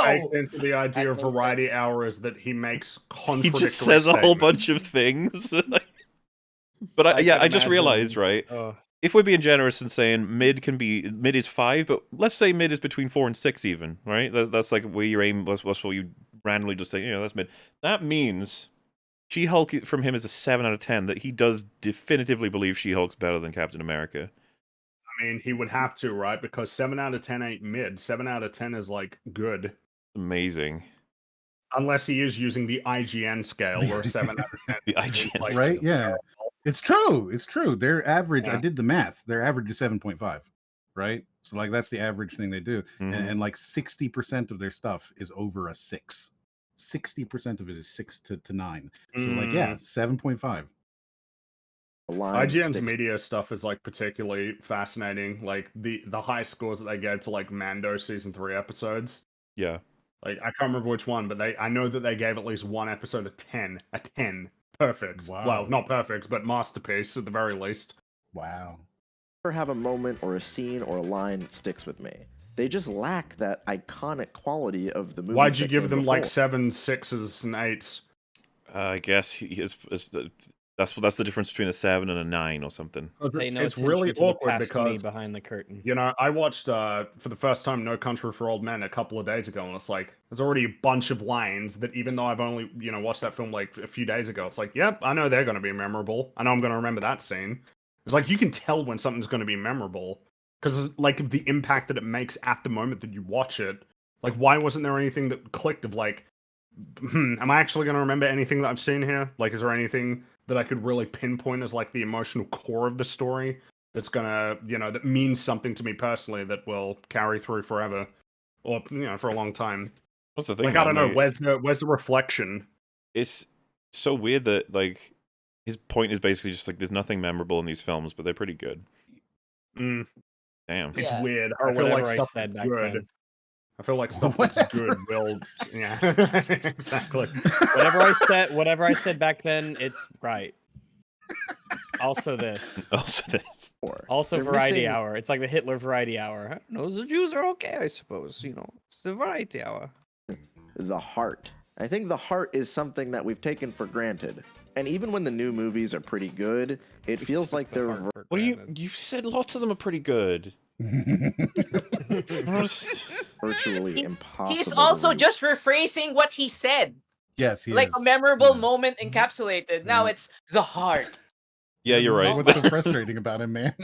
Baked into the idea That of makes variety sense. hour is that he makes He contradictory just says a whole statements. bunch of things. But I yeah, could I just imagine- realized, right? If we're being generous and saying mid is 5, but let's say mid is between 4 and 6 even, right? That's like where you aim. That's what you randomly just say, you know, that's mid. That means She-Hulk from him is a 7 out of 10. That he does definitively believe She-Hulk's better than Captain America. I mean, he would have to, right? Because 7 out of 10 ain't mid. 7 out of 10 is like good. Amazing. Unless he is using the IGN scale, where 7 out of 10 The is IGN like, Right? Yeah. It's true. It's true. Their average, I Yeah. did the math. Their average is 7.5, right? So like that's the average thing they do. Mhm. And like 60% of their stuff is over a 6. 60% of it is 6 to 9. So like yeah, 7.5. Line IGN's sticks- media stuff is like particularly fascinating. Like the high scores that they gave to like Mando season 3 episodes. Yeah. Like I can't remember which one, but I know that they gave at least one episode a 10. A 10. Perfect. Wow. Well, not perfect, but masterpiece at the very least. Wow. Never have a moment or a scene or a line that sticks with me. They just lack that iconic quality of the movie. Why'd you give them like 7, 6s, and 8s? I guess he is that's the difference between a 7 and a 9 or something. Pay no It's attention really to the awkward past me because behind the curtain. you know, I watched for the first time No Country for Old Men a couple of days ago, and it's like there's already a bunch of lines that even though I've only watched that film like a few days ago, it's like, yep, I know they're going to be memorable. I know I'm going to remember that scene. It's like you can tell when something's going to be memorable because like the impact that it makes at the moment that you watch it. Like, why wasn't there anything that clicked of like, am I actually going to remember anything that I've seen here? Like, is there anything that I could really pinpoint as like the emotional core of the story that's gonna, that means something to me personally that will carry through forever, or for a long time. What's the thing? Like I don't know, mate? where's the reflection? It's so weird that like his point is basically just like there's nothing memorable in these films, but they're pretty good. Mm, Damn. it's Yeah. weird. Or I feel whatever like I stuff said that's back good. then. I feel like stuff that's good will, yeah, exactly. Whatever I said back then, it's right. Also this. Also this. Also They're variety missing- hour. It's like the Hitler variety hour. I don't know, the Jews are okay, I suppose. It's the variety hour. The heart. I think the heart is something that we've taken for granted. And even when the new movies are pretty good, it feels like they're What do you said lots of them are pretty good. virtually impossible. he's to also read. just rephrasing what he said. Yes, he Like is. a memorable Yeah. moment encapsulated. Now it's the heart. Yeah, you're right. What's so frustrating about him, man?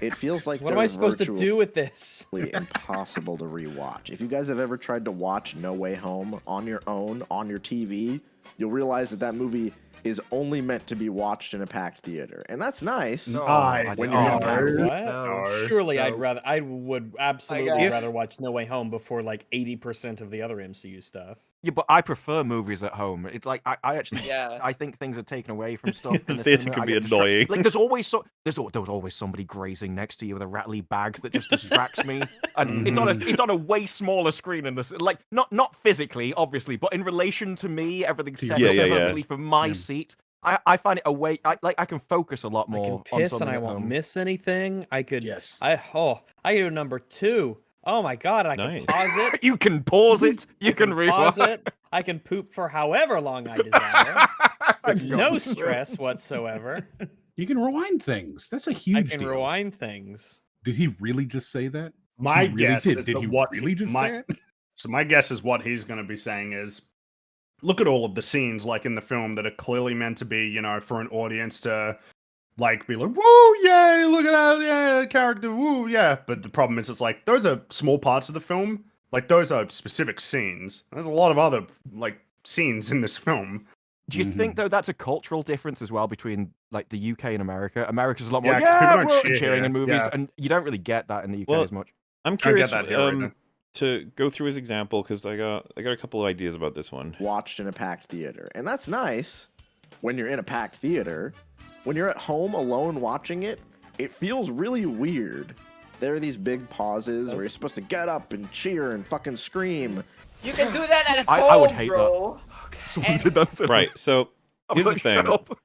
It feels like What am I they're supposed to do with this? virtually impossible to rewatch. If you guys have ever tried to watch No Way Home on your own, on your TV, you'll realize that movie is only meant to be watched in a packed theater. And that's nice. No, when you're in a packed theater. What? No, Surely no. I would absolutely guess. rather watch No Way Home before like 80% of the other MCU stuff. Yeah, but I prefer movies at home. It's like I actually Yeah. I think things are taken away from stuff. The in the theatre cinema. can I be get distracted. annoying. Like there's always there was always somebody grazing next to you with a rattly bag that just distracts me. And it's on a way smaller screen in this. Like not physically, obviously, but in relation to me, everything's set Yeah, up yeah, yeah. perfectly for my seat. I find it a way. I can focus a lot I more. can piss on and something I at won't home. miss anything. I could. Yes. I go number 2. Oh my god! I Nice. can pause it. You can pause it. You I can pause rewind. it. I can poop for however long I desire. With no stress whatsoever. You can rewind things. That's a huge I can deal. rewind things. Did he really just say that? My He really guess did. is Did that he what really just my, say it? So my guess is what he's going to be saying is, look at all of the scenes like in the film that are clearly meant to be, for an audience to like be like, woo, yay, look at that, yeah, character, woo, yeah. But the problem is, it's like those are small parts of the film. Like those are specific scenes. There's a lot of other like scenes in this film. Do you think though that's a cultural difference as well between like the UK and America? America's a lot more Yeah, 'cause people don't woo," cheer cheering here. in movies, Yeah. and you don't really get that in the UK Well, as much. I'm Don't get curious that here either. to go through his example because I got a couple of ideas about this one. Watched in a packed theater. And that's nice when you're in a packed theater. When you're at home alone watching it, it feels really weird. There are these big pauses where you're supposed to get up and cheer and fucking scream. You can do that at home, I would hate bro. Someone And- did that. Right. So I'm here's the like, shut thing. up.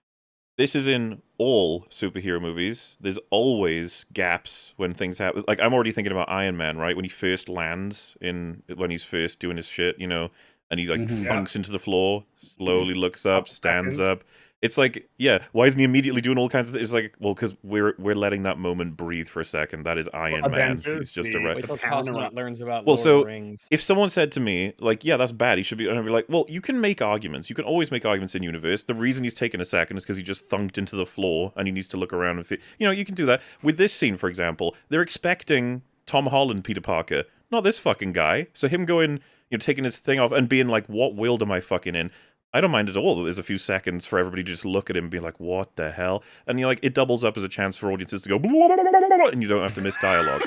This is in all superhero movies. There's always gaps when things happen. Like I'm already thinking about Iron Man, right? When he first lands when he's first doing his shit, you know, and he like funks into the floor, slowly looks up, stands up. It's like, yeah, why isn't he immediately doing all kinds of things? It's like, well, because we're letting that moment breathe for a second. That is Iron Man. Avengers, He's just a the- wreck. Wait till Pound Cosmonaut around. learns about Well, Lord so of the Rings. if someone said to me, like, yeah, that's bad, he should be, and I'd be like, well, you can make arguments. You can always make arguments in universe. The reason he's taken a second is because he just thunked into the floor and he needs to look around and you know, you can do that. With this scene, for example, they're expecting Tom Holland, Peter Parker, not this fucking guy. So him going, you know, taking his thing off and being like, what world am I fucking in? I don't mind at all that there's a few seconds for everybody to just look at him and be like, what the hell? And you're like, it doubles up as a chance for audiences to go, blah, blah, blah, blah, blah, and you don't have to miss dialogue.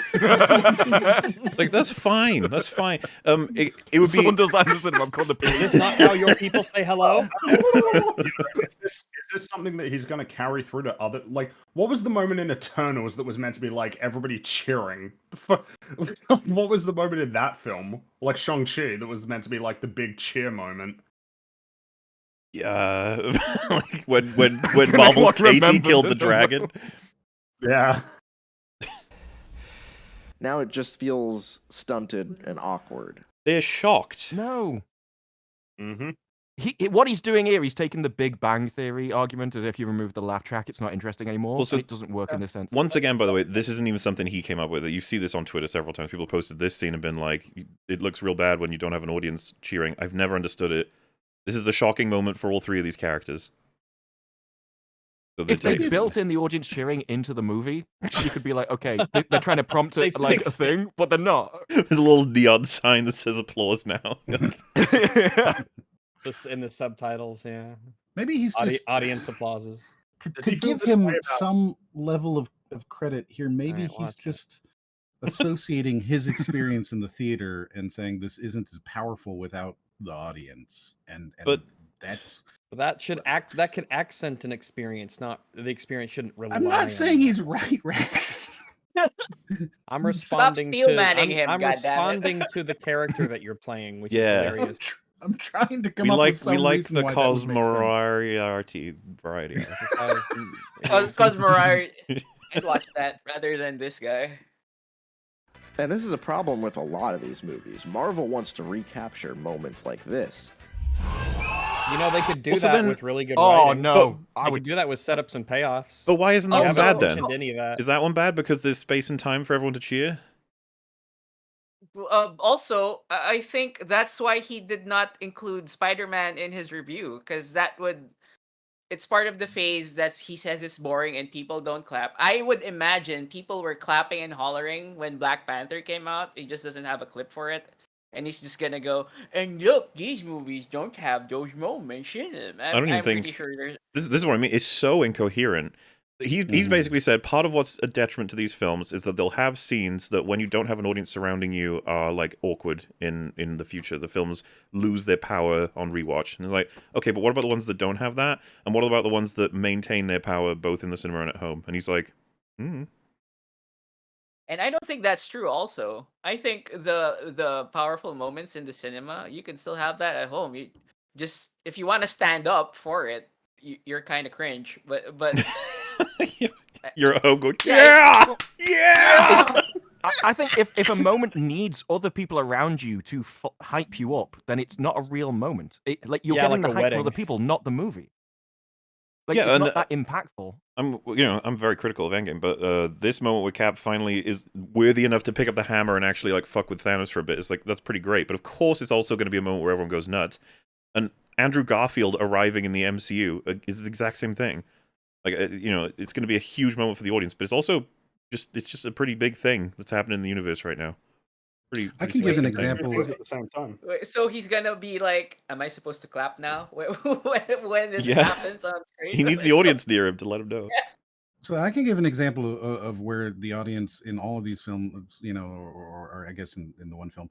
Like, that's fine. That's fine. It would be... Someone does that in the cinema. I'm called the Is police. this not how your people say hello? Is this something that he's going to carry through to other? Like, what was the moment in Eternals that was meant to be like everybody cheering? What was the moment in that film, like Shang-Chi, that was meant to be like the big cheer moment? Yeah, like when Marvel's Katie remember killed the the dragon. Yeah. Now it just feels stunted and awkward. They're shocked. No. Mm-hmm. What he's doing here, he's taking the Big Bang Theory argument as if you remove the laugh track, it's not interesting anymore. Well, so- and it doesn't work in this sense. Once again, by the way, this isn't even something he came up with. You see this on Twitter several times. People posted this scene and been like, it looks real bad when you don't have an audience cheering. I've never understood it. This is a shocking moment for all three of these characters. So If they taking- built in the audience cheering into the movie, you could be like, okay, they're trying to prompt They it like a fixed thing, but they're not. There's a little neon sign that says applause now. Just in the subtitles, yeah. Maybe he's just Audience applauses. Does to he feel give this him way about- some level of credit here. Maybe Alright, he's watch it. just associating his experience in the theater and saying this isn't as powerful without the audience, and But- that's. But that can accent an experience, not the experience shouldn't rely I'm not on saying that. he's right, Rex. I'm responding to steel-manning him, I'm goddammit. responding to the character that you're playing, which Yeah. is hilarious. I'm trying to come we up like with some reason the why that would make sense. Cosmorariety variety. Cause Mariah, I'd watch that rather than this guy. And this is a problem with a lot of these movies. Marvel wants to recapture moments like this. You know, they could do Well, so that then- with really good Oh writing. no, They I could would. do that with setups and payoffs. But why isn't that Oh, one so- bad then? Mentioned any of that. Is that one bad because there's space and time for everyone to cheer? Also, I think that's why he did not include Spider-Man in his review, because it's part of the phase that he says is boring and people don't clap. I would imagine people were clapping and hollering when Black Panther came out. He just doesn't have a clip for it. And he's just gonna go, and look, these movies don't have those moments in them. don't even I'm think- pretty sure there's... This is what I mean. It's so incoherent. He's basically said part of what's a detriment to these films is that they'll have scenes that when you don't have an audience surrounding you are like awkward in the future. The films lose their power on rewatch. And it's like, okay, but what about the ones that don't have that? And what about the ones that maintain their power both in the cinema and at home? And he's like, And I don't think that's true also. I think the powerful moments in the cinema, you can still have that at home. You just, if you want to stand up for it, you're kind of cringe. But you're at home going, Yeah, yeah! I think if a moment needs other people around you to hype you up, then it's not a real moment. Like you're Yeah, getting like the a hype for other wedding. people, not the movie. Like Yeah, it's and, not that impactful. I'm very critical of Endgame, but this moment with Cap finally is worthy enough to pick up the hammer and actually like fuck with Thanos for a bit. It's like, that's pretty great. But of course, it's also going to be a moment where everyone goes nuts. And Andrew Garfield arriving in the MCU is the exact same thing. Like, it's going to be a huge moment for the audience, but it's also just a pretty big thing that's happening in the universe right now. I can give an significant thing. example. At the same time. So he's gonna be like, "Am I supposed to clap now when this Yeah. happens on screen?" He needs the audience near him to let him know. So I can give an example of where the audience in all of these films, or I guess in the one film,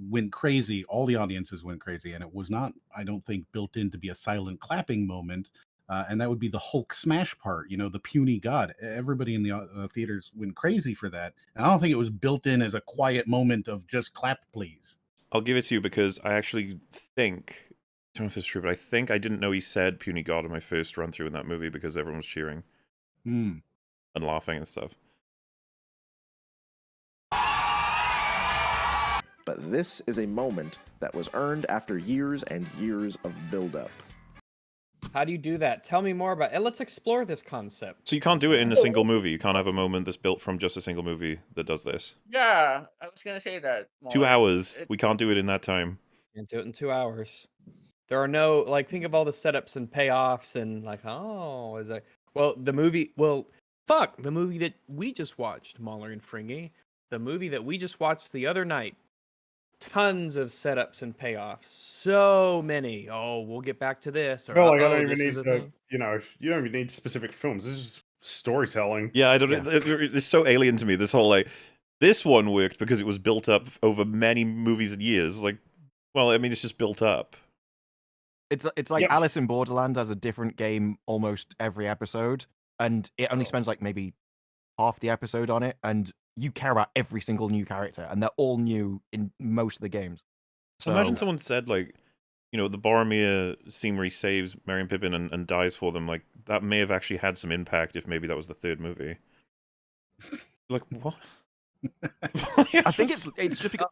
went crazy. All the audiences went crazy, and it was not, I don't think, built in to be a silent clapping moment. And that would be the Hulk smash part, the puny god. Everybody in the theaters went crazy for that. And I don't think it was built in as a quiet moment of just clap, please. I'll give it to you because I actually think, I don't know if it's true, but I think I didn't know he said puny god in my first run through in that movie because everyone was cheering and laughing and stuff. But this is a moment that was earned after years and years of build-up. How do you do that? Tell me more about it. Let's explore this concept. So you can't do it in a single movie. You can't have a moment that's built from just a single movie that does this. Yeah, I was gonna say that. 2 hours. We can't do it in that time. Can't do it in 2 hours. There are no, think of all the setups and payoffs and is that, the movie that we just watched, Mahler and Fringy, the movie that we just watched the other night, tons of setups and payoffs, so many. Oh, we'll get back to this. Or, I don't even need you don't even need specific films. This is storytelling. Yeah, I don't. It's so alien to me. This whole this one worked because it was built up over many movies and years. It's just built up. It's like Alice in Borderland has a different game almost every episode, and it only spends maybe half the episode on it, and you care about every single new character, and they're all new in most of the games. So imagine someone said the Boromir scene where he saves Merry and Pippin and dies for them. That may have actually had some impact if maybe that was the third movie. What? I think it's just because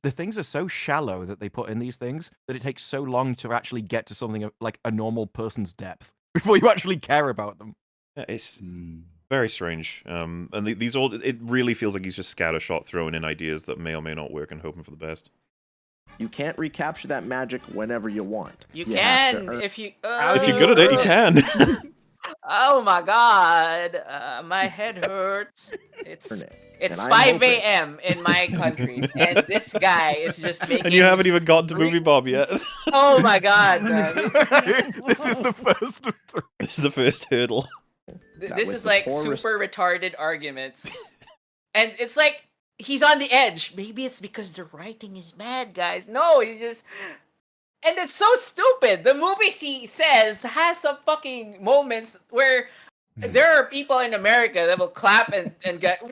the things are so shallow that they put in these things that it takes so long to actually get to something like a normal person's depth before you actually care about them. Yeah, it's very strange. And it really feels like he's just scattershot throwing in ideas that may or may not work and hoping for the best. You can't recapture that magic whenever you want. You can if you. If you're good at it, you can. Oh my god, my head hurts. It's And 5 a.m. in my country, and this guy is just making. And you haven't even gotten to MovieBob yet. Oh my god, This is the first. This is the first hurdle. This is super retarded arguments, and it's he's on the edge. Maybe it's because the writing is bad, guys. No, he just. And it's so stupid. The movie he says has some fucking moments where there are people in America that will clap and get, woo,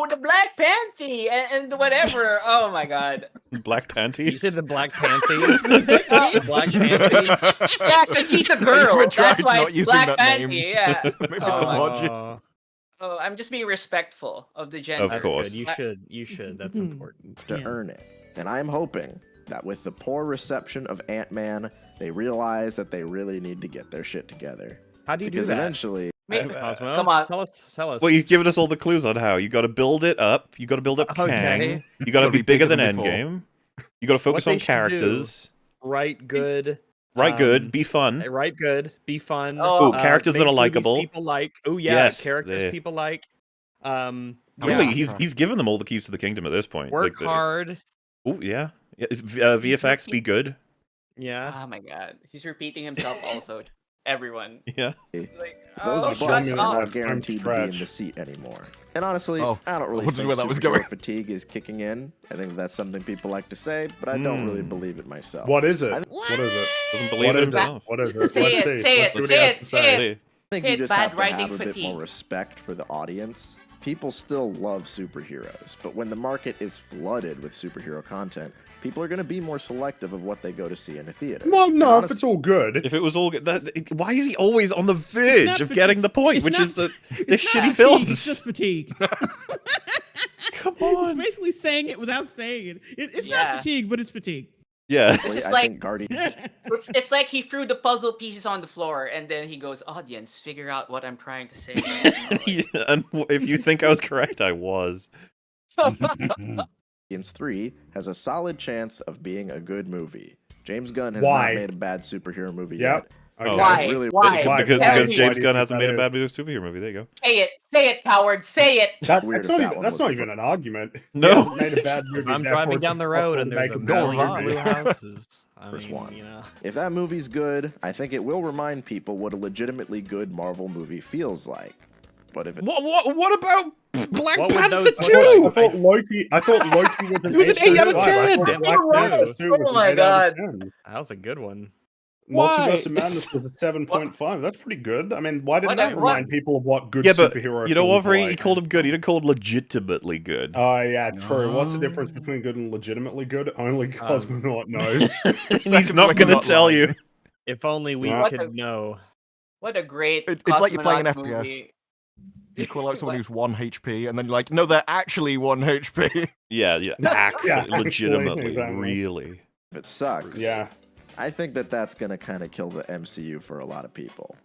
the Black Panther and whatever. Oh my god. Black Panty? You said the Black Panther? The Black Panther? Yeah, because she's a girl. That's why it's Black Panther. Name. Yeah. Maybe the logic. Oh, I'm just being respectful of the gender. Of course. Good. You should. That's important. To earn it. And I'm hoping that with the poor reception of Ant-Man, they realize that they really need to get their shit together. How do you Because do that? eventually, Cosmo, come on. Tell us. Well, you've given us all the clues on how. You got to build it up. You got to build up Kang. Okay. You got to be bigger than before. Endgame. You got to focus What on they should characters. Write good. Write good. Be fun. Write good. Be fun. Oh, characters that make are movies likable. People like. Oh yeah, Yes, characters they- people like. Really, Yeah. he's given them all the keys to the kingdom at this point. Work hard. Oh yeah. VFX be good. Yeah. Oh my god. He's repeating himself also. Everyone. Yeah. those Oh, butts shut are up. not guaranteed to be in the Stretch. seat anymore. And honestly, Oh, I don't really I wondered think where that was superhero going. fatigue is kicking in. I think that's something people like to say, but I don't really believe it myself. What is it? I- What is it? Doesn't believe What it is it? himself. What is it? Say Let's it, see. say Let's it, see what he say has it, to say say. it. I think Said you just bad have to writing have a bit fatigue. more respect for the audience. People still love superheroes, but when the market is flooded with superhero content, people are going to be more selective of what they go to see in a theater. Well, And no, if honestly, it's all good. If it was all good, why is he always on the verge not of fatigue. getting the point, It's which not- is the It's shitty not fatigue, films? It's just fatigue. Come He's on. basically saying it without saying it. It's Yeah. not fatigue, but it's fatigue. Yeah. This is I like think Guardians it's like he threw the puzzle pieces on the floor and then he goes, audience, figure out what I'm trying to say. right now." Yeah, and if you think I was correct, I was. 3 has a solid chance of being a good movie. James Gunn has Why? not made a bad superhero movie Yep. yet. Oh, Why? really- Why? Because Tell because me. James Why do you Gunn think hasn't that made a is? bad superhero movie. There you go. Say it, coward, say it. Weird That's if not that even one that's was not even an argument. No, He hasn't made a it's bad not. movie. If I'm therefore driving it's down the road impossible and to there's make a bad million movie. blue houses, I First mean, one. you know. If that movie's good, I think it will remind people what a legitimately good Marvel movie feels like. But if it What about Black What would Panther those look 2? I thought Loki was an It was an 8 out of 8.5. I 10. thought It Black was Panther 2 was Oh an my 8 out of God. 10. That was a good one. Why? Multiverse of Madness was a 7.5. That's pretty good. I mean, why didn't What a- that remind people of what good Yeah, but superhero you know films what? were He like? called him good. He didn't call him legitimately good. Oh, yeah, true. What's the difference Oh. between good and legitimately good? Only Cosmonaut knows. He's Seconds not like going I'm to not tell lying. you. If only we Yeah. could know. What a great It's like you're playing an cosmonaut FPS. movie. You call out someone who's 1 HP, and then you're like, no, they're actually 1 HP. Yeah, actually, actually, legitimately, exactly. really. it sucks, Yeah. I think that's gonna kind of kill the MCU for a lot of people.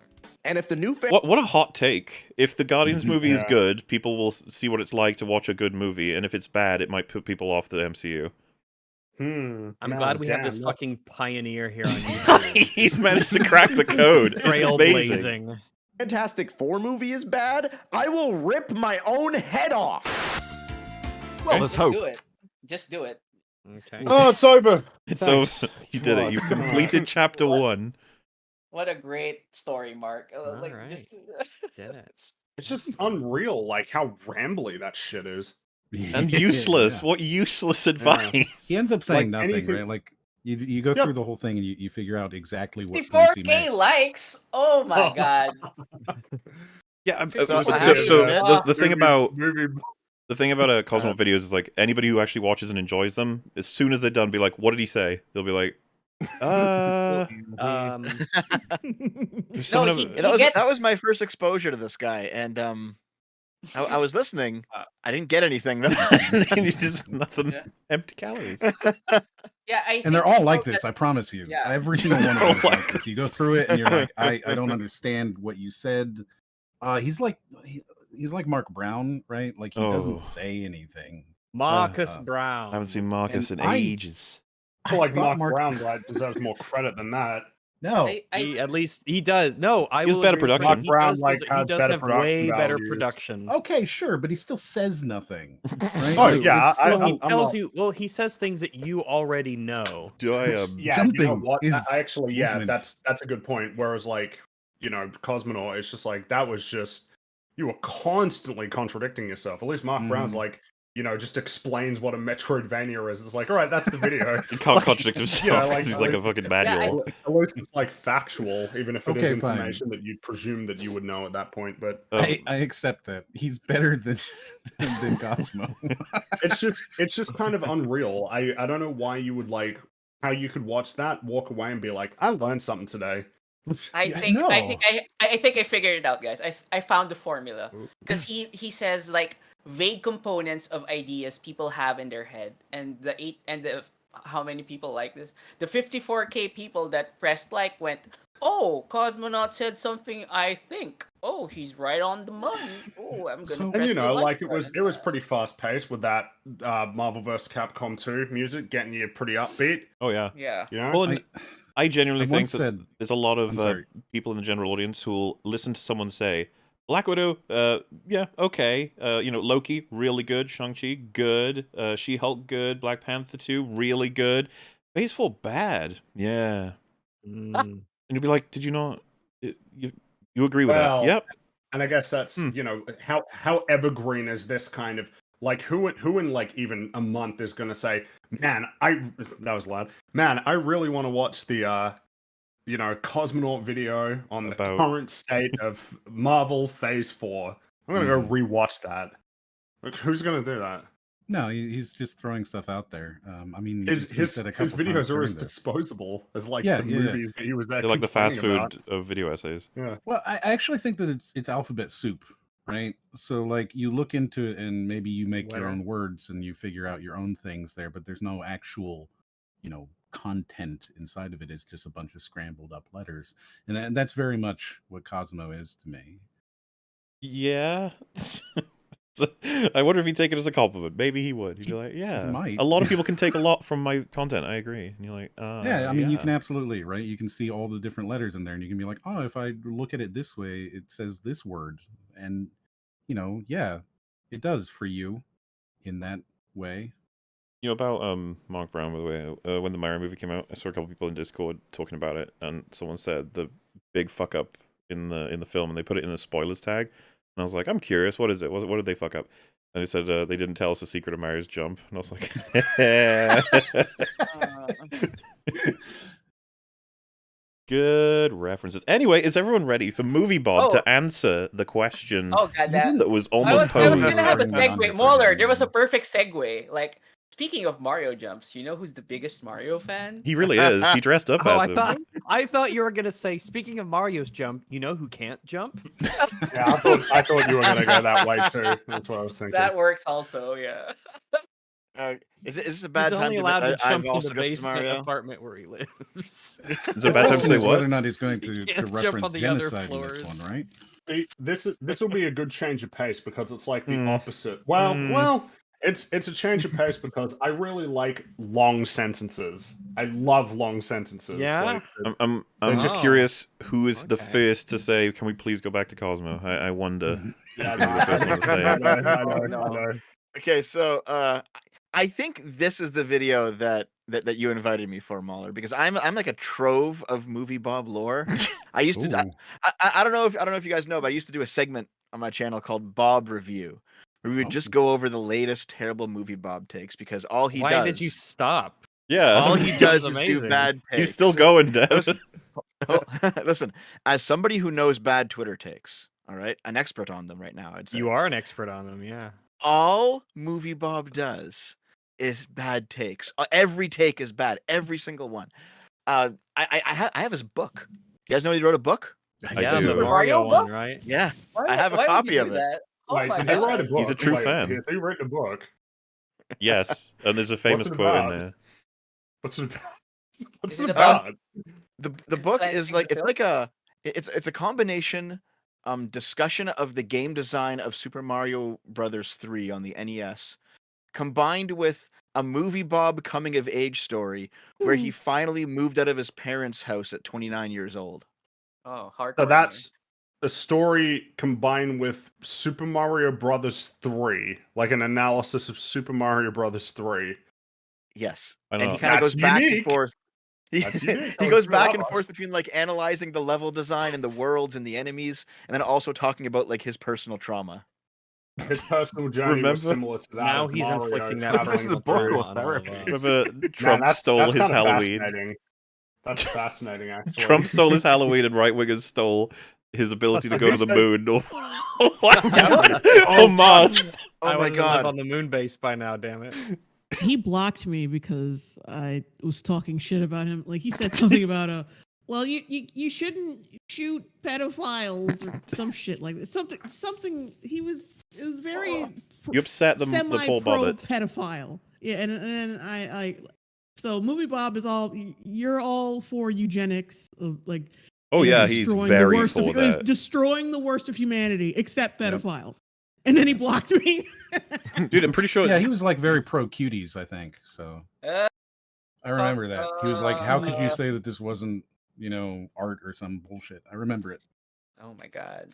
And if the new What a hot take. If the Guardians movie is Yeah. good, people will see what it's like to watch a good movie, and if it's bad, it might put people off the MCU. I'm Now, glad we have this damn, fucking pioneer here on YouTube. He's managed to crack the code. It's amazing. Trailblazing. Fantastic Four movie is bad, I will rip my own head off. Well, there's Just hope. do it. Just do it. Okay. Oh, it's over. It's Thanks. so you did it. God. You've completed chapter 1. What a great story, Mark. Like, Alright. just... Did it. It's just unreal, like how rambly that shit is. And useless. Yeah. What useless advice. He ends up saying Like, nothing, anything- right? Like you go Yep. through the whole thing and you figure out exactly what points he 54K makes. likes. Oh my God. Yeah, So so, I so, have so to- the thing about movie the thing about Cosmo videos is like anybody who actually watches and enjoys them, as soon as they're done, be like, "What did he say?" They'll be like, Um, there's No, someone he- over- That was my first exposure to this guy, and I was listening. I didn't get anything though. It's just nothing, Yeah. empty calories. Yeah, I think And they're all like that- this, I promise you. Yeah. Every single one of They're them is all like like this. You go this. through it and you're like, I don't understand what you said. He's like Mark Brown, right? Like he Oh. doesn't say anything. Marcus I Brown. I haven't seen Marcus in And ages. I feel like thought Mark Brown right, deserves more credit than that. No, At least he does. No, I He has will better agree with production. Frank. He Mark Brown, does, like, he has does better have production way better values. production. okay, sure, but he still says nothing. Right? Oh, Like, yeah, it's I- still- He I'm tells not- you. Well, he says things that you already know. Do I? Yeah, you know Jumping what? is I actually, yeah, movement. that's a good point. Whereas, like, you know, Cosmonaut, it's just like that was just you were constantly contradicting yourself. At least Mark Brown's like, you know, just explains what a Metroidvania is. It's like, all right, that's the video. He can't Like, contradict himself you know, because like, he's like a fucking manual. At least it's like factual, even if it is Okay, fine. information that you'd presume that you would know at that point. But I accept that. He's better than Cosmo. it's just kind of unreal. I don't know why you would like how you could watch that, walk away, and be like, I learned something today. I Yeah, think no. I think I figured it out, guys. I found the formula because he says like vague components of ideas people have in their head, and the how many people like this? The 54K people that pressed like went, oh, Cosmonaut said something. I think, oh, he's right on the money. Oh, I'm gonna So- press And you know, the like like it was pretty fast paced with that Marvel vs. Capcom 2 music, getting you pretty upbeat. Oh yeah. Yeah. You know, Well, and I genuinely I think once that said- there's a lot I'm of sorry. people in the general audience who will listen to someone say, Black Widow, yeah, okay. You know, Loki, really good. Shang-Chi, good. She-Hulk, good. Black Panther 2, really good. Phase 4, bad. Yeah. Mm. And you'll be like, did you not... You agree with Well, that? Yep. and I guess that's you know how evergreen is this kind of like who in like even a month is gonna say, man, that was loud. Man, I really want to watch the you know, Cosmonaut video on the current state of Marvel Phase 4. I'm gonna go rewatch that. Like, who's gonna do that? No, he's just throwing stuff out there. I mean, His it's been said a couple videos times are during as this. disposable as like Yeah, the yeah, yeah. movies that he was there. They're like the fast food complaining of video essays. about. Yeah. Well, I actually think that it's alphabet soup, right? So like you look into it and maybe you make your Well. own words and you figure out your own things there, but there's no actual, you know, content inside of it. It's just a bunch of scrambled up letters, and that's very much what Cosmo is to me. Yeah. I wonder if he'd take it as a compliment. Maybe he would. He'd be like, "Yeah, might. a lot of people can take a lot from my content. I agree." And you're like, Yeah, I mean, you can absolutely, right? You can see all the different letters in there, and you can be like, oh, if I look at it this way, it says this word, and yeah, it does for you in that way. You know about Mark Brown, by the way. When the Mario movie came out, I saw a couple people in Discord talking about it, and someone said the big fuck up in the film, and they put it in a spoilers tag. And I was like, I'm curious, what is it? What did they fuck up? And they said they didn't tell us the secret of Mario's jump, and I was like, good references. Anyway, is everyone ready for MovieBob to answer the question that was almost I was posed? gonna have a segue. Mauler, there was a perfect segue. Like, speaking of Mario jumps, you know who's the biggest Mario fan? He really is. He dressed up as him. I thought you were gonna say, speaking of Mario's jump, you know who can't jump? Yeah, I thought you were gonna go that way too. That's what I was thinking. That works also, yeah. Is this a bad He's time only to allowed to I've jump in also the dressed as basement Mario? apartment where he lives. Is it a bad time to say what? Whether or not he's going to can't jump reference on the other genocide in this floors. one, right? See, this will be a good change of pace because it's like the opposite. Well, it's a change of pace because I really like long sentences. I love long sentences. Yeah? Like, I'm just curious who is the first to say, "Can we please go back to Cosmo?" I wonder. yeah, who's gonna be the first one to say it. I know. Okay, so I think this is the video that you invited me for, Mahler, because I'm like a trove of MovieBob lore. I used to I don't know if you guys know, but I used to do a segment on my channel called Bob Review, where we would just go over the latest terrible MovieBob takes because all he does. Why did you stop? Yeah. All he does That's is do amazing. bad takes. He's still going, Dev. Listen, as somebody who knows bad Twitter takes, all right, an expert on them right now, I'd say. You are an expert on them, yeah. All MovieBob does is bad takes. Every take is bad. Every single one. I have his book. You guys know he wrote a book? Yeah, do. the Super Mario Mario one, right? Yeah, Why I have a why would copy you of do it. that? Oh Wait, my did he write a god. book? He's a true Wait, fan. Has he written a book? Yes, and there's a famous it quote in about? there. What's it about? What's Is it it about? The book is Cleansing like the it's film? like it's a combination discussion of the game design of Super Mario Brothers 3 on the NES, combined with a MovieBob coming of age story where he finally moved out of his parents' house at 29 years old. Oh, hardcore. So that's a story combined with Super Mario Brothers 3, like an analysis of Super Mario Brothers 3. Yes, I and know. he kind of That's goes back and unique. forth. That's unique. He I'll goes give you back that and much. forth between like analyzing the level design and the worlds and the enemies, and then also talking about like his personal trauma. His personal journey Remember? was similar to that. Now of he's Mario inflicting that traveling This is a personal book through- or trauma on all of therapy. us. Remember, Trump stole that's his kinda Halloween. fascinating. That's fascinating, actually. Trump stole his Halloween, and right wingers stole his ability to go to the moon or Oh, Mars. Oh I my wanted to live god! on the moon base by now, damn it. He blocked me because I was talking shit about him. Like he said something about well, you shouldn't shoot pedophiles or some shit like this. Something he was. It was very. You upset the poor semi-pro Bobbit. pedophile. Yeah, and I so MovieBob is all you're all for eugenics of like. Oh yeah, he's destroying very the worst for of, is that. destroying the worst of humanity except pedophiles. And then he blocked me. Dude, I'm pretty sure. Yeah, he was like very pro cuties, I think. So Uh, I remember that. He was like, how could you say that this wasn't, art or some bullshit? I remember it. Oh my god.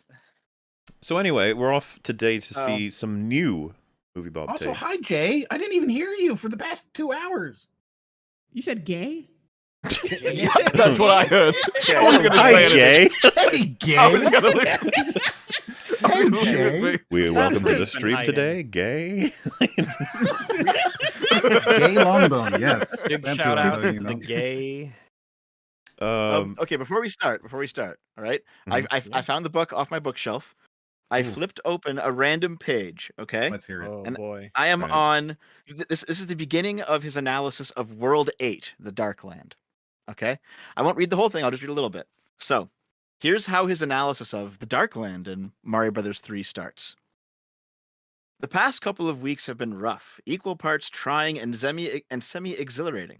So anyway, we're off today to see some new MovieBob Also, takes. hi, Jay. I didn't even hear you for the past 2 hours. You said gay? That's what I heard. Okay. I wasn't gonna Hi, say Jay. Hey, Gay. I was gonna look. Hey, Jay. We're welcome to the been stream hiding. today, gay. Gay Longbone, yes. Big That's shout what I out thought, to you the know. gay. Okay, before we start, all right. Mhm. I found the book off my bookshelf. I flipped open a random page. Okay, Let's hear it. Oh And boy. I am Right. on. This is the beginning of his analysis of World 8, the Dark Land. Okay, I won't read the whole thing. I'll just read a little bit. So, here's how his analysis of the Dark Land in Mario Brothers 3 starts. The past couple of weeks have been rough, equal parts trying and semi-exhilarating.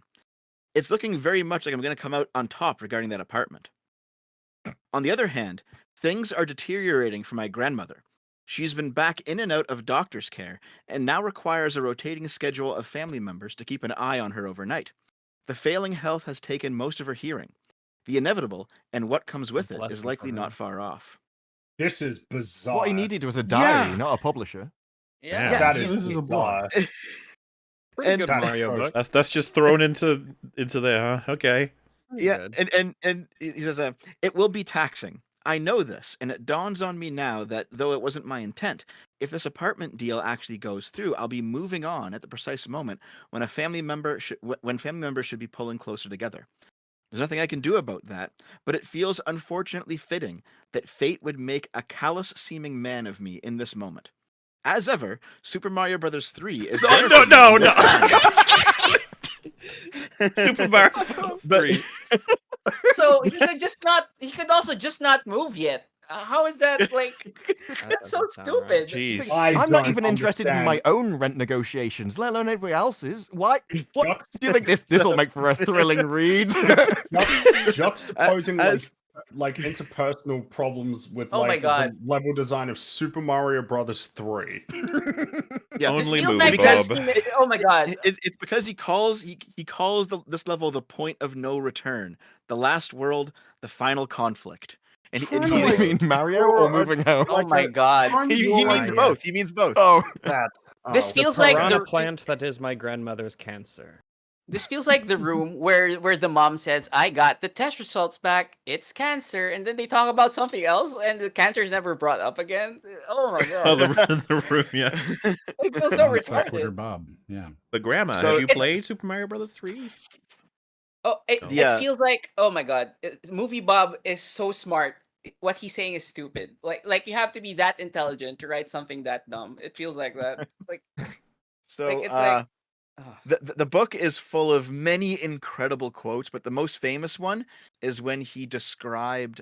It's looking very much like I'm going to come out on top regarding that apartment. On the other hand, things are deteriorating for my grandmother. She's been back in and out of doctor's care and now requires a rotating schedule of family members to keep an eye on her overnight. The failing health has taken most of her hearing. The inevitable and what comes with it is Blessing likely for her. not far off. This is bizarre. What he needed was a diary, Yeah. not a publisher. Yeah. That Yeah, is this is a blog. bizarre. Pretty And- good That is Mario so- book. That's just thrown into there, huh? Okay. Yeah, and he says, it will be taxing. I know this, and it dawns on me now that though it wasn't my intent, if this apartment deal actually goes through, I'll be moving on at the precise moment when family members should be pulling closer together. There's nothing I can do about that, but it feels unfortunately fitting that fate would make a callous-seeming man of me in this moment. As ever, Super Mario Bros. 3 is there for me this time. Super Mario Bros. But- 3. So he could also just not move yet. How is that like? That's so doesn't sound right. stupid. Jeez. I'm not don't even interested in my understand. own rent negotiations, let alone everybody else's. Why? What? Juxt- Do you think this will make for a thrilling read? Juxtaposing As- like interpersonal problems with Oh my like God. the level design of Super Mario Brothers 3. Yeah, This Only feels movie, like Bob. oh my god. It's because he calls this level the point of no return, the last world, the final conflict, and Trying Does to, he's, he mean Mario or moving house? Oh my god. he means both. He means both. Oh, This The feels like piranha the plant that is my grandmother's cancer. This feels like the room where the mom says, "I got the test results back. It's cancer," and then they talk about something else, and the cancer is never brought up again. Oh my god! Oh, the room, yeah. It feels so It's like Twitter retarded. Bob. Yeah. But Grandma, So have you it- played Super Mario Bros. 3? Oh, Yeah. it feels like, oh my god, Movie Bob is so smart. What he's saying is stupid. Like you have to be that intelligent to write something that dumb. It feels like that. Like So it's like. the book is full of many incredible quotes, but the most famous one is when he described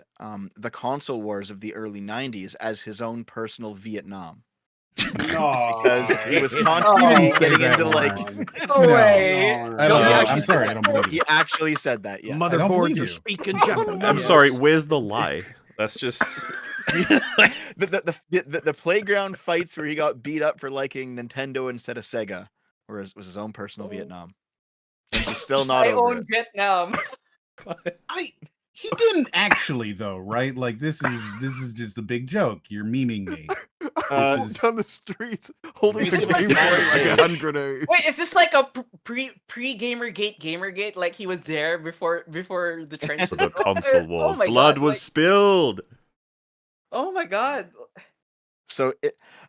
the console wars of the early '90s as his own personal Vietnam, No, because he was constantly Oh, getting that into one. like. No way. I don't No, know. he I'm actually sorry, I said don't that. believe He you. actually said that. Yes. I don't believe you. speak in Japanese. I'm sorry, where's the lie? That's just the playground fights where he got beat up for liking Nintendo instead of Sega was his own personal Vietnam. And he's still not I over own it. Vietnam. He didn't actually though, right? Like this is just a big joke. You're memeing me. Uh, This is- down the street, holding This the is like Game Boy Mario like a Bros. hand grenade. Wait, is this like a pre Gamergate? Like he was there before the trenches? the console wars. Oh my Blood God, was like- spilled. Oh my god. So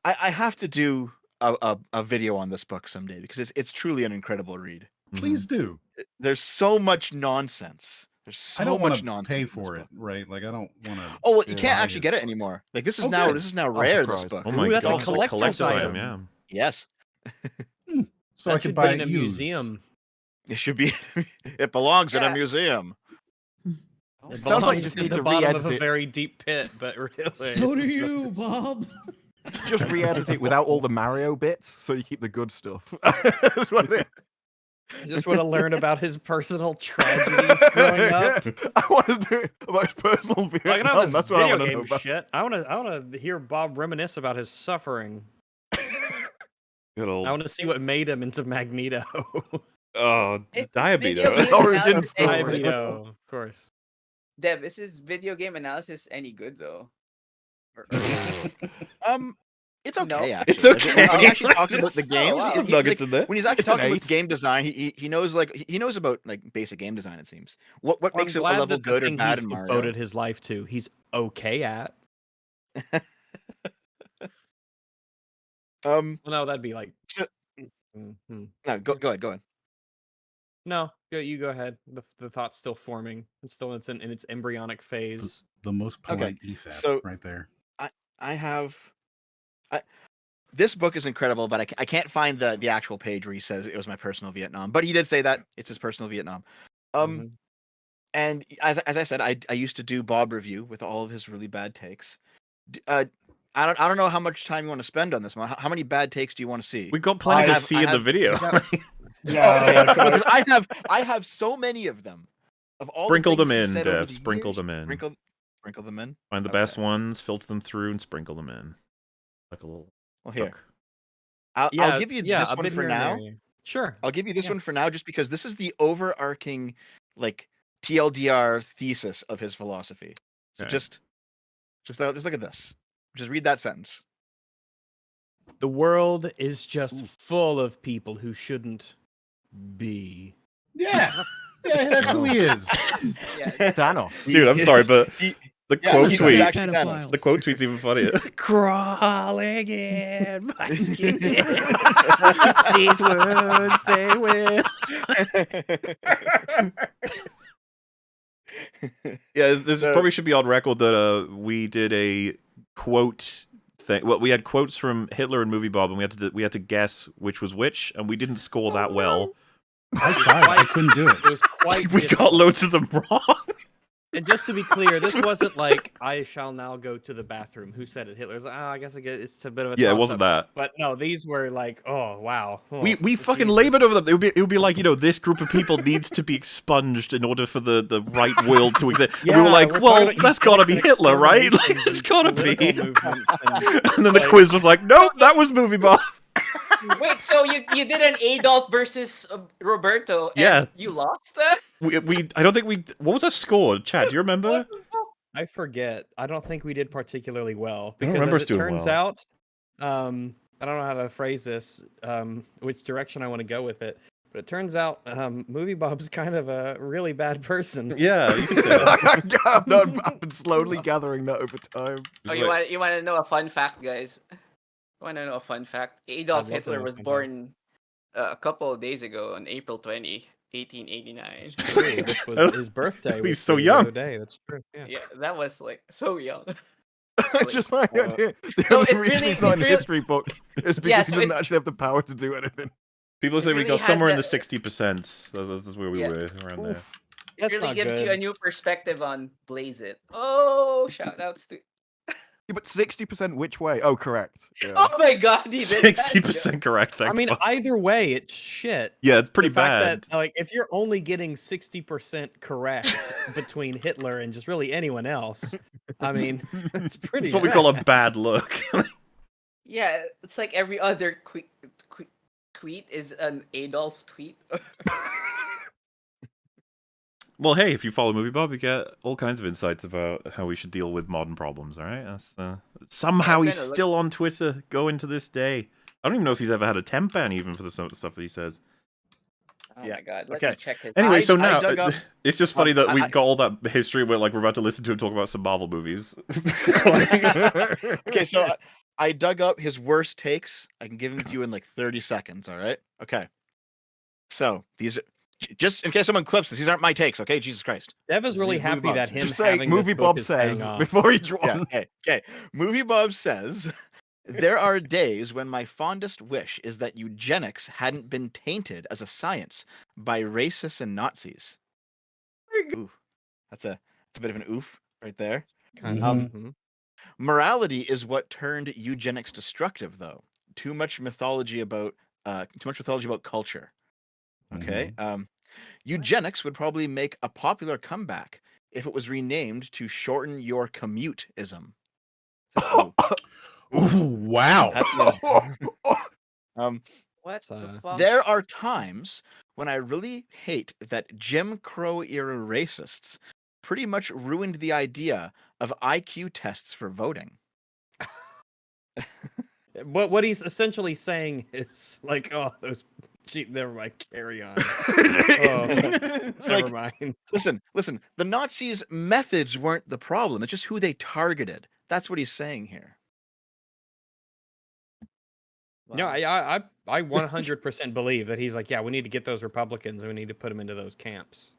I have to do a video on this book someday because it's truly an incredible read. Please do. There's so much nonsense. There's so I don't much want to nonsense. pay in this for it, book. right? Like I don't want to. Oh, well, you Yeah, can't I actually get it anymore. Like this is Oh, now good. rare. This surprised. book. Oh my that's a god, it's collector's item. yeah. Yes, So I That could should buy be in it a used. museum. it should be. It belongs in a Yeah. museum. It Sounds like you belongs just in need the to bottom re-edit of a it. very deep pit, but really. So do you, Bob. Just re-edit it without all the Mario bits, so you keep the good stuff. That's what it I just want to learn about his personal tragedies growing up. I want to do it about his personal Like, I Vietnam. know this That's what I video want to know game about. shit. I want to hear Bob reminisce about his suffering. Good old I want to see what made him into Magneto. It's diabetes. video His game origin analysis story. any good? Magneto, of course. Deb, is his video game analysis any good though? It's okay. No. Actually. It's okay. When he actually talks about the games, wow. he- Some he- nuggets like, in there. when he's actually It's an talking about 8. game design, he knows he knows about like basic game design. It seems what Well, makes I'm a glad level that the good or thing bad he's in Mario. devoted his life to, he's okay at. Um, Well, no, that'd be like. So- Mhm. no, go ahead. No, you go ahead. The thought's still forming. It's still in its embryonic phase. The most Okay, polite EFAP so- right there. This book is incredible, but I can't find the actual page where he says it was my personal Vietnam. But he did say that it's his personal Vietnam. Mhm. And as I said, I used to do Bob review with all of his really bad takes. I don't know how much time you want to spend on this one. How many bad takes do you want to see? We got plenty I to have- see I in the have- video. Yeah, because I have so many of them. Of all the Sprinkle them things he in, said over Dev. the Sprinkle years. them in. Sprinkle them in. Find the Okay. best ones, filter them through, and sprinkle them in. Like a little Well, here. hook. I'll give you this a one bit for here and now. there, yeah. Sure. I'll give you this Yeah. one for now, just because this is the overarching, like, TLDR thesis of his philosophy. So Okay. just look at this. Just read that sentence. The world is just full of people who shouldn't be. Yeah, yeah, that's who he is. Yeah. Thanos. Dude, I'm sorry, but the quote he's tweet, actually Pedophiles. the quote tweet's even funnier. Crawling in my skin. These words they will. Yeah, this So- probably should be on record that we did a quote thing. Well, we had quotes from Hitler and MovieBob, and we had to guess which was which, and we didn't score that well. I tried. I couldn't do it. It was quite We got difficult. loads of them wrong. And just to be clear, this wasn't like I shall now go to the bathroom. Who said it? Hitler's like, I guess it's a bit of a Yeah, it toss-up. wasn't that. But no, these were like, oh wow. Oh, We fucking Jesus. labored over them. It would be like, this group of people needs to be expunged in order for the right world to exist. And we were like, we're well, talking about that's gotta be eugenics and Hitler, right? Like, exterminations it's and gotta be. political movements and, And then the like, quiz was like, nope, that was MovieBob. Wait, so you did an Adolf versus Roberto, and Yeah. you lost? I don't think we. What was our score, Chad? Do you remember? I forget. I don't think we did particularly well I don't because remember as us it doing turns well. out, I don't know how to phrase this, which direction I want to go with it. But it turns out, MovieBob's kind of a really bad person. Yeah, you can say that. I've been slowly gathering that over time. Oh, you want to know a fun fact, guys? You want to know a fun fact? Adolf I'd love to Hitler know a was fun fact. born a couple of days ago on April 20, 1889. It's true. Which was his birthday. He's was so the young. other day. That's true. Yeah. Yeah, that was like so young. I just like the idea. The No, only it reason really- he's not it in really- history books is because Yeah, he so doesn't it's- actually have the power to do anything. People say we really got has somewhere in the that- 60%. That's where we Yeah. were around there. Oof. It That's really not gives you good. a new perspective on Blaze It. Oh, shout outs to. Yeah, but 60% which way? Oh, correct. Yeah. Oh my god, he did that. 60% correct. I Thank mean, fuck. either way, it's shit. Yeah, it's pretty The fact bad. that, like, if you're only getting 60% correct between Hitler and just really anyone else, I mean, it's pretty. It's what we call a bad look. Yeah, it's like every other tweet is an Adolf tweet. Well, hey, if you follow MovieBob, you get all kinds of insights about how we should deal with modern problems. All right, that's somehow I'm he's gonna look- still on Twitter going to this day. I don't even know if he's ever had a temp ban even for the stuff that he says. Oh Yeah, my god, let okay. me check his. Anyway, so I now dug up- it's just funny that I- we've got all that history where like we're about to listen to him talk about some Marvel movies. Okay, so I dug up his worst takes. I can give them to you in like 30 seconds, all right? Okay. So, these are just in case someone clips this, these aren't my takes, okay? Jesus Christ. Dev is really Movie happy Bob that says. him Just say having this Movie book Bob is paying says off. before each Yeah, one. okay. MovieBob says, there are days when my fondest wish is that eugenics hadn't been tainted as a science by racists and Nazis. Ooh, that's a bit of an oof right there. Kind Mm-hmm. of. Mhm. Morality is what turned eugenics destructive, though. Too much mythology about culture. Okay. Eugenics would probably make a popular comeback if it was renamed to shorten your commute-ism. Oh, Ooh, wow. that's What It's, the fuck? there are times when I really hate that Jim Crow era racists pretty much ruined the idea of IQ tests for voting. What he's essentially saying is like, oh, those. Gee, never mind. Carry on. It's Never like, mind. listen. The Nazis' methods weren't the problem. It's just who they targeted. That's what he's saying here. No, I 100% believe that he's like, yeah, we need to get those Republicans and we need to put them into those camps.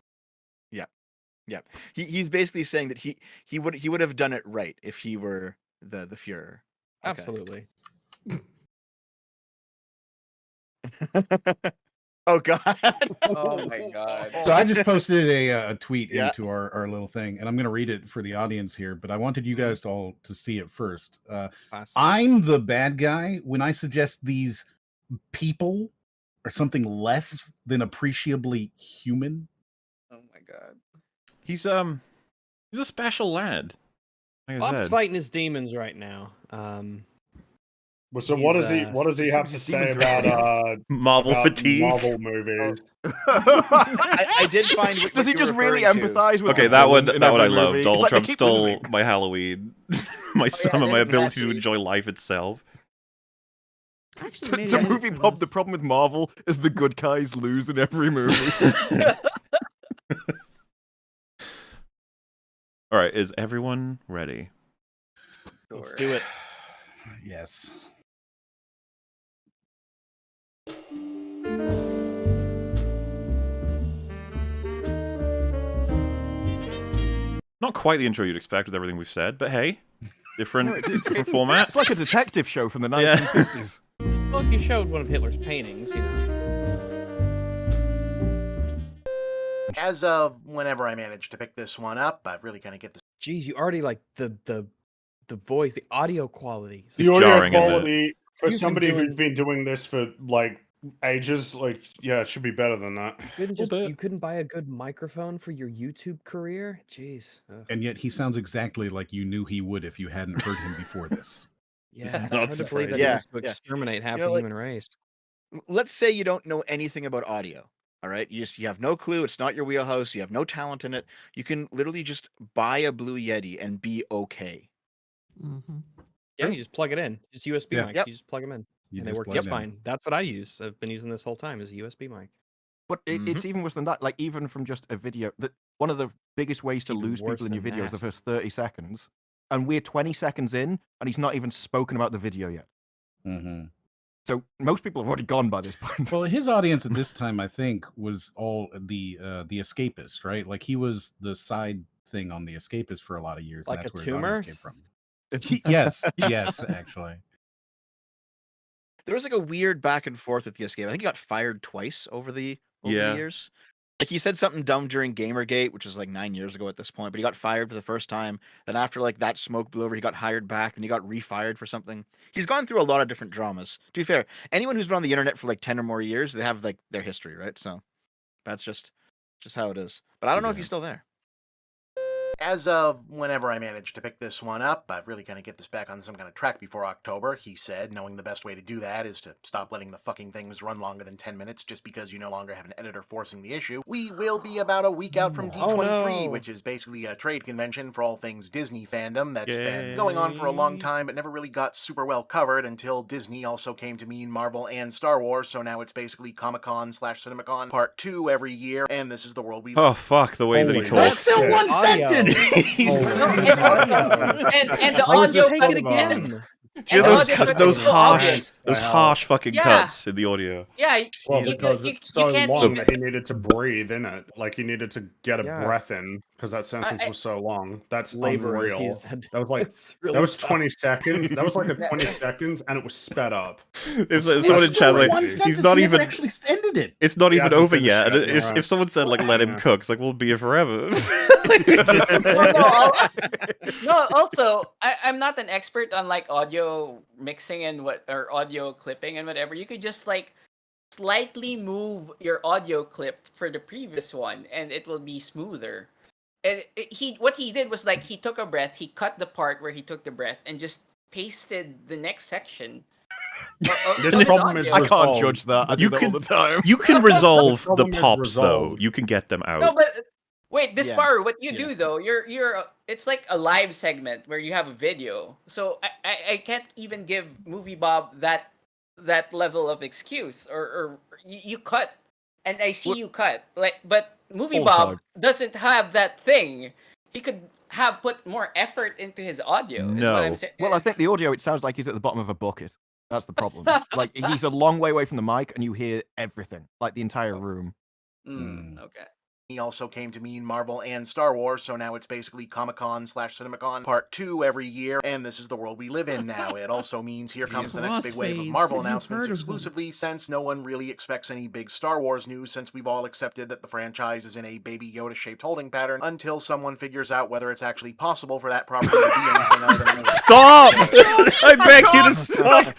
Yeah, he's basically saying that he would have done it right if he were the Führer. Okay. Absolutely. Oh God. Oh my god. So I just posted a tweet Yeah. into our little thing, and I'm going to read it for the audience here. But I wanted you guys to all to see it first. Classic. I'm the bad guy when I suggest these people are something less than appreciably human. Oh my god. He's a special lad. Like I Bob's said. fighting his demons right now. So what does he have to his say demons about Marvel about fatigue. Marvel movies? I did find. Does he what you just were really referring to. empathize with? Okay, the that one villain in I every loved. movie? It's Donald like they Trump keep stole losing. my Halloween, my summer, my there's ability that to too. enjoy life itself. Actually, made So an edit movie for Bob, this. the problem with Marvel is the good guys lose in every movie. All right, is everyone ready? Let's do it. Yes. Not quite the intro you'd expect with everything we've said, but hey, different, No, different format. It's like a detective show from the Yeah. 1950s. Well, if you showed one of Hitler's paintings, you know. As of whenever I managed to pick this one up, I've really kind of get this. Geez, you already like the voice, the audio quality. It's The audio jarring, isn't it? quality for You've been somebody who's doing- been doing this for like ages, like yeah, it should be better than that. You couldn't buy a good microphone for your YouTube career? Jeez. Ugh. And yet he sounds exactly like you knew he would if you hadn't heard him before this. Yeah, it's Not hard to believe that surprising. he Yeah, wants to yeah. exterminate half know, the like- human race. Let's say you don't know anything about audio. All right, you have no clue. It's not your wheelhouse. You have no talent in it. You can literally just buy a Blue Yeti and be okay. Mhm. Yeah, you just plug it in. Just USB Yeah. mics. Yep. You just plug them in. You And they just work plug just it in. fine. That's what I use. I've been using this whole time is a USB mic. But it's even worse than that. Like, even from just a video, that one of the biggest ways to Even lose worse people in your than video is the that. first 30 seconds. And we're 20 seconds in, and he's not even spoken about the video yet. Mm-hmm. So most people have already gone by this point. Well, his audience at this time, I think, was all the Escapist, right? Like he was the side thing on the Escapist for a lot of years. Like and that's a where his tumor? audience came from. Yes, actually. There was like a weird back and forth with the Escape. I think he got fired twice over the Yeah. years. Like he said something dumb during Gamergate, which was like 9 years ago at this point, but he got fired for the first time. Then after like that smoke blew over, he got hired back, and he got refired for something. He's gone through a lot of different dramas. To be fair, anyone who's been on the internet for like 10 or more years, they have like their history, right? So that's just how it is. But I don't know if Yeah. he's still there. As of whenever I managed to pick this one up, I've really kind of get this back on some kind of track before October, he said, knowing the best way to do that is to stop letting the fucking things run longer than 10 minutes just because you no longer have an editor forcing the issue. We will be about a week out from D23, no. which is basically a trade convention for all things Disney fandom that's been going on for a long Yay. time but never really got super well covered until Disney also came to mean Marvel and Star Wars, so now it's basically Comic-Con/CinemaCon Part 2 every year, and this is the world we live in. Oh fuck, the way that he Holy talks. shit. Still one Audio. sentence. And the I was audio take cut it again. Do you know And those, audio cut, cut those is so harsh, obvious. those Wow. harsh fucking Yeah. cuts in the audio? Yeah, Well, you, because you, it's you so can't long even. that he needed to breathe in it. Like he needed to get a Yeah. breath in because that sentence I- was so long. That's Labor, as unreal. he said. That was like It's really that was tough. 20 seconds. That was like a 20 seconds, and it was sped up. If someone in chat like, he's not even. actually ended it. It's not He even hasn't over finished yet. yet, And yeah. if someone said like, let him Yeah. cook, it's like, we'll be here forever. No, also, I'm not an expert on like audio mixing and or audio clipping and whatever. You could just like slightly move your audio clip for the previous one, and it will be smoother. And what he did was like he took a breath, he cut the part where he took the breath, and just pasted the next section. This of his problem is audio. I can't resolved. judge that. I do You that can- all the time. You can resolve the problem is pops though. resolved. You can get them out. No, but wait, Yeah. Disparu, what you Yeah. do though, it's like a live segment where you have a video. So I can't even give MovieBob that level of excuse or you cut, and I see you cut, like, but MovieBob time. doesn't have that thing. He could have put more effort into his audio. Is what I'm No. saying. Well, I think the audio, it sounds like he's at the bottom of a bucket. That's the problem. Like, he's a long way away from the mic, and you hear everything, like the entire room. Okay. He also came to mean Marvel and Star Wars, so now it's basically Comic-Con/CinemaCon Part 2 every year, and this is the world we live in now. It also means here comes the next big wave of Crossfades, Marvel you've announcements heard of them. exclusively, since no one really expects any big Star Wars news, since we've all accepted that the franchise is in a Baby Yoda-shaped holding pattern, until someone figures out whether it's actually possible for that property to be anything other than a movie. Stop! I beg you to stop.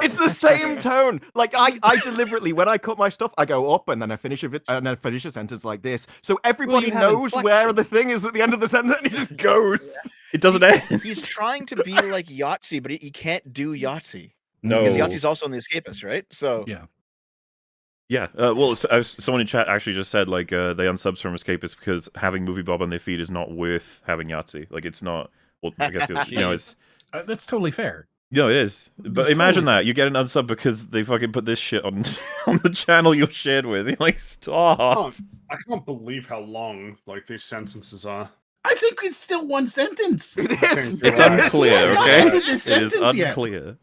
It's the same tone. Like I deliberately, when I cut my stuff, I go up and then I finish a sentence like this, so everybody have knows where inflection. the thing is at the end of the sentence, and it just goes. It doesn't end. He's trying to be like Yahtzee, but he can't do Yahtzee. No. Because Yahtzee's also in The Escapist, right? So Yeah. Yeah, well, someone in chat actually just said like they unsubs from Escapist because having MovieBob on their feed is not worth having Yahtzee. Like it's not. Well, I guess it's, it's. That's totally fair. No, it is. But It's imagine totally that you get an unsub because they fucking put this shit on on the channel you're shared with. You're like, stop. I can't believe how long like these sentences are. I think it's still one sentence. It is. It's unclear. He's not Okay, ended this it is sentence yet. unclear.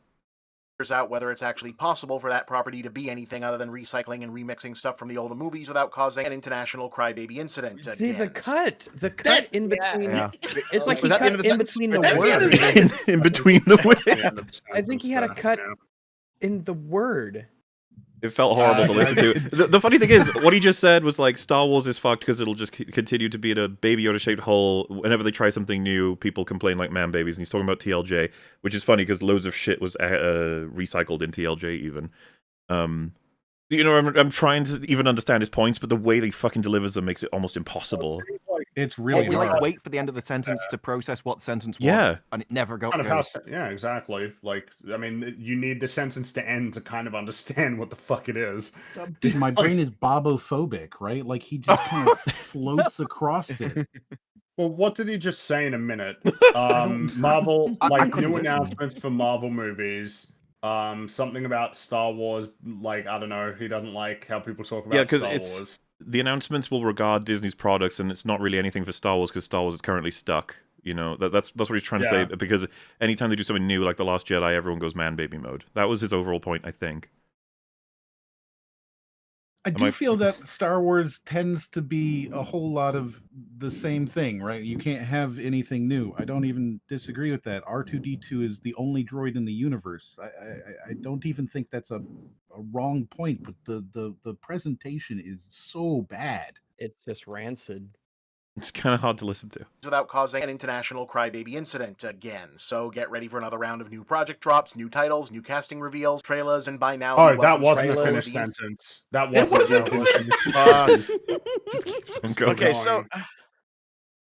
Out whether it's actually possible for that property to be anything other than recycling and remixing stuff from the older movies without causing an international crybaby incident. The cut in between. Yeah. It's like Was he that the end cut of the in sentence? between the That's the end of the words. sentence. In between the words. I think he had a cut in the word. It felt horrible to listen to. The funny thing is, what he just said was like, Star Wars is fucked because it'll just continue to be in a Baby Yoda-shaped hole. Whenever they try something new, people complain like man babies. And he's talking about TLJ, which is funny because loads of shit was recycled in TLJ even. You know, I'm trying to even understand his points, but the way he fucking delivers them makes it almost impossible. It's Or really we hard. like wait for the end of the sentence to process what sentence was, Yeah. and it never Kind of how, goes. yeah, exactly. Like, I mean, you need the sentence to end to kind of understand what the fuck it is. Dude, my brain is bobophobic, right? Like he just kind of floats across it. Well, what did he just say in a minute? Marvel, I like couldn't new listen. announcements for Marvel movies. Something about Star Wars. Like, I don't know. He doesn't like how people talk about Yeah, because Star it's Wars. the announcements will regard Disney's products, and it's not really anything for Star Wars because Star Wars is currently stuck. You know, that's what he's trying to say. Yeah. Because anytime they do something new, like The Last Jedi, everyone goes man baby mode. That was his overall point, I think. I do feel that Star Wars tends to be a whole lot of the same thing, right? You can't have anything new. I don't even disagree with that. R2D2 is the only droid in the universe. I don't even think that's a wrong point, but the presentation is so bad. It's just rancid. It's kind of hard to listen to. Without causing an international crybaby incident again. So get ready for another round of new project drops, new titles, new casting reveals, trailers, and by now... Oh, the that welcome wasn't a trailers. finished sentence. That It wasn't. wasn't Just keeps on going. Okay, so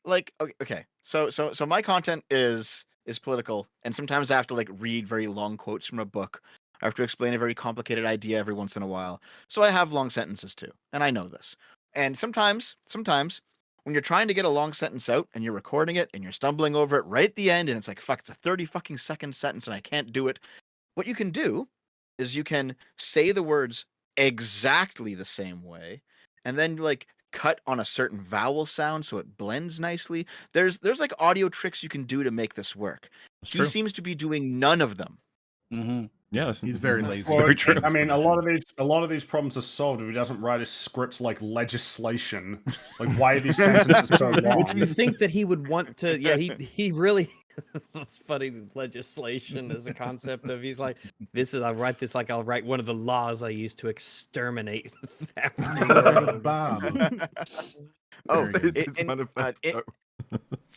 like okay, so my content is political, and sometimes I have to like read very long quotes from a book. I have to explain a very complicated idea every once in a while. So I have long sentences too, and I know this. And sometimes when you're trying to get a long sentence out and you're recording it and you're stumbling over it right at the end and it's like, fuck, it's a 30 fucking second sentence and I can't do it. What you can do is you can say the words exactly the same way and then like cut on a certain vowel sound so it blends nicely. There's like audio tricks you can do to make this work. That's He true. seems to be doing none of them. Mm-hmm. Yeah, He's very lazy. It's very true. I mean, a lot of these problems are solved if he doesn't write his scripts like legislation. Like, why are these sentences so long? Would you think that he would want to? Yeah, he really. That's funny. Legislation as a concept of he's like, this is I'll write this like I'll write one of the laws I use to exterminate. Bob. Oh, Very good. It's in manifesto.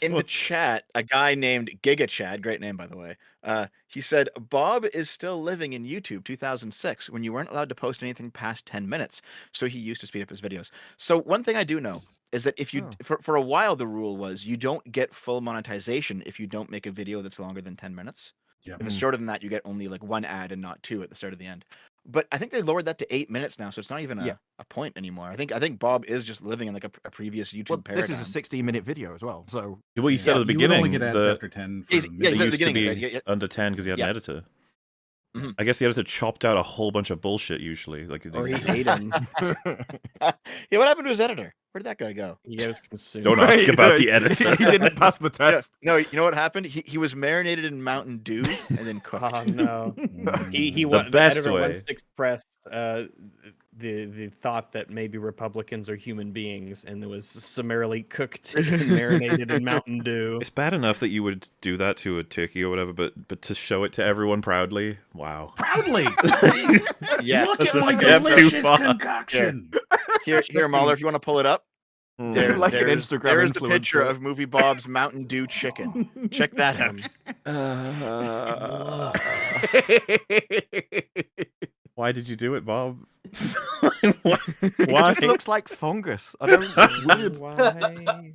the chat, a guy named Giga Chad, great name by the way, he said, Bob is still living in YouTube 2006 when you weren't allowed to post anything past 10 minutes. So he used to speed up his videos. So one thing I do know is that if you, for a while, the rule was you don't get full monetization if you don't make a video that's longer than 10 minutes. Yeah. If it's shorter than that, you get only like one ad and not two at the start of the end. But I think they lowered that to 8 minutes now, so it's not even a point anymore. I think Bob is just living in like a previous YouTube paradigm. This is a 16-minute video as well, so Well, you said at the You would only beginning get ads that after 10. For Yeah, it he said at the used to beginning be of it, yeah. under 10 because he had an Yeah. editor. Mhm. I guess the editor chopped out a whole bunch of bullshit usually. Like, Or he ate him. Yeah, what happened to his editor? Where did that guy go? He was consumed. don't ask about the editor. he didn't pass the test. No, you know what happened? He was marinated in Mountain Dew and then cooked. Oh no. He The the best editor way. once expressed the thought that maybe Republicans are human beings, and it was summarily cooked and marinated in Mountain Dew. It's bad enough that you would do that to a turkey or whatever, but to show it to everyone proudly, wow. Proudly. Yeah. Look That's at a my step too delicious far. concoction. Here, Mahler, if you want to pull it up. Mm. Like an there's Instagram there's the picture influencer. of MovieBob's Mountain Dew chicken. Check that out. Why did you do it, Bob? Why? It just looks like fungus. I don't. It's weird. Why?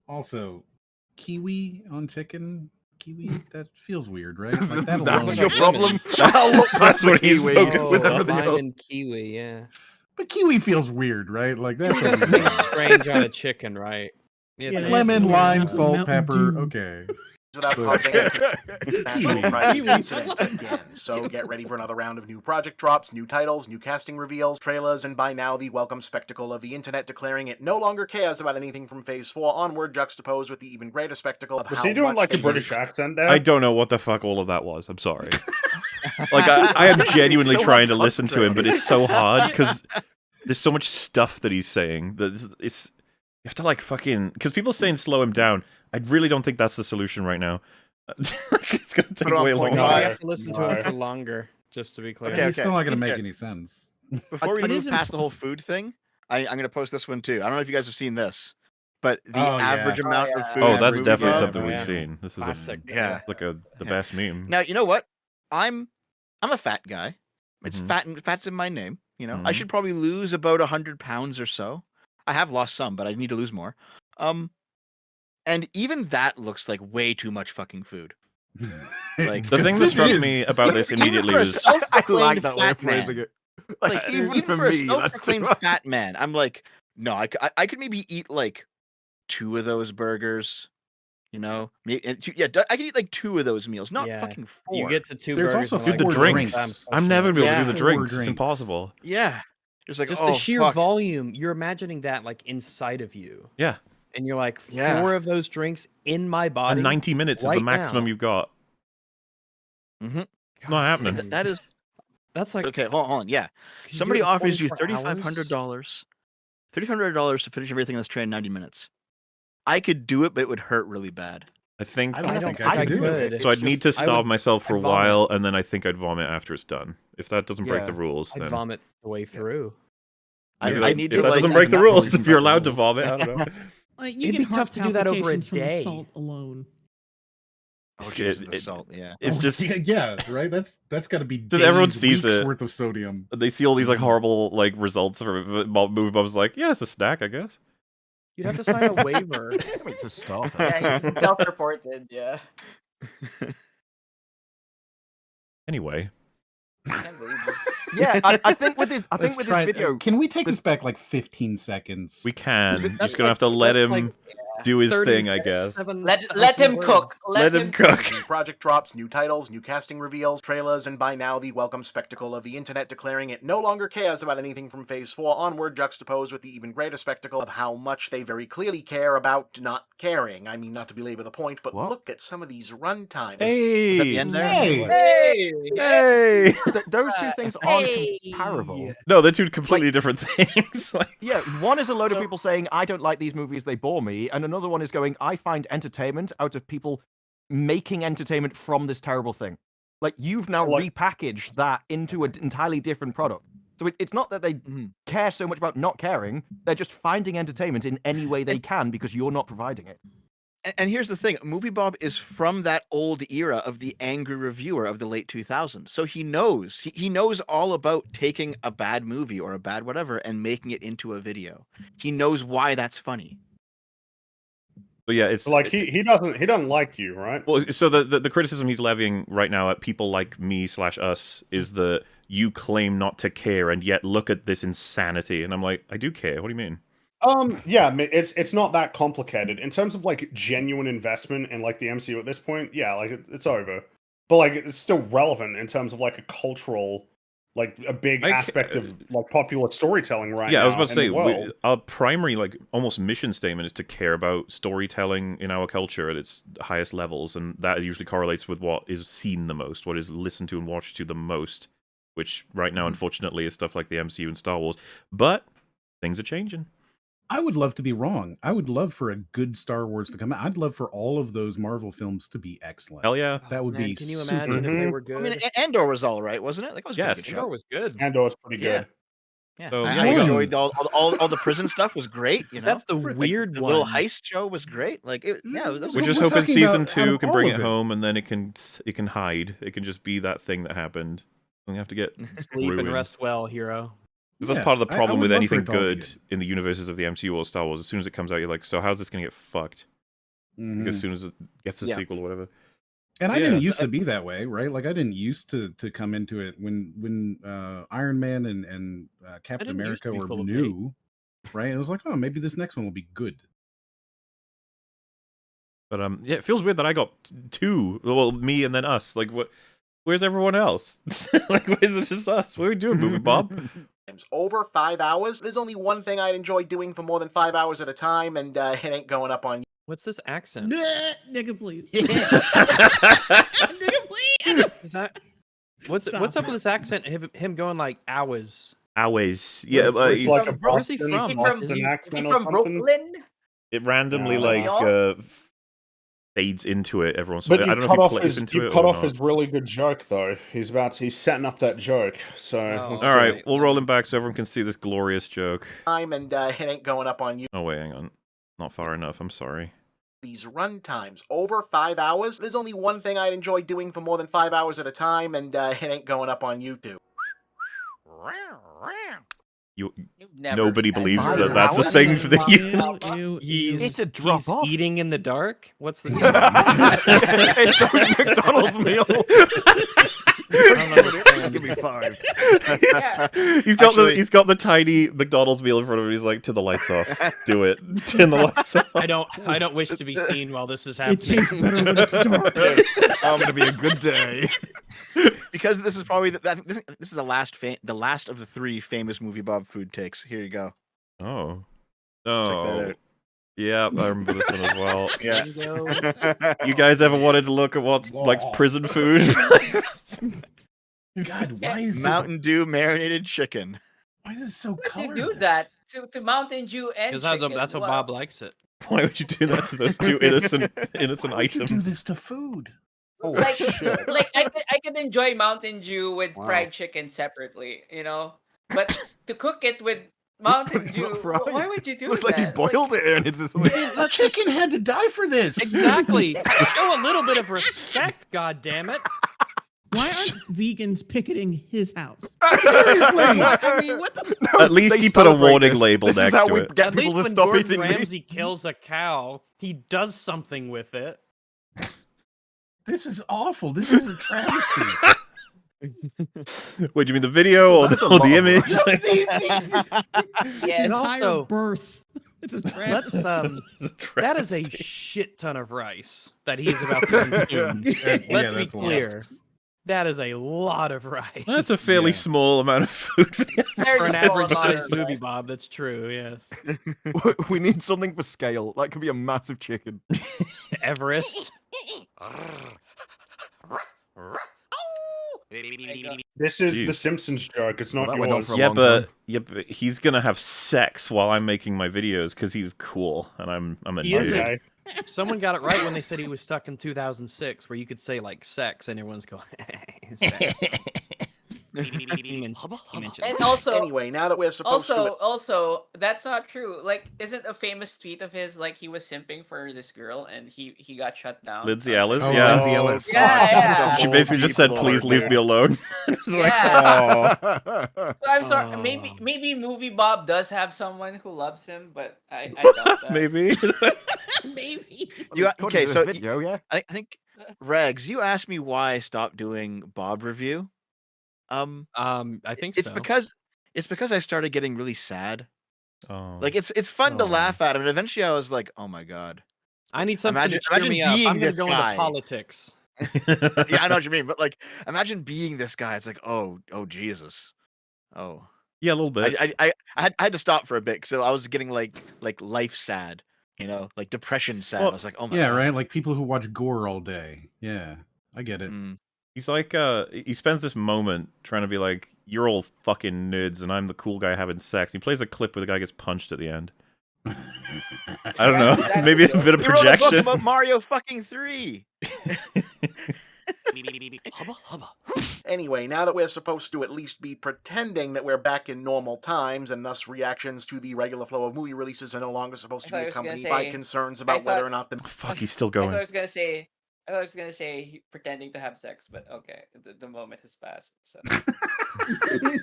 Also, kiwi on chicken. Kiwi, that feels weird, right? Like that That's alone. your like problem. lemons. I'll look That's past the what he's kiwi focused with on. everything Lime else. and kiwi, yeah. But kiwi feels weird, right? Like that's Kiwi a does weird seem one. strange on a chicken, right? Yeah, It's- they Lemon, Yeah, lime, that's a salt, Mountain pepper. Dew. Okay. Without But- causing a national Kiwi. project Kiwi. incident again. So get ready for another round of new project drops, new titles, new casting reveals, trailers, and by now the welcome spectacle of the internet declaring it no longer cares about anything from Phase 4 onward, juxtaposed with the even greater spectacle of Was how he doing much like a they British res- accent there? I don't know what the fuck all of that was. I'm sorry. Like I am genuinely so trying to hard listen to him, but it's so hard because there's so much stuff that he's saying that it's you have to like fucking because people saying slow him down. I really don't think that's the solution right now. It's gonna take Put on way point longer. five. You have to listen to No. him for longer, just to be clear. Okay, It's still not going to okay. make Here. any sense. Before we What move is past the whole food thing, I'm going to post this one too. I don't know if you guys have seen this, but the Oh, yeah. average Oh, amount yeah. of food. Oh, Yeah, that's MovieBob. definitely MovieBob. something we've Yeah. seen. This is Classic. Yeah. the Yeah. best meme. Now you know what? I'm a fat guy. It's Mhm. fat's in my name. You know, I Mhm. should probably lose about 100 pounds or so. I have lost some, but I need to lose more. And even that looks like way too much fucking food. Like, The thing that It struck is. me about this Even immediately for a was I like self-proclaimed that way of fat man. phrasing it. Like even for a self-proclaimed fat man, I'm like, no, I could maybe eat like 2 of those burgers. You know, I could eat like 2 of those meals, not Yeah, fucking 4. You get to 2 There's burgers. also and Dude, like the four drinks. drinks. I'm never gonna be able to Yeah. do the Four drinks. It's drinks. impossible. Yeah, just like just oh, the sheer fuck. volume. You're imagining that like inside of you, Yeah. and you're like, Yeah. 4 of those drinks in my body. And 90 minutes is the right maximum now. you've got. Mhm. Not happening. damn. That is That's like okay. Hold on. Yeah, could you do somebody it in offers you 24 hours? $3,500 to finish everything on this train in 90 minutes. I could do it, but it would hurt really bad. I think I I don't don't think think I I could do could. it. so. I'd need to starve myself for a I'd vomit. while, and then I think I'd vomit after it's done. If that doesn't break the Yeah. rules, I'd then vomit the way through. maybe I that- need if to that like doesn't break the that rules. doesn't If you're break the allowed to rules. vomit, I don't know. Like, you It'd get be heart tough to do that over a palpitations from the day. salt alone. Oh, It's- Jesus, it- the it- salt. Yeah. It's just yeah, right. That's got to be Just everyone days, sees weeks it. worth of sodium. they see all these like horrible like results for MovieBob's like, yeah, it's a snack, I guess. You'd have to sign a waiver. It's a starter. Yeah, he self-reported. Yeah. Anyway, I can't believe it. Yeah, I think with this, Let's with try this it. video, Can we take this back like 15 seconds? we can. You're That's just gonna have to like- let that's him like do his 30 thing, I guess. 37 Let him cook. words. Let him cook. New project drops, new titles, new casting reveals, trailers, and by now the welcome spectacle of the internet declaring it no longer cares about anything from Phase 4 onward, juxtaposed with the even greater spectacle of how much they very clearly care about not caring. I mean, not to belabor the point, but What? look at some of these run times. Hey, Was that the end there? Hey! Hey! hey. those two things aren't Hey! comparable. No, they're two completely different things. Like, Yeah, one is a load So- of people saying, I don't like these movies, they bore me, and another one is going, I find entertainment out of people making entertainment from this terrible thing. Like, you've now So, like- repackaged that into an entirely different product. So it's not that they Mhm. care so much about not caring, they're just finding entertainment in any way they can because you're not providing it. And here's the thing, MovieBob is from that old era of the angry reviewer of the late 2000s. So he knows. He knows all about taking a bad movie or a bad whatever and making it into a video. He knows why that's funny. but yeah, it's So, like he doesn't like you, right? Well, so the criticism he's levying right now at people like me / us is that you claim not to care, and yet look at this insanity. And I'm like, I do care. What do you mean? Yeah, I mean, it's not that complicated in terms of like genuine investment in like the MCU at this point. Yeah, like it's over, but like it's still relevant in terms of like a cultural, like a big I ca- aspect of like popular storytelling right now. Yeah, I was about to in say the world. our primary like almost mission statement is to care about storytelling in our culture at its highest levels, and that usually correlates with what is seen the most, what is listened to and watched to the most, which right now, unfortunately, is stuff like the MCU and Star Wars. But things are changing. I would love to be wrong. I would love for a good Star Wars to come out. I'd love for all of those Marvel films to be excellent. Hell yeah! That would Man, be can you super imagine if they Mhm. were good? I mean, Andor was all right, wasn't it? Like, it was a Yes. pretty good Andor show. was good. Andor's pretty Yeah. good. Yeah, So, I yeah. enjoyed all the prison stuff was great. You know, That's the Like, weird the one. little heist show was great. Like, that was We're We're just hoping talking season about out 2 of can all bring of it it. home, and then it can hide. It can just be that thing that happened. Don't have to get Sleep and ruined. rest well, hero. 'Cause that's Yeah, part of the I problem would with love for anything it to all be good in the universes of the MCU or Star Wars. As soon as it comes out, you're like, so how's this going to get fucked? like, as soon as it gets a Yeah. sequel or whatever. And I Yeah, didn't used to be that way, right? Like I didn't used to come into it when Iron Man and Captain didn't used to America be were full of hate. new, right? It was like, oh, maybe this next one will be good. But yeah, it feels weird that I got two. Well, me and then us. Like, what? Where's everyone else? Like, why is it just us? What are we doing, MovieBob? Over 5 hours. There's only one thing I'd enjoy doing for more than 5 hours at a time, and it ain't going up on What's this accent? Nigga, please. Yeah. Nigga, please. Is that what's Stop up it. with this accent? Him going like hours. Always. Yeah, It's he's- like a Where's he Boston, from? Is he from- Boston Is accent he or from something. Brooklyn? it randomly Yeah. like fades into it every once in a But while. I you've don't know cut if he off plays his into it you've cut or off not. his really good joke though. He's setting up that joke. So Oh. let's All see. right, we'll roll him back so everyone can see this glorious joke. time, and it ain't going up on Oh wait, hang on, not far enough. I'm sorry. these run times. Over 5 hours. There's only one thing I'd enjoy doing for more than 5 hours at a time, and it ain't going up on YouTube. You You've never nobody said believes that. that that's a hours? thing for the Ew, ew, ew. It's a drop he's off. eating in the dark. What's the? It's a McDonald's meal. Give me 5. He's got the tiny McDonald's meal in front of him. He's like, "Turn the lights off. Do it. Turn the lights off." I don't wish to be seen while this is It happening. tastes better when it's dark. I'm gonna be a good day. Because this is probably this is the last of the 3 famous MovieBob food takes. Here you go. Oh. that Oh. out. Yeah, I remember this one as well. Yeah. You guys ever wanted to look at what's like prison food? God, why is Mountain Dew marinated chicken. why is it so Why would you colorless? do that to Mountain Dew and Because chicken? that's how Wow. Bob likes it. Why would you do that to those two innocent Why would you items? do this to food? Holy Like, shit. like I could enjoy Mountain Dew with Wow. fried chicken separately, you know, but to cook it with Mountain it's Dew, not fried. why would you do Looks that? like he boiled it and it's just The chicken had to die for this. Exactly. Show a little bit of respect, God damn it. Why aren't vegans picketing his house? Seriously. I mean, what the? At least They he put a celebrate warning this. label This is next how to we it. get At people least to when stop Gordon eating meat. Ramsay kills a cow, he does something with it. This is awful. This is a travesty. Wait, do you mean the video or That's a or lot the of image? Yeah, And Entire also, birth. It's a travesty. let's that is a Travesty. shit ton of rice that he's about to consume. Let's be that's a lot. clear. That is a lot of rice. That's a fairly Yeah. small amount of food for the very For an small average amount sized of movie, rice. Bob, that's true, yes. We need something for scale. That could be a massive chicken. Everest. This is the Jeez. Simpsons joke. It's Well, not that went on yours. for a Yeah, long time. but he's gonna have sex while I'm making my videos because he's cool and I'm a He noob. isn't. Okay. Someone got it right when they said he was stuck in 2006, where you could say like sex and everyone's going, sex. He mentioned And sex. also, Anyway, now that we're supposed also, that's not true. Like, isn't a famous tweet of his like he was simping for this girl and he got shut down? Lindsay Ellis, Oh, yeah. Lindsay Ellis. Yeah. She basically just said, "Please leave me alone." It's like, Yeah. "Aw." So I'm sorry. Oh. Maybe MovieBob does have someone who loves him, but I doubt that. Maybe. Maybe. Okay, so video, yeah. I think Regs, you asked me why I stopped doing Bob review. I think It's so. because I started getting really sad. Oh. Like it's fun to Oh. laugh at him, and eventually I was like, oh my god. I need something Imagine- to cheer imagine me up. being I'm gonna this go guy. into politics. Yeah, I know what you mean, but like, imagine being this guy. It's like, oh Jesus, oh. Yeah, a little bit. I had to stop for a bit, so I was getting like life sad, you know, like depression sad. Well, I was like, oh my Yeah, god. right. Like people who watch gore all day. Yeah, I get it. Mm. He's like, he spends this moment trying to be like, "You're all fucking nerds, and I'm the cool guy having sex." He plays a clip where the guy gets punched at the end. I don't know. Exactly. Maybe a bit of He wrote a book projection. about Mario fucking 3. Anyway, now that we're supposed to at least be pretending that we're back in normal times, and thus reactions to the regular flow of movie releases are no longer supposed to I be thought I was gonna accompanied by say- concerns I about whether thought- or not the Oh, fuck, he's still I thought I going. was gonna say. I thought I was gonna say pretending to have sex, but okay, the moment has passed. So.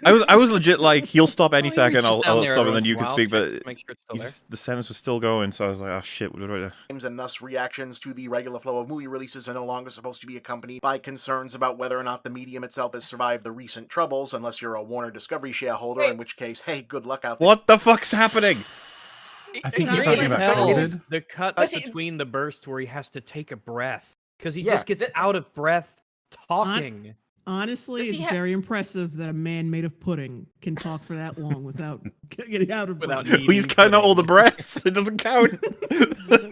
I was legit like, he'll stop any Oh, you're second. just down I'll there stop, and every then you can once in a speak. while, But checks to make sure it's still there. the sentence was still going, so I was like, oh shit, what do I do? And thus reactions to the regular flow of movie releases are no longer supposed to be accompanied by concerns about whether or not the medium itself has survived the recent troubles, unless you're a Warner Discovery shareholder, in which case, hey, good luck out there. What the fuck's happening? I think It's he's really talking about hell. COVID. The cuts Does he- between the bursts where he has to take a breath because he Yeah. just gets out of breath talking. Honestly, Does he it's ha- very impressive that a man made of pudding can talk for that long without getting out of Without breath. needing He's cutting out all the pudding. breaths. It doesn't count.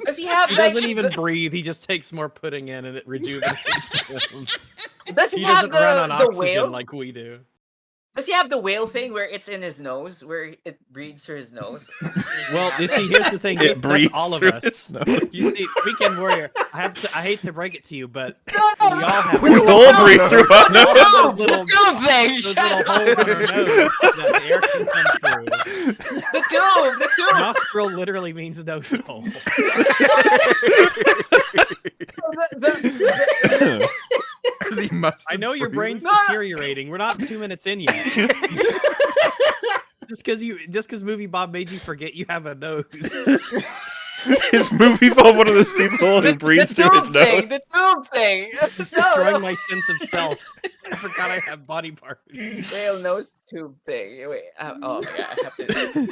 Does he have He like, doesn't even breathe. He just takes more pudding in and it rejuvenates him. Does He he have doesn't run on the oxygen whale? like we do. Does he have the whale thing where it's in his nose, where it breathes through his nose? Well, you see, here's the thing. It That's breathes all of through us. his nose. You see, Weekend Warrior, I hate to break it to you, but No, we all have We all breathe through our we all nose. have those little, tube thing. those Shut little up. holes in our nose that the air can come through. The tube. Nostril literally means nose hole. He must I know your breathe. brain's No, no. deteriorating. We're not 2 minutes in yet. Just because MovieBob made you forget you have a nose. Is MovieBob one of those people who breathes through his nose? The tube thing. It's destroying my sense of self. I forgot I have body parts. Whale nose tube thing. Wait. Oh yeah. I have to.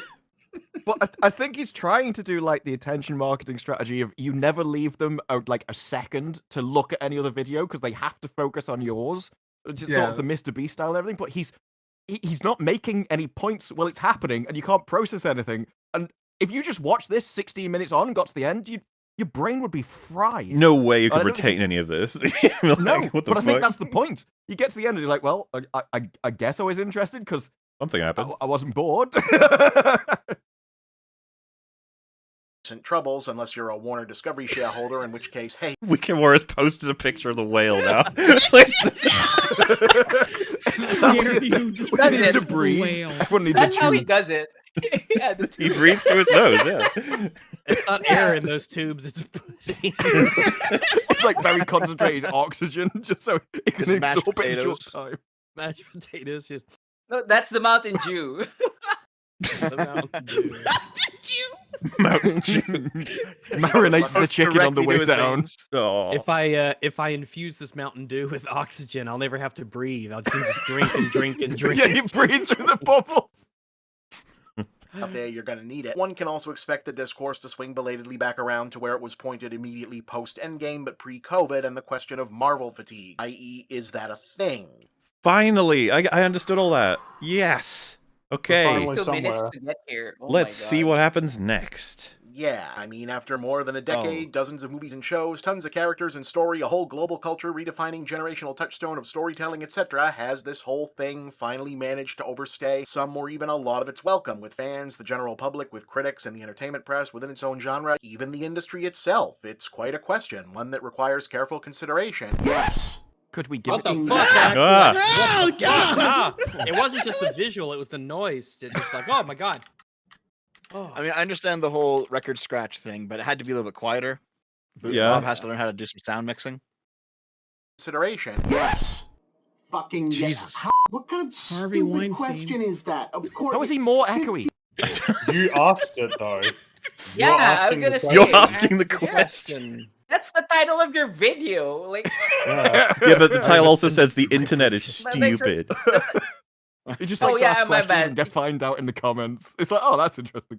But I think he's trying to do like the attention marketing strategy of you never leave them like a second to look at any other video because they have to focus on yours. It's sort of the Mr. Beast style and everything. But he's not making any points while it's happening, and you can't process anything. And if you just watch this 16 minutes on and got to the end, your brain would be fried. No way you I could don't think- retain any of this. Like, No, what the but I think fuck? that's the point. You get to the end and you're like, well, I guess I was interested because Something happened. I wasn't bored. Recent troubles, unless you're a Warner Discovery shareholder, in which case, hey, Weekend Warriors posted a picture of the whale now. Like, Dare you just That dance is the breathe. whale. Everyone needs That's a how he tube. does it. Yeah, the he tube. breathes through his nose, yeah. It's not air in those tubes. It's pudding. It's like very concentrated oxygen, just so it can Just mashed absorb it in short potatoes. time. Mashed potatoes. Just No, that's the Mountain Dew. the Mountain Dew. Mountain Marinates the chicken on the Directly to way his down. veins. Oh. If I infuse this Mountain Dew with oxygen, I'll never have to breathe. I'll just drink and drink and drink. Yeah, you breathe through the bubbles. out there, you're gonna need it. One can also expect the discourse to swing belatedly back around to where it was pointed immediately post-Endgame, but pre-COVID, and the question of Marvel fatigue, i.e., is that a thing? Finally, I understood all that. Yes. Okay. finally- 2 minutes somewhere. to get here. Oh Let's my see God. what happens next. Yeah, I mean, after more than a decade, dozens of movies and shows, tons of characters and story, a whole global culture redefining generational touchstone of storytelling, etc., has this whole thing finally managed to overstay some or even a lot of its welcome with fans, the general public, with critics, and the entertainment press within its own genre, even the industry itself? It's quite a question, one that requires careful consideration. Yes. Could we give What it the to fuck? Ah. Oh God! Ah, it wasn't just the visual; it was the noise. It's just like, oh my god. Oh. I mean, I understand the whole record scratch thing, but it had to be a little bit quieter. Yeah. Bob has to learn how to do some sound mixing. Consideration. Yes. Fucking Jesus. How, what kind of Harvey stupid Weinstein. question is that? Of course. How is he more echoey? You asked it though. Yeah, You're I was asking gonna the say. You're question. asking the question. That's the title of your video. Like, Yeah. Yeah, but the title also says the internet is But makes it- stupid. He just Oh, likes to yeah, ask my questions bad. and get find out in the comments. It's like, oh, that's interesting.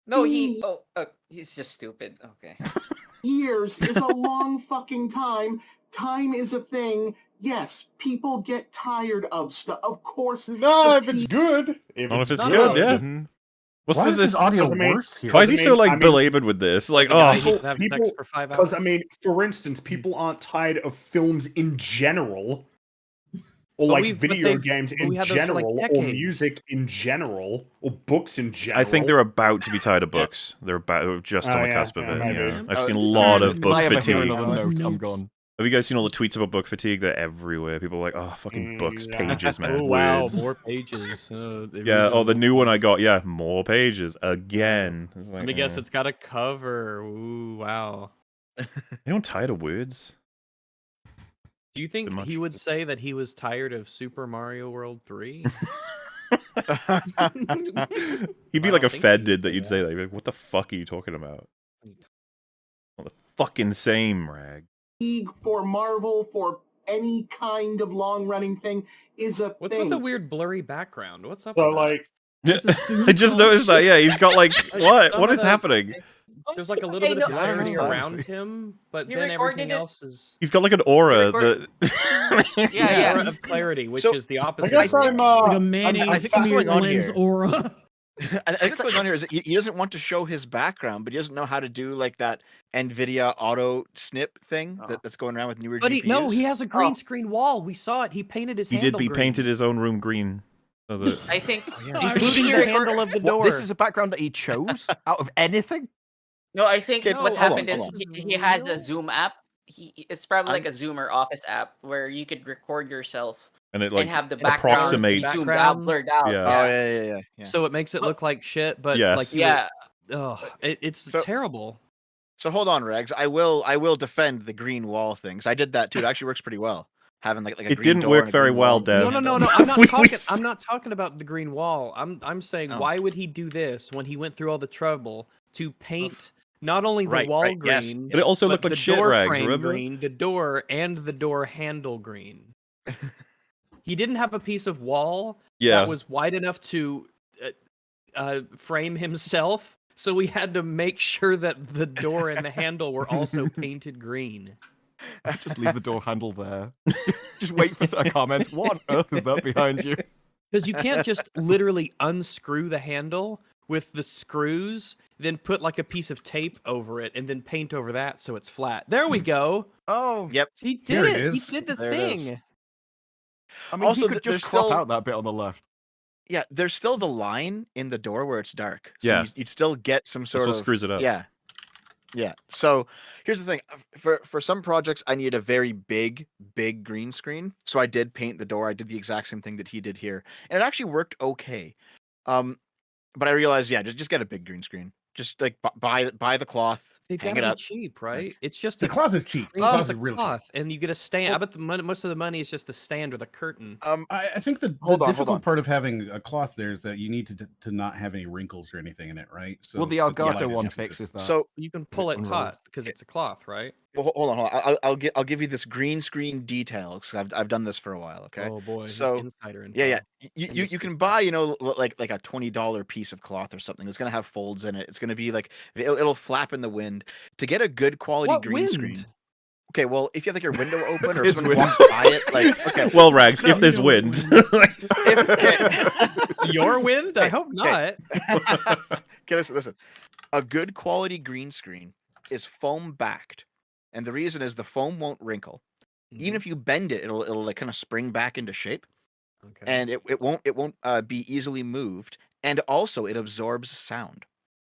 no, he's just stupid. Okay. Years is a long fucking time. Time is a thing. Yes, people get tired of stuff. Of course. No, if it's good. Not if it's not good, good. yeah. What's Why with is this? his audio Doesn't mean- worse here? Why is he so like I mean- belabored with this? Like, The guy oh, he can have sex people- for 5 Because hours. I mean, for instance, people aren't tired of films in general, or But like but video they've- games but in we had those for, like, general, or decades. music in general, or books in general. I think they're about to be tired of books. They're just Oh, on the yeah, cusp of yeah, it. maybe. Yeah. I've Oh, seen a just lot turn of it book If I ever hear fatigue. another Those note, I'm notes. gone. Have you guys seen all the tweets about book fatigue? They're everywhere. People are like, oh, fucking books, Yeah. pages, man. Oh wow, words. more pages. They Yeah. really Oh, the are. new one I got. Yeah, more pages again. It's like, Let me guess, it's got a cover. Ooh, wow. You don't tired of words. Do you think much. he would say that he was tired of Super Mario World 3? He'd be I like don't a think Fed he did would that. say You'd say that. You'd be like, what the fuck are you talking about? Not the fucking same, Rag. For Marvel, for any kind of long-running thing, is a What's thing. with the weird blurry background? What's up So with that? like, That's a Zoom I just call. noticed that. Yeah, he's got like what? Some What of is the- happening? There's like a little bit of Okay, no, I don't clarity know. around him, but He then recorded everything it. else is He's got like an aura record- that. Yeah. aura of clarity, which So, is the I opposite. guess of I'm Like a I mayonnaise think what's smeared going on lens here- aura. I think what's going on here is that he doesn't want to show his background, but he doesn't know how to do like that NVIDIA auto snip thing that's going around with newer But GPUs. he has a green screen wall. We saw it. He painted his He handle did. He green. painted his own room green. So that I think. including He the record- handle of the door. What, this is a background that he chose out of anything? No, I think Okay, what hold on, happened is hold on. he has a Real? Zoom app. It's probably I'm- like a Zoom or Office app where you could record yourself and it like and have the background approximates. zoomed out, blurred out. Yeah. Oh yeah. So it makes it look like shit, but Yes. like Yeah. it's So- terrible. So hold on, Regs. I will defend the green wall thing because I did that too. It actually works pretty well. Having like a It green didn't door work and a very green well, wall. Dev. No. I'm not We- talking. I'm not talking about the green wall. I'm saying Oh. why would he do this when he went through all the trouble to paint not only the wall Right, yes. green, But it also looked but like the shit, door Rags, frame remember? green, the door and the door handle green. He didn't have a piece of wall Yeah. that was wide enough to frame himself, so we had to make sure that the door and the handle were also painted green. Just leave the door handle there. Just wait for a comment. What on earth is that behind you? Because you can't just literally unscrew the handle with the screws, then put like a piece of tape over it, and then paint over that so it's flat. There we go. Oh, Yep. He did There it it. He is. did the There it is. thing. I mean, Also, he could there's just crop still- out that bit on the left. Yeah, there's still the line in the door where it's dark. So Yeah. you'd still get some That's sort what of screws it up. Yeah. Yeah. So here's the thing. For some projects, I need a very big green screen. So I did paint the door. I did the exact same thing that he did here, and it actually worked okay. But I realized, yeah, just get a big green screen. Just like buy the cloth, They hang gotta it be up. cheap, right? It's just The a cloth is cheap. The green cloth piece is of real cheap. cloth, and you get a stand. I bet most of the money is just the stand or the curtain. I think the Hold on, hold difficult on. part of having a cloth there is that you need to not have any wrinkles or anything in it, right? So Well, the light Elgato is one consistent. fixes that. So You can pull it unrolls. taut because it's a cloth, right? well, hold on. I'll give you this green screen detail because I've done this for a while. Okay. Oh boy, this So, insider info. Yeah. You Industry can stuff. buy, like a $20 piece of cloth or something. It's gonna have folds in it. It's gonna be like it'll flap in the wind. To get a good quality What green wind? screen. Okay, well, if you have like your window open or if His someone wind. walks by it, like okay. Well, Rags, No, if there's you know wind. Your wind? I hope Okay. not. Okay, listen. A good quality green screen is foam backed, and the reason is the foam won't wrinkle. Even if you bend it, it'll like kind of spring back into shape, Okay. and it won't be easily moved, and also it absorbs sound.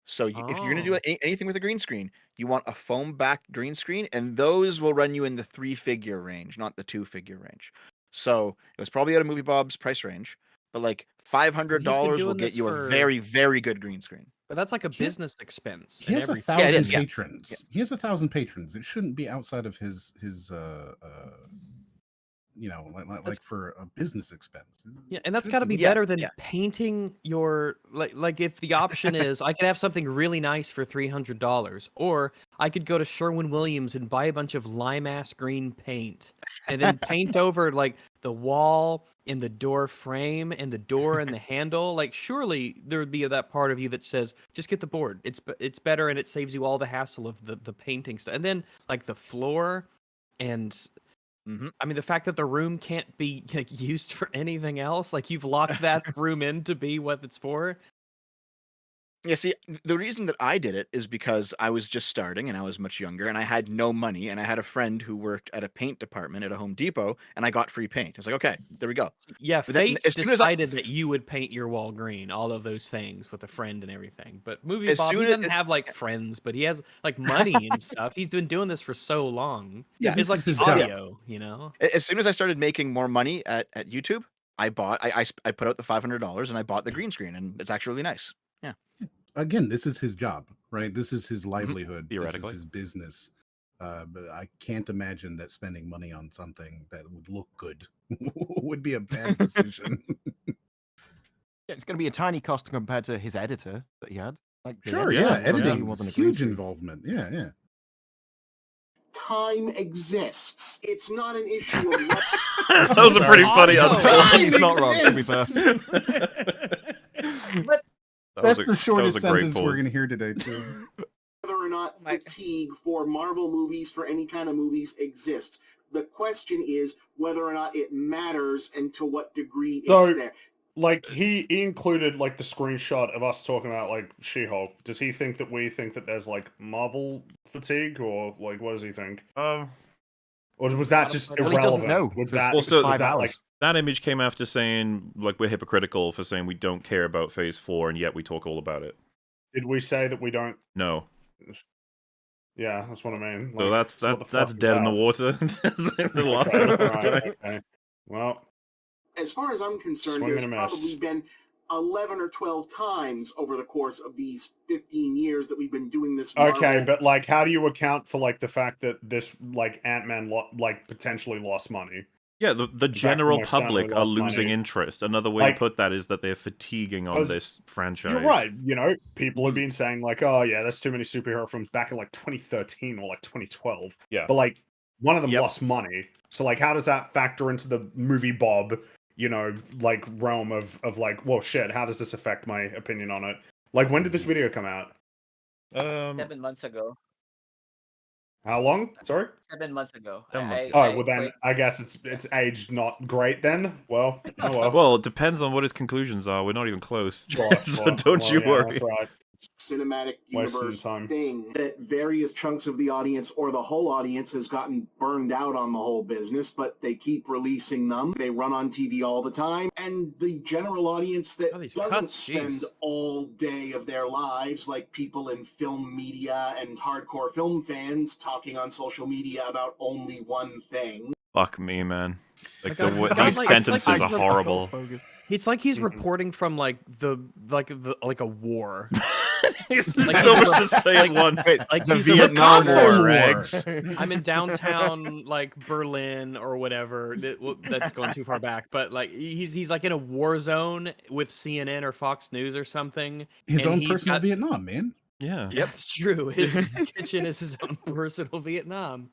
So if you're gonna do Oh. anything with a green screen, you want a foam backed green screen, and those will run you in the 3-figure range, not the 2-figure range. So it was probably out of MovieBob's price range, but like $500 will doing get this you for- a very, very good green screen. But that's like a He- business expense. He and has everything. 1,000 is, yeah. patrons. He has 1,000 patrons. It shouldn't be outside of his like for a business expense. Yeah, and that's Should got to be Yeah, better than yeah. painting your like if the option is I could have something really nice for $300, or I could go to Sherwin-Williams and buy a bunch of lime ass green paint and then paint over like the wall and the door frame and the door and the handle. Like surely there would be that part of you that says just get the board. It's better and it saves you all the hassle of the painting stuff. And then like the floor and Mhm. I mean, the fact that the room can't be like used for anything else, like you've locked that room in to be what it's for. Yeah, see, the reason that I did it is because I was just starting and I was much younger and I had no money and I had a friend who worked at a paint department at a Home Depot and I got free paint. I was like, okay, there we go. Yeah, But then fate as soon as I- decided that you would paint your wall green, all of those things with a friend and everything. But movie As Bob, he soon as doesn't have like friends, but he has like money and stuff. He's been doing this for so long. Yeah, It's this like is his the job. audio, you know. As soon as I started making more money at YouTube, I put out the $500 and I bought the green screen and it's actually really nice. Yeah. Again, this is his job, right? This is his livelihood. Theoretically. This is his business. But I can't imagine that spending money on something that would look good would be a bad decision. Yeah, it's going to be a tiny cost compared to his editor that he had. Like the Sure, editor yeah, wasn't really editing more than was a green huge screen. involvement. Yeah, yeah. Time exists. It's not an issue of what That was a pretty funny He's not wrong, to be fair. But That's the shortest that was a great sentence we're pause. going to hear today, too. whether or not fatigue for Marvel movies, for any kind of movies, exists. The question is whether or not it matters and to what degree So- it's there. Like he included like the screenshot of us talking about like She-Hulk. Does he think that we think that there's like Marvel fatigue, or like what does he think? Or was that just Well, he irrelevant? doesn't know. Was There's that, also was 5 that hours. like That image came after saying like we're hypocritical for saying we don't care about Phase 4, and yet we talk all about it. did we say that we don't? No, Yeah, that's what I mean. so Like, that's what the that's fuck is dead in the that? water. The last Okay, one. alright, okay. Well, As far as I'm concerned, Swing there's and a miss. probably been 11 or 12 times over the course of these 15 years that we've been doing this. okay, Marvel but like, how do you account for like the fact that this like Ant-Man like potentially lost money? Yeah, the fact general almost certainly public are lost losing money. interest. Another way Like- to put that is that they're fatiguing on 'Cause this franchise. You're right. You know, people have been saying like, "Oh yeah, there's too many superhero films" back in like 2013 or like 2012. Yeah. But like, one of them lost money. So like, how does that factor into the MovieBob, you know, like realm of like, well, shit, how does this affect my opinion on it? Like, when did this video come out? 7 months ago. How long? Sorry. 7 months ago. 7 months ago. Oh well, then I guess it's aged not great. Then, well, oh well. Well, it depends on what his conclusions are. We're not even close. Sure, So sure. don't Well, you yeah, worry. that's right. cinematic Wasting universe time. thing that various chunks of the audience or the whole audience has gotten burned out on the whole business, but they keep releasing them. They run on TV all the time, and the general audience that Oh, these doesn't cuts, spend jeez. all day of their lives like people in film media and hardcore film fans talking on social media about only one thing. Fuck me, man. Like God, these it's not like- it's like sentences he's are horrible. It's like he's Mhm. reporting from like a war. There's Like, so he's much to say at once. Like The he's Vietnam a War, war. Regs. I'm in downtown like Berlin or whatever. That's going too far back. But like he's like in a war zone with CNN or Fox News or something. His and own he's personal got- Vietnam, man. Yeah. Yep, it's true. His kitchen is his own personal Vietnam.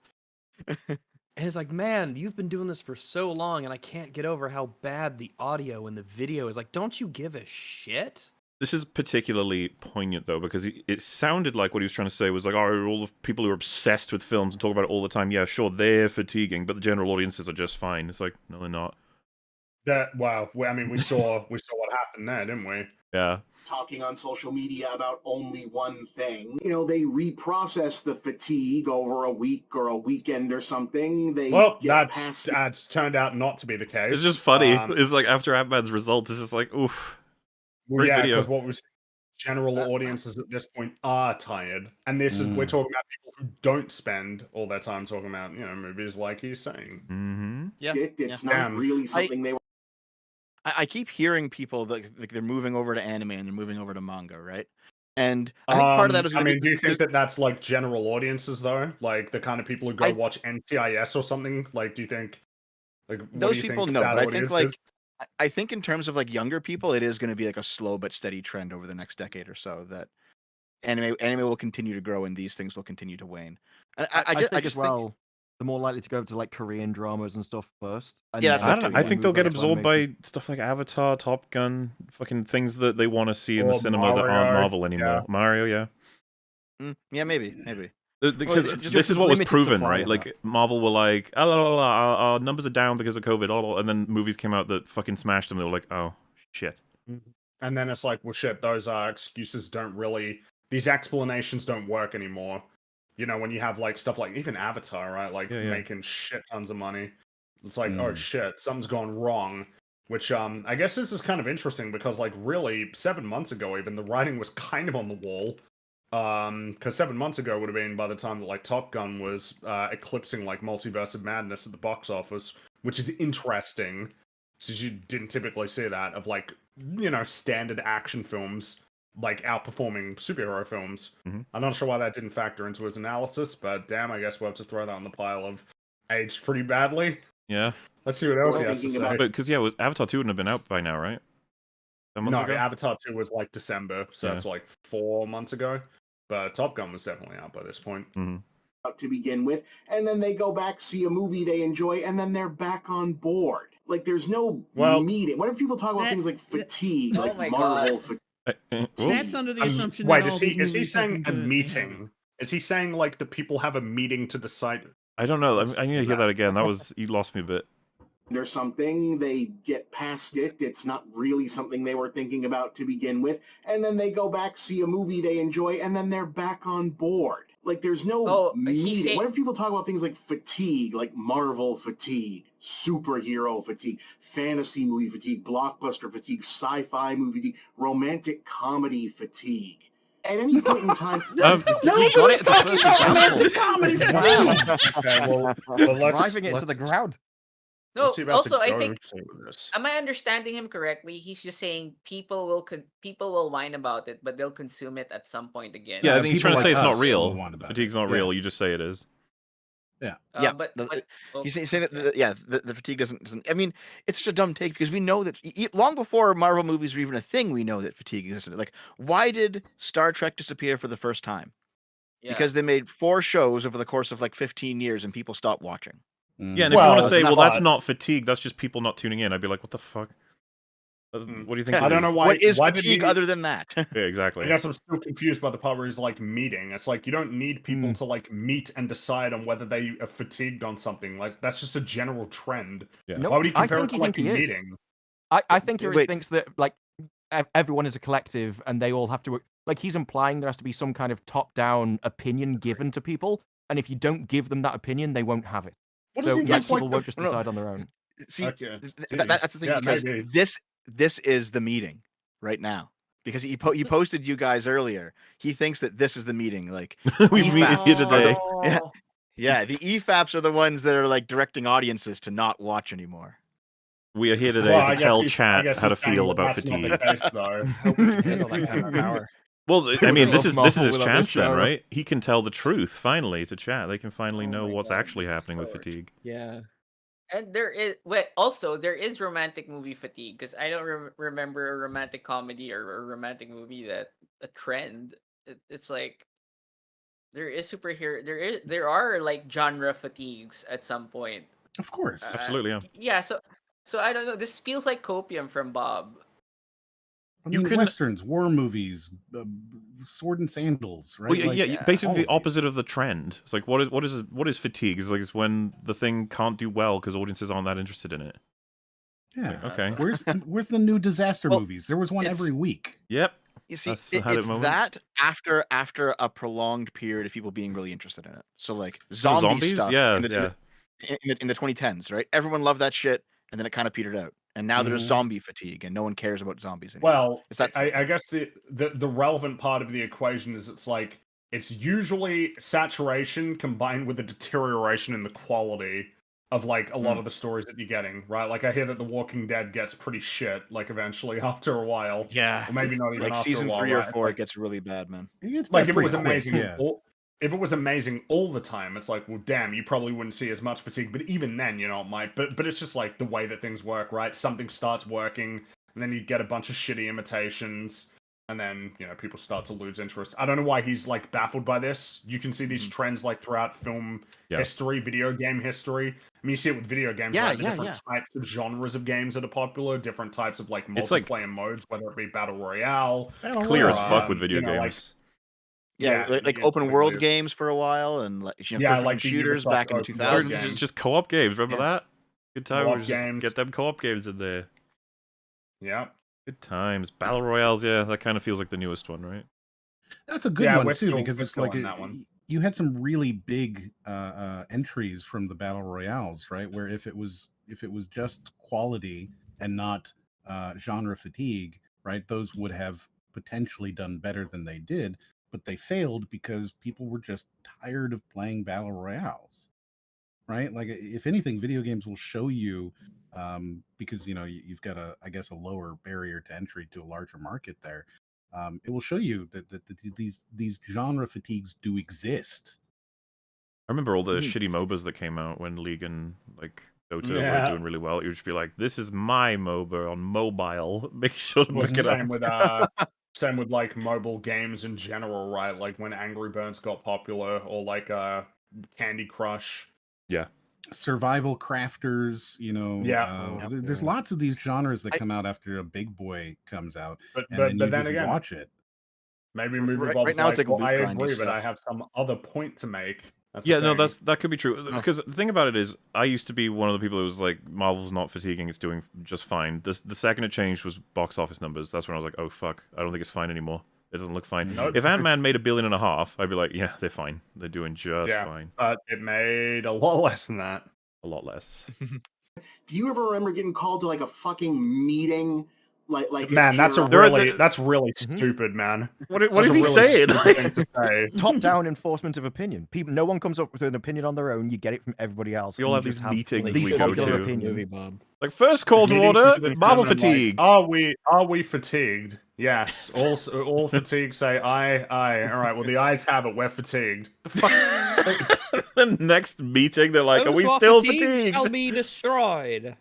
And it's like, man, you've been doing this for so long, and I can't get over how bad the audio and the video is. Like, don't you give a shit? This is particularly poignant though, because it sounded like what he was trying to say was like, "Oh, all the people who are obsessed with films and talk about it all the time. Yeah, sure, they're fatiguing, but the general audiences are just fine." It's like, no, they're not. Wow. Well, I mean, we saw what happened there, didn't we? Yeah. Talking on social media about only one thing. You know, they reprocess the fatigue over a week or a weekend or something. They Well, get past that's turned out not to be the case. It's just funny. Um, It's like after Ant-Man's result, it's just like, oof. Well, Great yeah, video. because what was general audiences at this point are tired, and this is we're talking about people who don't spend all their time talking about movies like he's saying. Mm-hmm. Yeah. It's yeah. not really something they I keep hearing people that like they're moving over to anime and they're moving over to manga, right? And I think part of that is I going to mean, do you think that that's like general audiences though, like the kind of people who go watch NCIS or something? Like, do you think like what those do you people think no, that but I think audience like is? I think in terms of like younger people, it is going to be like a slow but steady trend over the next decade or so that anime will continue to grow and these things will continue to wane. I think just as well, they're more likely to go to like Korean dramas and stuff first. And Yeah, then that's I it don't too, know. I yeah. think they'll move get over to absorbed animation. by stuff like Avatar, Top Gun, fucking things that they want to see in the Or cinema that aren't Mario, Marvel anymore. yeah. Mario, yeah. yeah, maybe. Because it's just this a is what was limited proven, supply right? of Like that. Marvel were like, oh, our numbers are down because of COVID, and then movies came out that fucking smashed them. They were like, oh shit. And then it's like, well, shit, those excuses don't really, these explanations don't work anymore. You know, when you have like stuff like even Avatar, right? Like Yeah. making shit tons of money. It's like, oh shit, something's gone wrong. Which I guess this is kind of interesting because like really 7 months ago even the writing was kind of on the wall. Because 7 months ago would have been by the time that like Top Gun was eclipsing like Multiverse of Madness at the box office, which is interesting. Since you didn't typically see that of like, standard action films like outperforming superhero films. Mhm. I'm not sure why that didn't factor into his analysis, but damn, I guess we'll have to throw that on the pile of aged pretty badly. Yeah, Let's see what else he Well, has to thinking say. about- but because Avatar 2 wouldn't have been out by now, right? A month No, ago. Avatar 2 was like December, so Yeah. that's like 4 months ago. But Top Gun was definitely out by this point. Mhm. To begin with, and then they go back, see a movie they enjoy, and then they're back on board. Like there's no Well- meeting. Whenever people talk about That- things like fatigue, Oh like my Marvel God. fatigue. Whoa. That's under the assumption Wait, that all these is he movies saying have a been good. meeting? Is he saying like the people have a meeting to decide? I don't know. Let's I need to do hear that. that again. That was you lost me a bit. Or something, they get past it. It's not really something they were thinking about to begin with, and then they go back, see a movie they enjoy, and then they're back on board. Like there's no Oh, he's meeting. saying- Whenever people talk about things like fatigue, like Marvel fatigue, superhero fatigue, fantasy movie fatigue, blockbuster fatigue, sci-fi movie fatigue, romantic comedy fatigue. At any point in time, You got it at the first example. comedy. Okay, well, let's, Driving it into the let's- ground. No, let's see about also I Disparu think, with this. am I understanding him correctly? He's just saying people will whine about it, but they'll consume it at some point again. Yeah, I Yeah, think he's people trying to say like it's not us real. will want about it. Fatigue's not Yeah. real. You just say it is. Yeah, But oh, he's saying that the fatigue doesn't. I mean, it's such a dumb take because we know that long before Marvel movies were even a thing, we know that fatigue existed. Like, why did Star Trek disappear for the first time? yeah. Because they made 4 shows over the course of like 15 years, and people stopped watching. Yeah, and if Well, you want to it's say, not well, that's hard. not fatigue, that's just people not tuning in, I'd be like, what the fuck? What do you think? Yeah, it I don't is? know why. What is why did fatigue he- other than that? Yeah, exactly. I guess I'm still confused by the part where he's like meeting. It's like you don't need people to like meet and decide on whether they are fatigued on something. Like that's just a general trend. Yeah. No, Why would he I compare think it to he like a think he is. meeting? I think he Wait. thinks that like everyone is a collective and they all have to like he's implying there has to be some kind of top-down opinion given to people, and if you don't give them that opinion, they won't have it. What does So he yeah, think, like, people the- won't just No. decide on their own. See, Okay. that's the thing, Yeah, because maybe. this is the meeting right now. Because he posted you guys earlier. He thinks that this is the meeting. Like We EFAPs meet here are today. the- yeah, the EFAPs are the ones that are like directing audiences to not watch anymore. We are here today Well, I to guess tell he's- I chat guess how to he's saying feel that about that's not the fatigue. case, though. He has all that kind of power. Well, I mean, this Love is Marvel his without chance the then, show. right? He can tell the truth finally to chat. They can finally Oh know my what's God, actually this is happening with so fatigue. Yeah. And there is there is romantic movie fatigue because I don't remember a romantic comedy or a romantic movie that a trend. It's like there is superhero. There are like genre fatigues at some point. Of course. Absolutely, yeah. Yeah. So I don't know. This feels like copium from Bob. I You mean, couldn't- westerns, war movies, sword and sandals, right? Well, Like, yeah, basically all the of opposite these. of the trend. It's like what is fatigue? It's like it's when the thing can't do well because audiences aren't that interested in it. Yeah. Okay. Where's the new disaster Well, movies? There was one it's- every week. Yep. You see, That's the Had It it's moment. that after a prolonged period of people being really interested in it. So like So zombies stuff Yeah, in the, yeah. in the 2010s, right? Everyone loved that shit, and then it kind of petered out. And now there's Mhm. zombie fatigue, and no one cares about zombies anymore. Well, It's that- I guess the relevant part of the equation is it's usually saturation combined with a deterioration in the quality of like a lot of the stories that you're getting, right? Like I hear that The Walking Dead gets pretty shit, like eventually after a while. Yeah, Or maybe not even like after season a while, 3 or right? 4, Like, it gets really bad, man. It gets like bad if it was pretty quick, amazing, yeah. if it was amazing all the time, it's like, well, damn, you probably wouldn't see as much fatigue. But even then, you know, it might. But it's just like the way that things work, right? Something starts working, and then you get a bunch of shitty imitations, and then you know people start to lose interest. I don't know why he's like baffled by this. You can see these trends like throughout film history, video game history. I mean, you see it with video games, Yeah, right? The yeah, different types of genres of games that are popular, different types of like It's like- multiplayer modes, whether it be battle royale. It's clear as fuck with um, video you know, like- games. Yeah, like yeah, open world weird. games for a while, and like you know, Yeah, first-person like the shooters Ubisoft back in the open Or world 2000s. games. just co-op games. Remember that? Good time. Co-op Just games. get them co-op games in there. Yeah. Good times. Battle royales. Yeah, that kind of feels like the newest one, right? That's a good Yeah, one we're too, still- because we're it's still like on that one. you had some really big entries from the battle royales, right? Where if it was just quality and not genre fatigue, right? Those would have potentially done better than they did, but they failed because people were just tired of playing battle royales, right? Like if anything, video games will show you because you know you've got a lower barrier to entry to a larger market there. it will show you that these genre fatigues do exist. I remember all the Mhm. shitty MOBAs that came out when League and like Dota were Yeah. doing really well. You'd just be like, "This is my MOBA on mobile. Make sure to Well, pick it up." same with like mobile games in general, right? Like when Angry Birds got popular, or like Candy Crush. Yeah. Survival crafters, Yeah. there's lots of these genres that come out after a big boy comes out, But and then you then just again, watch it. maybe Right- movie right Bob's now it's like well, I loot grindy agree, but I stuff. have some other point to make. That's the Yeah, no, thing. that could be true. Oh. Because the thing about it is, I used to be one of the people who was like, Marvel's not fatiguing; it's doing just fine. The second it changed was box office numbers. That's when I was like, oh fuck, I don't think it's fine anymore. It doesn't look fine. Nope. If Ant-Man made $1.5 billion, I'd be like, yeah, they're fine. They're doing just Yeah. fine. But it made a lot less than that. A lot less. Do you ever remember getting called to like a fucking meeting? Like Man, at that's your- really Mhm. stupid, man. What That's is a he really saying? stupid thing to say. Top-down enforcement of opinion. No one comes up with an opinion on their own. You get it from everybody else. We all and have you these just meetings the we go popular to. opinion. MovieBob. Like, first call to Meetings order, to Marvel determine, fatigue. like, are we fatigued? Yes. All fatigued say aye. All right. Well, the ayes have it. We're fatigued. The next meeting, they're like, are Those we who are still fatigued fatigued? shall be destroyed.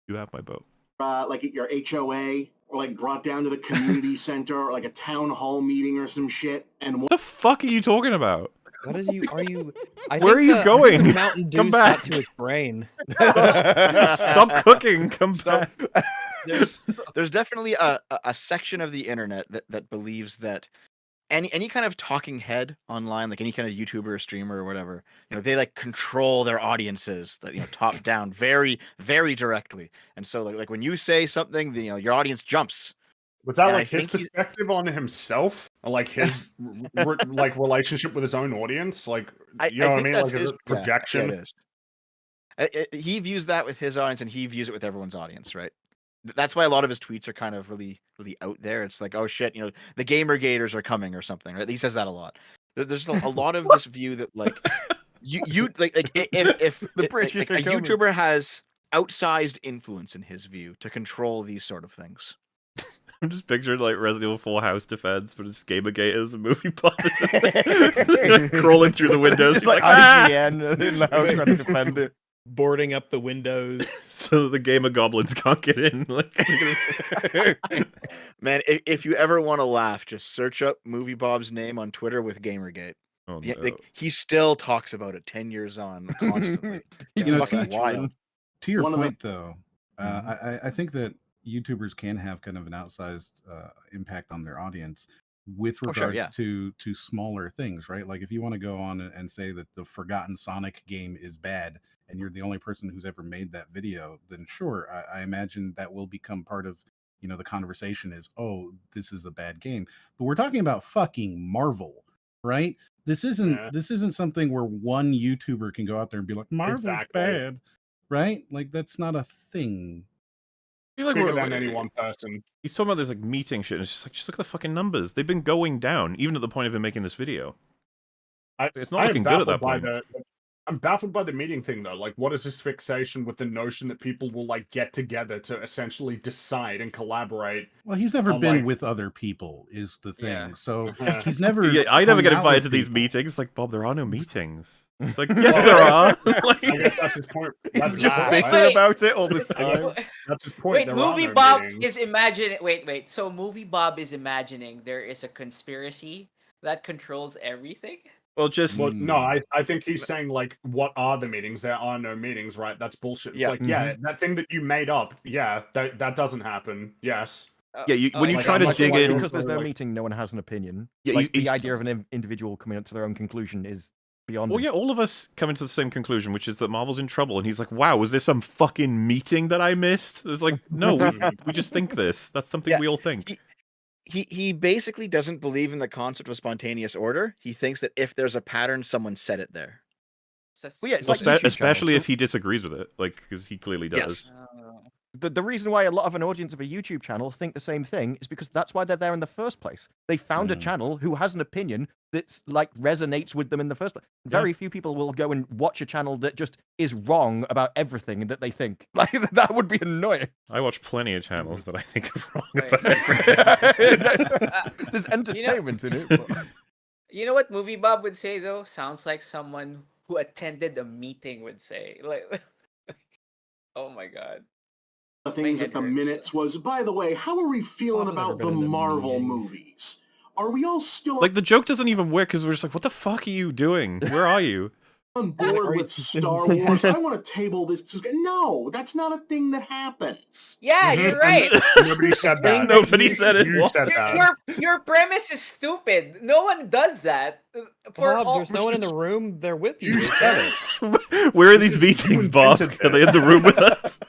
You have my vote. like at your HOA, or like brought down to the community center, or like a town hall meeting or some shit. And What the fuck are you talking about? What is you? Are you? I Where think are you I think going? the Mountain Come Dew's got back. to his brain. Stop cooking. Come back. There's definitely a section of the internet that believes that any kind of talking head online, like any kind of YouTuber or streamer or whatever, they like control their audiences, that top down, very very directly. And so like when you say something, your audience jumps. was that And I like his think he's- perspective on himself, or like his like relationship with his own audience? Like, you know what I think mean? that's Like, is his it projection? Yeah, it is. He views that with his audience, and he views it with everyone's audience, right? That's why a lot of his tweets are kind of really, really out there. It's like, oh shit, the gamer gators are coming or something, right? He says that a lot. There's a lot of this view that like you like if The like, British like, are a coming. YouTuber has outsized influence in his view to control these sort of things. I'm just picturing like Resident Evil 4 house defense, but it's Gamergators and MovieBob crawling through the windows. Just He's like "Ah!" IGN in the house trying to defend it. Boarding up the windows. So that the gamer goblins can't get in. Like, Man, if you ever want to laugh, just search up MovieBob's name on Twitter with Gamergate. oh, Yeah, no. like, he still talks about it 10 years on constantly. He's It's a fucking patron. wild. To your One of the- point, though, I think that YouTubers can have kind of an outsized impact on their audience with Oh, sure, regards yeah. to smaller things, right? Like if you want to go on and say that the Forgotten Sonic game is bad, and you're the only person who's ever made that video, then sure, I imagine that will become part of the conversation. Is, oh, this is a bad game, but we're talking about fucking Marvel, right? This isn't something where one YouTuber can go out there and be like, Marvel's Exactly. bad, right? Like that's not a thing. I feel like Bigger than any one person. He's talking about this like meeting shit, and it's just like, just look at the fucking numbers. They've been going down, even at the point of him making this video. It's not I am looking good at that baffled point. I'm baffled by the meeting thing, though. Like, what is this fixation with the notion that people will like get together to essentially decide and collaborate? Well, he's never I'm been like- with other people, is the thing. Yeah. So Uh-huh. he's never. Yeah, I never hung get out invited with to these people. meetings. It's like, Bob, there are no meetings. It's like, yes, there are. I guess that's his point. That's his Just point, bitter right? Wait. about it all this I guess time. that's his point. Wait, there are Movie no Bob meetings. is imagining. Wait. So Movie Bob is imagining there is a conspiracy that controls everything. Well, just Well, no, I think he's saying like, what are the meetings? There are no meetings, right? That's bullshit. It's Yeah. like, yeah, that thing that you made up, yeah, that doesn't happen. Yes. yeah. When you like, try I'm to not dig sure why in, Because there's no like- meeting, no one has an opinion. Yeah, Like, he's- the idea of an individual coming up to their own conclusion is beyond. well, him. yeah, all of us come into the same conclusion, which is that Marvel's in trouble. And he's like, "Wow, was there some fucking meeting that I missed?" It's like, no, we just think this. That's something Yeah, we all think. He basically doesn't believe in the concept of spontaneous order. He thinks that if there's a pattern, someone set it there. Well, yeah, it's Well, like YouTube channels. especially if he disagrees with it, like because he clearly does. Yes. the reason why a lot of an audience of a YouTube channel think the same thing is because that's why they're there in the first place. They found a channel who has an opinion that's like resonates with them in the first place. Very few people will go and watch a channel that just is wrong about everything that they think. Like that would be annoying. I watch plenty of channels that I think are wrong Right. about everything. There's entertainment in it. But... You know what MovieBob would say though? Sounds like someone who attended a meeting would say. Like, oh my god. The things at the minutes was, by the way, how are we feeling I've never about the been in a Marvel meeting. movies? Are we all still Like the joke doesn't even work because we're just like, what the fuck are you doing? Where are you? on board with Star Wars? I want to table this. No, that's not a thing that happens. Yeah, you're right. Nobody said that. Nobody said it. You said that. Your premise is stupid. No one does that. Bob, there's no one in the room. They're with you. You said it. Where are these meetings, Bob? invented Are they in the room with us?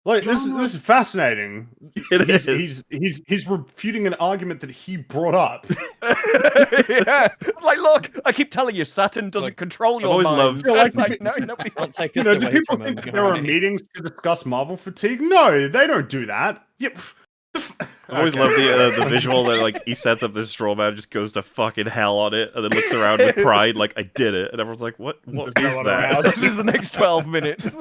Like this is fascinating. It is. He's refuting an argument that he brought up. Yeah. Like, look, I keep telling you, Saturn doesn't Like, control your always mind. loved- So Yeah, it's like, no, nobody. Don't take You this know, do away people from him. think that there are guys. meetings to discuss Marvel fatigue? No, they don't do that. Yep. I always love the visual that like he sets up this straw man, just goes to fucking hell on it, and then looks around with pride, like I did it, and everyone's like, "What? What There's is no one that?" around. This is the next 12 minutes.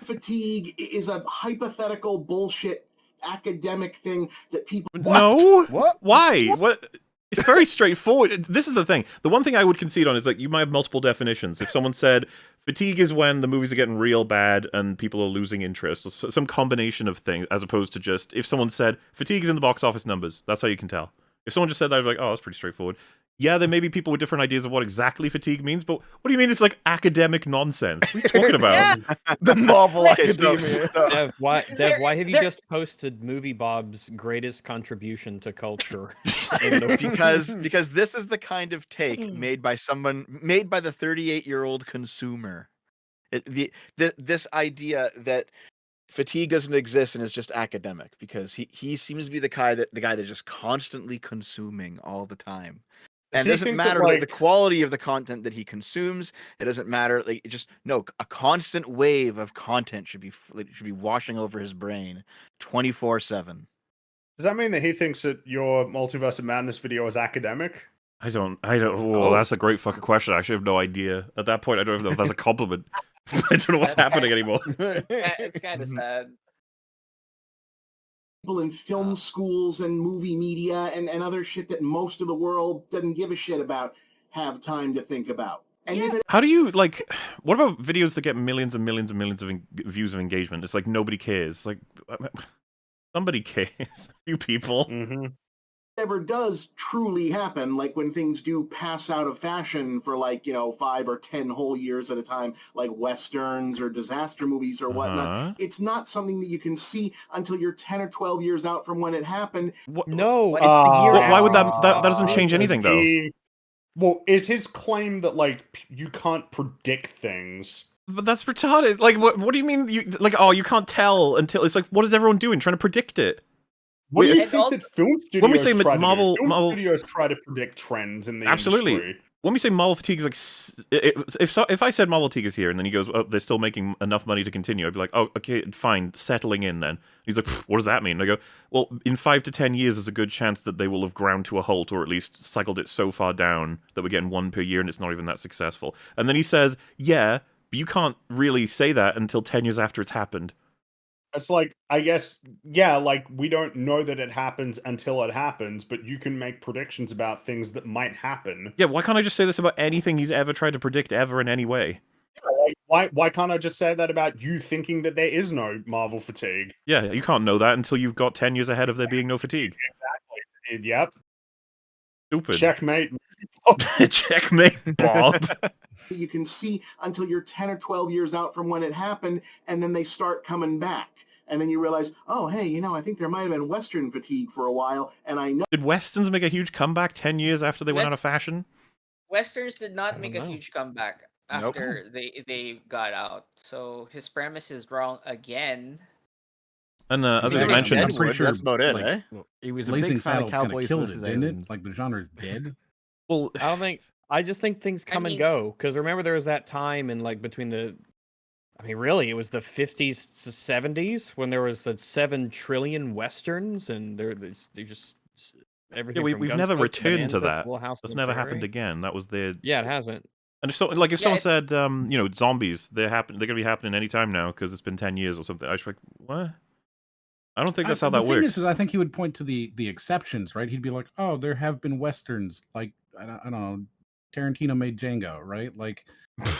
Fatigue is a hypothetical bullshit academic thing that people. No. What? Why? What? It's very straightforward. This is the thing. The one thing I would concede on is like you might have multiple definitions. If someone said fatigue is when the movies are getting real bad and people are losing interest, or some combination of things, as opposed to just if someone said fatigue is in the box office numbers, that's how you can tell. If someone just said that, I'd be like, oh, that's pretty straightforward. Yeah, there may be people with different ideas of what exactly fatigue means, but what do you mean it's like academic nonsense? What are you talking about? The Marvel Okay, so- Academia. Dev, why have you There- just posted MovieBob's greatest contribution to culture? because this is the kind of take made by the 38-year-old consumer. This idea that fatigue doesn't exist and is just academic, because he seems to be the guy that's just constantly consuming all the time. And So it you doesn't think that, matter like the like- quality of the content that he consumes. It doesn't matter, like it just no, a constant wave of content should be washing over his brain 24/7. Does that mean that he thinks that your Multiverse of Madness video is academic? I don't. Oh, that's a great fucking question. I actually have no idea. At that point, I don't even know if that's a compliment. I don't know what's happening anymore. It's kind of sad. People in film schools and movie media and other shit that most of the world doesn't give a shit about have time to think about. And if it How do you like? What about videos that get millions and millions and millions of views of engagement? It's like nobody cares. Like somebody cares. A few people. Mm-hmm. ever does truly happen, like when things do pass out of fashion for 5 or 10 whole years at a time, like westerns or disaster movies or whatnot, Uh-huh. it's not something that you can see until you're 10 or 12 years out from when it happened. No, What- it's the year. Why would after. that doesn't change anything though? Well, is his claim that you can't predict things? But that's retarded. Like, what do you mean? You can't tell until it's like, what is everyone doing? Trying to predict it? What do you And think all- that film studios When we say try to Marvel- do? Film Marvel- studios try to predict trends in the Absolutely. industry. When we say Marvel fatigue is like, if I said Marvel fatigue is here, and then he goes, oh, they're still making enough money to continue, I'd be like, oh, okay, fine, settling in then. He's like, what does that mean? And I go, well, in 5 to 10 years, there's a good chance that they will have ground to a halt, or at least cycled it so far down that we're getting one per year, and it's not even that successful. And then he says, yeah, but you can't really say that until 10 years after it's happened. It's like, I guess, yeah, like we don't know that it happens until it happens, but you can make predictions about things that might happen. Yeah, why can't I just say this about anything he's ever tried to predict ever in any way? Like, why can't I just say that about you thinking that there is no Marvel fatigue? Yeah, you can't know that until you've got 10 years ahead of there being no fatigue. Exactly. Yep. Stupid. Checkmate. Checkmate, Bob. You can see until you're 10 or 12 years out from when it happened, and then they start coming back. And then you realize, oh, hey, I think there might have been Western fatigue for a while, and I know. Did Westerns make a huge comeback 10 years after they went out of Let's- fashion? Westerns did not I make don't a know. huge comeback Nope. after they got out. So his premise is wrong again. And as Maybe I it was mentioned, Deadwood, pretty sure, that's about it, like, eh? He was a Blazing big fan of Saddles kind of Cowboys killed it, versus didn't it? Aliens. Like the genre's dead. well, I don't think. I just think things come mean- and go. Because remember, there was that time in between the I mean, really, it was the 50s to 70s when there was 7 trillion westerns, and there's just Yeah, everything from we've never Gunsmoke to returned to Bonanza to that. Little House on That's the never happened Prairie. again. That was their. Yeah, it hasn't. And if someone Yeah, said, zombies, they're gonna be happening anytime now because it's been 10 years or something, I was like, what? I don't think that's how the that thing works. is, I think he would point to the exceptions, right? He'd be like, "Oh, there have been westerns, like I don't know, Tarantino made Django, right? Like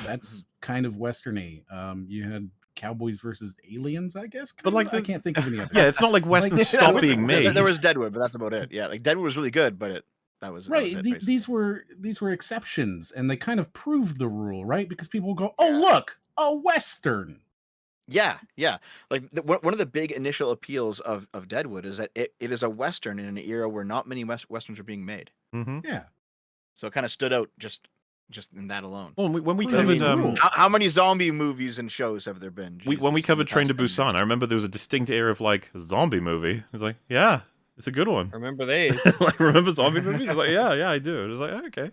that's kind of westerny. You had Cowboys versus Aliens, I guess. But like, I can't think of any other. yeah, it's not like westerns Like, stop was- being made. There was Deadwood, but that's about it. Yeah, like Deadwood was really good, but that was right. it, These were exceptions, and they kind of proved the rule, right? Because people go, "Oh, look, a western." Yeah. Like one of the big initial appeals of Deadwood is that it is a western in an era where not many westerns are being made. Mm-hmm. Yeah. So it kind of stood out just in that alone. Well, when we Proving covered the rule. How many zombie movies and shows have there been? when we Jesus, covered in the Train to past 10 Busan, years? I remember there was a distinct era of like zombie movie. It's like, yeah, it's a good one. Remember these? Like, remember zombie movies? It's like, yeah, I do. It was like, okay.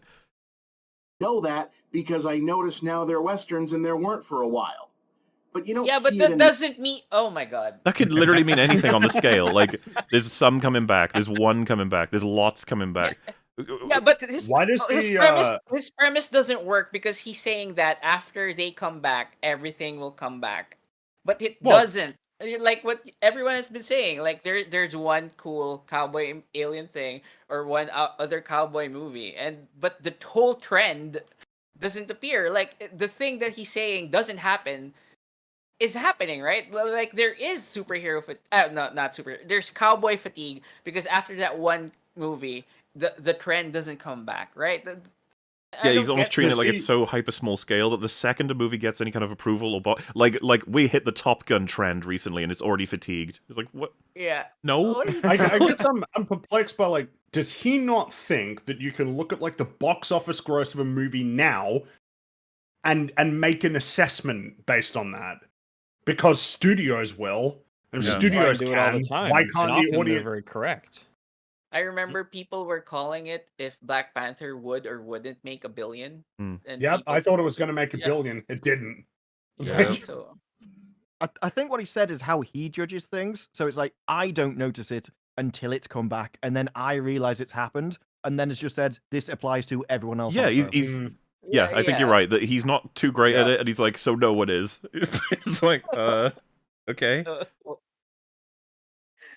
Know that because I noticed now they're westerns and there weren't for a while. But you don't yeah, but see it that in doesn't mean. Oh my god. That could literally mean anything on the scale. Like, there's some coming back, there's one coming back, there's lots coming back. Yeah, but his Why does his premise doesn't work because he's saying that after they come back, everything will come back, but it doesn't. Like what everyone has been saying, like there's one cool cowboy alien thing or one other cowboy movie, but the whole trend doesn't appear. Like the thing that he's saying doesn't happen is happening, right? Like there is superhero not super. There's cowboy fatigue because after that one movie, the trend doesn't come back, right? Yeah, he's almost treating it like it's so hyper small scale that the second a movie gets any kind of approval or like we hit the Top Gun trend recently and it's already fatigued. It's like, what? Yeah. No. I guess I'm perplexed by like, does he not think that you can look at like the box office gross of a movie now and make an assessment based on that? Because studios will, and studios do can. it all the time. Why And can't often the they're audience? very correct. I remember people were calling it if Black Panther would or wouldn't make $1 billion. And Yep, people I thought it was going to make $1 Yeah. billion. It didn't. Yeah. So I think what he said is how he judges things. So it's like, I don't notice it until it's come back, and then I realize it's happened, and then it's just said, this applies to everyone else. Yeah, on he's Earth. yeah, I think you're right that he's not too great at it, and he's like, so no one is. It's like, okay.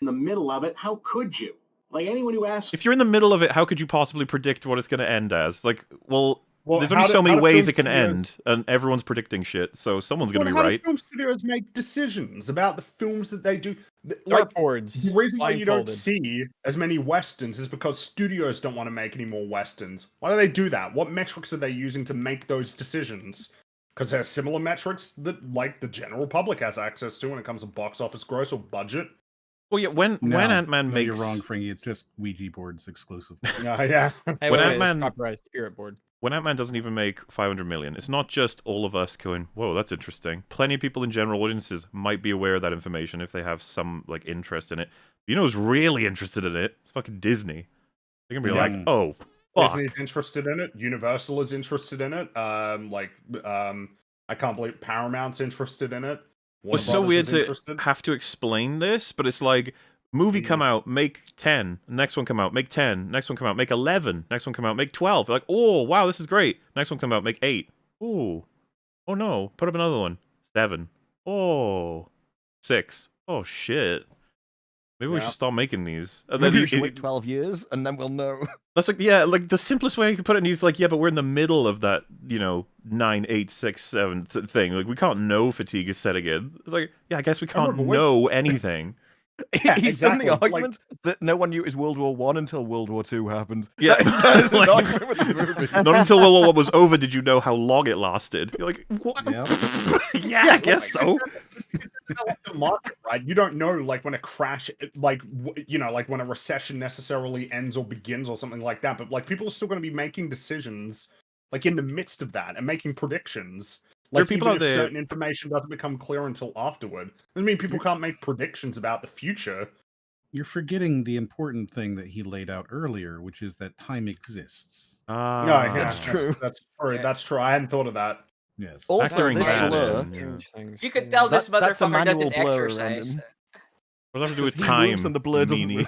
the middle of it. How could you? Like anyone who asks, If you're in the middle of it, how could you possibly predict what it's going to end as? Like, well, there's only how so do- many how do ways film it can studios- end, and everyone's predicting shit, so someone's going to be How do right. film studios make decisions about the films that they do? Like, Dartboards. the reason why you don't blindfolded. see as many westerns is because studios don't want to make any more westerns. Why do they do that? What metrics are they using to make those decisions? Because they're similar metrics that like the general public has access to when it comes to box office gross or budget. Well, yeah, when Ant-Man makes... You're wrong, Fringy. It's just Ouija boards exclusive. Yeah. Hey, When wait, Ant-Man- it's copyright Spirit Board. When Ant-Man doesn't even make 500 million, it's not just all of us going, whoa, that's interesting. Plenty of people in general audiences might be aware of that information if they have some like interest in it. You know who's really interested in it? It's fucking Disney. They're gonna be like, oh, fuck. Disney's interested in it. Universal is interested in it. I can't believe Paramount's interested in it. Well, Warner it's so Brothers weird is to interested. have to explain this, but it's like, movie come out, make 10. Next one come out, make 10. Next one come out, make 11. Next one come out, make 12. They're like, oh, wow, this is great. Next one come out, make 8. Ooh. Oh, no. Put up another one. 7. Oh. 6. Oh, shit. Maybe we should start making these. And Maybe then we should wait 12 years, and then we'll know. That's like, yeah, like the simplest way you could put it. And he's like, yeah, but we're in the middle of that, 9, 8, 6, 7 thing. Like, we can't know fatigue is setting in. It's like, yeah, I guess we can't know anything. Yeah, He's done the exactly. argument that no one knew it was World War One until World War II happened. Yeah, that is his like, argument with the movie. not until World War One was over did you know how long it lasted. You're like, what? Yeah, I guess so. The market, right? You don't know, like when a crash, like like when a recession necessarily ends or begins or something like that. But like people are still going to be making decisions, like in the midst of that, and making predictions. There are Like people even out if there- certain information doesn't become clear until afterward, doesn't mean people can't make predictions about the future. You're forgetting the important thing that he laid out earlier, which is that time exists. No, yeah, That's true. That's true. That's true. I hadn't thought of that. Yes. Also, Factoring this that blur, in, yeah. Strange things. You could tell this that's a motherfucker manual doesn't blur around exercise. him. What does that have to do with He moves time, and the blur doesn't meanie? move.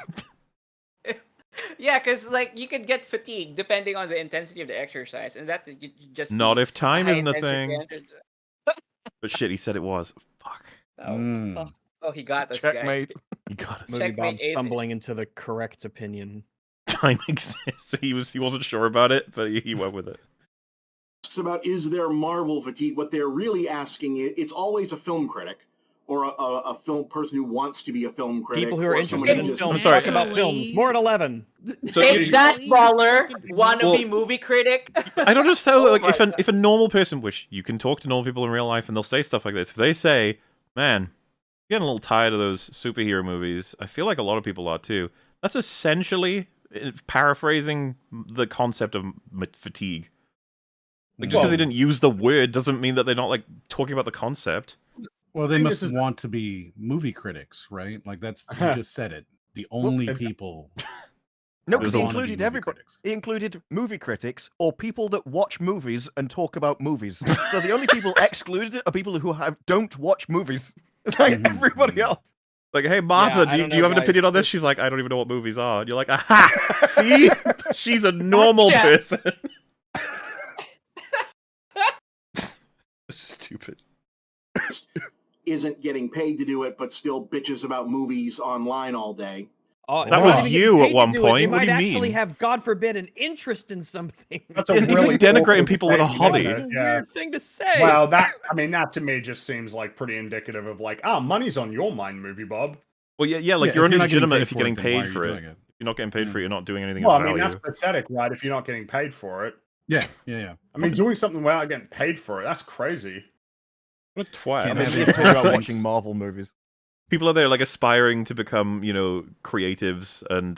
Yeah, because like you could get fatigued depending on the intensity of the exercise, and that you just Not be if time high isn't a intensity thing. under- But shit, he said it was. Fuck. Oh, fuck. Oh, he got us, Checkmate. guys. You got it. Movie Checkmate Bob eight. stumbling into the correct opinion. Time exists. He wasn't sure about it, but he went with it. About is there Marvel fatigue? What they're really asking is, it's always a film critic or a film person who wants to be a film critic. People who are or someone interested who in just- films I'm sorry. talk about films. More at 11. So Hey, if- that baller, wannabe Well- movie critic. I don't understand. Oh Like, my God. if a normal person, which you can talk to normal people in real life, and they'll say stuff like this. If they say, "Man, I'm getting a little tired of those superhero movies," I feel like a lot of people are too. That's essentially paraphrasing the concept of fatigue. Like, just because they didn't use the word doesn't mean that they're not like talking about the concept. Well, they think must this is- want to be movie critics, right? Like that's you just said it. The only people. No, that because he wanna be included movie everybody. critics. He included movie critics or people that watch movies and talk about movies. So the only people excluded are people who don't watch movies. It's like Mhm, everybody mhm. else. Like, hey Martha, I do don't you know, have an opinion guys. on this? She's like, I don't even know what movies are. And you're like, aha! See, she's a normal Gotcha. person. Stupid. isn't getting paid to do it, but still bitches about movies online all day. Oh, That they're was not even you getting at paid to one do it. They point. What do might you actually mean? have, God forbid, an interest in something. That's a He's, really like, denigrating awkward people with a statement, hobby. isn't What it? a Yeah. weird thing to say. Well, that to me just seems like pretty indicative of like, money's on your mind, movie Bob. Well, yeah, like Yeah, you're if you're only not getting legitimate paid if you're for getting it, then why paid are for you it. doing it? If you're not getting paid for it, you're not doing anything Well, of I mean, value. that's pathetic, right? If you're not getting paid for it. Yeah, yeah. I mean, doing something without getting paid for it, that's crazy. What a twat. Can't And have then it he's talking about both watching ways. Marvel movies. People are there like aspiring to become, creatives and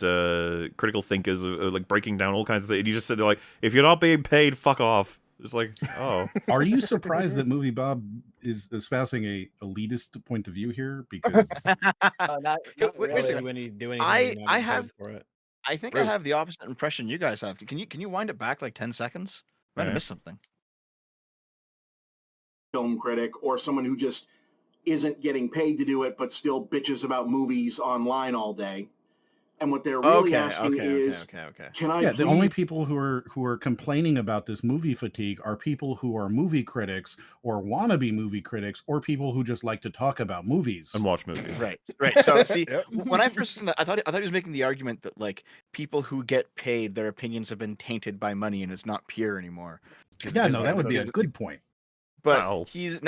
critical thinkers, like breaking down all kinds of things. And you just said, like, if you're not being paid, fuck off. It's like, oh. Are you surprised that Movie Bob is espousing a elitist point of view here? Because Not Wait, really. wait a second. do anything I- you're not I getting paid have- for it. I think I Rude. have the opposite impression you guys have. Can you wind it back like 10 seconds? I might have Okay. missed something. Film critic or someone who just isn't getting paid to do it, but still bitches about movies online all day. And what they're really asking is, Okay. can I yeah, the only please- people who are complaining about this movie fatigue are people who are movie critics or wannabe movie critics or people who just like to talk about movies. And watch movies. Right. So see, when I first listened, I thought he was making the argument that like people who get paid, their opinions have been tainted by money and it's not pure anymore. Yeah, no, that would be a good point. But Wow. he's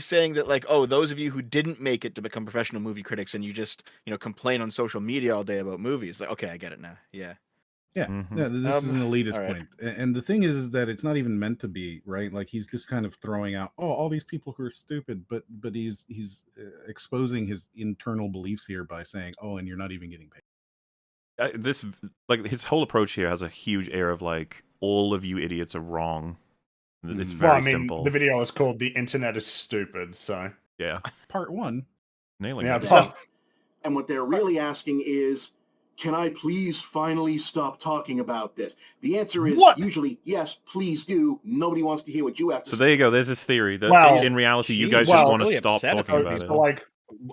saying that like, oh, those of you who didn't make it to become professional movie critics and you just complain on social media all day about movies, like, okay, I get it now. Yeah. Yeah, Mhm. yeah, this is an elitist all right. point. And the thing is that it's not even meant to be, right? Like he's just kind of throwing out, oh, all these people who are stupid, but he's exposing his internal beliefs here by saying, oh, and you're not even getting paid. This, like, his whole approach here has a huge air of like, all of you idiots are wrong. It's very Well, I mean, simple. the video is called "The Internet is Stupid," so Yeah, Part one. nailing yeah. it. But, and what they're really asking is, can I please finally stop talking about this? The answer is What? usually yes, please do. Nobody wants to hear what you have to So say. there you go. There's this theory that Well, in reality, you she guys was just want to really stop upset talking about about these it. so, like,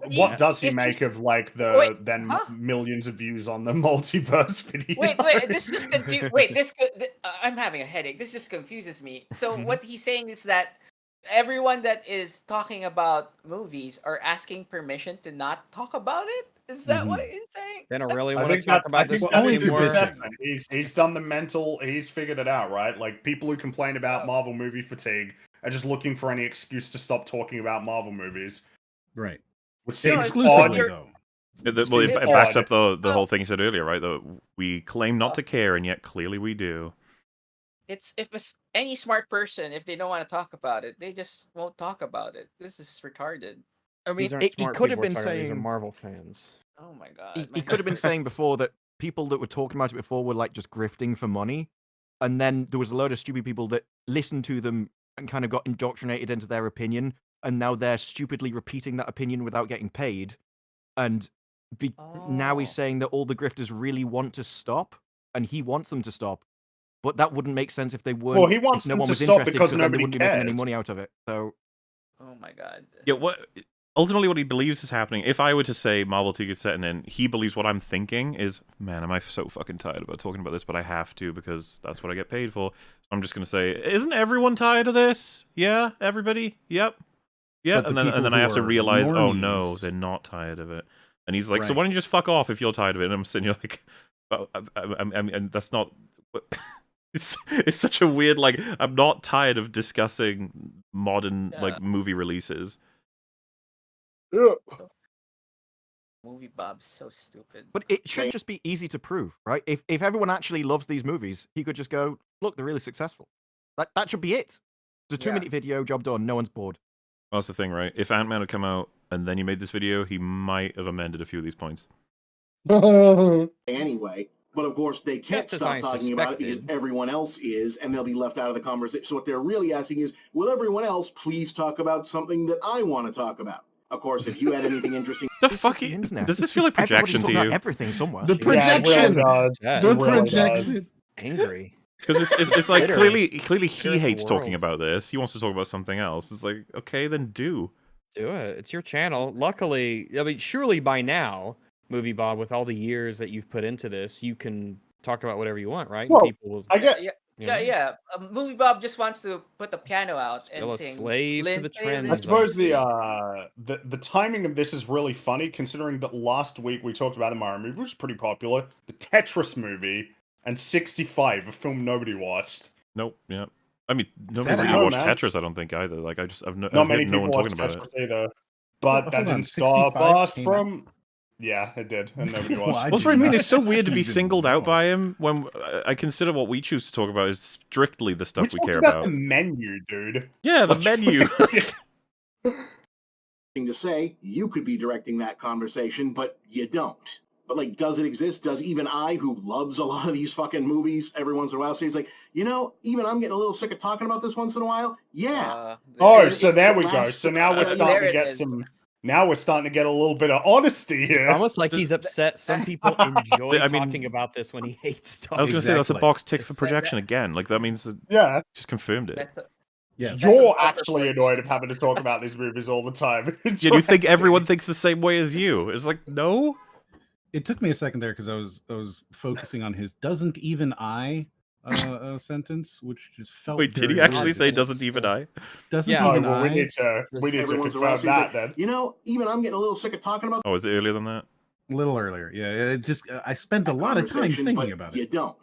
Yeah, what does he it's make just- of like the Wait, then huh? millions of views on the multiverse video? Wait, this just I'm having a headache. This just confuses me. So what he's saying is that everyone that is talking about movies are asking permission to not talk about it. Is that what he's saying? They don't That's- really I want to think talk that's about this well, stuff only if you're anymore. bitching. He's done the mental. He's figured it out, right? Like people who complain about Oh. Marvel movie fatigue are just looking for any excuse to stop talking about Marvel movies, Right. which No, seems Exclusively, odd. though. Well, it Seems backs odd. up the whole thing he said earlier, right? That we claim not to care, and yet clearly we do. It's any smart person, if they don't want to talk about it, they just won't talk about it. This is retarded. I mean, These aren't he smart could have people been we're talking about, these are saying Marvel fans. Oh my god. he my could have been God. saying before that people that were talking about it before were like just grifting for money, and then there was a load of stupid people that listened to them and kind of got indoctrinated into their opinion, and now they're stupidly repeating that opinion without getting paid, and now he's Oh. saying that all the grifters really want to stop, and he wants them to stop, but that wouldn't make sense if they weren't. Well, he wants if no them one to was stop interested, because then they nobody wouldn't be making any cares. money out of it. So Oh my god. Yeah, ultimately what he believes is happening, if I were to say Marvel 2 gets set in, he believes what I'm thinking is, man, am I so fucking tired about talking about this, but I have to because that's what I get paid for. So I'm just going to say, isn't everyone tired of this? Yeah, everybody? Yep. Yeah, But and the then people I who have to are realize, oh no, normies- they're not tired of it. And he's like, so Right. why don't you just fuck off if you're tired of it? And I'm sitting here like, oh, and that's not... It's such a weird, like, I'm not tired of discussing modern, like, movie releases. MovieBob's so stupid. But it should just be easy to prove, right? If everyone actually loves these movies, he could just go, look, they're really successful. That should be it. It's a 2-minute video, job done, no one's bored. Well, that's the thing, right? If Ant-Man had come out and then you made this video, he might have amended a few of these points. Anyway, but of course they can't Just as stop I talking about it because suspected. everyone else is, and they'll be left out of the conversation. So what they're really asking is, will everyone else please talk about something that I want to talk about? Of course, if you had anything interesting, The This fuck? is the internet. Does this feel like Everybody's projection to talking about you? everything somewhere. The Yeah, it really projection. does. Sad. The It really projection. Angry. Because it's like Bitter. clearly Bitter he at the hates talking world. about this. He wants to talk about something else. It's like, okay, then do. Do it. It's your channel. Luckily, I mean, surely by now, MovieBob, with all the years that you've put into this, you can talk about whatever you want, right? Well, And people will. I get. Yeah. MovieBob just wants to put the piano out Still and a sing. slave to the trends. I suppose the timing of this is really funny, considering that last week we talked about a Mario movie, which was pretty popular, the Tetris movie, and 65, a film nobody watched. Nope. Yeah. I mean, that nobody really out, watched man? Tetris. I don't think either. Like, I've Not heard many no people one watched talking about it. Tetris either, but Hold that on, didn't stop 65 us came from. Yeah, it did, and nobody Well, watched. I What's did what I mean? not- It's so weird to be didn't singled out know. by him when I consider what we choose to talk about is strictly the stuff we talked care about about. the menu, dude. Yeah, the Like, menu. to say, you could be directing that conversation, but you don't. But like, does it exist? Does even I, who loves a lot of these fucking movies, every once in a while, say it's like, even I'm getting a little sick of talking about this once in a while. Yeah. Oh, so there we go. last- So now we're there starting to it get is. some. Now we're starting to get a little bit of honesty here. Almost like he's upset. Some people enjoy I mean- talking about this when he hates talking. I was going to say that's a Exactly. box tick for It's- projection again. Like that means that Yeah, just confirmed it. That's Yes. you're proper actually point. annoyed of having to talk about these movies all the time. Yeah, you think Interesting. everyone thinks the same way as you? It's like, no. It took me a second there because I was focusing on his "doesn't even I" sentence, which just felt. Wait, did he very actually weird. say minutes, doesn't even so- I? Doesn't Yeah. Oh, even well, I? we need to every once in a while, confirm so it's that like, then. even I'm getting a little sick of talking about Oh, is it earlier than that? A little earlier, yeah. It just I spent a that lot of time conversation, thinking but about you it. don't.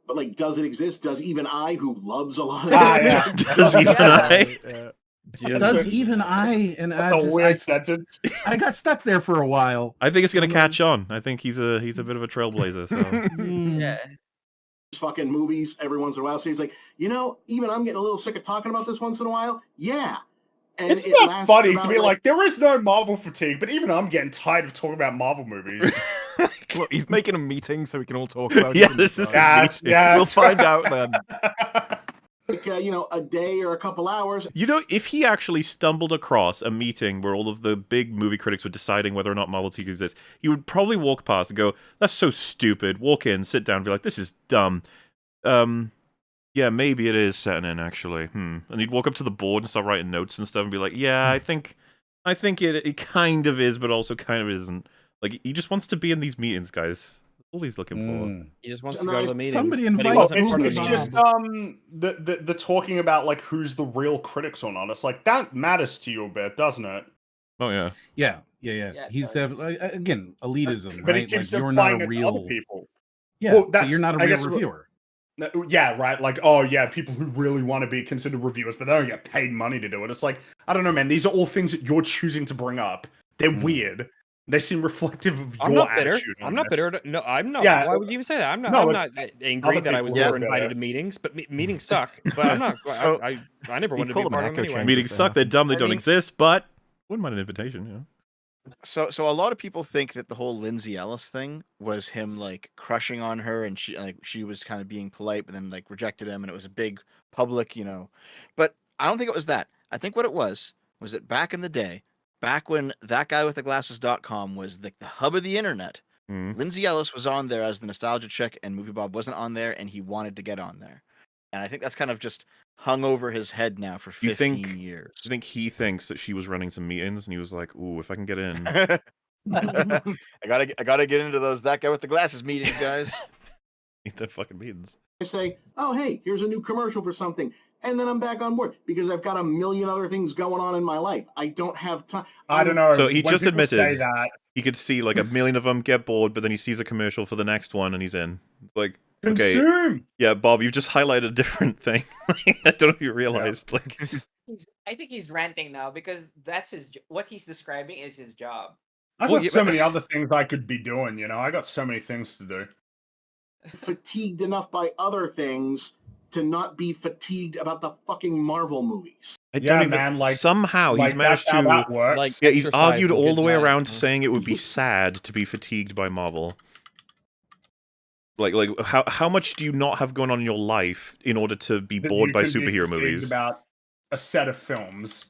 But like, does it exist? Does even I, who loves a lot of Ah, this- yeah. Does even I? Does even I? And That's a weird sentence. I got stuck there for a while. I think it's going to catch on. I think he's a bit of a trailblazer. So Hmm. yeah. fucking movies every once in a while. So it's like, even I'm getting a little sick of talking about this once in a while. Yeah. And Isn't it that lasts funny about, to be like, there is no Marvel fatigue, but even I'm getting tired of talking about Marvel movies. Look, he's making a meeting so we can all talk about Yeah, it. this is- yeah, yeah. We'll find out then. like a day or a couple hours. You know, if he actually stumbled across a meeting where all of the big movie critics were deciding whether or not Marvel TV exists, he would probably walk past and go, "That's so stupid." Walk in, sit down, and be like, "This is dumb." Yeah, maybe it is setting in actually. And he'd walk up to the board and start writing notes and stuff, and be like, "Yeah, I think it kind of is, but also kind of isn't." Like he just wants to be in these meetings, guys. That's all he's looking for. Mm. He just wants to go to the meetings. Somebody but he invite wasn't It's, part of it's the just meetings. the talking about like who's the real critics or not. It's like that matters to you a bit, doesn't it? Oh yeah. Yeah. Yeah, it He's does. again elitism, But right? it keeps Like you're applying not a it to other real. people. Yeah, Well, but that's- you're not a I real guess- reviewer. Yeah, right. Like, oh yeah, people who really want to be considered reviewers, but they don't get paid money to do it. It's like, I don't know, man. These are all things that you're choosing to bring up. They're weird. They seem reflective of I'm your not bitter. attitude. I'm not bitter. No, I'm not. Yeah. Why would you even say that? I'm not. No, I'm it's- not angry other that I people was are never bitter. invited to meetings, but meetings suck. But I'm not. So- I never wanted to call be them an part of them echo anyway. chamber. Meetings suck. They're dumb. They I don't mean- exist. But wouldn't mind an invitation. You know. So a lot of people think that the whole Lindsay Ellis thing was him like crushing on her, and she was kind of being polite, but then like rejected him, and it was a big public, But I don't think it was that. I think what it was that back in the day, back when that guy with the glasses.com was the hub of the internet, Mhm. Lindsay Ellis was on there as the nostalgia chick, and MovieBob wasn't on there, and he wanted to get on there. And I think that's kind of just hung over his head now for 15 years. I think he thinks that she was running some meetings, and he was like, "Ooh, if I can get in." I gotta get into those that guy with the glasses meetings, guys. Eat the fucking meetings. I say, oh, hey, here's a new commercial for something. And then I'm back on board because I've got a million other things going on in my life. I don't have time. I don't know. So he when just people say admitted that, he could see like a million of them get bored, but then he sees a commercial for the next one, and he's in. Like, okay, consume. yeah, Bob, you've just highlighted a different thing. I don't know if you realized. Like, I think he's ranting now because that's what he's describing is his job. I've Well, got yeah, so but- many other things I could be doing, you know. I got so many things to do. Fatigued enough by other things to not be fatigued about the fucking Marvel movies. I Yeah, don't even. man, like- Somehow he's Like, managed that's how to. that works. Like, Yeah, he's exercise argued and all good the way diet, around to huh? saying it would be sad to be fatigued by Marvel. Like how much do you not have going on in your life in order to be That bored you by can be superhero fatigued movies? about a set of films.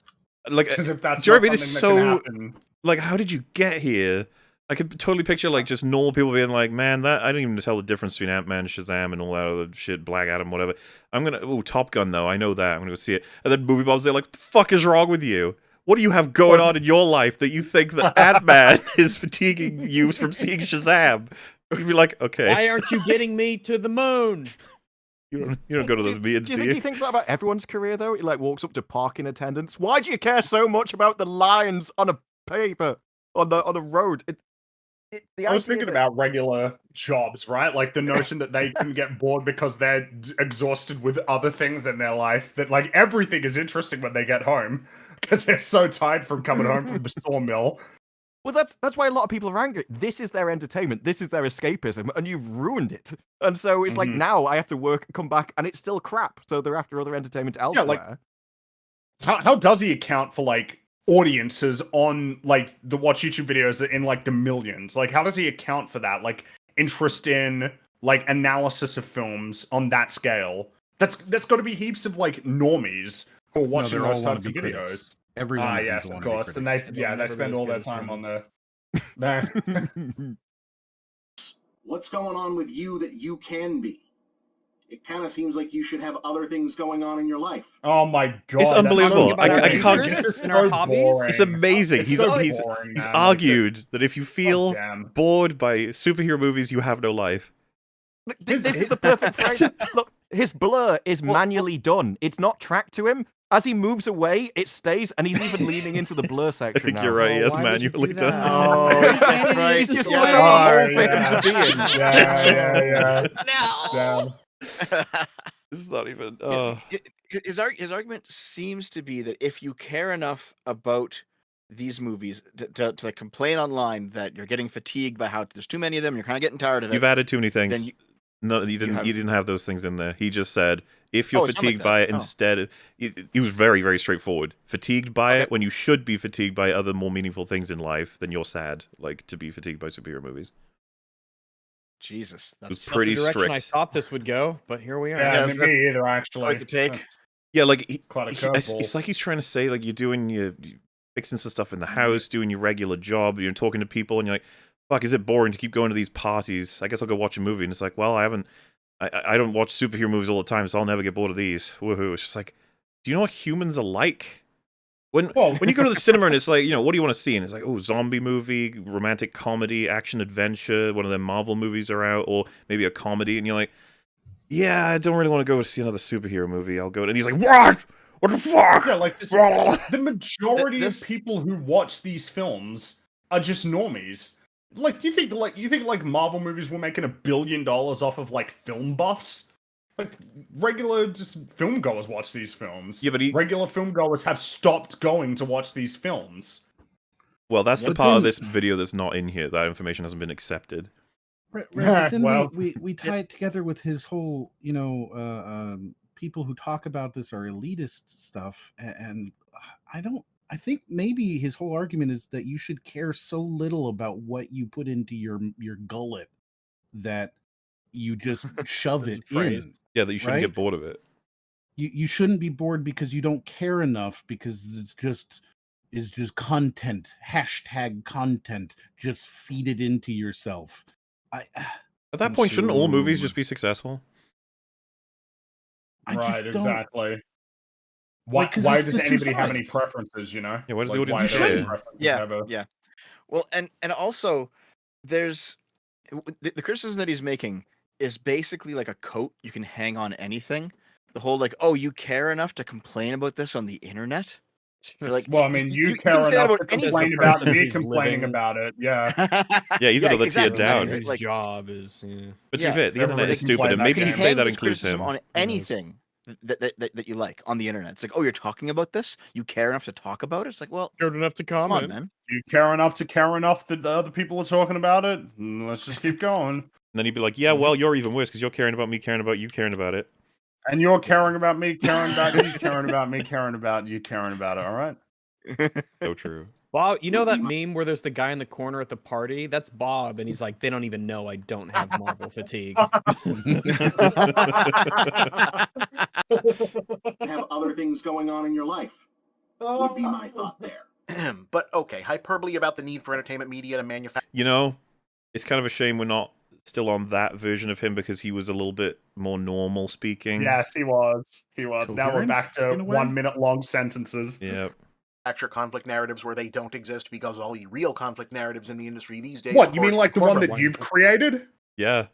Like, Because if that's Jeremy, not it is something that so. can happen, Like, how did you get here? I could totally picture like just normal people being like, "Man, that I don't even tell the difference between Ant-Man, Shazam, and all that other shit, Black Adam, whatever." I'm gonna, Top Gun though, I know that. I'm gonna go see it. And then MovieBob's there, like, "What the fuck is wrong with you? What do you have going on in your life that you think that Ant-Man is fatiguing you from seeing Shazam?" You'd be like, "Okay, Why aren't you getting me to the moon? you don't go to those meetings, Do you do think you?" he thinks that about everyone's career though? He like walks up to parking attendants. Why do you care so much about the lines on a paper on the road? The I was idea thinking that- about regular jobs, right? Like the notion that they can get bored because they're exhausted with other things in their life. That like everything is interesting when they get home because they're so tired from coming home from the sawmill. Well, that's why a lot of people are angry. This is their entertainment. This is their escapism, and you've ruined it. And so it's like Mhm. now I have to work, come back, and it's still crap. So they're after other entertainment elsewhere. Yeah, how does he account for like audiences on like the watch YouTube videos in like the millions? Like how does he account for that? Like interest in like analysis of films on that scale? That's got to be heaps of like normies who are watching they're all those types of wannabe videos. critics. Every one of them's Yes, a of wannabe course. And critic. they they never be spend as all good their as time him. on the What's going on with you that you can be? It kind of seems like you should have other things going on in your life. Oh my god. It's that's unbelievable. so I boring. can't- It's interests so in our hobbies? boring. It's amazing. It's He's so he's boring, he's man. Like, argued that if you feel damn. bored by superhero movies, you have no life. Look, this is the perfect phrase. Look, his blur is manually done. It's not tracked to him. As he moves away, it stays, and he's even leaning into the blur I section think now. you're right. Oh, Yes, why would you manually do done. that? Oh, that's right. He's just Yeah. looking at all yeah. things being. Yeah. No. Damn. This is not even. His argument seems to be that if you care enough about these movies to like complain online that you're getting fatigued by how there's too many of them, you're kind of getting tired of it. You've added too many things. Then you- No, you didn't. have- You didn't have those things in there. He just said if you're Oh, it's not like fatigued that. by it, Oh. instead, he was very, very straightforward. Fatigued by Okay. it when you should be fatigued by other more meaningful things in life, then you're sad. Like to be fatigued by superhero movies. Jesus, It was that's Not pretty the direction I strict. thought this would go, but here we are. Yeah, that's- me either, actually. quite the take. That's Yeah, like quite a it's curveball. like he's trying to say like you're doing you fixing some stuff in the house, doing your regular job, you're talking to people, and you're like, "Fuck, is it boring to keep going to these parties? I guess I'll go watch a movie." And it's like, well, I don't watch superhero movies all the time, so I'll never get bored of these. Woohoo! It's just like, do you know what humans are like? When you go to the cinema and it's like, what do you want to see? And it's like, oh, zombie movie, romantic comedy, action adventure, one of them Marvel movies are out, or maybe a comedy, and you're like, yeah, I don't really want to go see another superhero movie. I'll go. And he's like, what? What the fuck? Yeah, like just, the majority This- of people who watch these films are just normies. Like, you think Marvel movies were making $1 billion off of like film buffs? Like regular just film goers watch these films. Yeah, but regular film goers have stopped going to watch these films. Well, that's the But part of then- this video that's not in here. That information hasn't been accepted. Right, but then Well- we tie it together with his whole, people who talk about this are elitist stuff, and I think maybe his whole argument is that you should care so little about what you put into your gullet that you just shove That's it a phrase. in. Yeah, that you shouldn't Right? get bored of it. You shouldn't be bored because you don't care enough, because it's just content, hashtag content. Just feed it into yourself. At that point, shouldn't all movies just be successful? I right, just don't. exactly. Why, Like, 'cause why there's does two anybody have any sides. preferences, you know? Yeah, why does the Like, audience why are there any care? preferences Yeah, ever? yeah. Well, and also there's the criticism that he's making is basically like a coat you can hang on anything. The whole like, oh, you care enough to complain about this on the internet? You're like, Well, I mean, you you can care say that enough about to anything. complain the about person me who's complaining living- about it. Yeah. Yeah, he's another tier exactly, down. His like, job is. Yeah. But to be yeah, fair, the internet everybody is can stupid, play and that maybe game. he'd say hang that this includes criticism him. on Who knows? anything that you like on the internet. It's like, oh, you're talking about this? You care enough to talk about it? It's like, well, Good enough to come on, comment. man. You care enough that the other people are talking about it? Let's just keep going. And then he'd be like, yeah, well, you're even worse because you're caring about me caring about you caring about it. And you're caring about me, caring about you, caring about me, caring about you, caring about it, all right? So true. Bob, you know that meme where there's the guy in the corner at the party? That's Bob, and he's like, they don't even know I don't have Marvel fatigue. Have other things going on in your life, would be my thought there. But okay, hyperbole about the need for entertainment media to manufacture. You know, it's kind of a shame we're not still on that version of him because he was a little bit more normal speaking. Yes, he was. He was. Now we're Coherent, back to in a way? 1 minute long sentences. Yeah. Conflict narratives where they don't exist because all the real conflict narratives in the industry these days. What, you mean according like to the one corporate that you've created? Yeah.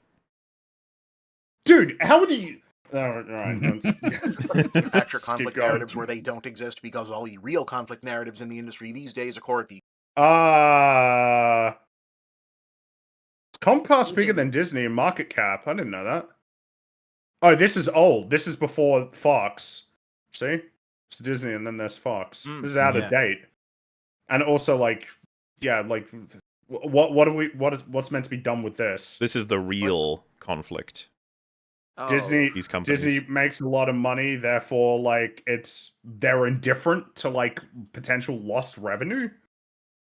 Dude, how would you... all right. manufacture Keep conflict going. narratives where they don't exist because all the real conflict narratives in the industry these days, according to Comcast bigger than Disney in market cap. I didn't know that. Oh, this is old. This is before Fox. See? It's Disney and then there's Fox. This is out yeah. of date. And also, like, yeah, like, what's meant to be done with this? This is the real conflict. Oh. These companies. Disney makes a lot of money, therefore, like, they're indifferent to, like, potential lost revenue.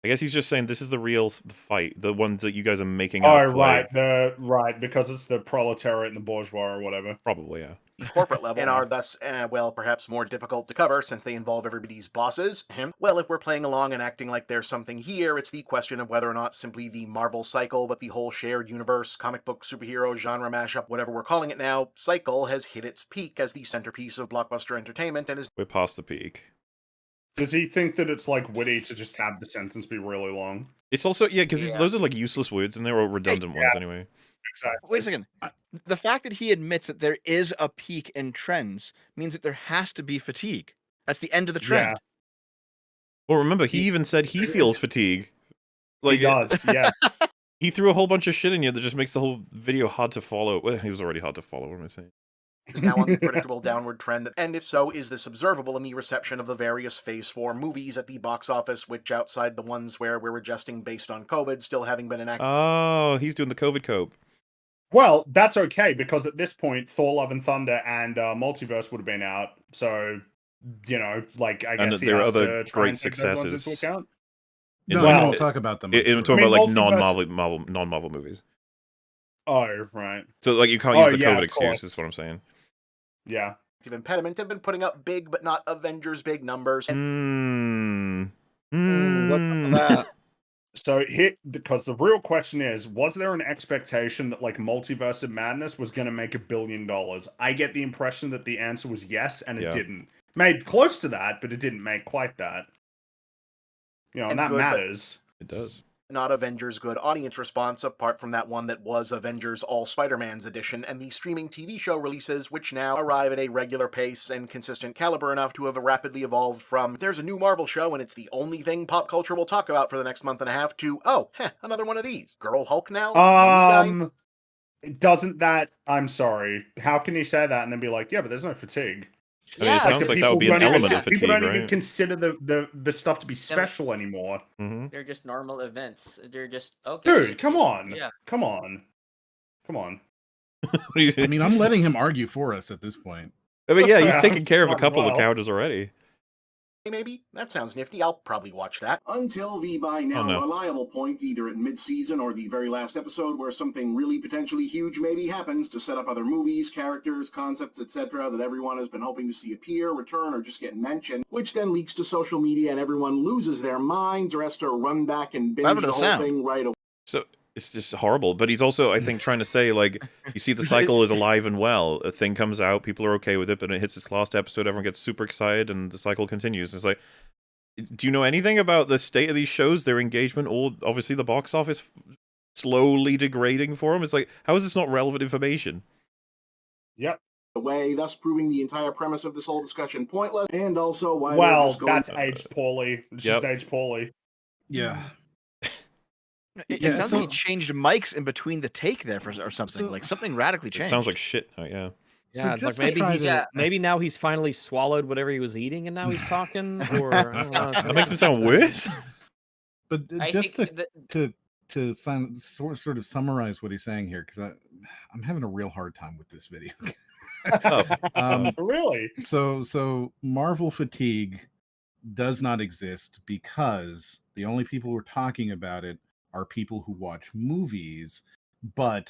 I guess he's just saying this is the real fight, the ones that you guys are making up. Right, because it's the proletariat and the bourgeois or whatever. Probably, yeah. the corporate level and are thus, well, perhaps more difficult to cover since they involve everybody's bosses. Well, if we're playing along and acting like there's something here, it's the question of whether or not simply the Marvel cycle, but the whole shared universe, comic book, superhero, genre mashup, whatever we're calling it now, cycle has hit its peak as the centerpiece of blockbuster entertainment and is... We're past the peak. Does he think that it's, like, witty to just have the sentence be really long? It's also, yeah, because those are, like, useless words, and they're all redundant ones anyway. Exactly. Wait a second. The fact that he admits that there is a peak in trends means that there has to be fatigue. That's the end of the trend. Well, remember, he even said he feels fatigue. Like, he does, yeah. He threw a whole bunch of shit in you that just makes the whole video hard to follow. Well, he was already hard to follow, what am I saying? Is now on the predictable downward trend, and if so, is this observable in the reception of the various Phase 4 movies at the box office, which outside the ones where we're adjusting based on COVID, still having been enacted? Oh, he's doing the COVID cope. Well, that's okay, because at this point, Thor Love and Thunder and Multiverse would have been out, so, you know, like, I guess he there are has other to try great and take those ones successes. into account. No, Well, I won't talk about them. I'm talking I mean, about, like, Multiverse- non-Marvel movies. Oh, right. So, like, you can't use the yeah, COVID of excuse, course. is what I'm saying. Yeah. Impediment have been putting up big but not Avengers big numbers. That? So because the real question is, was there an expectation that like Multiverse of Madness was going to make $1 billion? I get the impression that the answer was yes, and it didn't. Made close to that, but it didn't make quite that. You know, and that good, matters. It does. Not Avengers good audience response, apart from that one that was Avengers All Spider-Man's edition, and the streaming TV show releases, which now arrive at a regular pace and consistent caliber enough to have rapidly evolved from, there's a new Marvel show and it's the only thing pop culture will talk about for the next month and a half, to, oh, another one of these. Girl Hulk now? Doesn't that, I'm sorry, how can you say that and then be like, yeah, but there's no fatigue? I mean, it sounds like that would be an element of fatigue, people don't right? even consider the stuff to be special anymore. Mm-hmm. They're just normal events. They're just okay. Dude, come on. Yeah. Come on. I mean, I'm letting him argue for us at this point. I mean, yeah, he's taking care of a couple of characters already. Maybe? That sounds nifty. I'll probably watch that. Until the by now reliable point, either at mid-season or the very last episode, where something really potentially huge maybe happens to set up other movies, characters, concepts, etc. that everyone has been hoping to see appear, return, or just get mentioned, which then leaks to social media and everyone loses their minds or has to run back and binge the whole thing right away. So It's just horrible. But he's also, I think, trying to say, like, you see, the cycle is alive and well. A thing comes out, people are okay with it, but it hits its last episode, everyone gets super excited, and the cycle continues. It's like, do you know anything about the state of these shows, their engagement, or obviously the box office slowly degrading for them? It's like, how is this not relevant information? Yep. Away, thus proving the entire premise of this whole discussion pointless, and also why they're Well, just going. that's aged poorly. It's just aged poorly. Yeah. It sounds like he changed mics in between the take there or something. Like something radically It changed. sounds like shit. Yeah. Yeah, it's like maybe now he's finally swallowed whatever he was eating, and now he's talking. Or I don't know, that makes him sound worse. But just to sort of summarize what he's saying here, because I'm having a real hard time with this video. Really? So Marvel fatigue does not exist because the only people who are talking about it are people who watch movies, but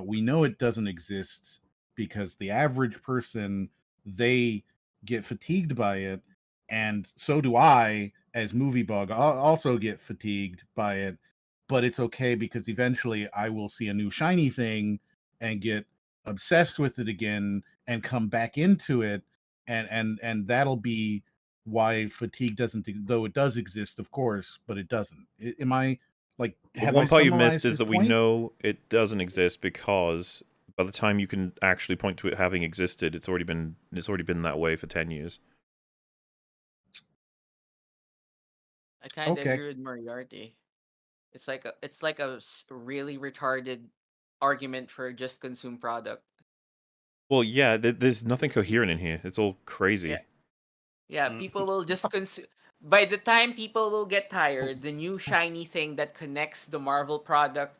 we know it doesn't exist because the average person, they get fatigued by it, and so do I as MovieBob. I'll also get fatigued by it, but it's okay because eventually I will see a new shiny thing and get obsessed with it again and come back into it, and that'll be why fatigue doesn't, though it does exist, of course, but it doesn't. Am I like, have one part you missed is that we know it doesn't exist because by the time you can actually point to it having existed, it's already been that way for 10 years. I kind of agree with Moriarty. It's like a really retarded argument for just consume product. Well, yeah, there's nothing coherent in here. It's all crazy. Yeah, people will just consume. By the time people will get tired, the new shiny thing that connects the Marvel product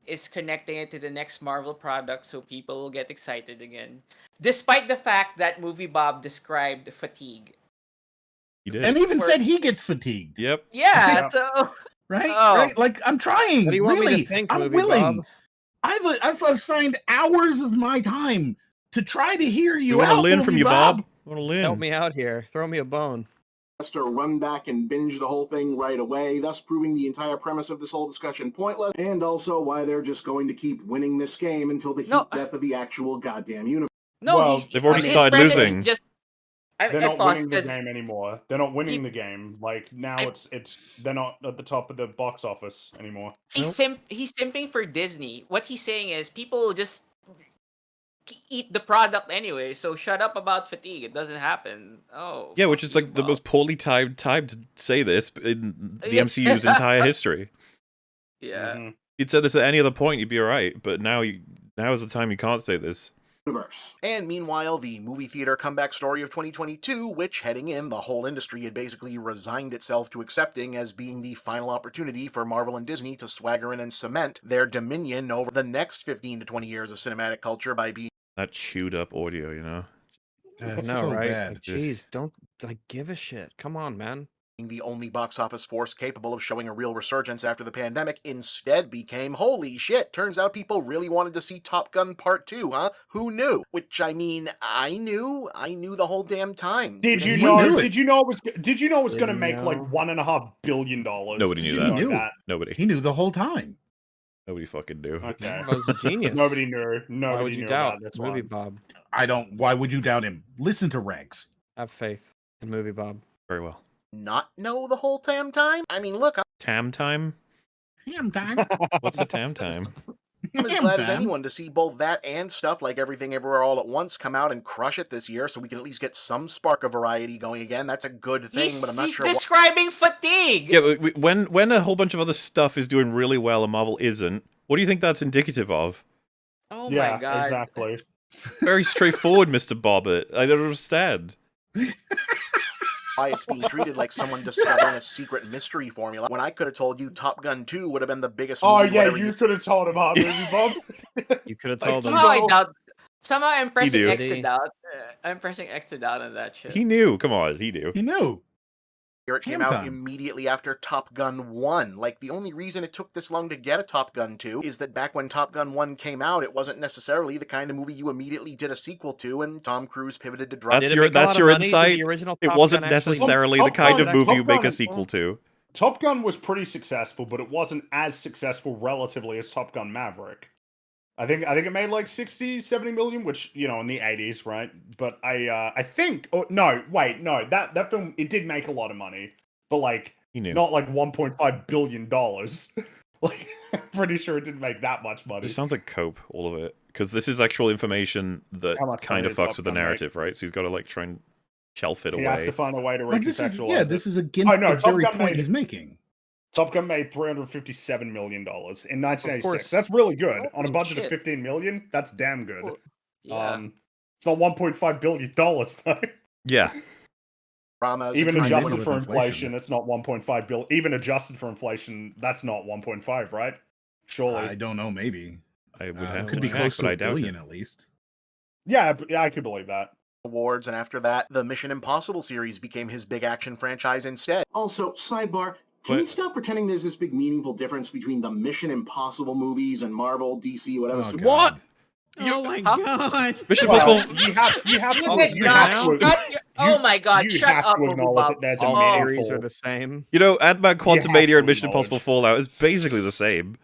is connecting it to the next Marvel product, so people will get excited again. Despite the fact that MovieBob described fatigue. He did. And even said he gets fatigued. Yep. Yeah, so... Right? Right? Like, I'm trying. What do you want me to think, I'm willing. I've signed hours of my time to try to hear you out. You want to learn from you, Bob? Want to learn? Help me out here. Throw me a bone. To run back and binge the whole thing right away, thus proving the entire premise of this whole discussion pointless, and also why they're just going to keep winning this game until the heat death of the actual goddamn universe. No, well, they've already started losing. They're not winning the game anymore. They're not winning the game. Like now, they're not at the top of the box office anymore. He's simping for Disney. What he's saying is people will just eat the product anyway, so shut up about fatigue. It doesn't happen. Oh. Yeah, which is like the most poorly timed time to say this in the MCU's entire history. Yeah. If you'd said this at any other point, you'd be alright, but now is the time you can't say this. And meanwhile, the movie theater comeback story of 2022, which heading in, the whole industry had basically resigned itself to accepting as being the final opportunity for Marvel and Disney to swagger in and cement their dominion over the next 15 to 20 years of cinematic culture by being that chewed up audio, you know? I know, right? Like, jeez, don't give a shit. Come on, man. The only box office force capable of showing a real resurgence after the pandemic instead became, holy shit, turns out people really wanted to see Top Gun Part 2, huh? Who knew? Which, I mean, I knew the whole damn time. Did you know it was going to make like $1.5 billion? Nobody knew that. He knew. Nobody. He knew the whole time. Nobody fucking knew. Okay. That was a genius. Nobody knew. Why would you doubt MovieBob? Why would you doubt him? Listen to Rex. Have faith in MovieBob. Very well. Not know the whole damn time? I mean, look, Tam time? Tam time? What's a tam time? I'm as glad as anyone to see both that and stuff like Everything Everywhere All at Once come out and crush it this year, so we can at least get some spark of variety going again. That's a good thing, but I'm not sure. He's describing fatigue. Yeah, but when a whole bunch of other stuff is doing really well and Marvel isn't, what do you think that's indicative of? Oh my god! Exactly. Very straightforward, Mr. Bobbert. I don't understand. Why it's being treated like someone discovering a secret mystery formula when I could have told you Top Gun 2 would have been the biggest movie. Oh yeah, you could have told him about MovieBob. You could have told him. Somehow I'm pressing X to doubt. I'm pressing X to doubt on that shit. He knew. Come on, he knew. He knew. Here it came out immediately after Top Gun 1. Like, the only reason it took this long to get a Top Gun 2 is that back when Top Gun 1 came out, it wasn't necessarily the kind of movie you immediately did a sequel to, and Tom Cruise pivoted to drama. That's your insight. It wasn't necessarily the kind of movie you make a sequel to. Top Gun was pretty successful, but it wasn't as successful relatively as Top Gun Maverick. I think it made like 60, 70 million, which, you know, in the 80s, right? But I think that film, it did make a lot of money, but like not like $1.5 billion. Like, I'm pretty sure it didn't make that much money. It sounds like cope, all of it, because this is actual information that kind of fucks with the narrative, right? So he's got to like try and shelf it away. He has to find a way to recontextualize it. This is against the very point he's making. Top Gun made $357 million in 1986. That's really good. On a budget of $15 million, that's damn good. Well, yeah. It's not $1.5 billion, though. Yeah. Even adjusted for inflation, it's not 1.5 billion. Even adjusted for inflation, that's not 1.5, right? Surely. I don't know, maybe. I would have could to be check, close but to I $1 doubt billion it. at least. Yeah, I could believe that. Awards, and after that, the Mission Impossible series became his big action franchise instead. Also, sidebar, can we stop pretending there's this big meaningful difference between the Mission Impossible movies and Marvel, DC, whatever? What? Oh my god! Mission Impossible. You have Oh my god! You Shut have up, to acknowledge that MovieBob. there's a All meaningful. series are the same. You know, Ant-Man Quantumania and Mission acknowledge. Impossible Fallout is basically the same.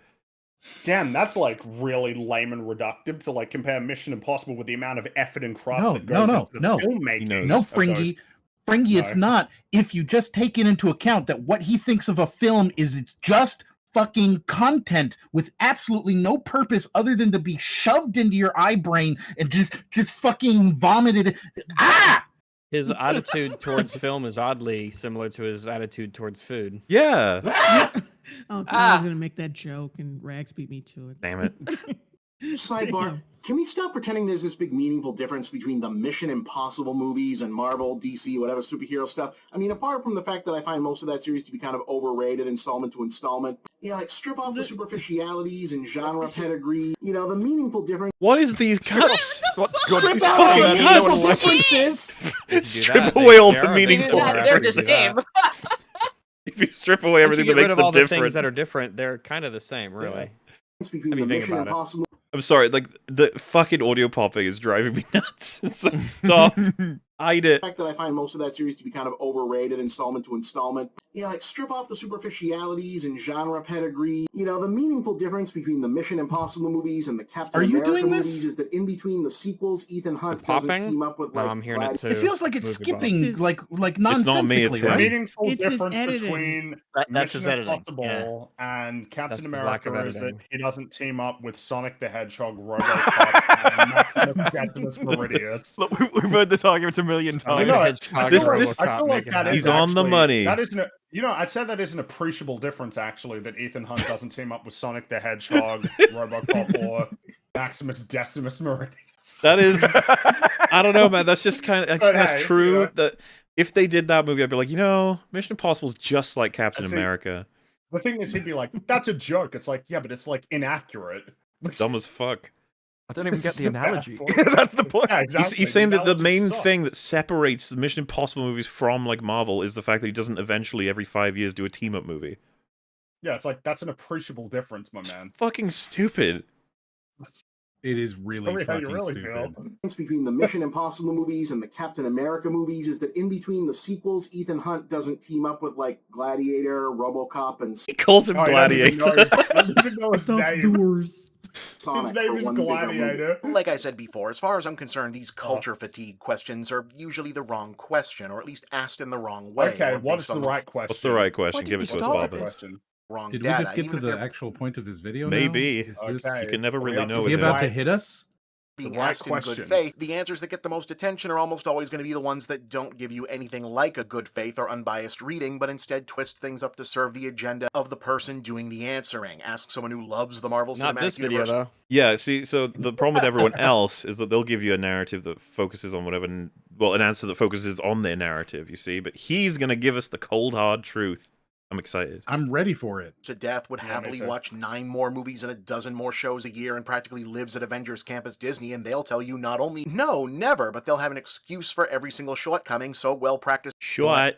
Damn, that's like really lame and reductive to like compare Mission Impossible with the amount of effort and craft that goes into the filmmaking. No, Fringy. Fringy, it's not. If you just take it into account that what he thinks of a film is it's just fucking content with absolutely no purpose other than to be shoved into your eye brain and just fucking vomited. Ah! His attitude towards film is oddly similar to his attitude towards food. Yeah. Oh, God, I was gonna make that joke, and Rags beat me to it. Damn it. Sidebar, can we stop pretending there's this big meaningful difference between the Mission Impossible movies and Marvel, DC, whatever superhero stuff? I mean, apart from the fact that I find most of that series to be kind of overrated installment to installment, you know, like strip off the superficialities and genre pedigree, you know, the meaningful difference. What is these cuts? Strip out out the meaningful differences. differences. Strip away all the meaningful They're the differences. same. If you strip away everything that Once you get makes rid of them all the different. things that are different, they're kind of the same, really. Between I mean, the think Mission about it. Impossible. I'm sorry, like the fucking audio popping is driving me nuts. So stop. Hide it. The fact that I find most of that series to be kind of overrated installment to installment. You know, like strip off the superficialities and genre pedigree. You know, the meaningful difference between the Mission Impossible movies and the Captain Are you America doing this? movies is that in between the sequels, Ethan Hunt popping? doesn't team up with No, like I'm hearing it too. It feels like it's MovieBob. skipping like It's not me, it's nonsensically, him. right? Meaningful It's his difference editing. between That's Mission his editing, Impossible and Captain That's his lack of America is that editing. he doesn't team up with Sonic the Hedgehog, RoboCop, and Maximus Decimus Meridius. Look, we've heard this argument a million I times. know. Hedgehog This- and this- I RoboCop feel like make it that happen. is He's on the actually- money. That isn't. You know, I'd say that is an appreciable difference, actually, that Ethan Hunt doesn't team up with Sonic the Hedgehog, RoboCop, or Maximus Decimus Meridius. That is, I don't know, man. That's just kind of But that's hey, true. you know. That if they did that movie, I'd be like, you know, Mission Impossible is just like Captain That's it. America. The thing is, he'd be like, "That's a joke." It's like, yeah, but it's like inaccurate. Dumb as fuck. I don't even get the It's a bad analogy. point. That's the point. Yeah, He's, exactly. he's saying that the analogy main sucks. thing that separates the Mission Impossible movies from like Marvel is the fact that he doesn't eventually every 5 years do a team up movie. Yeah, it's like that's an appreciable difference, my man. Fucking stupid. It is really Sorry how you fucking really stupid. feel. difference between the Mission Impossible movies and the Captain America movies is that in between the sequels, Ethan Hunt doesn't team up with like Gladiator, RoboCop, and He calls him Oh, I don't even Gladiator. know- I don't even know his Tough name. doors. Sonic. His name for is one bigger movie. Gladiator. Like I said before, as far as I'm concerned, these culture fatigue questions are usually the wrong question, or at least asked in the wrong way. Okay, or what based is the on right question? What's the right question? Why did Give we it to us, start What's with the Bob. this? question? wrong Did we data? just get even to if the they're actual point of his video? Maybe. Now? Is this, Okay. You can never Are we really up to know is with he the it. about to right- hit us? being right asked in good questions. faith, the answers that get the most attention are almost always going to be the ones that don't give you anything like a good faith or unbiased reading, but instead twist things up to serve the agenda of the person doing the answering. Ask someone who loves the Marvel Not Cinematic this video, Universe. though. Yeah, see, so the problem with everyone else is that they'll give you a narrative that focuses on whatever, well, an answer that focuses on their narrative, you see, but he's going to give us the cold, hard truth. I'm excited. I'm ready for it. To death would Yeah, me happily too. watch 9 more movies and a dozen more shows a year and practically lives at Avengers Campus Disney, and they'll tell you not only no, never, but they'll have an excuse for every single shortcoming, so well practiced. Shot.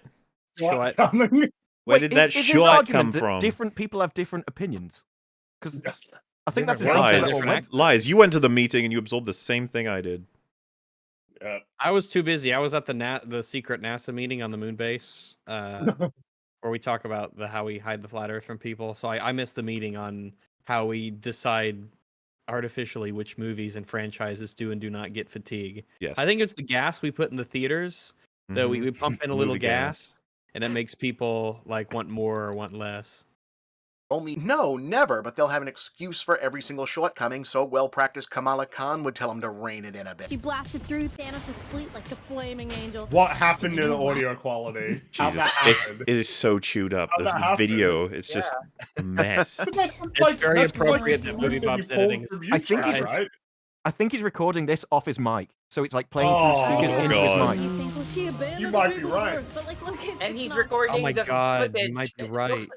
Short. Coming. Where did that is his shot argument come that from? Different people have different opinions. Because I think that's his Different answer. ones to have that different whole accents. Lies. You went to the meeting and you absorbed the same thing I did. Yeah. I was too busy. I was at the secret NASA meeting on the moon base. where we talk about how we hide the flat Earth from people. So I missed the meeting on how we decide artificially which movies and franchises do and do not get fatigue. Yes. I think it's the gas we put in the theaters. That we pump in a little Movie gas, and it makes people like want more or want less. Only no, never, but they'll have an excuse for every single shortcoming, so well-practiced Kamala Khan would tell them to rein it in a bit. She blasted through Thanos' fleet like the flaming angel. What happened to the audio quality? How'd Jesus, that happen? it is so chewed up. How'd that The happen? video, it's just a mess. It's very appropriate that MovieBob's editing is I think he's right. I think he's recording this off his mic, so it's like playing through speakers into his God. mic. You think, well, she abandoned You the might be people right. of Earth, but, like, look, And it's he's not- recording Oh my the God, footage. you might be It looks right. like-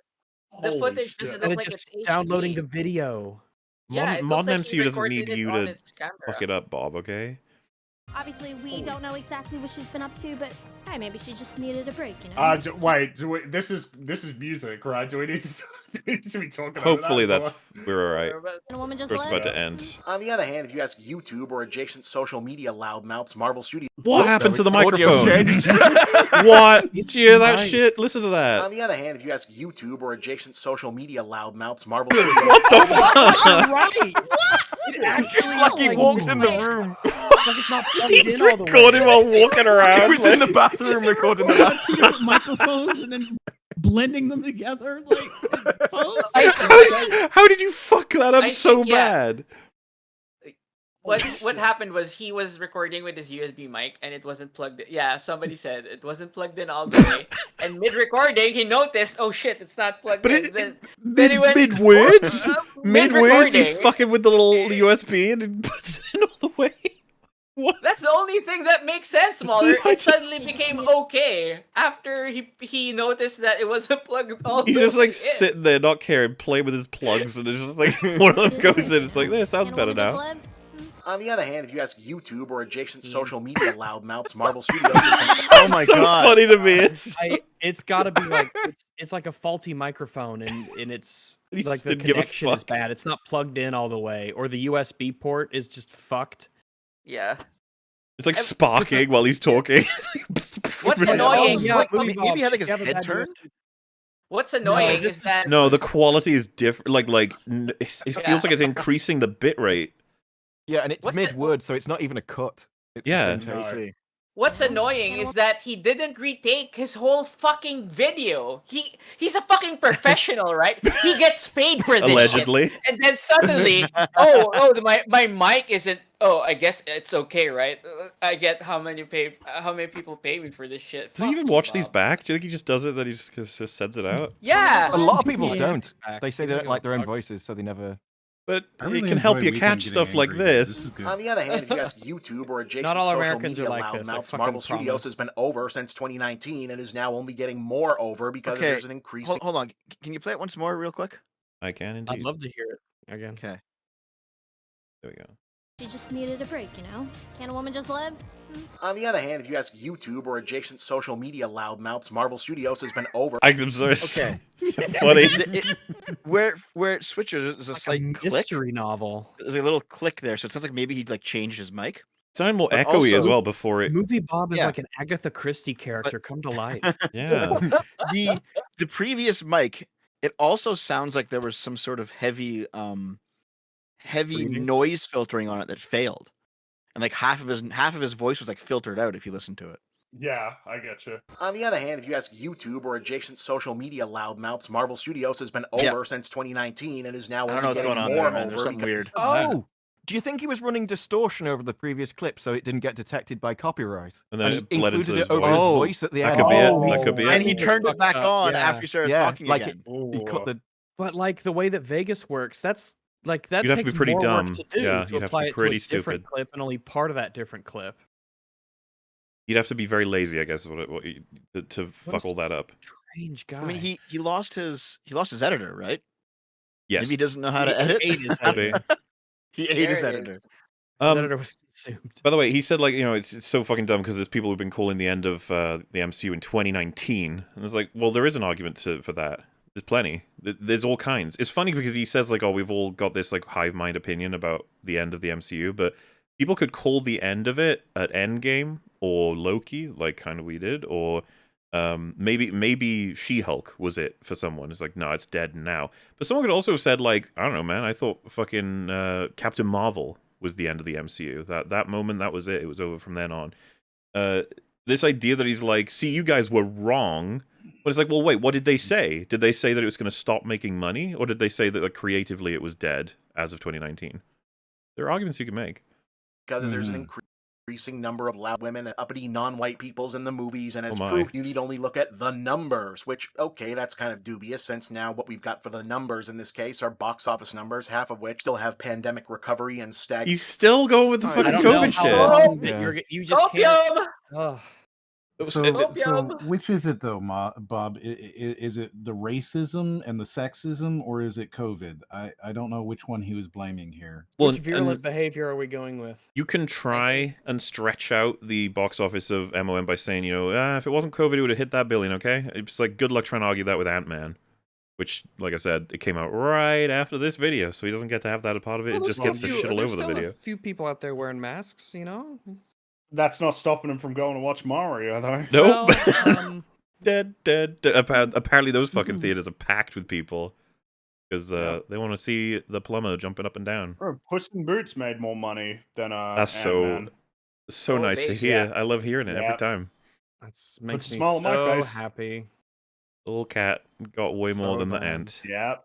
the Holy footage shit. doesn't And look it's like just it's downloading HD. the video. Yeah, it looks Modern like he MCU doesn't recorded need it you on to its camera. fuck it up, Bob, okay? Obviously, we don't know exactly what she's been up to, but hey, maybe she just needed a break, you know? Wait, this is music, right? Do we need to be talking Hopefully about that? we're alright. Can a woman just It's live? about to end. On the other hand, if you ask YouTube or adjacent social media loudmouths, Marvel Studios... What happened to the Audio's microphone? changed. What? Did you hear that Right. shit? Listen to that. On the other hand, if you ask YouTube or adjacent social media loudmouths, Marvel Studios... What the fuck? You're right. It actually It's like he is walked in the room. It's like it's not plugged He's in all the way. recording while walking around. He was in the bathroom recording the last. Two different microphones and then blending them together like in post. How did you fuck that up I so think, yeah. bad? What happened was he was recording with his USB mic and it wasn't plugged in. Yeah, somebody said it wasn't plugged in all the way. And mid-recording, he noticed, oh shit, it's not plugged But in. it, Then he went, mid words, mid words, he's mid-recording. fucking with the little USB and it puts it in all the way. What? That's the only thing that makes sense, Smaller. It suddenly became okay after he noticed that it wasn't plugged all He's the just way like sitting there, not caring, playing with his plugs, and it's just like one of them goes in. It's like, this sounds Can a better woman just now. live? On the other hand, if you ask YouTube or adjacent social media loudmouths, Marvel Studios... Oh my It's so god. funny to me. It's got to be like it's like a faulty microphone, and it's He like just the didn't give a connection is fuck. bad. It's not plugged in all the way, or the USB port is just fucked. Yeah. It's like sparking while he's talking. What's Like, annoying? yeah, what- movie maybe he had like his Bob, you have head to have turned. USB. What's annoying this is that No, the quality is different. It Yeah. feels like it's increasing the bit rate. Yeah, and it's What's the- mid-word, so it's not even a cut. It's the Yeah. same I take. see. what's annoying is that he didn't retake his whole fucking video. He's a fucking professional, right? He gets paid for this Allegedly. shit. And then suddenly, my mic isn't. Oh, I guess it's okay, right? I get how many people pay me for this shit. Does he Fuck even you, watch these Bob. back? Do you think he just does it? That he just sends it out? Yeah. A lot of people Yeah. don't. They say they don't like their own voices, so they never. But I really it can help enjoy you Weekend catch getting stuff like angry. this. is good. On the other hand, if you ask YouTube or adjacent Not all social Americans are media like this, I loudmouths, fucking Marvel Studios promise. has been over since 2019 and is now only getting more over because Okay, there's an increasing... Hold on. Can you play it once more, real quick? I can indeed. I'd love to hear it again. Okay. There we go. She just needed a break, you know? Can a woman just live? On the other hand, if you ask YouTube or adjacent social media loudmouths, Marvel Studios has been over... I'm sorry. Okay. Funny. Where it switches, there's a Like slight a click. mystery novel. There's a little click there, so it sounds like maybe he'd like changed his mic. It sounded more But echoey as also- well before it. MovieBob is Yeah. like an Agatha Christie character come to life. Yeah. The previous mic, it also sounds like there was some sort of heavy Breathing? noise filtering on it that failed, and like half of his voice was like filtered out if you listen to it. Yeah, I get you. On the other hand, if you ask YouTube or adjacent social media loudmouths, Marvel Studios has been over Yeah. since 2019 and is now I only don't know what's getting going on more there, man. over There's something because- weird. Oh! Do you think he was running distortion over the previous clip so it didn't get detected by copyright? And then he it bled into included his it over voice. his Oh, voice at the that end. could be it. Oh, That could be And it. he turned it fucked back up, on yeah. after he started Yeah, talking like again. He cut the. But like the way that Vegas works, that's like that You'd have to takes be pretty more dumb. work to do Yeah, to you'd have to apply be it to pretty a different stupid. clip and only part of that different clip. You'd have to be very lazy, I guess, to What fuck a all that up. Strange guy. I mean, he lost his editor, right? Yes. Maybe he doesn't know how He to edit. ate his Could be. editor. He ate There his it editor. is. The Um, editor was consumed. By the way, he said, like, it's so fucking dumb because there's people who've been calling the end of the MCU in 2019. And it's like, well, there is an argument for that. There's plenty. There's all kinds. It's funny because he says, like, oh, we've all got this, like, hive mind opinion about the end of the MCU, but people could call the end of it at Endgame or Loki, like kind of we did, or Maybe She-Hulk was it for someone. It's like, no, it's dead now. But someone could also have said, like, I don't know, man. I thought fucking Captain Marvel was the end of the MCU. That moment, that was it. It was over from then on. This idea that he's like, see, you guys were wrong. But it's like, well, wait, what did they say? Did they say that it was going to stop making money, or did they say that like, creatively it was dead as of 2019? There are arguments you can make. Because there's an increasing number of loud women and uppity non-white peoples in the movies, and as my. proof, you need only look at the numbers, which, okay, that's kind of dubious, since now what we've got for the numbers in this case are box office numbers, half of which still have pandemic recovery and He's still going with the fucking COVID shit. You just can't. Ugh. So which is it though, Bob? Is it the racism and the sexism, or is it COVID? I don't know which one he was blaming here. Well, Which virulent behavior are we going with? You can try and stretch out the box office of MOM by saying, if it wasn't COVID, it would have hit that billion, okay? It's like, good luck trying to argue that with Ant-Man. Which, like I said, it came out right after this video, so he doesn't get to have that a part of it. Well, it just gets to shit all over the video. A few people out there wearing masks, That's not stopping him from going to watch Mario, though. Nope. Well, dead. Apparently those fucking theaters are packed with people. Because they want to see the plumber jumping up and down. Bro, Puss in Boots made more money than That's Ant-Man. so nice to hear. I love hearing it every time. That makes me smile on my so face. happy. Little cat got way more than the ant. Yeah.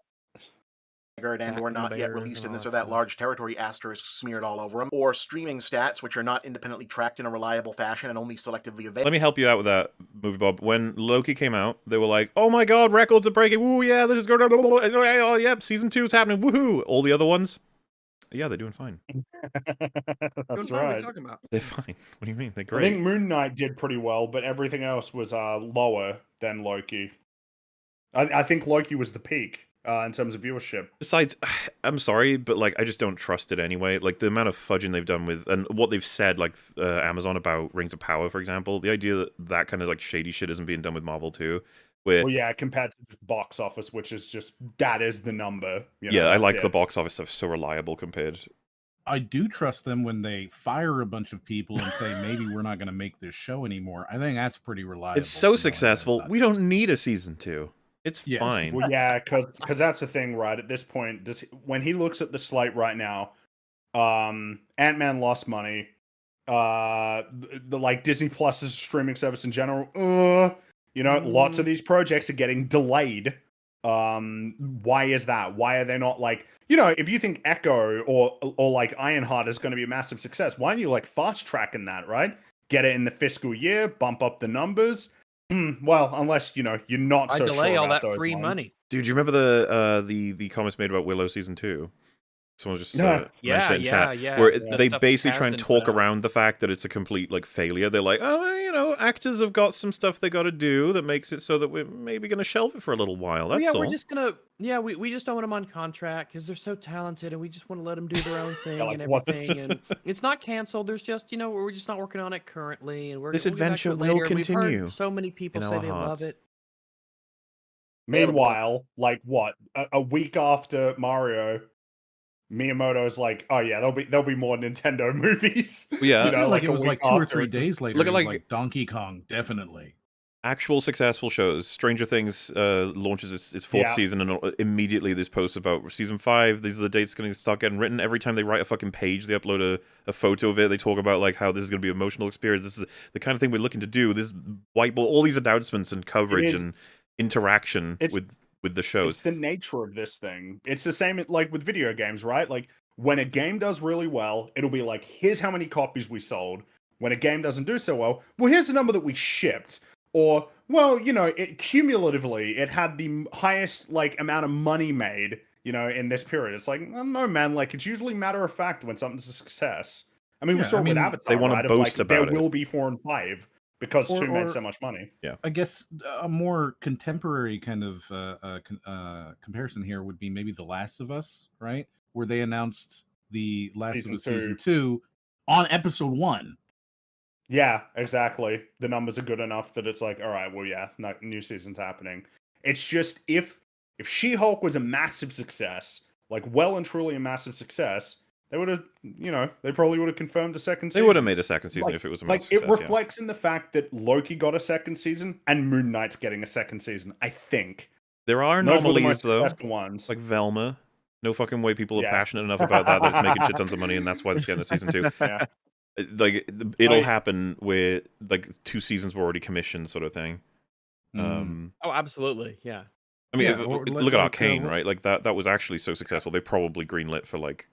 And or not yet released in this or that large territory asterisk smeared all over them, or streaming stats which are not independently tracked in a reliable fashion and only selectively available. Let me help you out with that, MovieBob. When Loki came out, they were like, oh my god, records are breaking, woo, yeah, this is going on, oh, yep, season 2 is happening, woohoo! All the other ones, yeah, they're doing fine. That's What are right. we talking about? They're fine. What do you mean? They're I great. think Moon Knight did pretty well, but everything else was lower than Loki. I think Loki was the peak. In terms of viewership. Besides, I'm sorry, but like I just don't trust it anyway. Like the amount of fudging they've done with, and what they've said, like Amazon about Rings of Power, for example. The idea that that kind of like shady shit isn't being done with Marvel too. Where, well, yeah, compared to just box office, which is just that is the number. Yeah, I like the box office stuff so reliable compared. I do trust them when they fire a bunch of people and say maybe we're not going to make this show anymore. I think that's pretty reliable. It's so successful. We don't need a season 2. It's fine. Well, yeah, because that's the thing, right? At this point, when he looks at the slate right now, Ant-Man lost money. The like Disney Plus's streaming service in general, lots of these projects are getting delayed. Why is that? Why are they not like, if you think Echo or like Ironheart is going to be a massive success, why aren't you like fast tracking that, right? Get it in the fiscal year, bump up the numbers. Well, unless you're not. So delay sure all about that those free ones. money. Dude, you remember the comments made about Willow season 2? Someone just mentioned it in chat, where they basically try and talk around the fact that it's a complete like failure. They're like, actors have got some stuff they got to do that makes it so that we're maybe going to shelve it for a little while. That's all. We're just gonna. Yeah, we just don't want them on contract because they're so talented, and we just want to let them do their own thing and everything. And it's not canceled. There's just we're just not working on it currently, and this adventure will continue. We've heard so many people say they love it. Meanwhile, like what? A week after Mario, Miyamoto's like, oh yeah, there'll be more Nintendo movies. Yeah, I feel like it a was week like 2 or after 3 it days later. Look at it was like Donkey Kong, definitely. Actual successful shows. Stranger Things launches its 4th season, and immediately this post about season 5. These are the dates going to start getting written. Every time they write a fucking page, they upload a photo of it. They talk about like how this is going to be an emotional experience. This is the kind of thing we're looking to do. This whiteboard, all these announcements and coverage and interaction with the shows. It's the nature of this thing. It's the same like with video games, right? Like when a game does really well, it'll be like, here's how many copies we sold. When a game doesn't do so well, here's the number that we shipped. Or, it cumulatively, it had the highest like amount of money made, in this period. It's like, no, man, like it's usually matter of fact when something's a success. I mean, we saw it with Avatar. They want to boast about it. There will be 4 and 5 because 2 made so much money. Yeah, I guess a more contemporary kind of comparison here would be maybe The Last of Us, right? Where they announced The Last of Us season 2 on episode 1. Yeah, exactly. The numbers are good enough that it's like, all right, well, yeah, new season's happening. It's just if She-Hulk was a massive success, like well and truly a massive success, they would have, they probably would have confirmed a second season. They would have made a second season if it was a massive it success, reflects in the fact that Loki got a second season and Moon Knight's getting a second season, I think. There are Those were the anomalies, most though. successful ones. Like Velma. No fucking way people are Yes. passionate enough about that it's making shit tons of money, and that's why it's getting a season 2. Yeah. Like, it'll happen where, like, 2 seasons were already commissioned, sort of thing. Oh, absolutely, yeah. I mean, Yeah, or look at like, Arcane, right? Like, that was actually so successful, they probably greenlit for, like,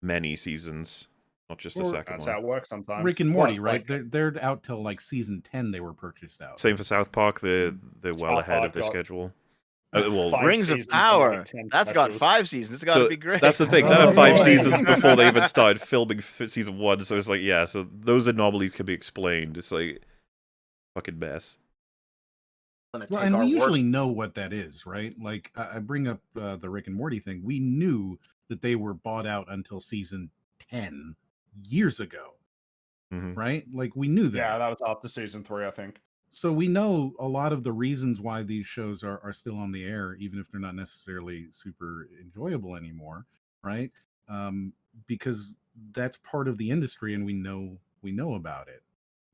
many seasons, not just a second That's one. how it works sometimes. Rick and Morty, right? Like, They're out till like season 10. They were purchased out. Same for South Park, they're well South ahead Park of their got schedule. 5 Rings of seasons and, Power. like, 10 That's got specials. 5 seasons. It's got to be great. That's the thing, that Oh, had 5 boy. seasons before they even started filming season 1, so it's like, yeah, so those anomalies can be explained. It's like, fucking mess. Well, and we usually know what that is, right? Like, I bring up the Rick and Morty thing. We knew that they were bought out until season 10 years ago, right? Like, we knew that. Yeah, that was after season 3, I think. So we know a lot of the reasons why these shows are still on the air, even if they're not necessarily super enjoyable anymore, right? Because that's part of the industry, and we know about it.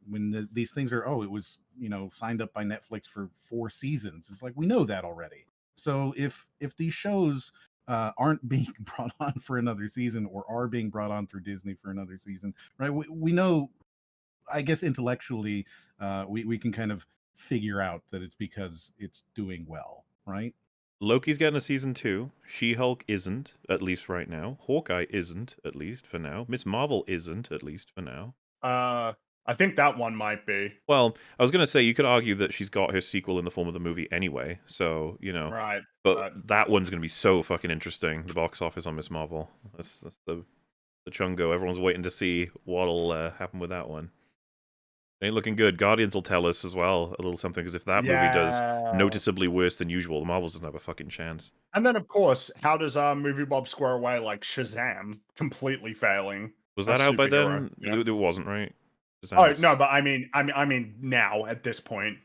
When these things are, it was signed up by Netflix for 4 seasons. It's like, we know that already. So if these shows aren't being brought on for another season, or are being brought on through Disney for another season, right? We know. I guess intellectually, we can kind of figure out that it's because it's doing well, right? Loki's getting a season 2. She-Hulk isn't, at least right now. Hawkeye isn't, at least for now. Miss Marvel isn't, at least for now. I think that one might be. Well, I was going to say, you could argue that she's got her sequel in the form of the movie anyway, so, Right. But that one's going to be so fucking interesting, the box office on Miss Marvel. That's the chungo. Everyone's waiting to see what'll happen with that one. Ain't looking good. Guardians will tell us as well a little something, because if that movie does noticeably worse than usual, the Marvels doesn't have a fucking chance. And then, of course, how does MovieBob square away like Shazam completely failing? Was that out by then? It wasn't, right? Oh no, but I mean now at this point,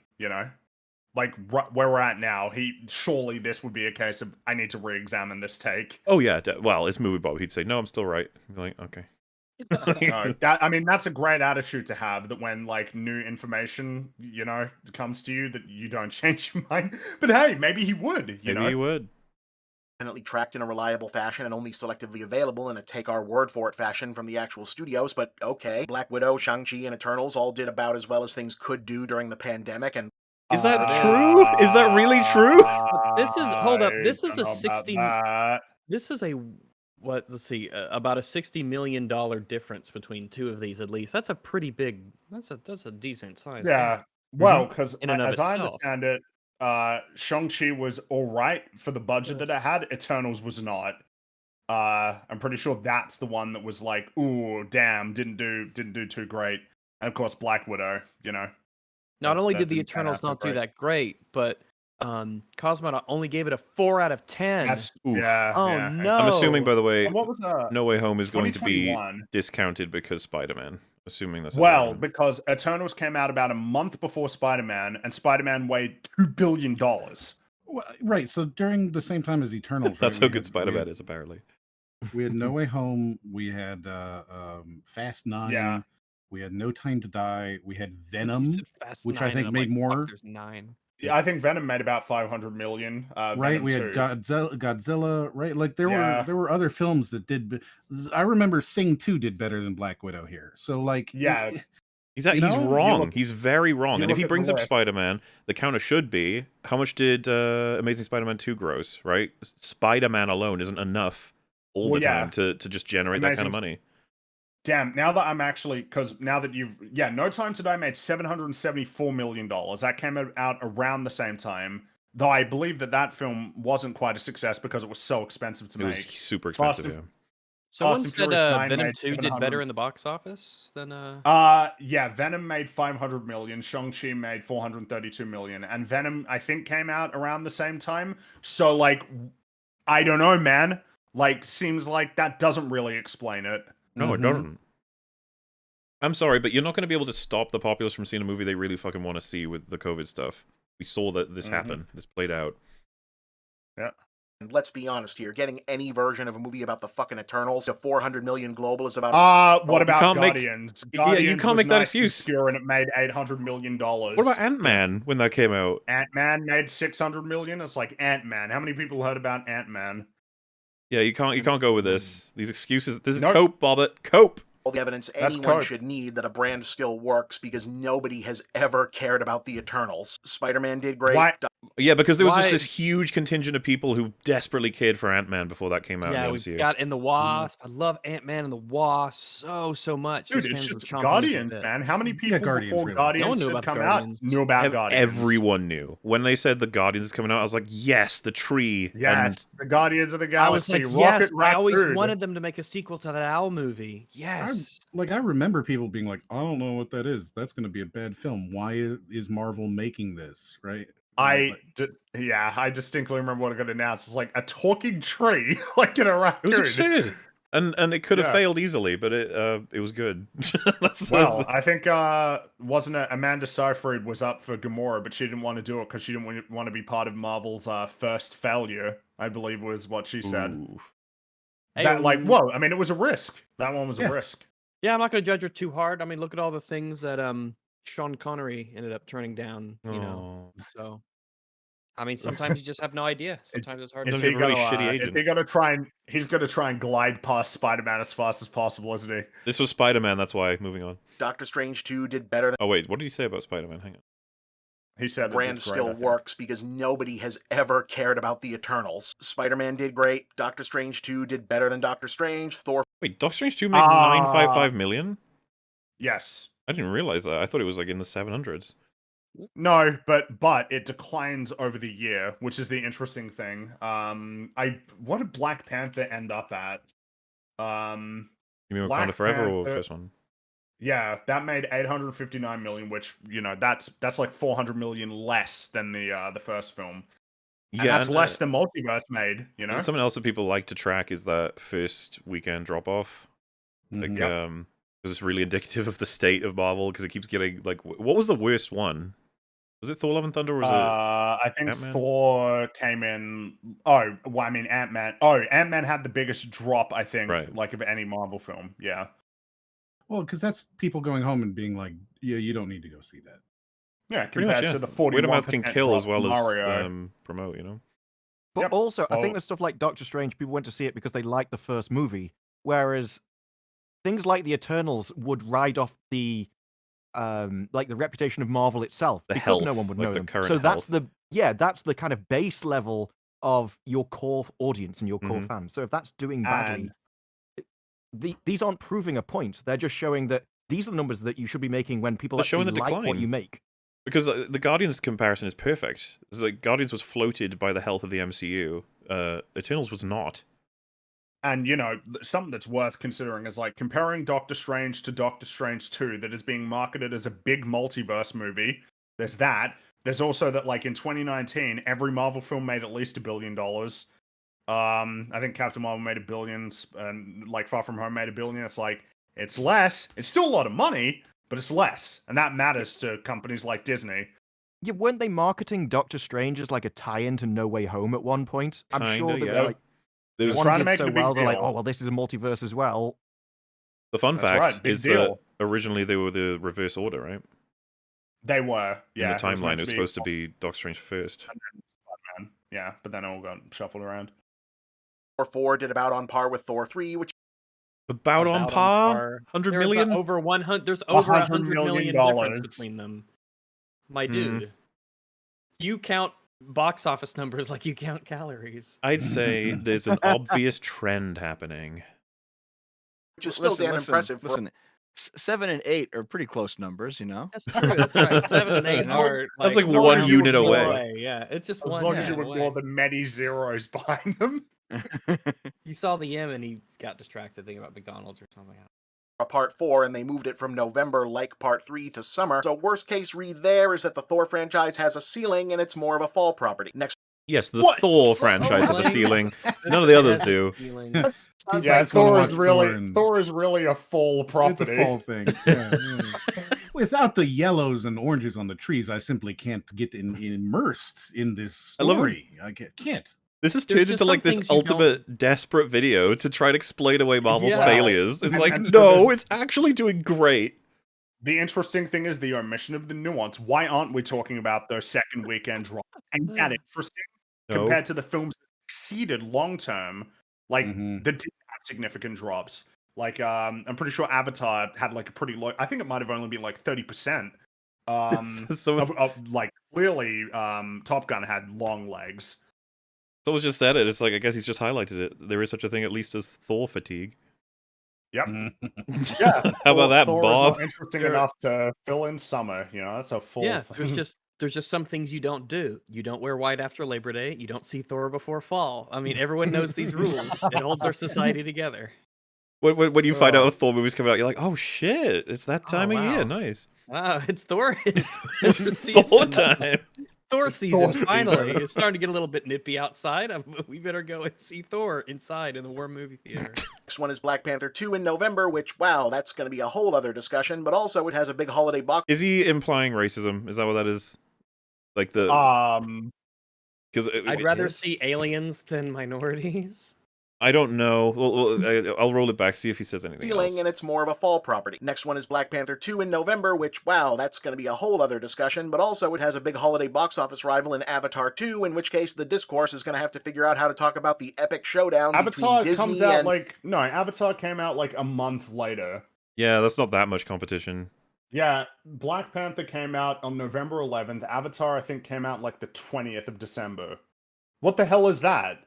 like where we're at now, surely this would be a case of I need to re-examine this take. Oh yeah, well, it's MovieBob. He'd say, "No, I'm still right." I'm like, okay. No, that's a great attitude to have. That when like new information, comes to you, that you don't change your mind. But hey, maybe he would. Maybe he would. Definitely tracked in a reliable fashion and only selectively available in a take our word for it fashion from the actual studios, but okay. Black Widow, Shang-Chi, and Eternals all did about as well as things could do during the pandemic, and is that true? Is that really true? This is hold up. This is a 60. That. This is a what? Let's see. About a $60 million difference between two of these, at least. That's a pretty big. That's a decent size. Yeah. Well, because in and of as I itself. understand it, Shang-Chi was all right for the budget that it had. Eternals was not. I'm pretty sure that's the one that was like, ooh, damn, didn't do too great. And of course, Black Widow, Not only did the didn't pan out Eternals so not do great. that great, but Cosmo only gave it a 4 out of 10. That's, Oof. yeah. Oh yeah. no! I'm assuming, by the way, And what was No Way Home is going to be 2021. discounted because Spider-Man. Assuming that's Well, happening. because Eternals came out about a month before Spider-Man, and Spider-Man weighed $2 billion. Well, right. So during the same time as Eternals, That's right, how we good had- Spider-Man is, apparently. We had No Way Home. We had Fast 9. Yeah. We had No Time to Die. We had Venom, You said Fast which 9, I think and I'm made like, fuck, more. There's 9. Yeah, I think Venom made about 500 million. Right, Venom we 2. had Godzilla, right? Like there Yeah. were other films that did. I remember Sing 2 did better than Black Widow here. So like, Yeah. He's You know, wrong. He's very wrong. you And if look he at the brings up list. Spider-Man, the counter should be, how much did Amazing Spider-Man 2 gross, right? Spider-Man alone isn't enough all Well, the yeah. time to just generate that kind of money. Damn, now that I'm actually, because now that No Time to Die made $774 million. That came out around the same time. Though I believe that film wasn't quite a success because it was so expensive to It make. was super expensive, Fast yeah. Someone and said Furious 9 Venom made 2 did 700 better in the box office than Yeah, Venom made 500 million, Shang-Chi made 432 million, and Venom, I think, came out around the same time. So, like, I don't know, man. Like, seems like that doesn't really explain it. No, it doesn't. I'm sorry, but you're not going to be able to stop the populace from seeing a movie they really fucking want to see with the COVID stuff. We saw that this happen. This played out. Yeah. And let's be honest here, getting any version of a movie about the fucking Eternals to 400 million global is about. What about can't make- Guardians? Yeah, you Guardians can't was make that nice and excuse. obscure and it made $800 million. What about Ant-Man when that came out? Ant-Man made 600 million? It's like Ant-Man. How many people heard about Ant-Man? Yeah, you can't go with this. These excuses. This is Nope. cope, Bobbit. Cope. All the evidence That's anyone cope. should need that a brand still works because nobody has ever cared about the Eternals. Spider-Man did great. Why- Yeah, because there was just Why- this huge contingent of people who desperately cared for Ant-Man before that came out Yeah, in the we've MCU. got in the Wasp. I love Ant-Man and the Wasp so much. Dude, These it's fans were just chomping at the Guardians, bit. man. How many people Guardians, before really. Guardians No one knew had about the come Guardians. out knew about Guardians? Everyone knew. When they said the Guardians is coming out, I was like, yes, the tree. Yes, the Guardians of the I was Galaxy. like, Rocket yes, I always Raccoon. wanted them to make a sequel to that Owl movie. Yes. I remember people being like, I don't know what that is. That's going to be a bad film. Why is Marvel making this? Right? I distinctly remember what it got announced. It's like a talking tree, like in a raccoon. It was absurd. And it could have Yeah. failed easily, but it was good. Well, I think wasn't it Amanda Seyfried was up for Gamora, but she didn't want to do it because she didn't want to be part of Marvel's first failure. I believe was what she said. Ooh. That whoa, I mean, it was a risk. That one was a risk. Yeah, I'm not going to judge her too hard. I mean, look at all the things that Sean Connery ended up turning down, you know. So, I mean, sometimes you just have no idea. Sometimes it's hard Is to he really gonna, shitty is agent. he gonna try and he's gonna try and glide past Spider-Man as fast as possible, isn't he? This was Spider-Man, that's why. Moving on. Doctor Strange 2 did better than Oh, wait, what did he say about Spider-Man? Hang on. He said the brand still works because nobody has ever cared about the Eternals. Spider-Man did great. Doctor Strange 2 did better than Doctor Strange. Thor. Wait, Doctor Strange 2 made 955 million? Yes. I didn't realize that. I thought it was like in the 700s. No, but it declines over the year, which is the interesting thing. What did Black Panther end up at? You mean Black Wakanda Forever or Panther- first one? Yeah, that made 859 million, which that's like 400 million less than the first film. And that's and, less than Multiverse made. You know, and something else that people like to track is that first weekend drop off. Like, because it's really indicative of the state of Marvel. Because it keeps getting like, what was the worst one? Was it Thor: Love and Thunder? Or was it? I think Ant-Man? Thor came in. Oh, well, I mean Ant-Man. Oh, Ant-Man had the biggest drop, I think, Right. like of any Marvel film. Yeah. Well, because that's people going home and being like, yeah, you don't need to go see that. Yeah, Pretty much, compared yeah. to the 41% Word of mouth can kill drop as well from as Mario. promote. You know. But Yep. also, I Well- think there's stuff like Doctor Strange. People went to see it because they liked the first movie, whereas things like the Eternals would ride off the like the reputation of Marvel itself The because no health, one would like know the them. current So that's health. that's the kind of base level of your core audience and your core Mhm. fans. So if that's doing badly, these aren't proving a point. They're just showing that these are the numbers that you should be making when people They're showing actually the like what decline. you make. Because the Guardians comparison is perfect. It's like Guardians was floated by the health of the MCU. Eternals was not. And, something that's worth considering is like comparing Doctor Strange to Doctor Strange 2 that is being marketed as a big multiverse movie. There's that. There's also that, like, in 2019, every Marvel film made at least $1 billion. I think Captain Marvel made $1 billion, and, like, Far From Home made $1 billion. It's like, it's less. It's still a lot of money, but it's less. And that matters to companies like Disney. Yeah, weren't they marketing Doctor Strange as like a tie-in to No Way Home at one point? I'm sure Kinda, there yeah. was like There was- one trying to did make it so a big well. They're like, deal. oh well, this is a multiverse as well. The fun That's fact right, big is deal. that originally they were the reverse order, right? They were. Yeah. In the timeline, meant it was to be supposed to be Doctor Strange first. Spider-Man. Yeah, but then it all got shuffled around. Thor 4 did about on par with Thor 3, which About on par? 100 There's million? over 100. There's over $100 $100 million million. difference between them. My Hmm. dude, you count box office numbers like you count calories. I'd say there's an obvious trend happening. which is still damn impressive. For, Listen, 7 and 8 are pretty close numbers, you know. That's true. That's right. 7 and 8 are. That's like as long one as you unit ignore- away. Yeah, it's just As one. long as unit you ignore away. the many zeros behind them. You saw the M and he got distracted thinking about McDonald's or something. a part 4, and they moved it from November, like part 3, to summer. So worst case read there is that the Thor franchise has a ceiling, and it's more of a fall property. Next. Yes, the What? Thor franchise has a ceiling. None of the others do. Yeah, like Thor wanna is watch really Thor and- Thor is really a full It's property. a fall thing. Yeah. Without the yellows and oranges on the trees, I simply can't get immersed in this I love story. I can't. This has There's turned just into some like this things you don't- ultimate desperate video to try and explain away Marvel's Yeah. failures. It's And- like, and so no, the- it's actually doing great. The interesting thing is the omission of the nuance. Why aren't we talking about the second weekend drop? Ain't that interesting No. compared to the films that succeeded long term? Like Mhm. that didn't have significant drops. Like I'm pretty sure Avatar had like a pretty low. I think it might have only been like 30%. Someone- Like clearly, Top Gun had long legs. Someone just said it. It's like, I guess he's just highlighted it. There is such a thing, at least, as Thor fatigue. Yep. Mhm. Yeah. How about that, Thor Bob? is not interesting enough to fill in summer. You know, that's a full. Yeah, there's just some things you don't do. You don't wear white after Labor Day. You don't see Thor before fall. I mean, everyone knows these rules. It holds our society together. When you find Oh. out a Thor movie's coming out, you're like, oh shit, it's that time of year. wow. Nice. Wow, it's Thor. It's It's season. Thor time. Thor season, Thor finally. season. It's starting to get a little bit nippy outside. We better go and see Thor inside in the War movie theater. Next one is Black Panther 2 in November, which, wow, that's going to be a whole other discussion, but also it has a big holiday box. Is he implying racism? Is that what that is? Like the... Because I'd rather see aliens than minorities. I don't know. Well, I'll roll it back, see if he says anything feeling, else. and it's more of a fall property. Next one is Black Panther 2 in November, which, wow, that's going to be a whole other discussion, but also it has a big holiday box office rival in Avatar 2, in which case the discourse is going to have to figure out how to talk about the epic showdown Avatar between Disney comes out and... like no. Avatar came out like a month later. Yeah, that's not that much competition. Yeah, Black Panther came out on November 11th. Avatar, I think, came out like the 20th of December. What the hell is that?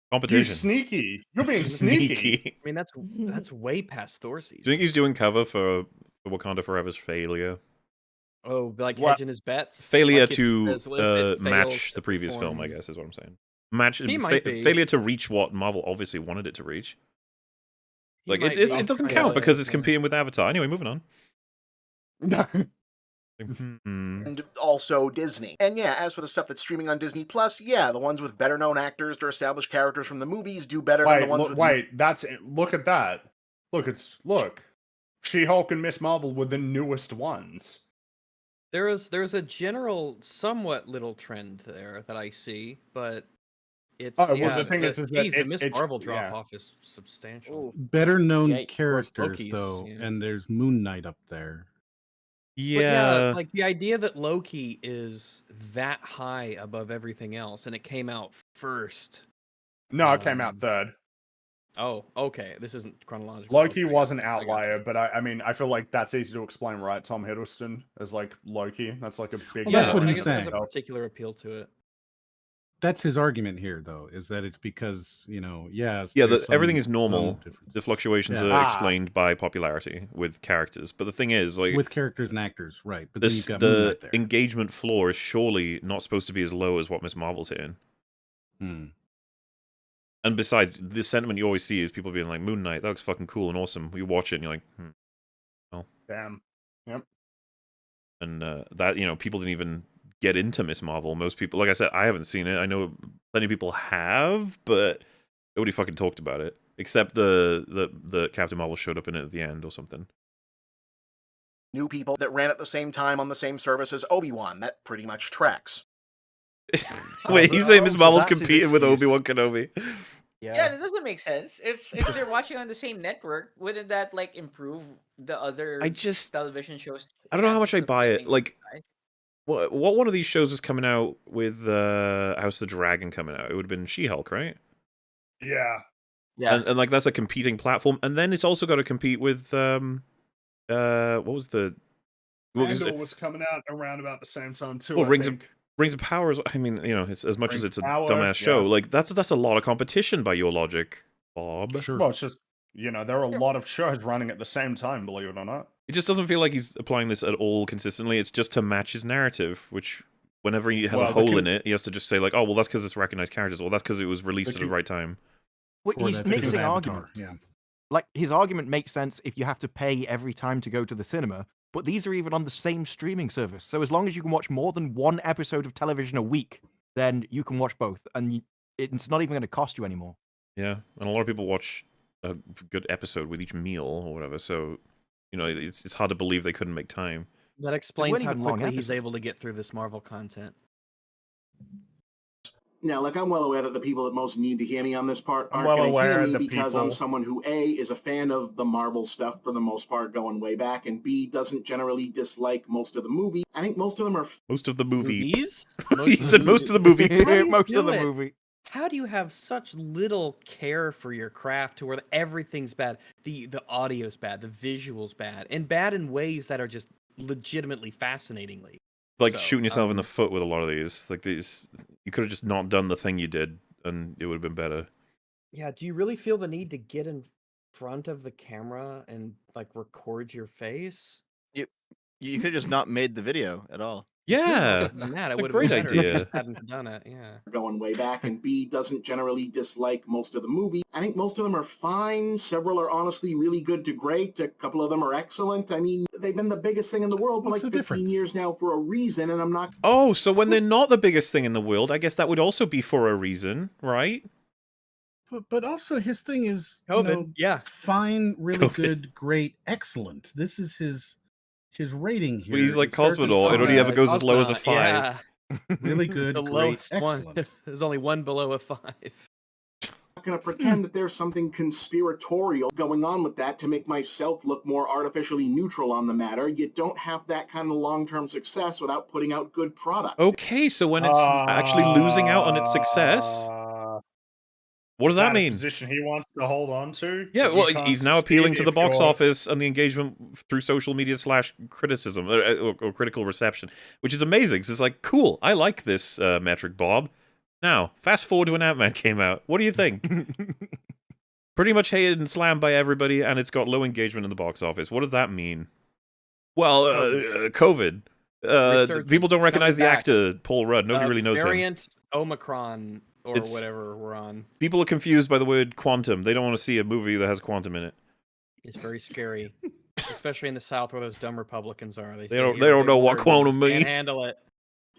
You Competition. sneaky. You're being sneaky. I mean, that's way past Thor Do season. you think he's doing cover for Wakanda Forever's failure? Oh, like What? hedging his bets? Failure Like it to says, well, if it fails match to the previous film, I perform- guess, is what I'm saying. Match He might be. failure to reach what Marvel obviously wanted it to reach. He Like might it be doesn't trying count to- because it's competing with Avatar. Anyway, moving on. and also Disney. And yeah, as for the stuff that's streaming on Disney Plus, yeah, the ones with better known actors or established characters from the movies do better than the ones with That's look at that. Look. She-Hulk and Miss Marvel were the newest ones. There's a general, somewhat little trend there that I see, but it's The thing is that geez, the Miss it's Marvel drop off is substantial. Better known Yeah, of course, characters Loki's, though, yeah. and there's Moon Knight up there. But Yeah. like the idea that Loki is that high above everything else, and it came out first. No, it came out third. Oh, okay. This isn't chronological. Loki Okay, was an I got you. outlier, but I mean, I feel like that's easy to explain, right? Tom Hiddleston as like Loki. That's like a big. Well, that's what I he's guess there's saying. a particular appeal to it. That's his argument here, though, is that it's because Yeah, there's everything is some normal. difference. The fluctuations Yeah. are explained by popularity with characters. But the thing is, like, with characters and actors, right? But then this, you've got Moon the Knight there. engagement floor is surely not supposed to be as low as what Miss Marvel's hitting. Hmm. And besides, the sentiment you always see is people being like, Moon Knight, that looks fucking cool and awesome. You watch it and you're like, well. Damn. Yep. And that, people didn't even get into Miss Marvel. Most people, like I said, I haven't seen it. I know plenty of people have, but nobody fucking talked about it. Except the Captain Marvel showed up in it at the end or something. new people that ran at the same time on the same service as Obi-Wan. That pretty much tracks. Wait, he's saying Miss so Marvel's that's his competing with excuse. Obi-Wan Kenobi? Yeah, that doesn't make sense. If they're watching on the same network, wouldn't that like improve the other television shows? I don't know how much I chances of buy it. getting Like, right? what one of these shows is coming out with House of the Dragon coming out? It would have been She-Hulk, right? Yeah. Yeah. And like that's a competing platform, and then it's also got to compete with what was the Andor was coming out around about the same time too. well, I Rings think. of Power is, I mean, it's as much Rings as it's a of Power, dumbass show. yeah. Like that's a lot of competition by your logic, Bob. Sure. Well, it's just there are a lot of shows running at the same time. Believe it or not. It just doesn't feel like he's applying this at all consistently. It's just to match his narrative, which whenever he has a Well, hole in it, he has to just say like, oh, well, that's because it's recognized characters, or that's because it was released at the right time. Well, Or he's that's because of mixing Avatar, arguments. yeah. Like his argument makes sense if you have to pay every time to go to the cinema, but these are even on the same streaming service. So as long as you can watch more than one episode of television a week, then you can watch both, and it's not even going to cost you anymore. Yeah, and a lot of people watch a good episode with each meal or whatever. So, it's hard to believe they couldn't make time. That explains how even long quickly he's episodes. able to get through this Marvel content. Now, look, I'm well aware that the people that most need to hear me on this part I'm aren't well going to aware hear of me the because I'm people. someone who, A, is a fan of the Marvel stuff for the most part going way back, and B, doesn't generally dislike most of the movie. I think most of them are... Most of the movie. Movies? He said most of the movie. How do you Most do of the it? movie. How do you have such little care for your craft to where everything's bad? The audio's bad, the visual's bad, and bad in ways that are just legitimately fascinatingly. Like So, shooting yourself in the foot with a lot of these. Like these, you could have just not done the thing you did, and it would have been better. Yeah, do you really feel the need to get in front of the camera and like record your face? You could have just not made the video at all. Yeah, That it a would have great been better if you idea. hadn't done it. Yeah. going way back, and B, doesn't generally dislike most of the movie. I think most of them are fine. Several are honestly really good to great. A couple of them are excellent. I mean, they've been the biggest thing in the world for What's like the 15 difference? years now for a reason, and I'm not... Oh, so when they're not the biggest thing in the world, I guess that would also be for a reason, right? But also his thing is COVID, yeah. fine, really COVID. good, great, excellent. This is his rating here. Well, he's like It starts as Cosmodor. It only ever five, goes as low as a Cosmonaut, 5. Yeah. really good, The great, lowest one. excellent. There's only one below a 5. not going to pretend that there's something conspiratorial going on with that to make myself look more artificially neutral on the matter. You don't have that kind of long-term success without putting out good product. Okay, so when it's actually losing out on its success, what does that mean? A position he wants to hold on to? Yeah, that you well, can't he's now succeed appealing to the if box you're- office and the engagement through social media / criticism or critical reception, which is amazing. So it's like, cool, I like this metric, Bob. Now, fast forward to when Ant-Man came out. What do you think? Pretty much hated and slammed by everybody, and it's got low engagement in the box office. What does that mean? Well, COVID. People don't Resurgence, recognize the coming back. actor, Paul Rudd. Nobody really knows him. Variant Omicron or It's- whatever we're on. People are confused by the word quantum. They don't want to see a movie that has quantum in it. It's very scary, especially in the South where those dumb Republicans are. They don't- say they don't big know what word, they quantum just mean. Can't handle it.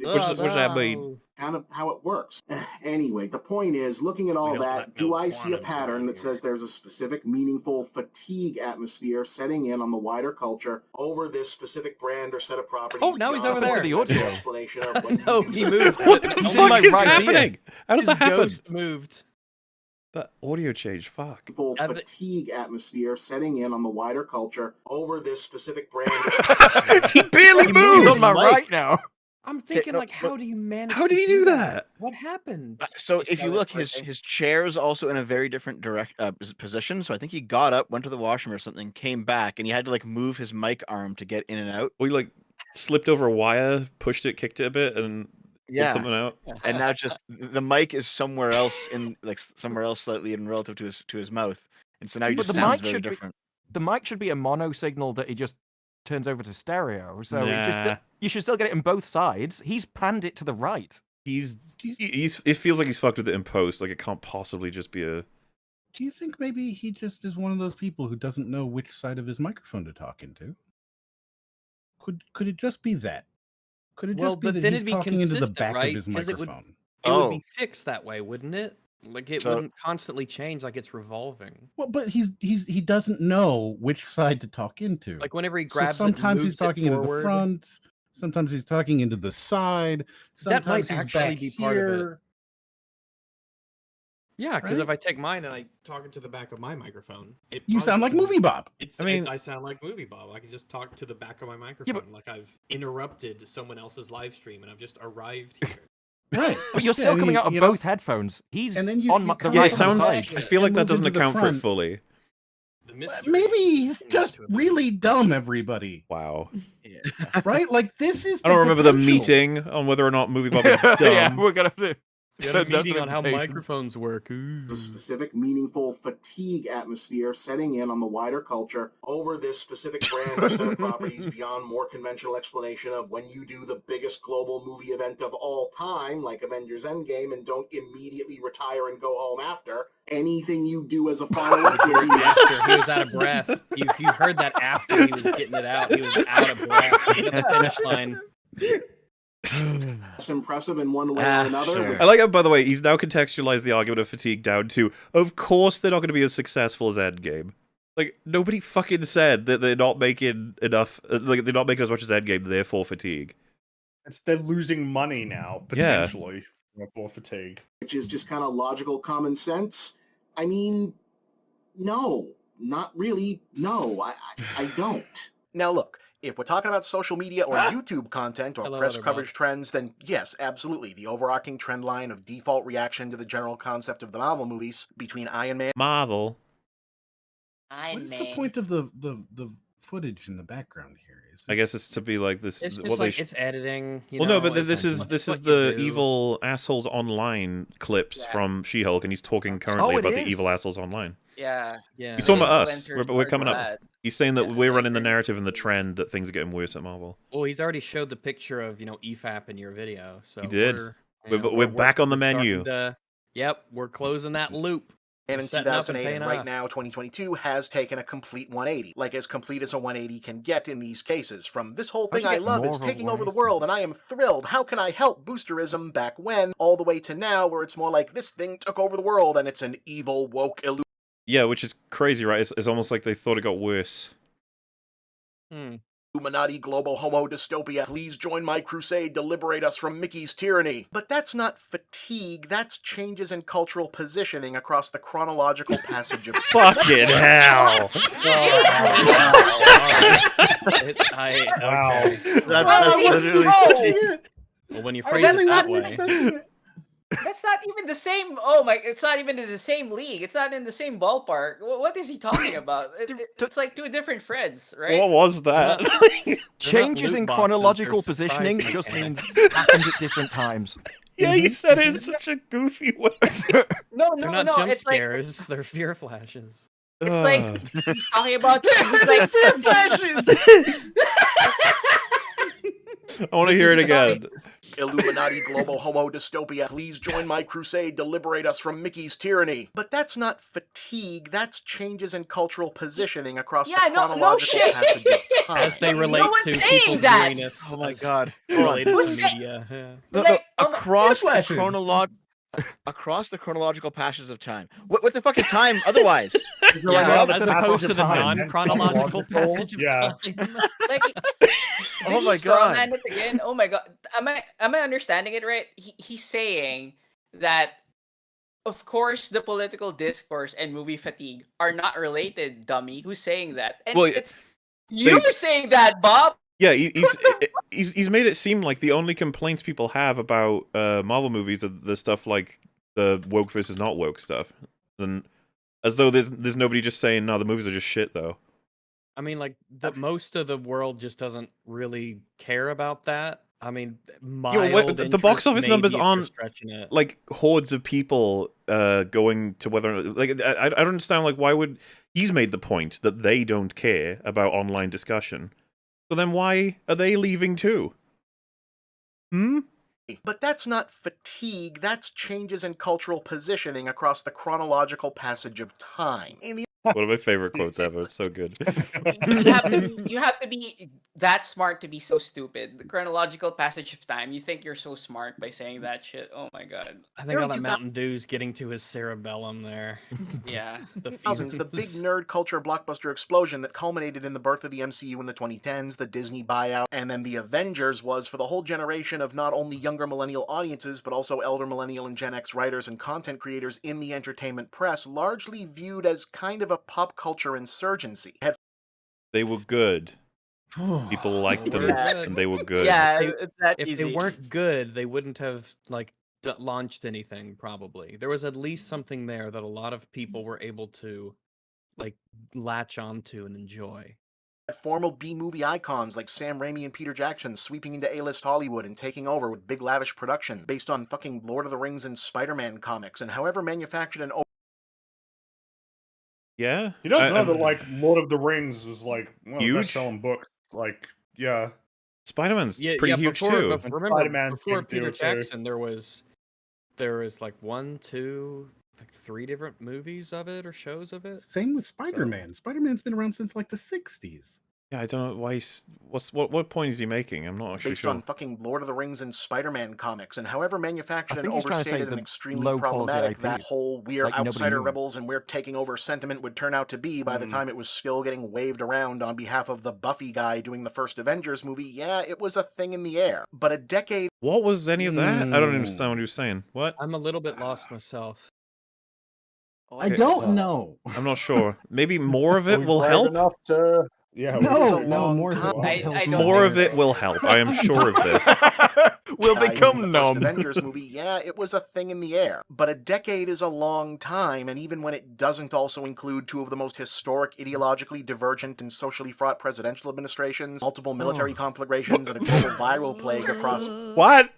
What's that mean? Kind of how it works. Anyway, the point is, looking at all don't that, let do no I see a quantum pattern that says there's a specific meaningful fatigue atmosphere setting in on the wider culture over this specific brand or set of properties? Oh, now he's beyond over there. the To the audio. explanation of when No, you he do moved. What the Only fuck my is right ear. happening? How does His that happen? ghost moved. That audio change, fuck. meaningful Have it- fatigue atmosphere setting in on the wider culture over this specific brand or He barely He's moved! on my Mike. right now. I'm thinking, no, like, how do you manage? How to did he do that? What happened? So He if you started look, typing. his chair's also in a very different position. So I think he got up, went to the washroom or something, came back, and he had to like move his mic arm to get in and out. We like slipped over a wire, pushed it, kicked it a bit, and pulled Yeah, something out. and now just the mic is somewhere else somewhere else slightly in relative to his mouth, and so now he But just the sounds mic very should be- different. The mic should be a mono signal that he just turns over to stereo. So it just Nah. you should still get it in both sides. He's panned it to the right. He's it feels like he's fucked with it in post. Like it can't possibly just be a. Do you think maybe he just is one of those people who doesn't know which side of his microphone to talk into? Could it just be that? Could it Well, just be but that then he's it'd be talking into the consistent, back right? of his 'Cause it microphone? It would Oh. be fixed that way, wouldn't it? Like it So- wouldn't constantly change, like it's revolving. Well, but he doesn't know which side to talk into. Like whenever he So grabs sometimes it, he's talking into the front, sometimes he's talking into the side, That might sometimes he's actually back be part of it. here. Yeah, because Right? if I take mine and I talk into the back of my microphone, it You sound like probably- MovieBob. It's, I mean- I sound like MovieBob. I can just talk to the back of my microphone, like I've interrupted someone else's live stream and I've just arrived here. Right. But you're still and coming you- out of you know- both headphones. He's And then you- on you the come Yeah, right it from the sounds. side I feel like and that move doesn't into the account for it front. fully. The mystery Maybe he's continues just to appear. really dumb, everybody. Wow. Right? Like this is. I don't remember the potential. meeting on whether or not MovieBob is dumb. yeah, we're gonna do. We had So a that's meeting an on how invitation. microphones work. The specific meaningful fatigue atmosphere setting in on the wider culture over this specific brand or set of properties beyond more conventional explanation of when you do the biggest global movie event of all time, like Avengers Endgame, and don't immediately retire and go home after. Anything you do as a follow-up will be After he was out of breath. You heard that after he was getting it out. He was out of breath. He was at the finish line. less impressive in one way or another. Sure. I like how, by the way, he's now contextualized the argument of fatigue down to, of course they're not going to be as successful as Endgame. Like, nobody fucking said that they're not making enough, like, they're not making as much as Endgame, therefore fatigue. They're losing money now, Yeah. potentially. Or fatigue. which is just kind of logical common sense. I mean, no, not really. No, I don't. Now, look, if we're talking about social media or YouTube content or Hello, press Otterbob. coverage trends, then yes, absolutely. The overarching trend line of default reaction to the general concept of the Marvel movies between Iron Man. Marvel. What is the point of the footage in the background here? Is I guess it's to be like this. It's what just they like it's editing. You well, know, no, but it's this like, is it's this what is you the do. evil assholes online clips Yeah. from She-Hulk, and he's talking currently it about the is? evil assholes online. Yeah. Yeah. He's talking about us. Influencers We're are coming up. bad. He's saying that Yeah, we're I running the agree. narrative and the trend that things are getting worse at Marvel. Well, he's already showed the picture of EFAP in your video, so He did. we're back on the menu. Yep, we're closing that loop. And We're in setting up and 2008 paying and right off. now 2022 has taken a complete 180, like as complete as a 180 can get in these cases. From this whole How'd thing you I get love more is of a taking over the 180? world and I am thrilled. How can I help boosterism back when, all the way to now where it's more like this thing took over the world and it's an evil woke Yeah, which is crazy, right? It's almost like they thought it got worse. Illuminati global homo dystopia. Please join my crusade to liberate us from Mickey's tyranny. But that's not fatigue, that's changes in cultural positioning across the chronological passage of Fucking hell! Wow. Okay. That's literally fatigue. Well, when you I phrase it definitely that wasn't way, That's not even the same. Oh my! It's not even in the same league. It's not in the same ballpark. What is he talking about? It's like two different threads, right? What was that? Changes loot in boxes, chronological they're surprise positioning just means mechanics. happened at different times. Yeah, you said it in such a goofy way. No, They're no, not no. jump It's like scares, they're fear flashes. it's like he's talking about. He's like fear flashes. I want to hear it again. Illuminati global homo dystopia. Please join my crusade to liberate us from Mickey's tyranny. But that's not fatigue, that's changes in cultural positioning across Yeah, the no chronological shit. passage of time. As they No relate one's to saying people's that. weariness. Oh my as god. Hold on. related Who's to saying- media. Yeah. Like, oh my- across the flashes. across the chronological passages of time. What the fuck is time otherwise? Yeah, Like, as half opposed of to the time. non-chronological passage of Yeah. time. like Oh did my he straw God. man it again? Oh my god! Am I understanding it right? He's saying that, of course, the political discourse and movie fatigue are not related. Dummy, who's saying that? And Well, it's you're saying that, Bob. Yeah, he's made it seem like the only complaints people have about Marvel movies are the stuff like the woke versus not woke stuff, and as though there's nobody just saying no, the movies are just shit though. I mean, like most of the world just doesn't really care about that. I mean, The box office numbers aren't stretching it. like hordes of people going to whether or not, like I don't understand, like why would he's made the point that they don't care about online discussion, so then why are they leaving too? But that's not fatigue, that's changes in cultural positioning across the chronological passage of time. In the One of my favorite quotes ever. It's so good. You have to be that smart to be so stupid. The chronological passage of time. You think you're so smart by saying that shit. Oh my god. I think all that Mountain Dew's getting to his cerebellum there. Yeah. The thousands, the big fumes. nerd culture blockbuster explosion that culminated in the birth of the MCU in the 2010s, the Disney buyout, and then the Avengers was for the whole generation of not only younger millennial audiences, but also elder millennial and Gen X writers and content creators in the entertainment press, largely viewed as kind of a pop culture insurgency. They were good. People liked them, and they were good. Yeah, They- it's that If easy. they weren't good, they wouldn't have like launched anything. Probably there was at least something there that a lot of people were able to like latch onto and enjoy. Formal B-movie icons like Sam Raimi and Peter Jackson sweeping into A-list Hollywood and taking over with big lavish production based on fucking Lord of the Rings and Spider-Man comics, and however manufactured and Yeah, He does know that, like, Lord of the Rings was, like, one of the Huge? best-selling books. Like, yeah. Spider-Man's pretty huge before, too. And Remember, Spider-Man before big Peter deal, too. Jackson, there was like 1, 2, like 3 different movies of it or shows of it. Same with Spider-Man. Spider-Man's been around since like the 60s. Yeah, I don't know why he's... What point is he making? I'm not actually based sure. on fucking Lord of the Rings and Spider-Man comics, and however manufactured I and think he's trying to say overstated and the extremely low-quality problematic that IP, whole we're like nobody outsider knew. rebels and we're taking over sentiment would turn out to be by the time it was still getting waved around on behalf of the Buffy guy doing the first Avengers movie. Yeah, it was a thing in the air. But a decade... What was any of that? I don't understand what he was saying. What? I'm a little bit lost myself. I don't know. I'm not sure. Maybe more of it we will brave help? enough to... Yeah, No, it is a no, long more of it time. won't help. I don't More think of it so. will help. I am sure of this. We'll Guy doing become the first numb. Avengers movie, yeah, it was a thing in the air. But a decade is a long time, and even when it doesn't also include two of the most historic, ideologically divergent, and socially fraught presidential administrations, multiple military conflagrations, and a global viral plague across What?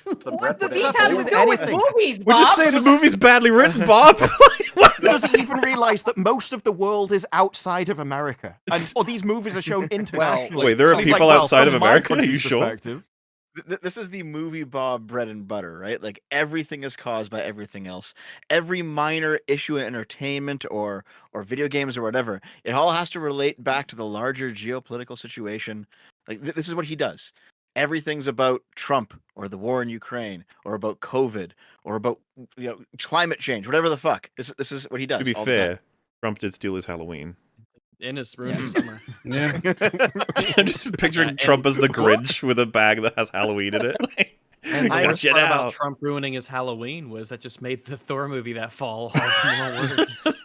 the breadth of These it. have to do with anything. movies, Bob. We're just saying the movie's badly written, Bob. Does he even realize that most of the world is outside of America? And or these movies are shown internationally. Wait, there are And he's people like, well, outside from of my America? Are you country's sure? perspective- This is the MovieBob bread and butter, right? Like everything is caused by everything else. Every minor issue in entertainment or video games or whatever, it all has to relate back to the larger geopolitical situation. Like this is what he does. Everything's about Trump or the war in Ukraine or about COVID or about climate change, whatever the fuck. This is what he does. To be all the time. fair, Trump did steal his Halloween. In his room this summer. Yeah. I'm just picturing Trump as the Grinch with a bag that has Halloween in it. And the I worst get part out. about Trump ruining his Halloween was that just made the Thor movie that fall all the more worse.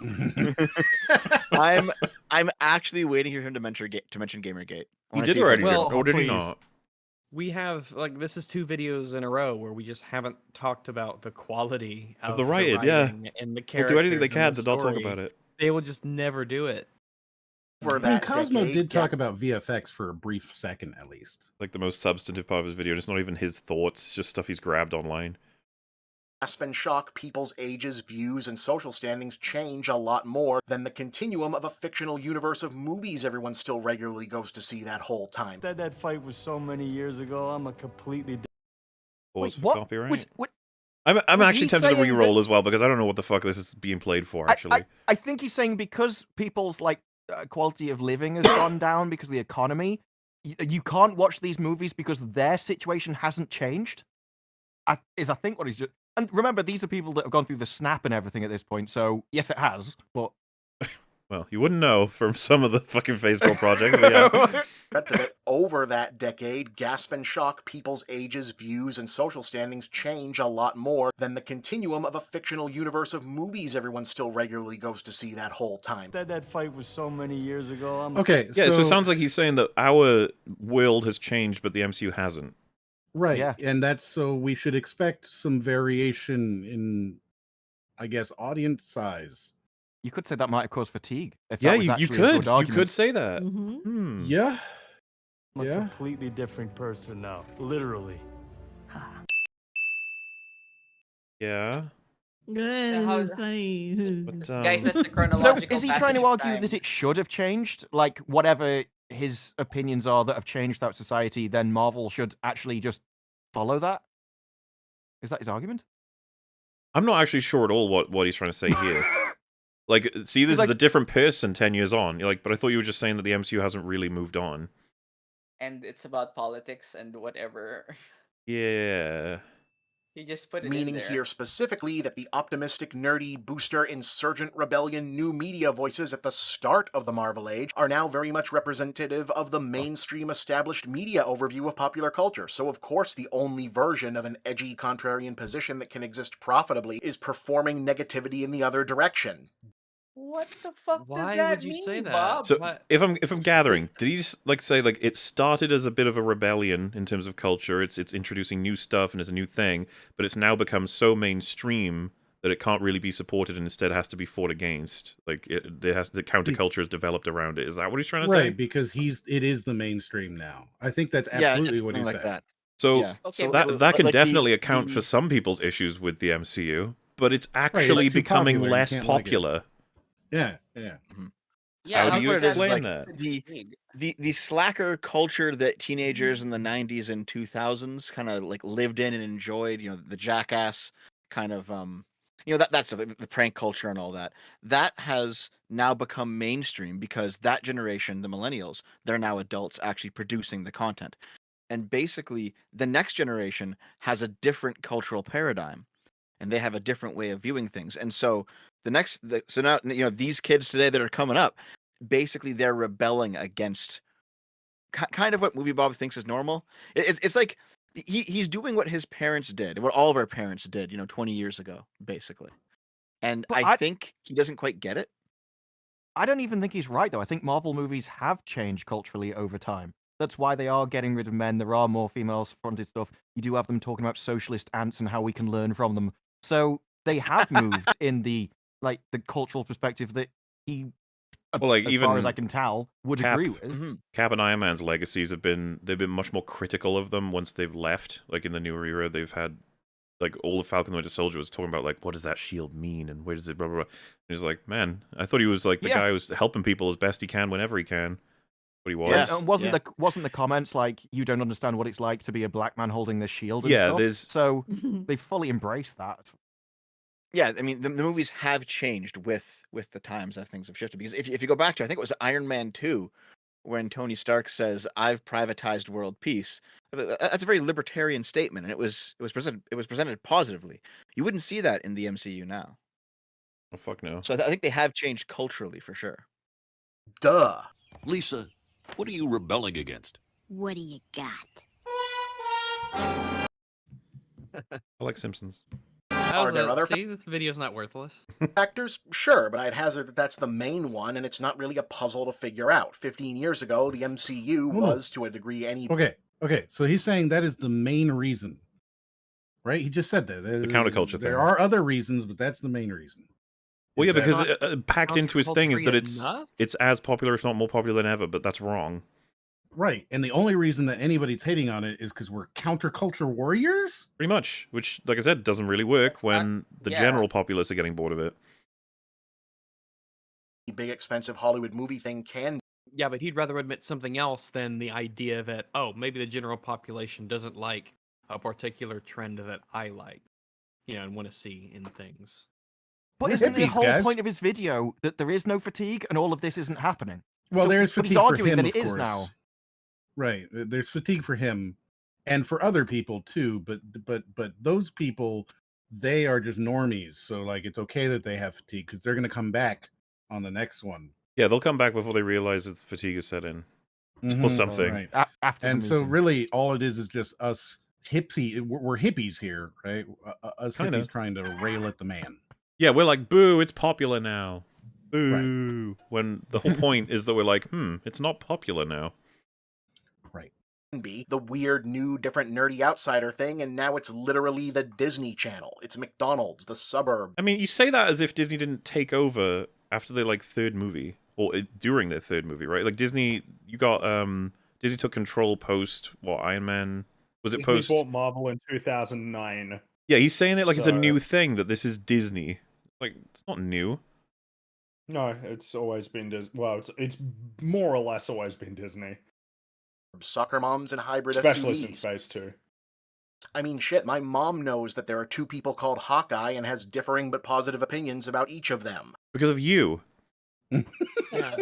I'm actually waiting for him to mention Gamergate. I He wanna did see if already, he- Well, or did he please. not? We have this is 2 videos in a row where we just haven't talked about the quality of the writing, yeah. writing and the They'll characters. do anything they and can the to not talk story. about it. They will just never do it. For I mean, that Cosmo decade, did talk about VFX for a brief second, at least. Like the most substantive part of his video, and it's not even his thoughts, it's just stuff he's grabbed online. gasp and shock, people's ages, views, and social standings change a lot more than the continuum of a fictional universe of movies everyone still regularly goes to see that whole time. That fight was so many years ago. I'm a completely Pause for what? copyright. What? I'm was actually he tempted to saying re-roll as well because I don't know what the fuck this is being played for. Actually, I think he's saying because people's quality of living has gone down because of the economy, you can't watch these movies because their situation hasn't changed. I think what he's just. And remember, these are people that have gone through the snap and everything at this point. So yes, it has. But well, you wouldn't know from some of the fucking Facebook projects. But yeah. Over that decade, gasp and shock, people's ages, views, and social standings change a lot more than the continuum of a fictional universe of movies everyone still regularly goes to see that whole time. That fight was so many years ago. I'm Okay, Yeah, so it sounds like he's saying that our world has changed, but the MCU hasn't. Right. Yeah. And that's so we should expect some variation in, I guess, audience size. you could say that might have caused fatigue. If Yeah, that was you actually a could. good You argument. could say that. Mhm. Hmm. Yeah. a Yeah. completely different person now. Literally. Yeah. how's- Funny. But, Guys, that's the So chronological is he trying to passage of argue time. that it should have changed? Like whatever his opinions are that have changed throughout society, then Marvel should actually just follow that? Is that his argument? I'm not actually sure at all what he's trying to say here. Like, see, this is a different person 10 years on. You're like, but I thought you were just saying that the MCU hasn't really moved on. And it's about politics and whatever. Yeah. He just put it Meaning in there. here specifically that the optimistic, nerdy, booster, insurgent, rebellion, new media voices at the start of the Marvel Age are now very much representative of the mainstream established media overview of popular culture. So of course the only version of an edgy contrarian position that can exist profitably is performing negativity in the other direction. What the fuck Why does that would you mean, say that? Bob? So What? if I'm gathering, did he just say it started as a bit of a rebellion in terms of culture? It's introducing new stuff and it's a new thing, but it's now become so mainstream that it can't really be supported and instead has to be fought against. Like the counterculture is developed around it. Is that what he's trying to say? Right, because it is the mainstream now. I think that's absolutely what he like said. that. So Yeah. Okay, that can like definitely account for some people's issues with the MCU, but it's actually too becoming popular, you less can't like it. popular. Yeah. Yeah, How do you that's explain like that? The slacker culture that teenagers in the 90s and 2000s kind of like lived in and enjoyed, the jackass kind of that's the prank culture and all that has now become mainstream because that generation, the millennials, they're now adults actually producing the content. And basically the next generation has a different cultural paradigm and they have a different way of viewing things. And so so now these kids today that are coming up, basically they're rebelling against kind of what MovieBob thinks is normal. It's like he's doing what his parents did, what all of our parents did, 20 years ago, basically. And But I think he doesn't quite get it. I don't even think he's right, though. I think Marvel movies have changed culturally over time. That's why they are getting rid of men. There are more females-fronted stuff. You do have them talking about socialist ants and how we can learn from them. So they have moved in the cultural perspective that he, Well, like, as even far as I can tell, would Cap- agree with. Mhm. Cap and Iron Man's legacies they've been much more critical of them once they've left. Like in the newer era, they've had like all of Falcon and the Winter Soldier was talking about like what does that shield mean and where does it blah blah blah. And he's like, man, I thought he was like the Yeah. guy who's helping people as best he can whenever he can. But he was. Yeah. And wasn't the comments like you don't understand what it's like to be a black man holding this shield and Yeah, stuff? there's- So they fully embraced that. Yeah, I mean the movies have changed with the times as things have shifted. Because if you go back to, I think it was Iron Man 2, when Tony Stark says, "I've privatized world peace," that's a very libertarian statement, and it was presented positively. You wouldn't see that in the MCU now. Oh fuck no. So I think they have changed culturally for sure. Duh. Lisa, what are you rebelling against? What do you got? I like Simpsons. Are there other See, this video's not worthless. factors? Sure, but I'd hazard that that's the main one, and it's not really a puzzle to figure out. 15 years ago, the MCU Hold on. was, to a degree, any. Okay. So he's saying that is the main reason, right? He just said that. The counterculture thing. There are other reasons, but that's the main reason. Well, yeah, Is that- because packed into his thing is that enough? it's as popular, if not more popular than ever. But that's wrong. Right. And the only reason that anybody's hating on it is because we're counterculture warriors? Pretty much, which, like I said, doesn't really work That's when the yeah. general populace are getting bored of it. big, expensive Hollywood movie thing can. Yeah, but he'd rather admit something else than the idea that, oh, maybe the general population doesn't like a particular trend that I like, and want to see in things. But We're isn't the hippies, whole guys. point of his video that there is no fatigue and all of this isn't happening? Well, So- there's but fatigue he's arguing for him, that it of is course. now. Right. There's fatigue for him and for other people too, but those people, they are just normies. So like it's okay that they have fatigue because they're gonna come back on the next one. Yeah, they'll come back before they realize that fatigue is set in. Or something. Right. After And the so meeting. really all it is just us we're hippies here, right? Us Kinda. hippies trying to rail at the man. Yeah, we're like, boo, it's popular now. Boo. When the whole point is that we're like, it's not popular now. Right. Be the weird, new, different, nerdy outsider thing, and now it's literally the Disney Channel. It's McDonald's, the suburb. I mean, you say that as if Disney didn't take over after their third movie or during their third movie, right? Like Disney, you got Disney took control post Iron Man. Was it Disney post? bought Marvel in 2009. Yeah, he's saying it like it's a So- new thing that this is Disney. Like it's not new. No, it's always been Disney. Well, it's more or less always been Disney, Soccer moms and hybrid especially SUVs. since Phase 2. I mean, shit, my mom knows that there are two people called Hawkeye and has differing but positive opinions about each of them. Because of you. Yeah.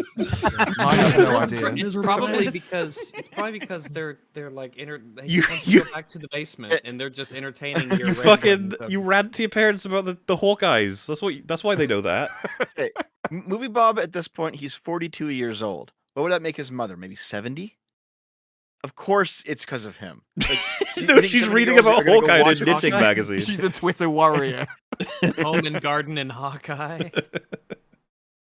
I have no idea. It's probably because they're like they You- want to you- go back to the basement and they're just entertaining your You random fucking stuff. you rant to your parents about the Hawkeyes. That's why they know that. Hey, MovieBob at this point, he's 42 years old. What would that make his mother? Maybe 70? Of course, it's because of him. Like, so you No, think she's 70 reading year olds about are gonna go Hawkeye in a watch knitting Hawkeye? magazine. She's a Twitter warrior. Home and Garden and Hawkeye.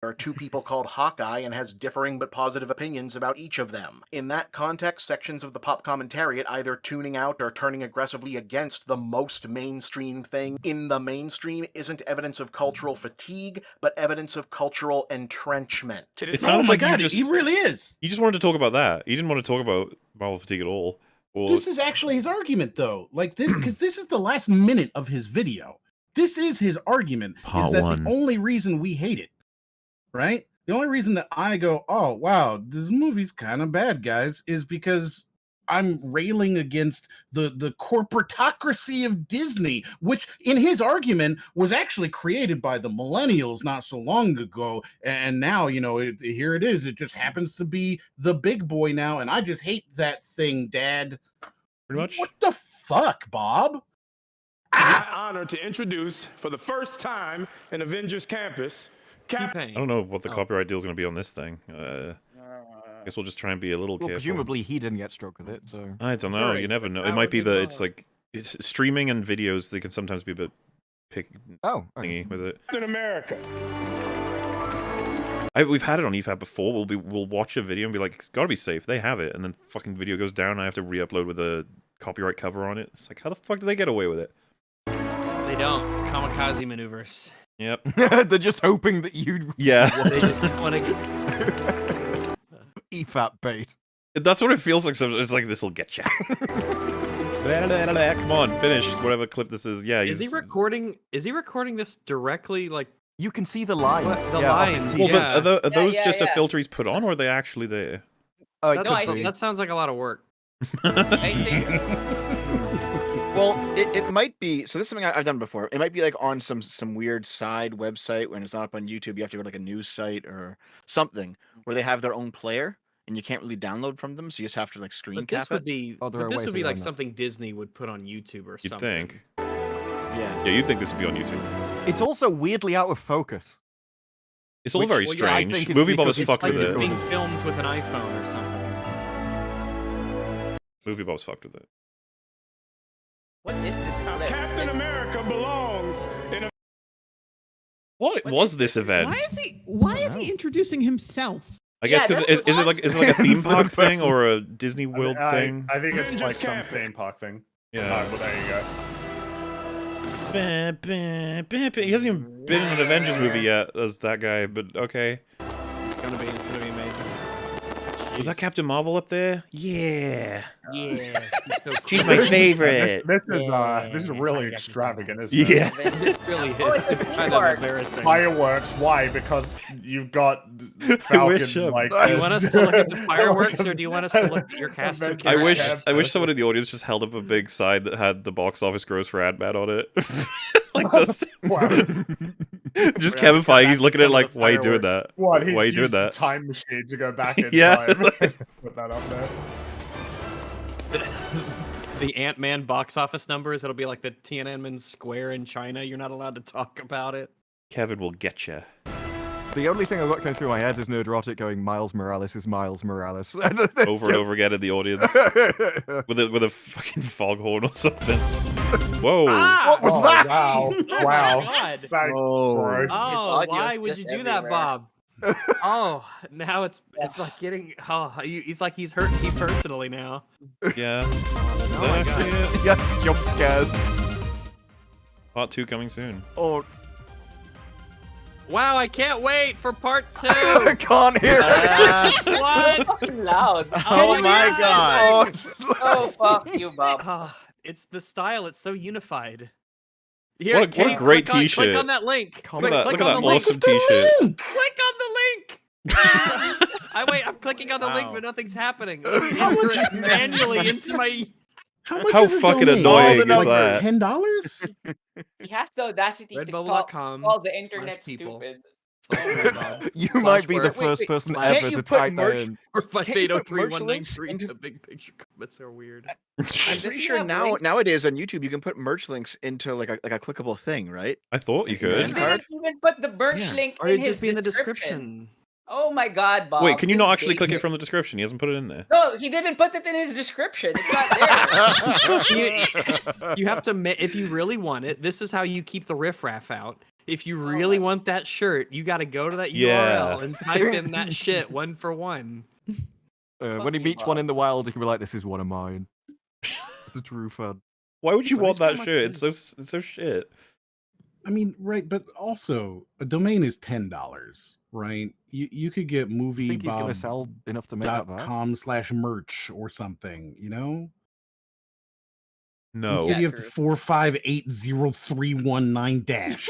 There are two people called Hawkeye and has differing but positive opinions about each of them. In that context, sections of the pop commentariat either tuning out or turning aggressively against the most mainstream thing in the mainstream isn't evidence of cultural fatigue, but evidence of cultural entrenchment. It sounds like you just he really is. you just wanted to talk about that. You didn't want to talk about Marvel fatigue at all. Or This is actually his argument, though. Like this, because this is the last minute of his video. This is his argument. Part is that one. the only reason we hate it, right? The only reason that I go, oh wow, this movie's kind of bad, guys, is because I'm railing against the corporatocracy of Disney, which in his argument was actually created by the millennials not so long ago. And now, here it is. It just happens to be the big boy now. And I just hate that thing, Dad. Pretty much. What the fuck, Bob? My honor to introduce for the first time in Avengers Campus, I don't know what the copyright deal is going to be on this thing. I guess we'll just try and be a little Well, careful. presumably he didn't get struck with it, so. I don't know. You never know. It might be that it's like streaming and videos. They can sometimes be a bit thingy with it. Captain America. We've had it on EFAP before. We'll watch a video and be like, it's got to be safe. They have it, and then fucking video goes down. And I have to re-upload with a copyright cover on it. It's like, how the fuck do they get away with it? They don't. It's kamikaze maneuvers. Yep. They're just hoping that you. Yeah. They just want to. EFAP bait. That's what it feels like. Sometimes. It's like, this will get you. Come on, finish whatever clip this is. Yeah. Is he recording? Is he recording this directly? Like you can see the lines. The lines. Well, Yeah. but are those just a filter he's put on, or are they actually there? That sounds like a lot of work. I think. Well, it might be. So this is something I've done before. It might be like on some weird side website when it's not up on YouTube. You have to go to like a news site or something where they have their own player and you can't really download from them. So you just have to like screen But cap this would it. be. But this would be like something Disney would put on YouTube or You'd something. think. Yeah. Yeah, you'd think this would be on YouTube. It's also weirdly out of focus. It's all very strange. MovieBob is fucked with It's it. being filmed with an iPhone or something. MovieBob's fucked with it. What is this clip? Captain America belongs in a. What was this event? Why is he introducing himself? I guess because is it like a theme park thing or a Disney World I thing? I think it's Avengers like some Campus. theme park thing. Yeah. Well, there you go. He hasn't even been in an Avengers movie yet as that guy, but okay. It's gonna be amazing. Was that Captain Marvel up there? Yeah. Yeah. She's my favorite. This is really extravagant, isn't it? Yeah. This really Oh, is. it's a It's theme kind of park. embarrassing. Fireworks. Why? Because you've got wish, Falcon like. Do you want us to look at the fireworks, or do you want us to look at your cast of I wish characters? someone in the audience just held up a big sign that had the box office gross for Ant-Man on it. Like this. Just Kevin Feige's looking at it like, why are you doing that? What? Why are you doing used that? a time machine to go back in Yeah. time. Put that up there. The Ant-Man box office numbers, it'll be like the Tiananmen Square in China. You're not allowed to talk about it. Kevin will get you. The only thing I've got going through my head is Nerdrotic going, Miles Morales is Miles Morales. Over and over again in the audience. with a fucking foghorn or something. Whoa. What was that? Wow. Oh Wow. my God. Thanks, Oh. bro. Oh, audio why is would just you do that, everywhere. Bob? Oh, now it's like getting. Oh, he's like he's hurting me personally now. Yeah. Oh my God. Yes, jump scares. Part 2 coming soon. Oh, Wow, I can't wait for part 2. I can't hear it. What? Fucking loud. Oh my god. Oh, fuck you, Bob. Ah, it's the style. It's so unified. Here, What a Kate, great click on- t-shirt. Click on that link. Look at that, Click look at on that the link. awesome t-shirt. Click on the link. I'm clicking on the link, Wow. but nothing's happening. Enter it manually into my. How fucking annoying is that? $10? He has the audacity to Redbubble.com call the internet people. stupid. You might be the first person Can't ever you to put type that merch- in. Or Can't you put merch links 5803193. into- The big picture comments are weird. I'm Does pretty he sure have now links? nowadays on YouTube you can put merch links into like a clickable thing, right? I thought you He could. didn't even put the merch Yeah. link Or in it'd his just be in the description. description. Oh my god, Bob. Wait, can you this not is actually click it basic. from the description? He hasn't put it in there. No, he didn't put it in his description. It's not there. You have to, if you really want it, this is how you keep the riffraff out. If you really want that shirt, you got to go to that Yeah. URL and type in that shit one for one. When he you, meets Bob. one in the wild, he can be like, "This is one of mine." It's a true fan. Why would you But want it's that kinda shirt? like- It's so shit. I mean, right, but also a domain is $10, right? You could get I think he's going to MovieBob.com sell enough to make that back. /merch or something, you know? No. Instead, Yeah, you have true. to 4580319 dash.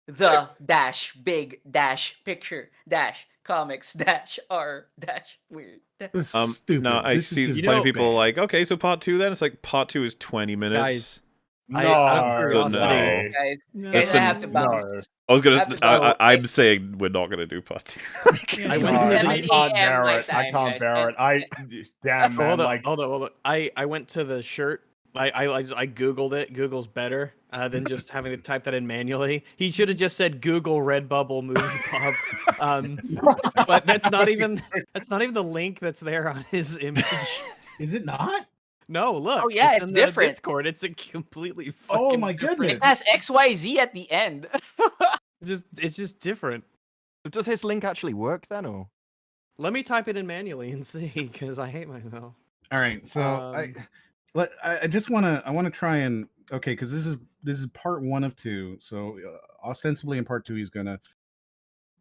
The dash big dash picture dash comics dash r dash weird. This is stupid. No, I This is see just plenty of bad. people like, okay, so part 2 then? It's like part 2 is 20 minutes. Guys, No, out of curiosity, way. Guys, No. guys, I Listen, have to bounce. No. I was I gonna. have to bounce. I'm saying we're not gonna do part 2. Yeah, I so went to I the- 7 can't a.m. bear my it. I time, can't guys. bear it. Damn, man. hold Like, on. I went to the shirt. I googled it. Google's better than just having to type that in manually. He should have just said Google Redbubble MovieBob. But that's not even the link that's there on his image. Is it not? No, look. Oh, yeah, it's in the different. Discord. It's a completely fucking Oh my different- goodness. It has XYZ at the end. It's just different. Does his link actually work then, or? Let me type it in manually and see, because I hate myself. All right, so I just want to try and because this is part 1 of 2. So ostensibly in part 2 he's gonna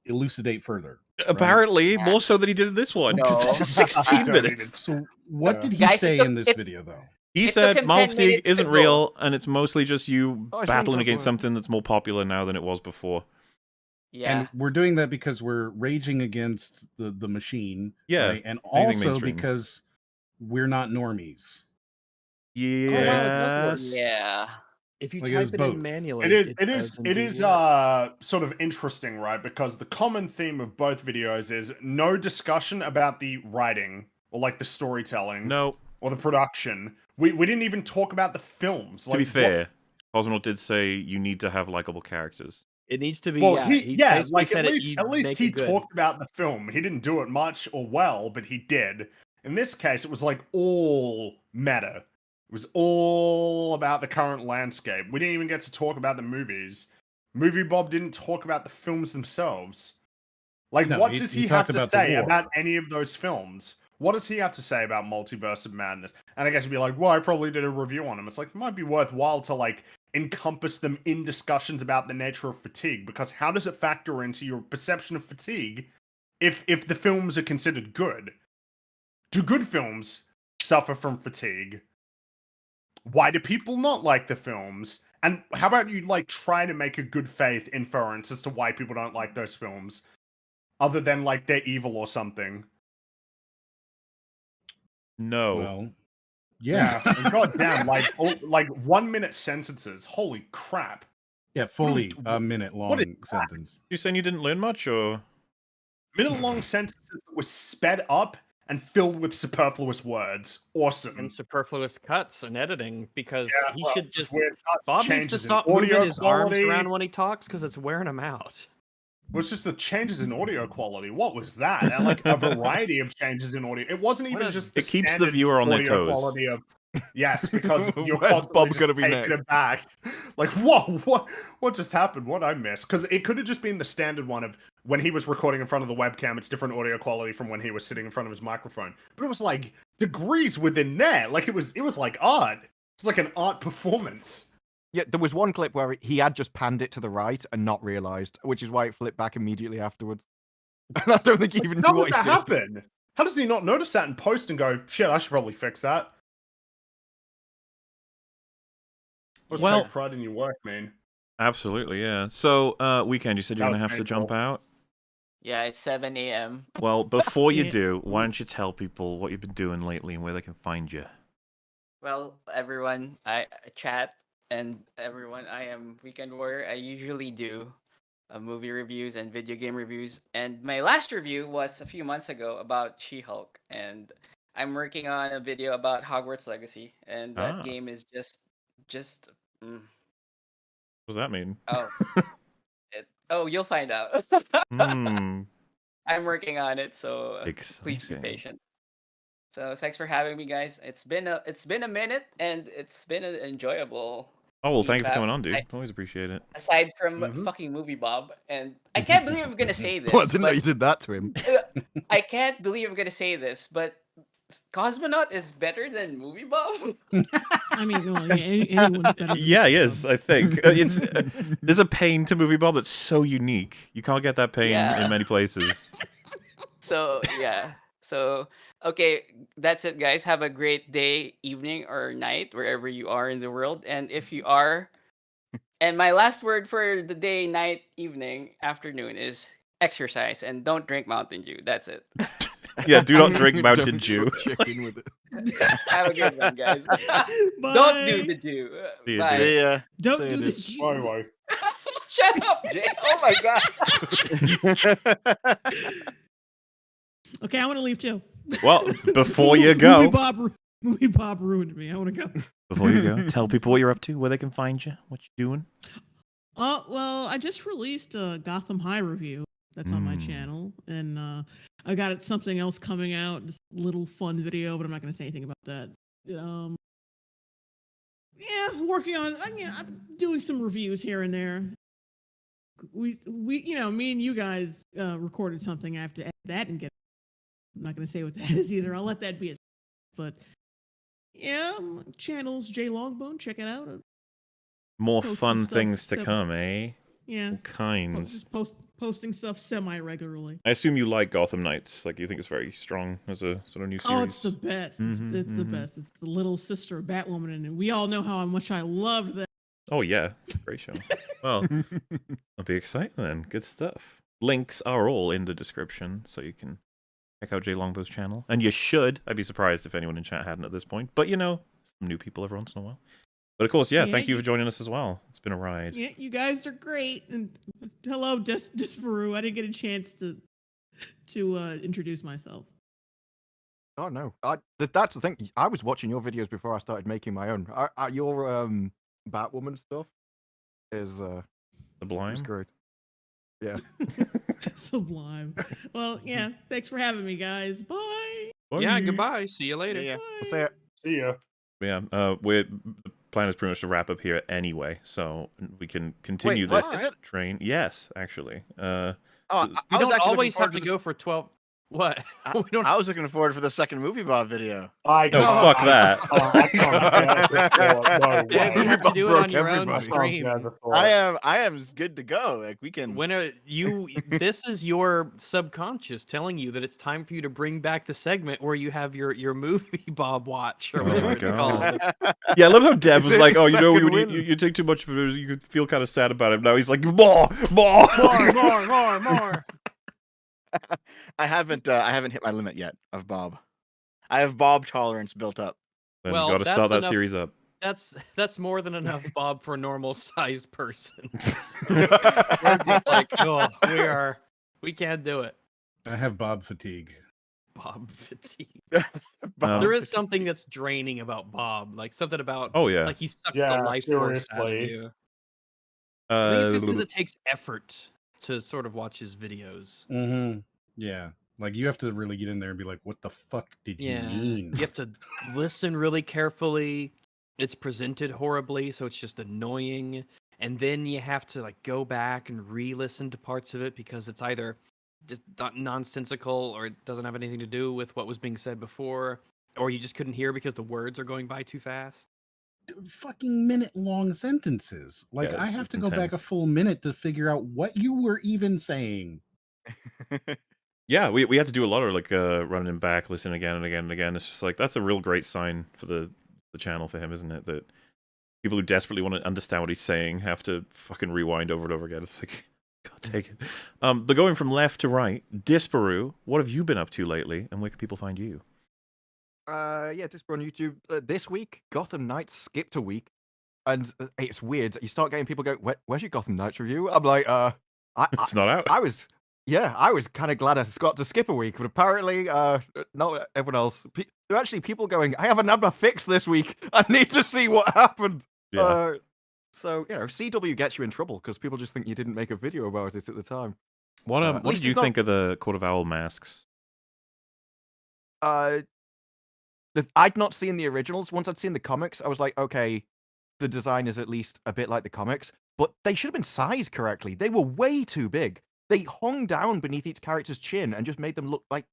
elucidate further. Apparently, more so than he did in this one. 'Cause this is 16 minutes. So what did he Guys, say it took- in this it- video though? He It said took him Marvel 10 fatigue minutes to isn't go. real, and it's mostly just you Oh, I shouldn't battling have against worked. something that's more popular now than it was before. Yeah. And we're doing that because we're raging against the machine. Yeah, right? And anything also mainstream. because we're not normies. wow, it does Yes. work. Yeah. If you Like, it type was it both. in manually, it does is indeed work. sort of interesting, right? Because the common theme of both videos is no discussion about the writing or like the storytelling No, or the production. We didn't even talk about the films. to be fair, Cosmonaut did say you need to have likable characters. It needs to be. Well, Yeah, he basically like said at it. least, You at least make he it good. talked about the film. He didn't do it much or well, but he did. In this case, it was like all meta. It was all about the current landscape. We didn't even get to talk about the movies. MovieBob didn't talk about the films themselves. Like, No, what he- does he he have talked to about the say war. about any of those films? What does he have to say about Multiverse of Madness? And I guess you'd be like, well, I probably did a review on them. It's like, it might be worthwhile to, like, encompass them in discussions about the nature of fatigue, because how does it factor into your perception of fatigue if the films are considered good? Do good films suffer from fatigue? Why do people not like the films? And how about you like try to make a good faith inference as to why people don't like those films, other than like they're evil or something? No. Well, yeah. and goddamn, like 1 minute sentences. Holy crap! Yeah, fully a minute long what is sentence. You saying you didn't learn much, or Minute long sentences that were sped up and filled with superfluous words. Awesome. And superfluous cuts and editing, because Yeah, he well, should just. weird cuts, Bob needs to changes in stop audio moving his arms quality. around when he talks, because it's wearing him out. Well, it's just the changes in audio quality. What was that? And like a variety of changes in audio. It wasn't even just the it keeps the standard viewer on their audio toes. quality of yes, because you're Where's constantly Bob just gonna be taking next? it back. Like, whoa, what just happened? What I missed? Because it could have just been the standard one of when he was recording in front of the webcam. It's different audio quality from when he was sitting in front of his microphone. But it was like degrees within there. Like it was like art. It's like an art performance. Yeah, there was one clip where he had just panned it to the right and not realized, which is why it flipped back immediately afterwards. And I don't think he even How knew would what that he did. happen? How does he not notice that in post and go, shit, I should probably fix that? Let's Well- take pride in your work, man. absolutely, yeah. So, Weekend, you said you're That gonna was have to painful. jump out. Yeah, it's 7 a.m. Well, before you Yeah. do, why don't you tell people what you've been doing lately and where they can find you? Well, everyone, I chat and everyone, I am Weekend Warrior. I usually do movie reviews and video game reviews. And my last review was a few months ago about She-Hulk. And I'm working on a video about Hogwarts Legacy. And that Ah. game is just What does that mean? oh, you'll find out. Hmm. I'm working on it, so please be Exciting. patient. So thanks for having me, guys. It's been a minute, and it's been an enjoyable. Oh well, thank you for EFAP. coming on, dude. I- Always appreciate it. Aside from Mhm. fucking MovieBob, and I can't believe I'm gonna say this. Well, I didn't know but you did that to him. I can't believe I'm gonna say this, but Cosmonaut is better than MovieBob. I mean, well, yeah, anyone's better. than Yeah, Bob. yes, I think it's there's a pain to MovieBob that's so unique. You can't get that pain Yeah. in many places. So yeah. So okay, that's it, guys. Have a great day, evening, or night, wherever you are in the world. And if you are, and my last word for the day, night, evening, afternoon is exercise, and don't drink Mountain Dew. That's it. Yeah, do not drink Mountain Don't Dew. cook chicken with it. Have a good one, guys. Don't do Bye. the Jew. See ya, Bye. dude. See ya. Don't Say do it the is. Bye, Jew. bye. Shut up, Jay. Oh my god. Okay, I want to leave too. Well, before you go, Movie Bob ruined me. I want to go. before you go, tell people what you're up to, where they can find you, what you're doing. Well, I just released a Gotham High review that's on my channel, and I got something else coming out, this little fun video, but I'm not going to say anything about that. Yeah, working on. I'm doing some reviews here and there. We, me and you guys recorded something after that, and I'm not going to say what that is either. I'll let that be. But yeah, channel's J Longbone. Check it out. More Posting fun stuff, things to so- come, eh? Yeah, All kinds. just posting stuff semi-regularly. I assume you like Gotham Knights. Like, you think it's very strong as a sort of new series. Oh, it's the best. It's the best. It's the little sister of Batwoman, and we all know how much I love that. Oh, yeah. It's a great show. Well, it'll be exciting then. Good stuff. Links are all in the description, so you can check out Jay Longbows' channel. And you should. I'd be surprised if anyone in chat hadn't at this point. But, some new people every once in a while. But, of course, thank you for joining us as well. It's been a ride. Yeah, you guys are great. And hello, Disparu. I didn't get a chance to introduce myself. Oh no, that's the thing. I was watching your videos before I started making my own. Your Batwoman stuff is Sublime. was great. Yeah. Sublime. Well, yeah. Thanks for having me, guys. Bye. Yeah, goodbye. See you later. Yeah. I'll say it. See ya. Yeah, the plan is pretty much to wrap up here anyway, so we can continue Wait, what? this Is it? train. Yes, actually. Oh, We don't always have to go for 12. What? We don't. I was looking forward for the second MovieBob video. No, fuck that. Dad, you have to do it on your own stream. I am good to go. Like we can. When this is your subconscious telling you that it's time for you to bring back the segment where you have your MovieBob watch or whatever it's called. Yeah, I love how Dev was like, "Oh, Second when you take too much of it, you could feel kind of sad about it." Now he's like, "More." I haven't hit my limit yet of Bob. I have Bob tolerance built up. Then got to start that enough- series up. That's more than enough, Bob, for a normal sized person. We're just like, we can't do it. I have Bob fatigue. Bob fatigue. Bob There is something that's draining about Bob, like something about like he sucks the Yeah, life force out of seriously. you. I think it's just because it takes effort to sort of watch his videos. Mm-hmm. Yeah. Like you have to really get in there and be like, what the fuck did you mean? You have to listen really carefully. It's presented horribly, so it's just annoying. And then you have to like go back and re-listen to parts of it because it's either just nonsensical or it doesn't have anything to do with what was being said before, or you just couldn't hear because the words are going by too fast. Fucking minute-long sentences. Like Yeah, I it's have to intense. go back a full minute to figure out what you were even saying. Yeah, we had to do a lot of like running him back, listening again and again and again. It's just like that's a real great sign for the channel for him, isn't it? That people who desperately want to understand what he's saying have to fucking rewind over and over again. It's like, God take it. But going from left to right, Disparu, what have you been up to lately, and where can people find you? Yeah, just on YouTube. This week, Gotham Knights skipped a week, and it's weird. You start getting people go, "Where's your Gotham Knights review?" I'm like, It's not out. I was kind of glad I got to skip a week, but apparently, not everyone else. There are actually people going, "I haven't had my fix this week. I need to see what happened." Yeah. So CW gets you in trouble because people just think you didn't make a video about it at the time. What least did you it's not- think of the Court of Owl masks? I'd not seen the originals. Once I'd seen the comics, I was like, okay, the design is at least a bit like the comics, but they should have been sized correctly. They were way too big. They hung down beneath each character's chin and just made them look like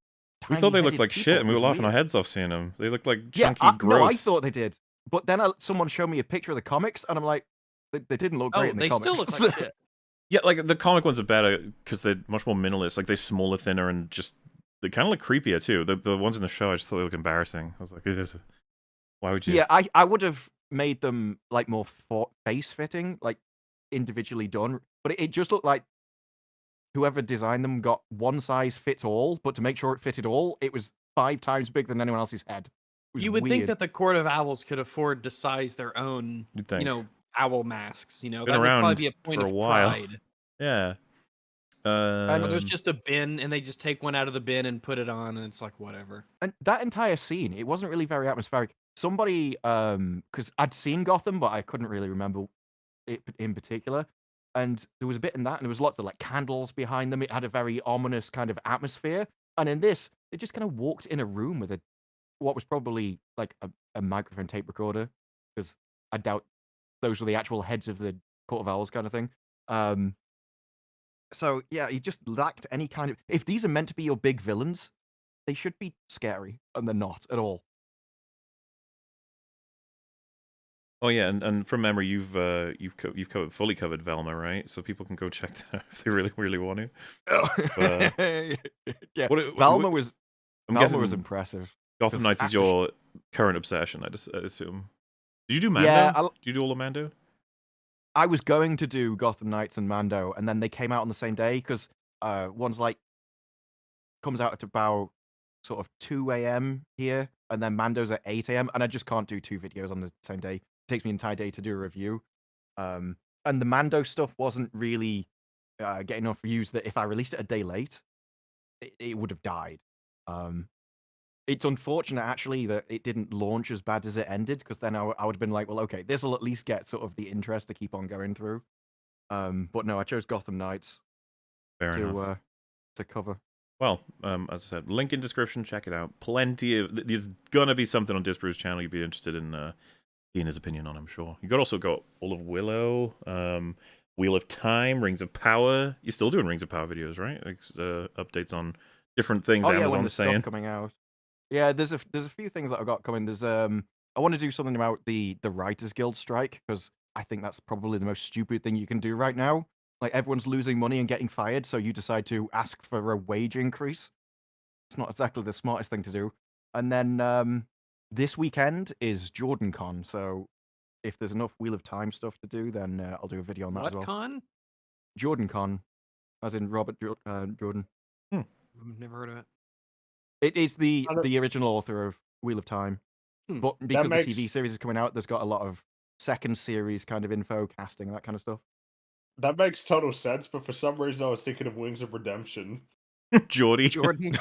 We thought they looked tiny-headed like people. shit, and we It were was laughing our weird. heads off seeing them. They looked like Yeah, chunky, gross. no, I thought they did. But then someone showed me a picture of the comics, and I'm like, they didn't look great in the They comics. still look like shit. Yeah, like the comic ones are better because they're much more minimalist. Like they're smaller, thinner, and just they kind of look creepier too. The ones in the show, I just thought they look embarrassing. I was like, it is. Why would you? Yeah, I would have made them like more face fitting, like individually done. But it just looked like whoever designed them got one size fits all, but to make sure it fitted all, it was 5 times bigger than anyone else's head. It was You would think weird. that the Court of Owls could afford to size their own, You'd think. owl masks. Been That would probably around be a point for a of while. pride. Yeah. But there's just a bin, and they just take one out of the bin and put it on, and it's like, whatever. And that entire scene, it wasn't really very atmospheric. Somebody, because I'd seen Gotham, but I couldn't really remember it in particular. And there was a bit in that, and there was lots of like candles behind them. It had a very ominous kind of atmosphere. And in this, they just kind of walked in a room with what was probably like a microphone tape recorder, because I doubt those were the actual heads of the Court of Owls kind of thing. So yeah, he just lacked any kind of. If these are meant to be your big villains, they should be scary, and they're not at all. Oh yeah, and from memory, you've fully covered Velma, right? So people can go check that out if they really want to. Yeah, What- Velma was I'm Velma was guessing impressive. Gotham 'cause Knights is after your current obsession, I assume. Did you do Mando? Yeah, Did you do all of Mando? I was going to do Gotham Knights and Mando, and then they came out on the same day because one's like comes out at about sort of 2 a.m. here, and then Mando's at 8 a.m. and I just can't do 2 videos on the same day. It takes me an entire day to do a review. And the Mando stuff wasn't really getting enough views that if I released it a day late, it would have died. It's unfortunate actually that it didn't launch as bad as it ended, because then I would have been like, well, okay, this will at least get sort of the interest to keep on going through. But no, I chose Gotham Knights Fair enough. to cover. Well, as I said, link in description. Check it out. Plenty of there's gonna be something on Disparu's channel you'd be interested in seeing his opinion on. I'm sure. You also got all of Willow, Wheel of Time, Rings of Power. You're still doing Rings of Power videos, right? Like, updates on different things. Oh yeah, when Amazon's there's saying. stuff coming out. Yeah, there's a few things that I've got coming. There's I want to do something about the Writers Guild strike, because I think that's probably the most stupid thing you can do right now. Like, everyone's losing money and getting fired, so you decide to ask for a wage increase. It's not exactly the smartest thing to do. And then this weekend is JordanCon, so if there's enough Wheel of Time stuff to do, then I'll do a video on that as well. What con? JordanCon, as in Robert Jordan. I've never heard of it. It is the original author of Wheel of Time. But because the TV makes- series is coming out, there's got a lot of second series kind of info, casting, that kind of stuff. That makes total sense, but for some reason I was thinking of Wings of Redemption. Geordie. JordanCon.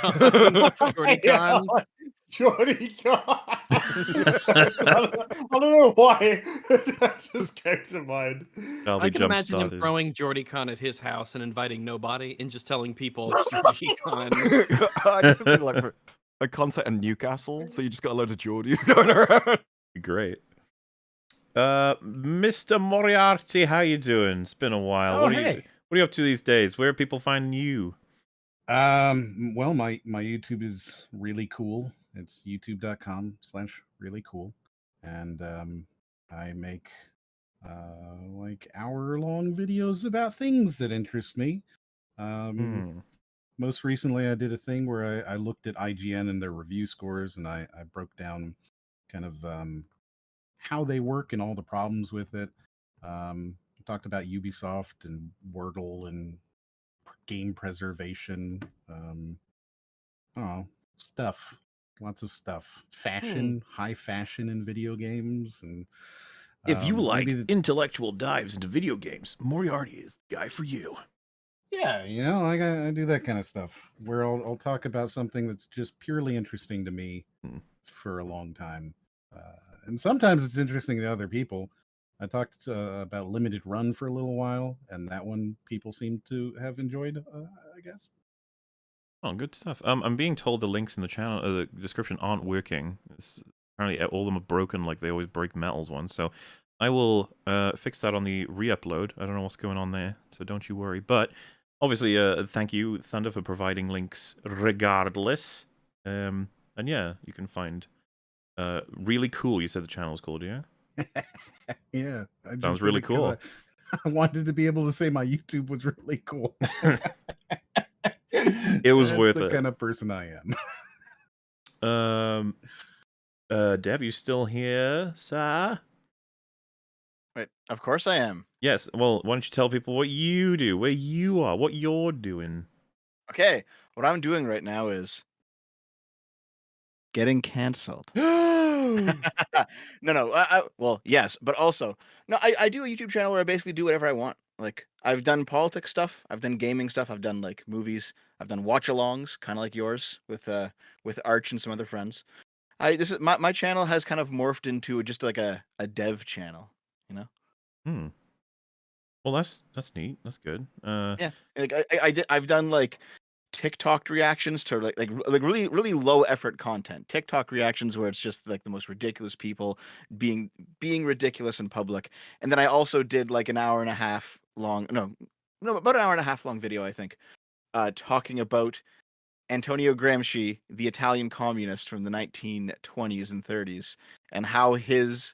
JordanCon. JordanCon. I don't know why that just came to mind. I can imagine him throwing JordyCon at his house and inviting nobody and just telling people it's JordyCon. I could be like a concert in Newcastle, so you just got a load of Geordies going around. Great. Mr. Moriarty, how you doing? It's been a while. Oh, what are hey. you up to these days? Where are people finding you? Well, my YouTube is really cool. It's youtube.com/really cool. And I make like hour-long videos about things that interest me. Most recently, I did a thing where I looked at IGN and their review scores, and I broke down kind of how they work and all the problems with it. Talked about Ubisoft and Wordle and game preservation. Stuff. Lots of stuff. Fashion, high fashion in video games. And If you like maybe intellectual dives into video games, Moriarty is the guy for you. yeah, I do that kind of stuff where I'll talk about something that's just purely interesting to me for a long time. And sometimes it's interesting to other people. I talked about Limited Run for a little while, and that one people seem to have enjoyed, I guess. Oh, good stuff. I'm being told the links in the channel, the description aren't working. Apparently, all of them are broken, like they always break Metal's one. So I will fix that on the re-upload. I don't know what's going on there, so don't you worry. But obviously, thank you, Thunder, for providing links regardless. And yeah, you can find Really Cool. You said the channel is called, yeah? Yeah. I Sounds really cool. I wanted to be able to say my YouTube was really cool. It was That's worth the it. kind of person I am. Dev, you still here, sir? Wait, of course I am. Yes. Well, why don't you tell people what you do, where you are, what you're doing? Okay, what I'm doing right now is getting canceled. No. Well, yes, but also, no. I do a YouTube channel where I basically do whatever I want. Like, I've done politics stuff, I've done gaming stuff, I've done like movies, I've done watch-alongs, kind of like yours with Arch and some other friends. This is my channel has kind of morphed into just like a dev channel, you know. Hmm. Well, that's neat. That's good. Yeah, like I've done like TikTok reactions to like really low effort content. TikTok reactions where it's just like the most ridiculous people being ridiculous in public. And then I also did like an hour and a half long about an hour and a half long video, I think, talking about Antonio Gramsci, the Italian communist from the 1920s and 30s, and how his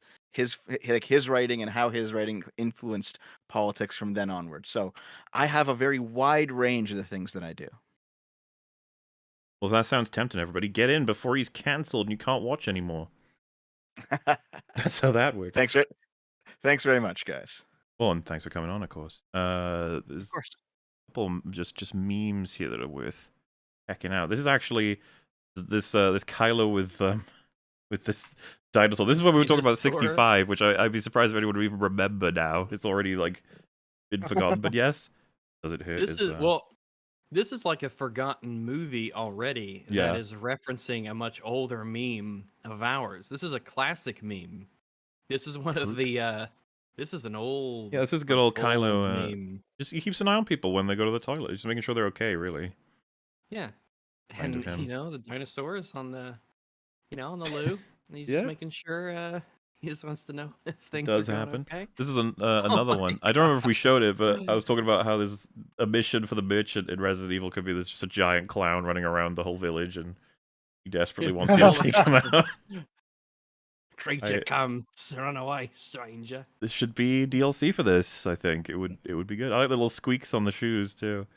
writing and how his writing influenced politics from then onward. So I have a very wide range of the things that I do. Well, that sounds tempting, everybody. Get in before he's cancelled and you can't watch anymore. That's how that works. Thanks very much, guys. Well, and thanks for coming on, of course. There's Of course. a couple just memes here that are worth checking out. This is actually this Kylo with this dinosaur. This is when we were talking about 65, which I'd be surprised if anyone would even remember now. It's already like been forgotten. But yes, does it hurt? This is like a forgotten movie already Yeah. that is referencing a much older meme of ours. This is a classic meme. This is one of the this is an old Yeah, this is good old Kylo. meme. Just he keeps an eye on people when they go to the toilet, just making sure they're okay, really. Yeah. Kind of And him. you know, the dinosaurs on the on the loo. And he's Yeah. just making sure he just wants to know if things Does are going happen. okay. This is another one. I don't remember if we showed it, but I was talking about how there's a mission for the bitch in Resident Evil could be there's just a giant clown running around the whole village, and he desperately wants you to take him out. Creature comes, run away, stranger. This should be DLC for this. I think it would be good. I like the little squeaks on the shoes too.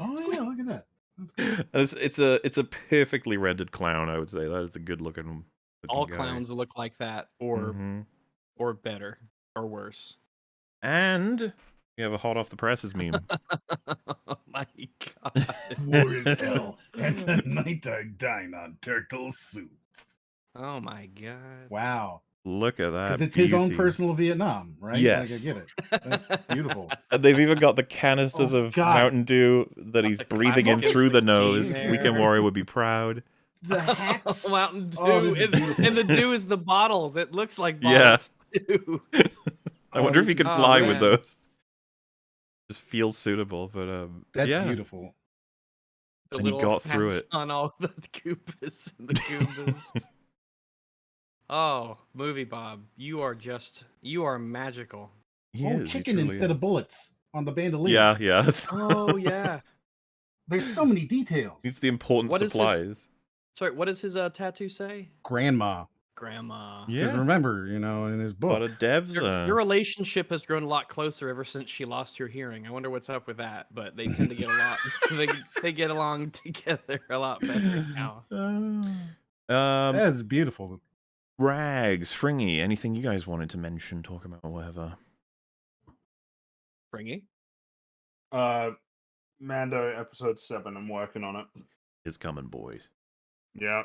Oh yeah, look at that. That's good. And it's a perfectly rendered clown. I would say that is a good looking. All guy. clowns look like that, or Mhm. or better, or worse. And we have a hot off the presses meme. Oh my god! War is hell, and tonight I dine on turtle soup. Oh my god! Wow. Look at that. Because it's his own beauty. personal Vietnam, right? Yes. Like, I get it. That's beautiful. And they've even got the canisters of God. Mountain Dew that he's the breathing in classic through the M16 nose. there. Weekend Warrior would be proud. The hats. Mountain Dew, Oh, this is beautiful. and the dew is the bottles. It looks like Yeah. bottles too. I wonder if he could Oh, fly with man. those. Just feels suitable, but That's yeah. beautiful. The And he little got through hats it. on all the Koopas and the Goombas. Oh, MovieBob, you are magical. He Oh, is, he chicken truly instead is. of bullets on the bandolier. Yeah. Oh yeah. There's so many details. Needs the important What is his- supplies. Sorry, what does his tattoo say? Grandma. Grandma. Yeah. Because remember, in his A book. lot of devs. Your relationship has grown a lot closer ever since she lost her hearing. I wonder what's up with that, but they tend to get a lot. they get along together a lot better now. That's beautiful. Rags, Fringy, anything you guys wanted to mention, talk about, or whatever? Fringy? Mando episode 7. I'm working on it. Is coming, boys. Yeah.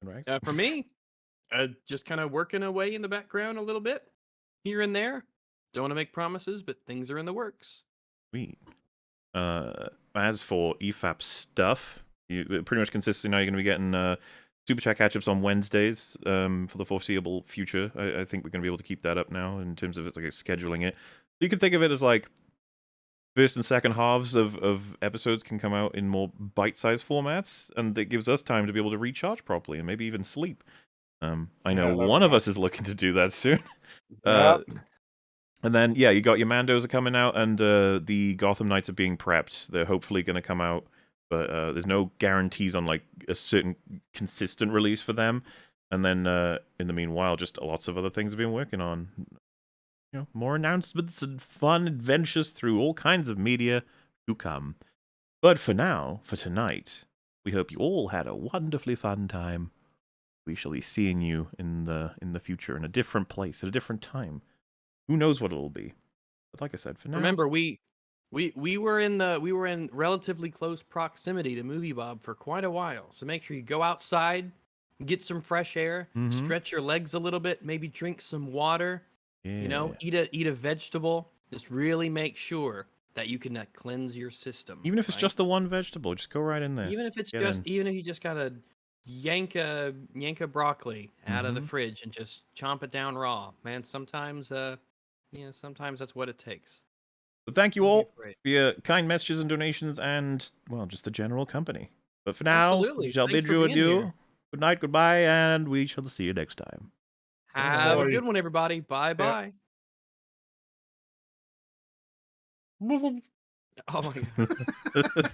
Rags? For me, just kind of working away in the background a little bit, here and there. Don't want to make promises, but things are in the works. Sweet. As for EFAP stuff, it pretty much consistently now you're going to be getting Super Chat catch-ups on Wednesdays for the foreseeable future. I think we're going to be able to keep that up now in terms of it's like scheduling it. You can think of it as like first and second halves of episodes can come out in more bite-sized formats, and it gives us time to be able to recharge properly and maybe even sleep. I know one of us is looking to do that soon. And then, yeah, you got your Mandos are coming out, and the Gotham Knights are being prepped. They're hopefully going to come out, but there's no guarantees on like a certain consistent release for them. And then, in the meanwhile, just lots of other things have been working on. More announcements and fun adventures through all kinds of media to come. But for now, for tonight, we hope you all had a wonderfully fun time we shall be seeing you in the future in a different place at a different time. Who knows what it'll be? But like I said, for now, Remember, we were in relatively close proximity to MovieBob for quite a while. So make sure you go outside, get some fresh air, Mhm. stretch your legs a little bit, maybe drink some water. You know, Yeah. eat a vegetable. Just really make sure that you can cleanse your system. Even if it's right? just the one vegetable, just go right in there. Even if it's Get just in. even if you just gotta yank a broccoli out of the Mhm. fridge and just chomp it down raw, man. Sometimes sometimes that's what it takes. So thank you Don't be all afraid. for your kind messages and donations and, well, just the general company. But for now, Absolutely. we shall Thanks bid for you being adieu. here. Good night, goodbye, and we shall see you next time. Have a Bye. good one, everybody. Bye bye. Oh my god.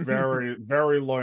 Very, very low